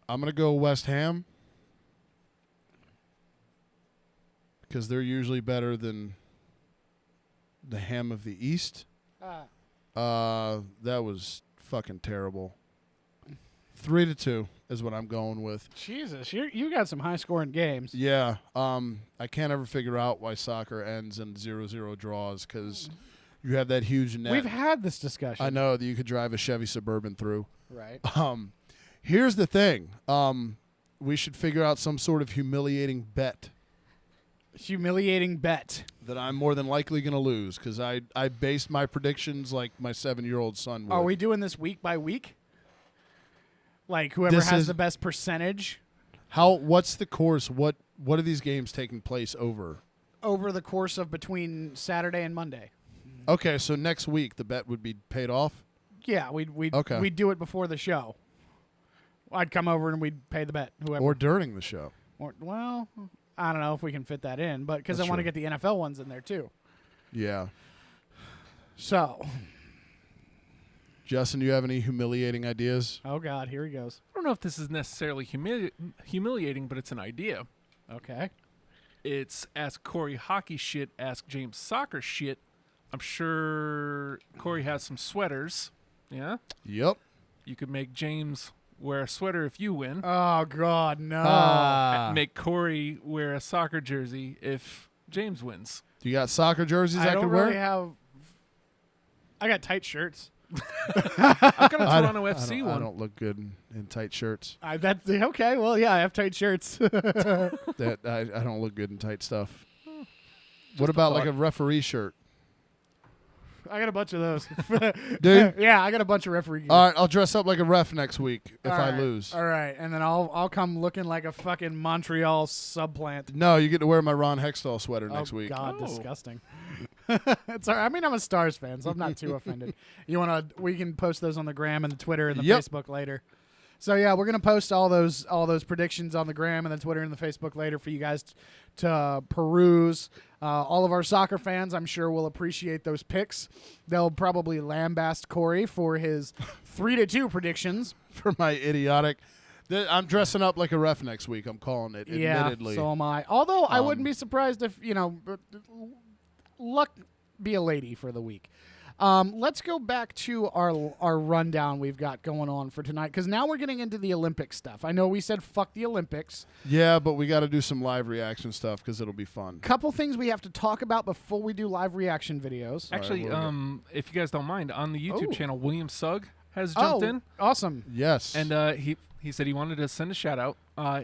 Speaker 24: I'm going to go West Ham because they're usually better than the ham of the East. That was fucking terrible. 3-2 is what I'm going with.
Speaker 19: Jesus, you got some high-scoring games.
Speaker 24: Yeah. I can't ever figure out why soccer ends in 0-0 draws because you have that huge net.
Speaker 19: We've had this discussion.
Speaker 24: I know that you could drive a Chevy Suburban through.
Speaker 19: Right.
Speaker 24: Here's the thing. We should figure out some sort of humiliating bet.
Speaker 19: Humiliating bet.
Speaker 24: That I'm more than likely going to lose because I based my predictions like my 7-year-old son would.
Speaker 19: Are we doing this week by week? Like whoever
Speaker 24: This
Speaker 19: has
Speaker 24: is-
Speaker 19: the best percentage
Speaker 24: What's the course? What are these games taking place over?
Speaker 19: over the course of between Saturday and Monday.
Speaker 24: Okay, so next week the bet would be paid off.
Speaker 19: Yeah, we'd
Speaker 24: Okay.
Speaker 19: do it before the show. I'd come over and we'd pay the bet. Whoever.
Speaker 24: Or during the show.
Speaker 19: Well, I don't know if we can fit that in, but because I
Speaker 24: That's
Speaker 19: want to
Speaker 24: true.
Speaker 19: get the NFL ones in there too.
Speaker 24: Yeah.
Speaker 19: So,
Speaker 24: Justin, do you have any humiliating ideas?
Speaker 19: oh God, here he goes.
Speaker 9: I don't know if this is necessarily humiliating, but it's an idea.
Speaker 19: Okay.
Speaker 9: It's ask Corey hockey shit, ask James soccer shit. I'm sure Corey has some sweaters. Yeah?
Speaker 24: Yep.
Speaker 9: You could make James wear a sweater if you win.
Speaker 19: Oh God, no.
Speaker 9: Make Corey wear a soccer jersey if James wins.
Speaker 24: Do you got soccer jerseys I,
Speaker 19: I don't
Speaker 24: could
Speaker 19: really
Speaker 24: wear?
Speaker 19: have. I got tight shirts.
Speaker 9: I've got a
Speaker 24: I
Speaker 9: Toronto
Speaker 24: don't-
Speaker 9: FC
Speaker 24: I
Speaker 9: one.
Speaker 24: don't look good in tight shirts.
Speaker 19: That's okay. Well, yeah, I have tight shirts.
Speaker 24: That I don't look good in tight stuff. What about like a referee shirt?
Speaker 19: I got a bunch of those.
Speaker 24: Dude?
Speaker 19: Yeah, I got a bunch of referee gear.
Speaker 24: All right, I'll dress up like a ref next week if
Speaker 19: All
Speaker 24: I
Speaker 19: right,
Speaker 24: lose.
Speaker 19: All right, and then I'll come looking like a fucking Montreal subplant.
Speaker 24: No, you get to wear my Ron Hextall sweater next week.
Speaker 19: God, disgusting. It's all right. I mean, I'm a Stars fan, so I'm not too offended. We can post those on the gram and the Twitter and the
Speaker 24: Yep.
Speaker 19: Facebook later. So yeah, we're gonna post all those predictions on the gram and the Twitter and the Facebook later for you guys to peruse. All of our soccer fans, I'm sure, will appreciate those picks. They'll probably lambast Corey for his 3-2 predictions.
Speaker 24: For my idiotic. I'm dressing up like a ref next week. I'm calling it.
Speaker 19: Yeah,
Speaker 24: Admittedly.
Speaker 19: so am I. Although I wouldn't be surprised if luck be a lady for the week. Let's go back to our rundown we've got going on for tonight, because now we're getting into the Olympic stuff. I know we said fuck the Olympics.
Speaker 24: Yeah, but we got to do some live reaction stuff because it'll be fun.
Speaker 19: Couple things we have to talk about before we do live reaction videos.
Speaker 9: Actually, if you guys don't mind, on the YouTube
Speaker 19: Oh.
Speaker 9: channel, William Sugg has jumped in.
Speaker 19: Awesome.
Speaker 24: Yes.
Speaker 9: And he said he wanted to send a shout out.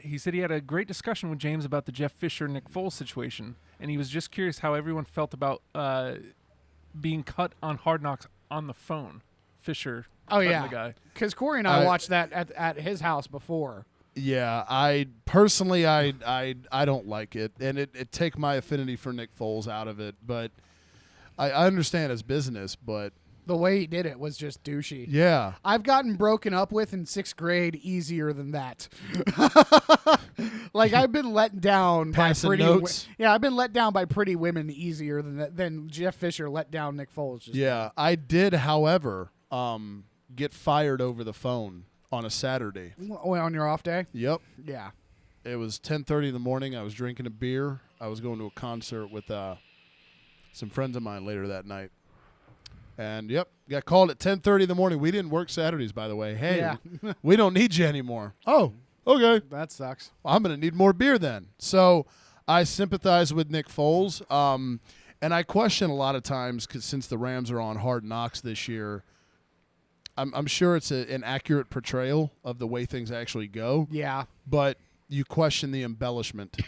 Speaker 9: He said he had a great discussion with James about the Jeff Fisher Nick Foles situation, and he was just curious how everyone felt about being cut on Hard Knocks on the phone. Fisher.
Speaker 19: Oh
Speaker 9: cutting
Speaker 19: yeah,
Speaker 9: the guy.
Speaker 19: because Corey and I watched that at his house before.
Speaker 24: Yeah, I personally I don't like it, and it take my affinity for Nick Foles out of it. But I understand his business, but
Speaker 19: The way he did it was just douchey.
Speaker 24: Yeah.
Speaker 19: I've gotten broken up with in 6th grade easier than that. Like, I've been let down by
Speaker 24: Passing
Speaker 19: pretty
Speaker 24: notes?
Speaker 19: Yeah, I've been let down by pretty women easier than Jeff Fisher let down Nick Foles. Just
Speaker 24: yeah, I did, however, get fired over the phone on a Saturday.
Speaker 19: on your off day?
Speaker 24: Yep.
Speaker 19: Yeah.
Speaker 24: It was 10:30 in the morning. I was drinking a beer. I was going to a concert with some friends of mine later that night. And, yep, got called at 10:30 in the morning. We didn't work Saturdays, by the way. Hey,
Speaker 19: Yeah.
Speaker 24: we don't need you anymore. Oh, okay.
Speaker 19: That sucks.
Speaker 24: Well, I'm going to need more beer then. So I sympathize with Nick Foles. And I question a lot of times, because since the Rams are on Hard Knocks this year, I'm sure it's an accurate portrayal of the way things actually go.
Speaker 19: Yeah.
Speaker 24: But you question the embellishment.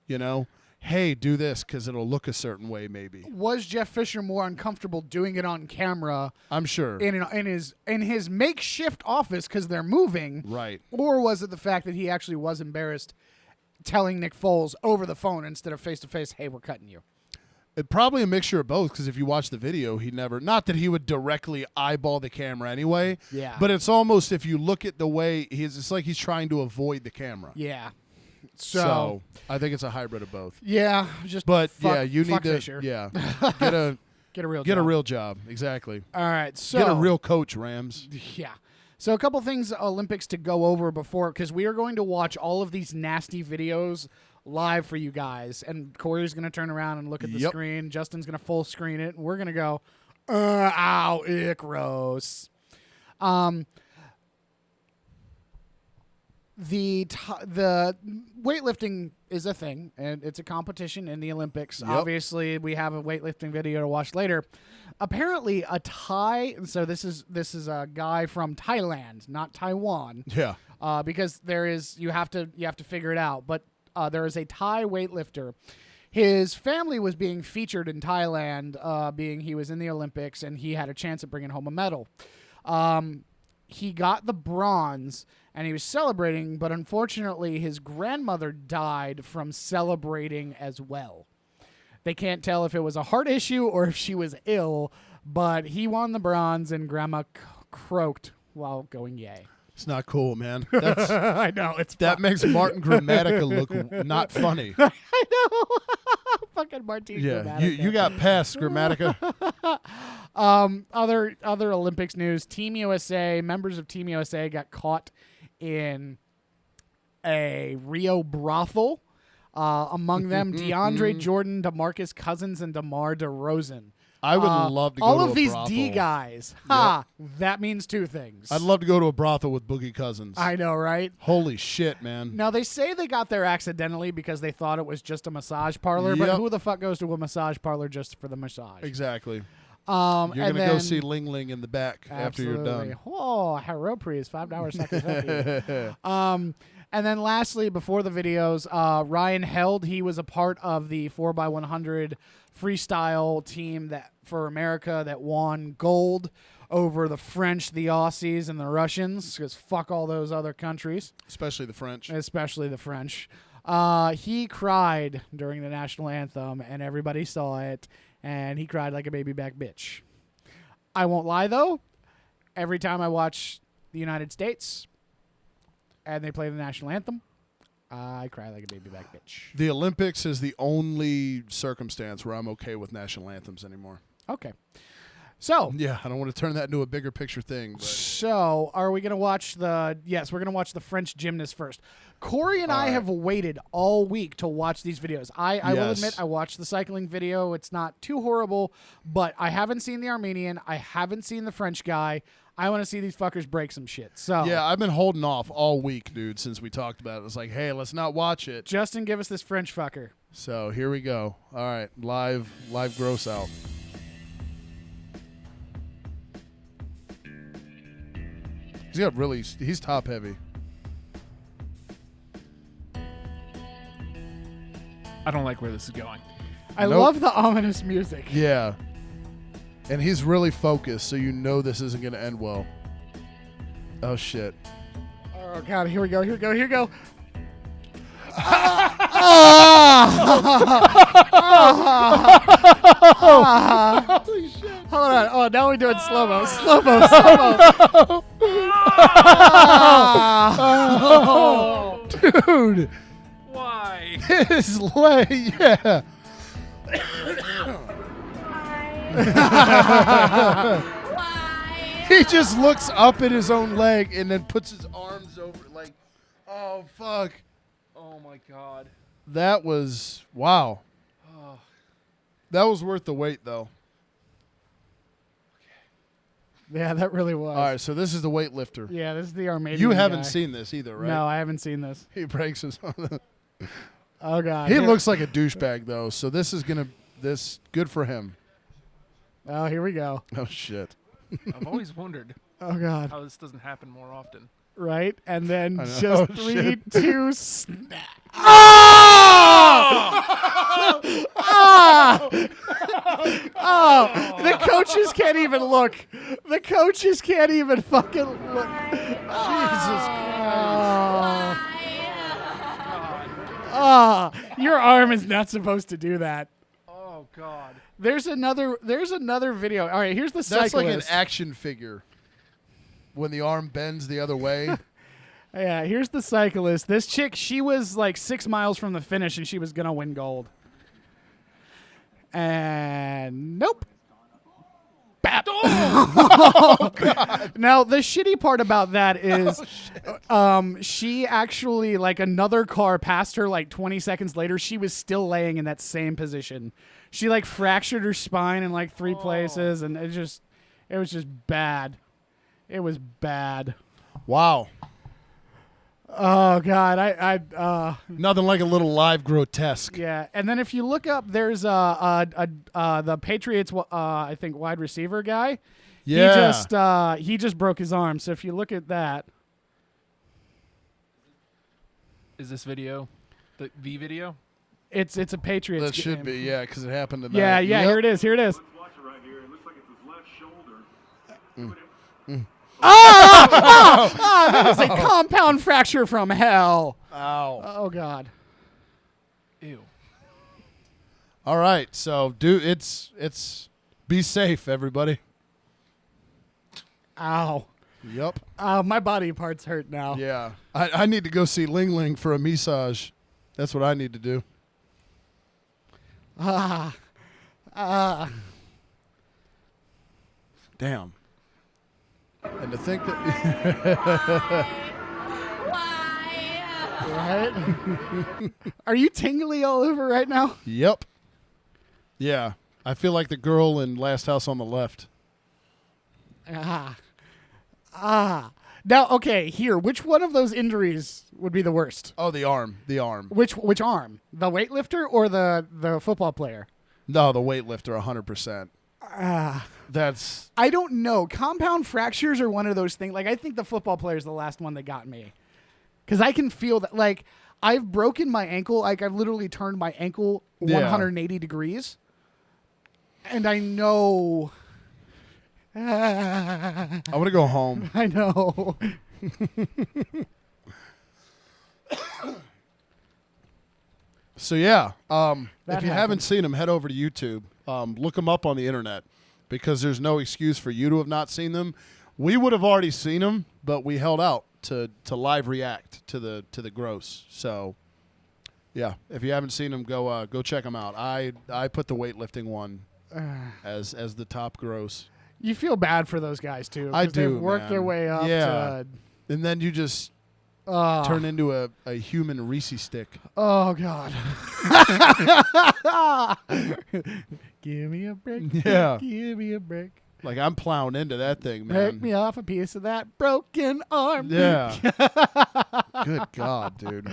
Speaker 24: You know? Hey, do this because it'll look a certain way maybe.
Speaker 19: Was Jeff Fisher more uncomfortable doing it on camera?
Speaker 24: I'm sure.
Speaker 19: In his makeshift office because they're moving.
Speaker 24: Right.
Speaker 19: Or was it the fact that he actually was embarrassed telling Nick Foles over the phone instead of face-to-face, hey, we're cutting you?
Speaker 24: Probably a mixture of both, because if you watch the video, he never, not that he would directly eyeball the camera anyway.
Speaker 19: Yeah.
Speaker 24: But it's almost, if you look at the way it's like he's trying to avoid the camera.
Speaker 19: Yeah.
Speaker 24: So I think it's a hybrid of both.
Speaker 19: Yeah, just
Speaker 24: but
Speaker 19: fuck,
Speaker 24: yeah, you need
Speaker 19: fuck
Speaker 24: to
Speaker 19: Fisher.
Speaker 24: yeah
Speaker 19: get a real
Speaker 24: get
Speaker 19: job.
Speaker 24: a real job. Exactly.
Speaker 19: All right, so
Speaker 24: get a real coach, Rams.
Speaker 19: Yeah. So a couple things Olympics to go over before, because we are going to watch all of these nasty videos live for you guys, and Corey's going to turn around and look at the
Speaker 24: Yep.
Speaker 19: screen. Justin's going to full screen it, and we're going to go, ow, gross. The weightlifting is a thing, and it's a competition in the Olympics.
Speaker 24: Yep.
Speaker 19: Obviously, we have a weightlifting video to watch later. Apparently, a Thai. So this is a guy from Thailand, not Taiwan.
Speaker 24: Yeah.
Speaker 19: Because you have to figure it out. But there is a Thai weightlifter. His family was being featured in Thailand, being he was in the Olympics, and he had a chance at bringing home a medal. He got the bronze, and then he and he was celebrating, but unfortunately his grandmother died from celebrating as well. They can't tell if it was a heart issue or if she was ill, but he won the bronze and Grandma croaked while going yay.
Speaker 24: It's not cool, man. That's,
Speaker 19: I know.
Speaker 24: That makes Martin Gramatica look not funny.
Speaker 19: I know. Fucking Martin
Speaker 24: Yeah,
Speaker 19: Gramatica.
Speaker 24: you got past Gramatica.
Speaker 19: Other Olympics news. Team USA, members of Team USA got caught in a Rio brothel. Among them, DeAndre Jordan, DeMarcus Cousins, and DeMar DeRozan.
Speaker 24: I would love to go
Speaker 19: all
Speaker 24: to
Speaker 19: of
Speaker 24: a
Speaker 19: these
Speaker 24: brothel.
Speaker 19: D guys.
Speaker 24: Yep.
Speaker 19: That means two things.
Speaker 24: I'd love to go to a brothel with Boogie Cousins.
Speaker 19: I know, right?
Speaker 24: Holy shit, man.
Speaker 19: Now, they say they got there accidentally because they thought it was just a massage parlor, but
Speaker 24: Yep.
Speaker 19: who the fuck goes to a massage parlor just for the massage?
Speaker 24: Exactly. You're
Speaker 19: and
Speaker 24: going to go
Speaker 19: then-
Speaker 24: see Ling Ling in the back after you're
Speaker 19: Absolutely.
Speaker 24: done.
Speaker 19: Oh, hello, please. $5 seconds. And then lastly, before the videos, Ryan Held, he was a part of the 4x100 freestyle team that for America that won gold over the French, the Aussies, and the Russians, because fuck all those other countries.
Speaker 24: Especially the French.
Speaker 19: Especially the French. He cried during the national anthem, and everybody saw it, and he cried like a baby back bitch. I won't lie, though. Every time I watch the United States and they play the national anthem, I cry like a baby back bitch.
Speaker 24: The Olympics is the only circumstance where I'm okay with national anthems anymore.
Speaker 19: Okay. So.
Speaker 24: Yeah, I don't want to turn that into a bigger picture thing. But.
Speaker 19: So, are we going to watch the... Yes, we're going to watch the French gymnast first. Corey and I have waited all week to watch these videos. I will admit, I watched the cycling video. It's not too horrible, but I haven't seen the Armenian. I haven't seen the French guy. I want to see these fuckers break some shit. So
Speaker 24: Yeah, I've been holding off all week, dude, since we talked about it. It's like, hey, let's not watch it.
Speaker 19: Justin, give us this French fucker.
Speaker 24: So here we go. All right, live gross out. He's top heavy.
Speaker 9: I don't like where this is going.
Speaker 19: I love the ominous music.
Speaker 24: Yeah. And he's really focused, so you know this isn't going to end well. Oh, shit.
Speaker 19: Oh, God. Here we go. Here we go.
Speaker 24: Holy shit.
Speaker 19: Hold on. Oh, now we're doing slow-mo. Slow-mo.
Speaker 24: Oh, dude.
Speaker 9: Why?
Speaker 24: His leg, yeah. He just looks up at his own leg and then puts his arms over it like, oh, fuck.
Speaker 9: Oh, my God.
Speaker 24: That was, wow. That was worth the wait, though.
Speaker 19: Yeah, that really was.
Speaker 24: All right, so this is the weightlifter.
Speaker 19: Yeah, this is the Armenian
Speaker 24: You haven't
Speaker 19: guy.
Speaker 24: seen this either, right?
Speaker 19: No, I haven't seen this.
Speaker 24: He breaks his
Speaker 19: Oh, God.
Speaker 24: He looks like a douchebag, though, so this is going to, good for him.
Speaker 19: Oh, here we go.
Speaker 24: Oh, shit.
Speaker 9: I've always wondered
Speaker 19: Oh, God.
Speaker 9: how this doesn't happen more often.
Speaker 19: Right? And then
Speaker 24: I know.
Speaker 19: just
Speaker 24: Oh,
Speaker 19: 3,
Speaker 24: shit.
Speaker 19: 2, snap. Oh! The coaches can't even look. The coaches can't even fucking look.
Speaker 24: Jesus
Speaker 19: Christ. Your arm is not supposed to do that.
Speaker 9: Oh, God.
Speaker 19: There's another video. All right, here's the cyclist.
Speaker 24: That's like an action figure when the arm bends the other way.
Speaker 19: Yeah, here's the cyclist. This chick, she was like 6 miles from the finish, and she was going to win gold. And nope. Bap.
Speaker 24: Oh, God.
Speaker 19: Now, the shitty part about that is she actually, like, another car passed her like 20 seconds later. She was still laying in that same position. She, like, fractured her spine in, like, 3 places, and it was just bad. It was bad.
Speaker 24: Wow.
Speaker 19: Oh, God. I
Speaker 24: Nothing like a little live grotesque.
Speaker 19: Yeah, and then if you look up, there's the Patriots, I think, wide receiver guy.
Speaker 24: Yeah.
Speaker 19: He just broke his arm. So if you look at that,
Speaker 9: Is this video the video?
Speaker 19: it's a Patriots.
Speaker 24: That should
Speaker 19: game.
Speaker 24: be, yeah, because it happened tonight.
Speaker 19: Yeah.
Speaker 24: Yep.
Speaker 19: Here it is. Here it is. That was a compound fracture from hell.
Speaker 24: Ow.
Speaker 19: Oh, God.
Speaker 9: Ew.
Speaker 24: All right, so it's be safe, everybody.
Speaker 19: Ow.
Speaker 24: Yep.
Speaker 19: My body parts hurt now.
Speaker 24: Yeah. I need to go see Ling Ling for a massage. That's what I need to do. Damn. And to think that
Speaker 19: Right? Are you tingly all over right now?
Speaker 24: Yep. Yeah. I feel like the girl in Last House on the Left.
Speaker 19: Now, okay, here. Which one of those injuries would be the worst?
Speaker 24: Oh, the arm. The arm.
Speaker 19: Which arm? The weightlifter or the football player?
Speaker 24: No, the weightlifter, 100%. That's.
Speaker 19: I don't know. Compound fractures are one of those things. Like, I think the football player is the last one that got me. Because I can feel that. Like, I've broken my ankle. Like, I've literally turned my ankle 180 degrees. And I know.
Speaker 24: I want to go home.
Speaker 19: I know.
Speaker 24: So, yeah. If you
Speaker 19: happened.
Speaker 24: haven't seen them, head over to YouTube. Look them up on the internet because there's no excuse for you to have not seen them. We would have already seen them, but we held out to live react to the gross. So, yeah, if you haven't seen them, go check them out. I put the weightlifting one as the top gross.
Speaker 19: You feel bad for those guys, too.
Speaker 24: I
Speaker 19: 'cause
Speaker 24: do,
Speaker 19: They've worked their
Speaker 24: man.
Speaker 19: way up
Speaker 24: Yeah. And then you just turn into a human Reese stick.
Speaker 19: Oh, God. Give me a break.
Speaker 24: Yeah.
Speaker 19: Give me a break.
Speaker 24: Like, I'm plowing into that thing, man.
Speaker 19: Break me off a piece of that broken arm.
Speaker 24: Yeah. Good God, dude.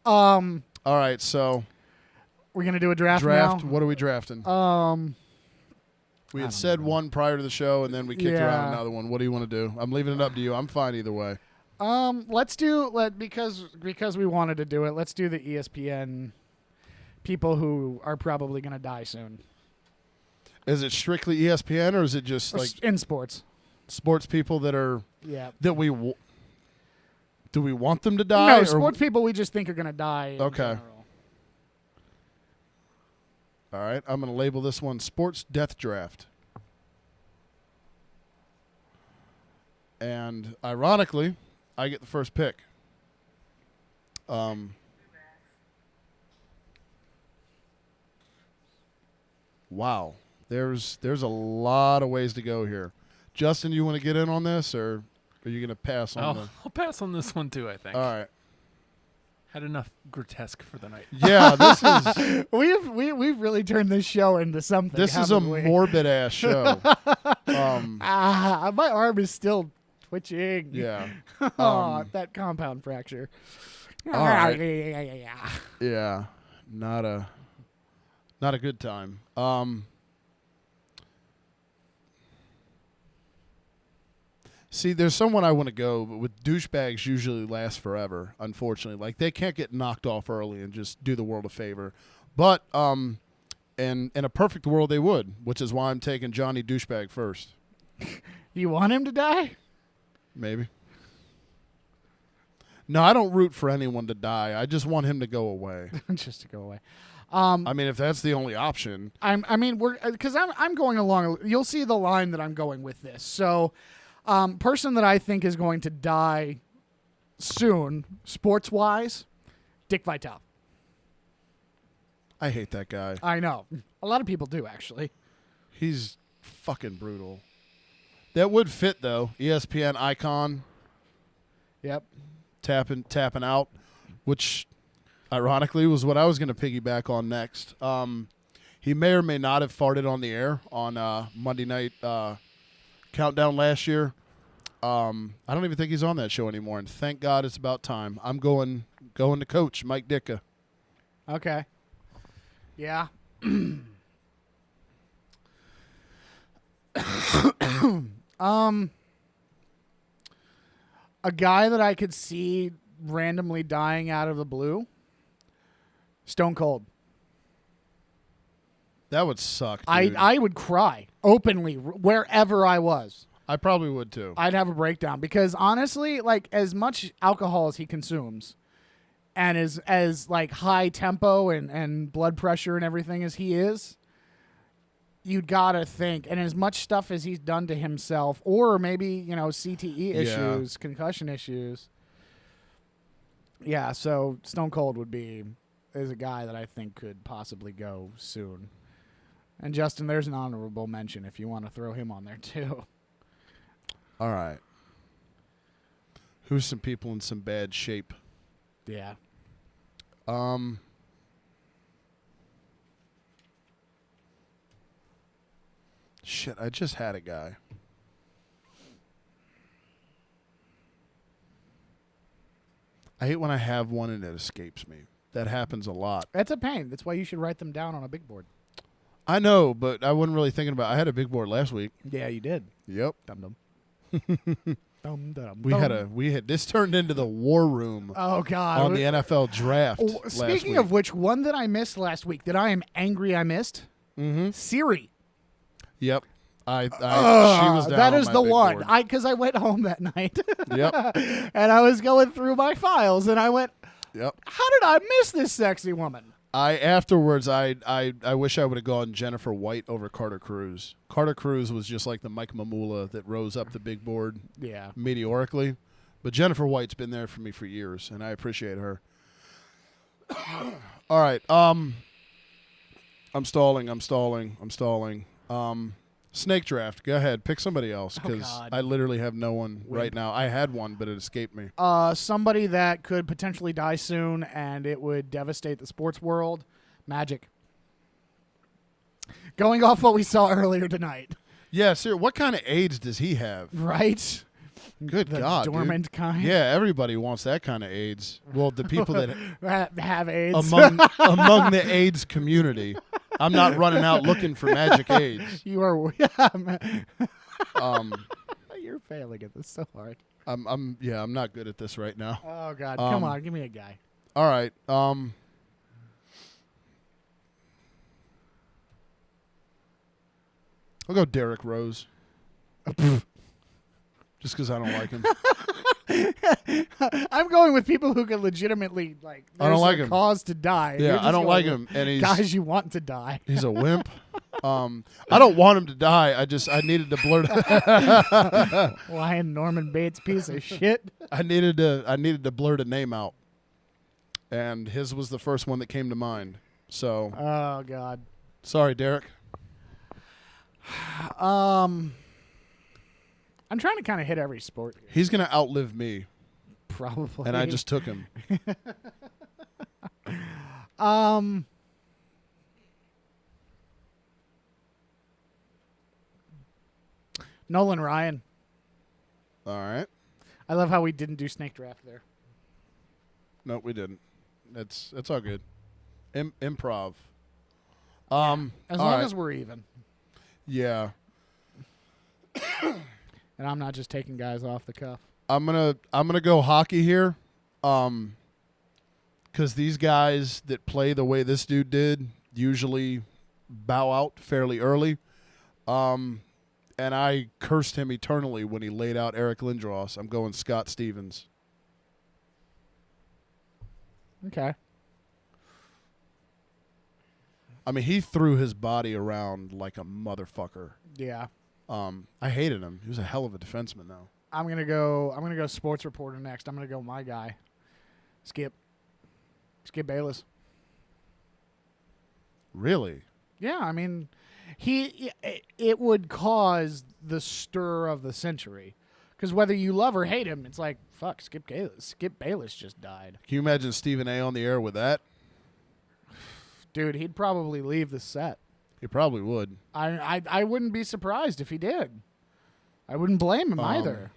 Speaker 24: All right, so
Speaker 19: we're going to do a draft now?
Speaker 24: What are we drafting? We had said one prior to the show, and then we kicked around another one. What do you want to do? I'm leaving it up to you. I'm fine either way.
Speaker 19: Let's do because we wanted to do it. Let's do the ESPN people who are probably going to die soon.
Speaker 24: Is it strictly ESPN, or is it just like
Speaker 19: in sports
Speaker 24: people that are that do we want them to die?
Speaker 19: No,
Speaker 24: or
Speaker 19: sports people we just think are going to die. In
Speaker 24: okay.
Speaker 19: general.
Speaker 24: All right, I'm going to label this one Sports Death Draft. And ironically, I get the first pick. Wow. There's a lot of ways to go here. Justin, you want to get in on this, or are you going to pass on
Speaker 9: I'll pass on this one too, I think.
Speaker 24: All right.
Speaker 9: Had enough grotesque for the night.
Speaker 24: Yeah, this is
Speaker 19: we've really turned this show into something.
Speaker 24: This is a morbid ass show.
Speaker 19: My arm is still twitching.
Speaker 24: Yeah.
Speaker 19: That compound fracture.
Speaker 24: All right. Yeah. Not a good time. See, there's someone I want to go, but with douchebags usually last forever, unfortunately. Like, they can't get knocked off early and just do the world a favor. But in a perfect world, they would, which is why I'm taking Johnny Douchebag first.
Speaker 19: You want him to die?
Speaker 24: Maybe. No, I don't root for anyone to die. I just want him to go away.
Speaker 19: Just to go away.
Speaker 24: I mean, if that's the only option.
Speaker 19: I'm going along. You'll see the line that I'm going with this. So, person that I think is going to die soon, sports-wise, Dick Vitale.
Speaker 24: I hate that guy.
Speaker 19: I know. A lot of people do, actually.
Speaker 24: He's fucking brutal. That would fit, though. ESPN icon.
Speaker 19: Yep.
Speaker 24: Tapping out, which ironically was what I was going to piggyback on next. He may or may not have farted on the air on Monday Night Countdown last year. I don't even think he's on that show anymore, and thank God it's about time. I'm going to coach Mike Ditka.
Speaker 19: Okay. Yeah. A guy that I could see randomly dying out of the blue, Stone Cold.
Speaker 24: That would suck, dude.
Speaker 19: I would cry openly wherever I was.
Speaker 24: I probably would too.
Speaker 19: I'd have a breakdown because honestly, like as much alcohol as he consumes and as like high tempo and blood pressure and everything as he is, you'd gotta think, and as much stuff as he's done to himself, or maybe, CTE issues, concussion issues. Yeah, so Stone Cold is a guy that I think could possibly go soon. And Justin, there's an honorable mention if you want to throw him on there too.
Speaker 24: All right. Who's some people in some bad shape?
Speaker 19: Yeah.
Speaker 24: Shit, I just had a guy. I hate when I have one and it escapes me. That happens a lot.
Speaker 19: That's a pain. That's why you should write them down on a big board.
Speaker 24: I know, but I wasn't really thinking about. I had a big board last week.
Speaker 19: Yeah, you did.
Speaker 24: Yep.
Speaker 19: Dum dum. Dum dum.
Speaker 24: We had this turned into the war room.
Speaker 19: Oh God!
Speaker 24: On the NFL draft.
Speaker 19: Speaking of which, one that I missed last week that I am angry I missed.
Speaker 24: Mm-hmm.
Speaker 19: Siri.
Speaker 24: Yep. She was down
Speaker 19: that
Speaker 24: on
Speaker 19: is
Speaker 24: my
Speaker 19: the
Speaker 24: big
Speaker 19: one.
Speaker 24: board.
Speaker 19: Because I went home that night.
Speaker 24: Yep.
Speaker 19: And I was going through my files, and I went,
Speaker 24: Yep.
Speaker 19: How did I miss this sexy woman?
Speaker 24: Afterwards, I wish I would have gone Jennifer White over Carter Cruz. Carter Cruz was just like the Mike Mamula that rose up the big board,
Speaker 19: Yeah.
Speaker 24: meteorically. But Jennifer White's been there for me for years, and I appreciate her. All right, I'm stalling. Snake draft. Go ahead, pick somebody else because
Speaker 19: God.
Speaker 24: I literally have no one right now. I had one, but it escaped me.
Speaker 19: Somebody that could potentially die soon, and it would devastate the sports world. Magic. Going off what we saw earlier tonight.
Speaker 24: Yeah, sir. What kind of AIDS does he have?
Speaker 19: Right?
Speaker 24: Good
Speaker 19: The
Speaker 24: God,
Speaker 19: dormant
Speaker 24: dude.
Speaker 19: kind.
Speaker 24: Yeah, everybody wants that kind of AIDS. Well, the people that
Speaker 19: have AIDS.
Speaker 24: among the AIDS community. I'm not running out looking for magic AIDS.
Speaker 19: You are. You're failing at this so hard.
Speaker 24: I'm not good at this right now.
Speaker 19: Oh God, come on, give me a guy.
Speaker 24: All right. I'll go Derrick Rose. Just because I don't like him.
Speaker 19: I'm going with people who can legitimately
Speaker 24: I don't like
Speaker 19: a
Speaker 24: him.
Speaker 19: cause to die.
Speaker 24: Yeah,
Speaker 19: You're just
Speaker 24: I don't
Speaker 19: going
Speaker 24: like
Speaker 19: with
Speaker 24: him, and he's
Speaker 19: guys you want to die.
Speaker 24: He's a wimp. I don't want him to die. I needed to blurt.
Speaker 19: Lion Norman Bates, piece of shit.
Speaker 24: I needed to blurt a name out, and his was the first one that came to mind. So.
Speaker 19: Oh God.
Speaker 24: Sorry, Derek.
Speaker 19: I'm trying to kind of hit every sport here.
Speaker 24: He's gonna outlive me.
Speaker 19: Probably.
Speaker 24: And I just took him.
Speaker 19: Nolan Ryan.
Speaker 24: All right.
Speaker 19: I love how we didn't do snake draft there.
Speaker 24: No, we didn't. It's all good. Improv.
Speaker 19: As long as we're even.
Speaker 24: Yeah.
Speaker 19: And I'm not just taking guys off the cuff.
Speaker 24: I'm gonna go hockey here, because these guys that play the way this dude did usually bow out fairly early, and I cursed him eternally when he laid out Eric Lindros. I'm going Scott Stevens.
Speaker 19: Okay.
Speaker 24: I mean, he threw his body around like a motherfucker.
Speaker 19: Yeah.
Speaker 24: I hated him. He was a hell of a defenseman, though.
Speaker 19: I'm gonna go sports reporter next. I'm gonna go my guy, Skip Bayless.
Speaker 24: Really?
Speaker 19: Yeah, I mean, it would cause the stir of the century, because whether you love or hate him, it's like fuck. Skip Bayless just died.
Speaker 24: Can you imagine Stephen A. on the air with that?
Speaker 19: Dude, he'd probably leave the set.
Speaker 24: He probably would.
Speaker 19: I wouldn't be surprised if he did. I wouldn't blame him either.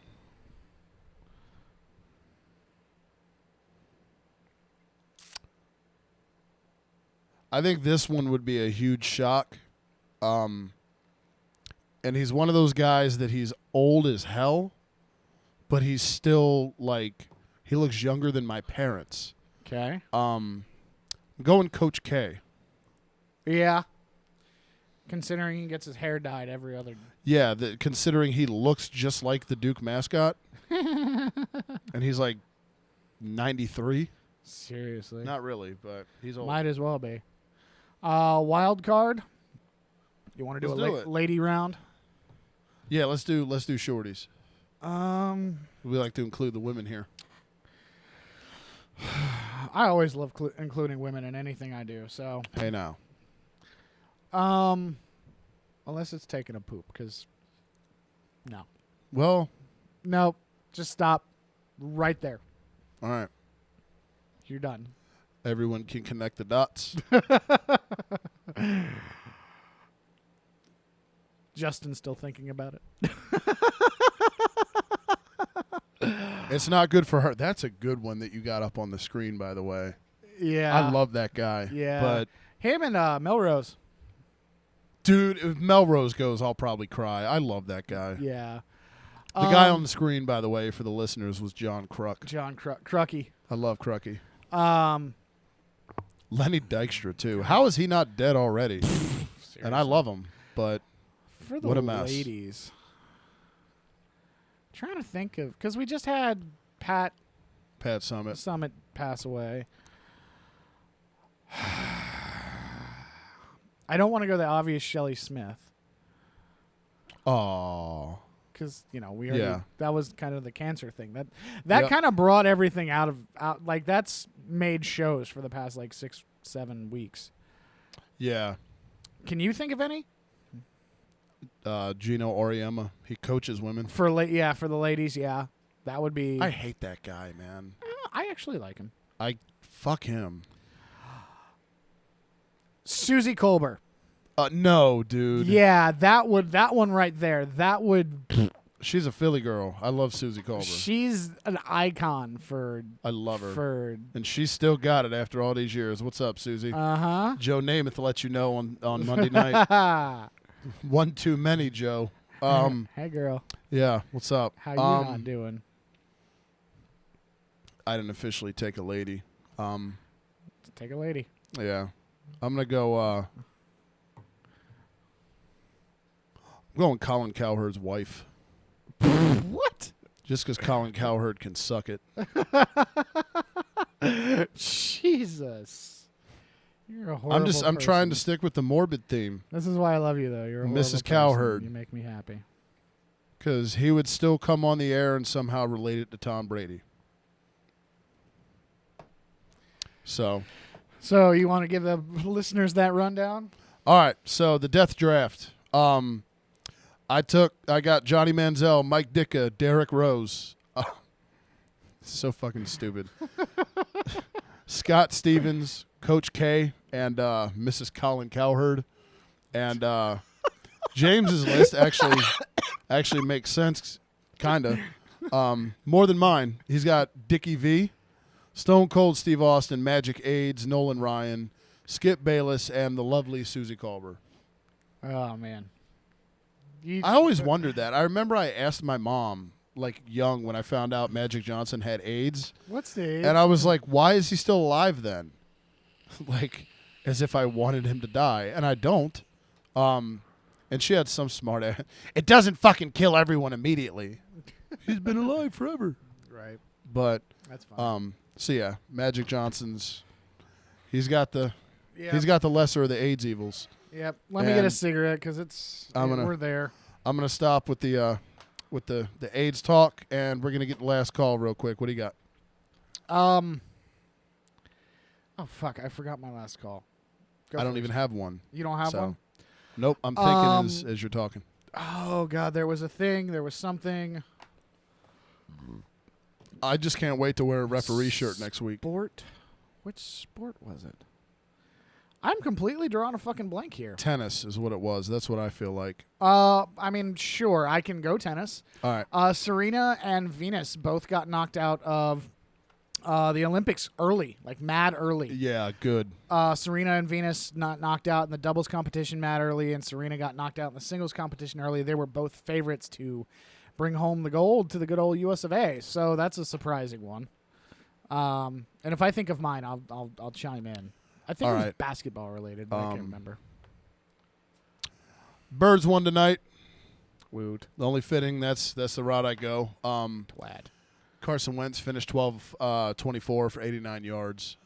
Speaker 24: I think this one would be a huge shock. And he's one of those guys that he's old as hell, but he's still he looks younger than my parents.
Speaker 19: Okay.
Speaker 24: I'm going Coach K.
Speaker 19: Yeah. Considering he gets his hair dyed every other.
Speaker 24: Yeah, considering he looks just like the Duke mascot, and he's like 93.
Speaker 19: Seriously.
Speaker 24: Not really, but he's old.
Speaker 19: Might as well be. Wild card. You want to do
Speaker 24: Let's
Speaker 19: a
Speaker 24: do it.
Speaker 19: lady round?
Speaker 24: Yeah, let's do shorties. We like to include the women here.
Speaker 19: I always love including women in anything I do. So.
Speaker 24: Hey now.
Speaker 19: Unless it's taking a poop, because no.
Speaker 24: Well.
Speaker 19: No, just stop right there.
Speaker 24: All right.
Speaker 19: You're done.
Speaker 24: Everyone can connect the dots.
Speaker 19: Justin's still thinking about it.
Speaker 24: It's not good for her. That's a good one that you got up on the screen, by the way.
Speaker 19: Yeah.
Speaker 24: I love that guy.
Speaker 19: Yeah.
Speaker 24: But
Speaker 19: him and Melrose.
Speaker 24: dude, if Melrose goes, I'll probably cry. I love that guy.
Speaker 19: Yeah.
Speaker 24: The guy on the screen, by the way, for the listeners, was John Kruk.
Speaker 19: John Crucky.
Speaker 24: I love Crucky.
Speaker 19: Um,
Speaker 24: Lenny Dykstra, too. How is he not dead already? And I love him, but
Speaker 19: for the
Speaker 24: what a mess.
Speaker 19: ladies. Trying to think of, because we just had Pat
Speaker 24: Summit
Speaker 19: pass away. I don't want to go the obvious Shelley Smith.
Speaker 24: Oh.
Speaker 19: Because, we already, that was kind of the cancer thing. That kind of brought everything out, like, that's made shows for the past, like, 6-7 weeks.
Speaker 24: Yeah.
Speaker 19: Can you think of any?
Speaker 24: Gino Auriemma. He coaches women.
Speaker 19: For the ladies, yeah. That would be.
Speaker 24: I hate that guy, man.
Speaker 19: I actually like him.
Speaker 24: Fuck him.
Speaker 19: Susie Colbert.
Speaker 24: No, dude.
Speaker 19: Yeah, that one right there. That would.
Speaker 24: She's a Philly girl. I love Susie Colbert.
Speaker 19: She's an icon for.
Speaker 24: I love her.
Speaker 19: For.
Speaker 24: And she's still got it after all these years. What's up, Susie?
Speaker 19: Uh-huh.
Speaker 24: Joe Namath let you know on Monday night. One too many, Joe.
Speaker 19: Hey, girl.
Speaker 24: Yeah, what's up?
Speaker 19: How you not doing?
Speaker 24: I didn't officially take a lady.
Speaker 19: Take a lady.
Speaker 24: Yeah. I'm going to go... I'm going Colin Cowherd's wife.
Speaker 19: What?
Speaker 24: Just because Colin Cowherd can suck it.
Speaker 19: Jesus. You're a horrible
Speaker 24: I'm trying to
Speaker 19: person.
Speaker 24: stick with the morbid theme.
Speaker 19: This is why I love you, though. You're a horrible
Speaker 24: Mrs.
Speaker 19: person.
Speaker 24: Cowherd.
Speaker 19: You make me happy.
Speaker 24: Because he would still come on the air and somehow relate it to Tom Brady. So
Speaker 19: you want to give the listeners that rundown?
Speaker 24: All right. So the death draft. I got Johnny Manziel, Mike Ditka, Derrick Rose. So fucking stupid. Scott Stevens, Coach K, and Mrs. Colin Cowherd. And James's list actually makes sense, kind of. More than mine. He's got Dickie V, Stone Cold Steve Austin, Magic AIDS, Nolan Ryan, Skip Bayless, and the lovely Susie Colbert.
Speaker 19: Oh, man.
Speaker 24: I always wondered that. I remember I asked my mom, like young, when I found out Magic Johnson had AIDS.
Speaker 19: What's the AIDS?
Speaker 24: And I was like, why is he still alive then? Like, as if I wanted him to die. And I don't. And she had some smart ass. It doesn't fucking kill everyone immediately. He's been alive forever.
Speaker 19: Right.
Speaker 24: But
Speaker 19: that's fine.
Speaker 24: So yeah, Magic Johnson's he's got the
Speaker 19: Yep.
Speaker 24: lesser of the AIDS evils.
Speaker 19: Yep. Let me get a cigarette because we're there.
Speaker 24: I'm gonna stop with the AIDS talk, and we're gonna get the last call real quick. What do you got?
Speaker 19: Oh fuck! I forgot my last call.
Speaker 24: I don't even have one.
Speaker 19: You don't have one?
Speaker 24: Nope. I'm thinking as you're talking.
Speaker 19: Oh god, there was a thing. There was something.
Speaker 24: I just can't wait to wear a referee shirt next week.
Speaker 19: Which sport was it? I'm completely drawing a fucking blank here.
Speaker 24: Tennis is what it was. That's what I feel like.
Speaker 19: I mean, sure, I can go tennis.
Speaker 24: All right.
Speaker 19: Serena and Venus both got knocked out of the Olympics early, like mad early.
Speaker 24: Yeah, good.
Speaker 19: Serena and Venus not knocked out in the doubles competition mad early, and Serena got knocked out in the singles competition early. They were both favorites to bring home the gold to the good old US of A. So that's a surprising one. And if I think of mine, I'll chime in. I think it was basketball related, but I can't remember.
Speaker 24: Birds won tonight.
Speaker 19: Woot.
Speaker 24: Only fitting. That's the route I go.
Speaker 19: Twad.
Speaker 24: Carson Wentz finished 12-24 for 89 yards.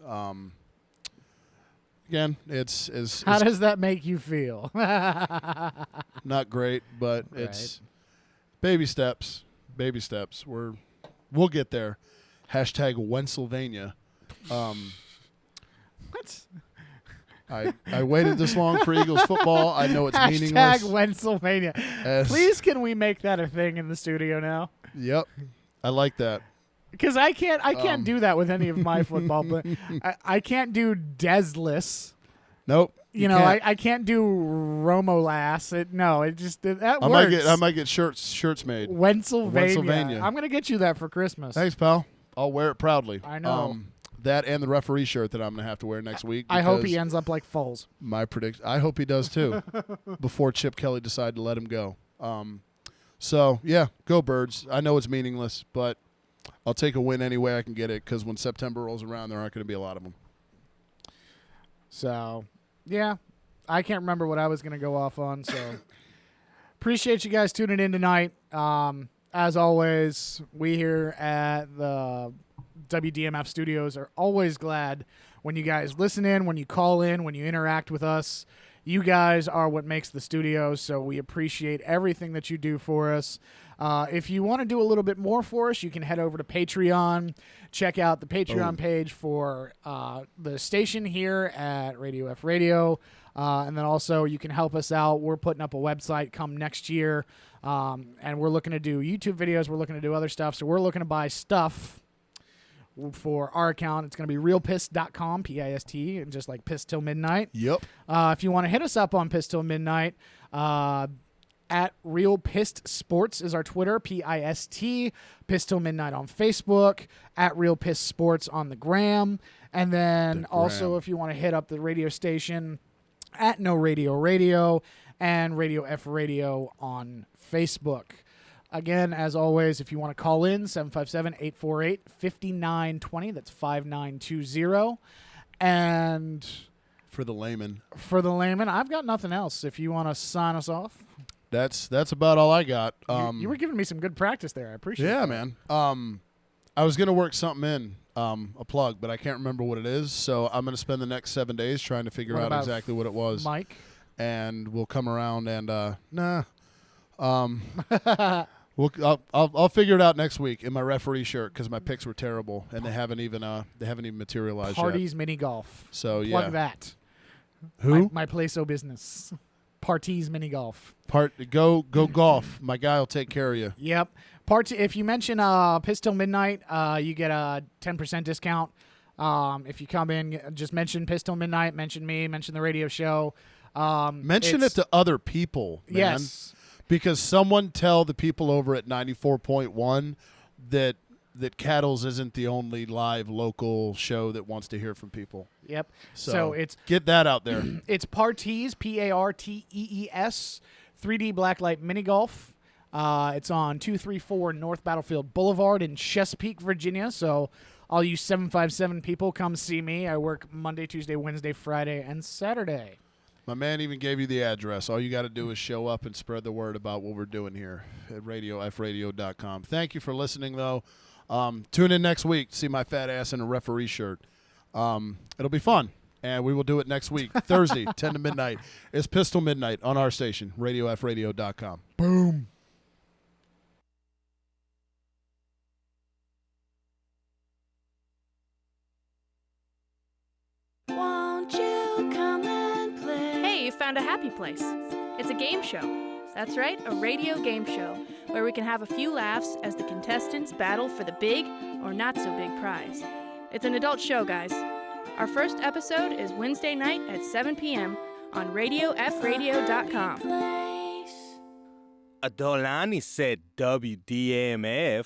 Speaker 24: Again, it's
Speaker 19: How does that make you feel?
Speaker 24: not great, but it's baby steps. Baby steps. We'll get there. Hashtag Wennsylvania.
Speaker 19: What?
Speaker 24: I waited this long for Eagles football. I know it's meaningless.
Speaker 19: Hashtag Wennsylvania. Please, can we make that a thing in the studio now?
Speaker 24: Yep, I like that.
Speaker 19: Because I can't do that with any of my football, but I can't do Desless.
Speaker 24: Nope.
Speaker 19: You know, I can't do Romolass. That works.
Speaker 24: I might get shirts made.
Speaker 19: Wennsylvania. I'm gonna get you that for Christmas.
Speaker 24: Thanks, pal. I'll wear it proudly.
Speaker 19: I know.
Speaker 24: That and the referee shirt that I'm gonna have to wear next week.
Speaker 19: I hope he ends up like Foles.
Speaker 24: My prediction. I hope he does too. Before Chip Kelly decided to let him go. So yeah, go Birds. I know it's meaningless, but I'll take a win any way I can get it, because when September rolls around, there aren't going to be a lot of them.
Speaker 19: So, yeah, I can't remember what I was going to go off on. So, appreciate you guys tuning in tonight. As always, we here at the WDMF studios are always glad when you guys listen in, when you call in, when you interact with us. You guys are what makes the studio, so we appreciate everything that you do for us. If you want to do a little bit more for us, you can head over to Patreon. Check out the Patreon page for the station here at Radio F Radio. And then also you can help us out. We're putting up a website come next year, and we're looking to do YouTube videos. We're looking to do other stuff. So we're looking to buy stuff for our account. It's going to be realpist.com, P-I-S-T, and just like Piss Till Midnight.
Speaker 24: Yep.
Speaker 19: If you want to hit us up on Piss Till Midnight, at Real Pissed Sports is our Twitter, P-I-S-T, Piss Till Midnight on Facebook, at Real Pissed Sports on the gram. And then also if you want to hit up the radio station, at No Radio Radio and Radio F Radio on Facebook. Again, as always, if you want to call in, 757-848-5920. That's 5920. And
Speaker 24: for the layman,
Speaker 19: I've got nothing else. If you want to sign us off.
Speaker 24: That's about all I got.
Speaker 19: You were giving me some good practice there. I appreciate it.
Speaker 24: Yeah, man. I was going to work something in, a plug, but I can't remember what it is. So I'm going to spend the next 7 days trying to figure out exactly what it was.
Speaker 19: Mike?
Speaker 24: And we'll come around and, I'll figure it out next week in my referee shirt, because my picks were terrible and they haven't even materialized
Speaker 19: Parties
Speaker 24: yet.
Speaker 19: Mini Golf.
Speaker 24: So
Speaker 19: plug that.
Speaker 24: Who?
Speaker 19: My Play-So business. Parties Mini Golf.
Speaker 24: Go golf. My guy will take care of you.
Speaker 19: Yep. If you mention Piss Till Midnight, you get a 10% discount. If you come in, just mention Piss Till Midnight, mention me, mention the radio show.
Speaker 24: Mention it to other people, man.
Speaker 19: Yes.
Speaker 24: Because someone tell the people over at 94.1 that Cattles isn't the only live local show that wants to hear from people.
Speaker 19: Yep.
Speaker 24: So
Speaker 19: it's
Speaker 24: get that out there.
Speaker 19: It's Partees, P-A-R-T-E-E-S, 3D Blacklight Mini Golf. It's on 234 North Battlefield Boulevard in Chesapeake, Virginia. So all you 757 people, come see me. I work Monday, Tuesday, Wednesday, Friday, and Saturday.
Speaker 24: My man even gave you the address. All you got to do is show up and spread the word about what we're doing here at RadioFradio.com. Thank you for listening, though. Tune in next week to see my fat ass in a referee shirt. It'll be fun, and we will do it next week, Thursday, 10 to midnight. It's Pistol Midnight on our station, RadioFradio.com.
Speaker 19: Boom.
Speaker 6: Won't you come and play? Hey, you found a happy place. It's a game show. That's right, a radio game show where we can have a few laughs as the contestants battle for the big or not so big prize. It's an adult show, guys. Our first episode is Wednesday night at 7 p.m. on RadioFradio.com.
Speaker 7: Adolani said WDMF.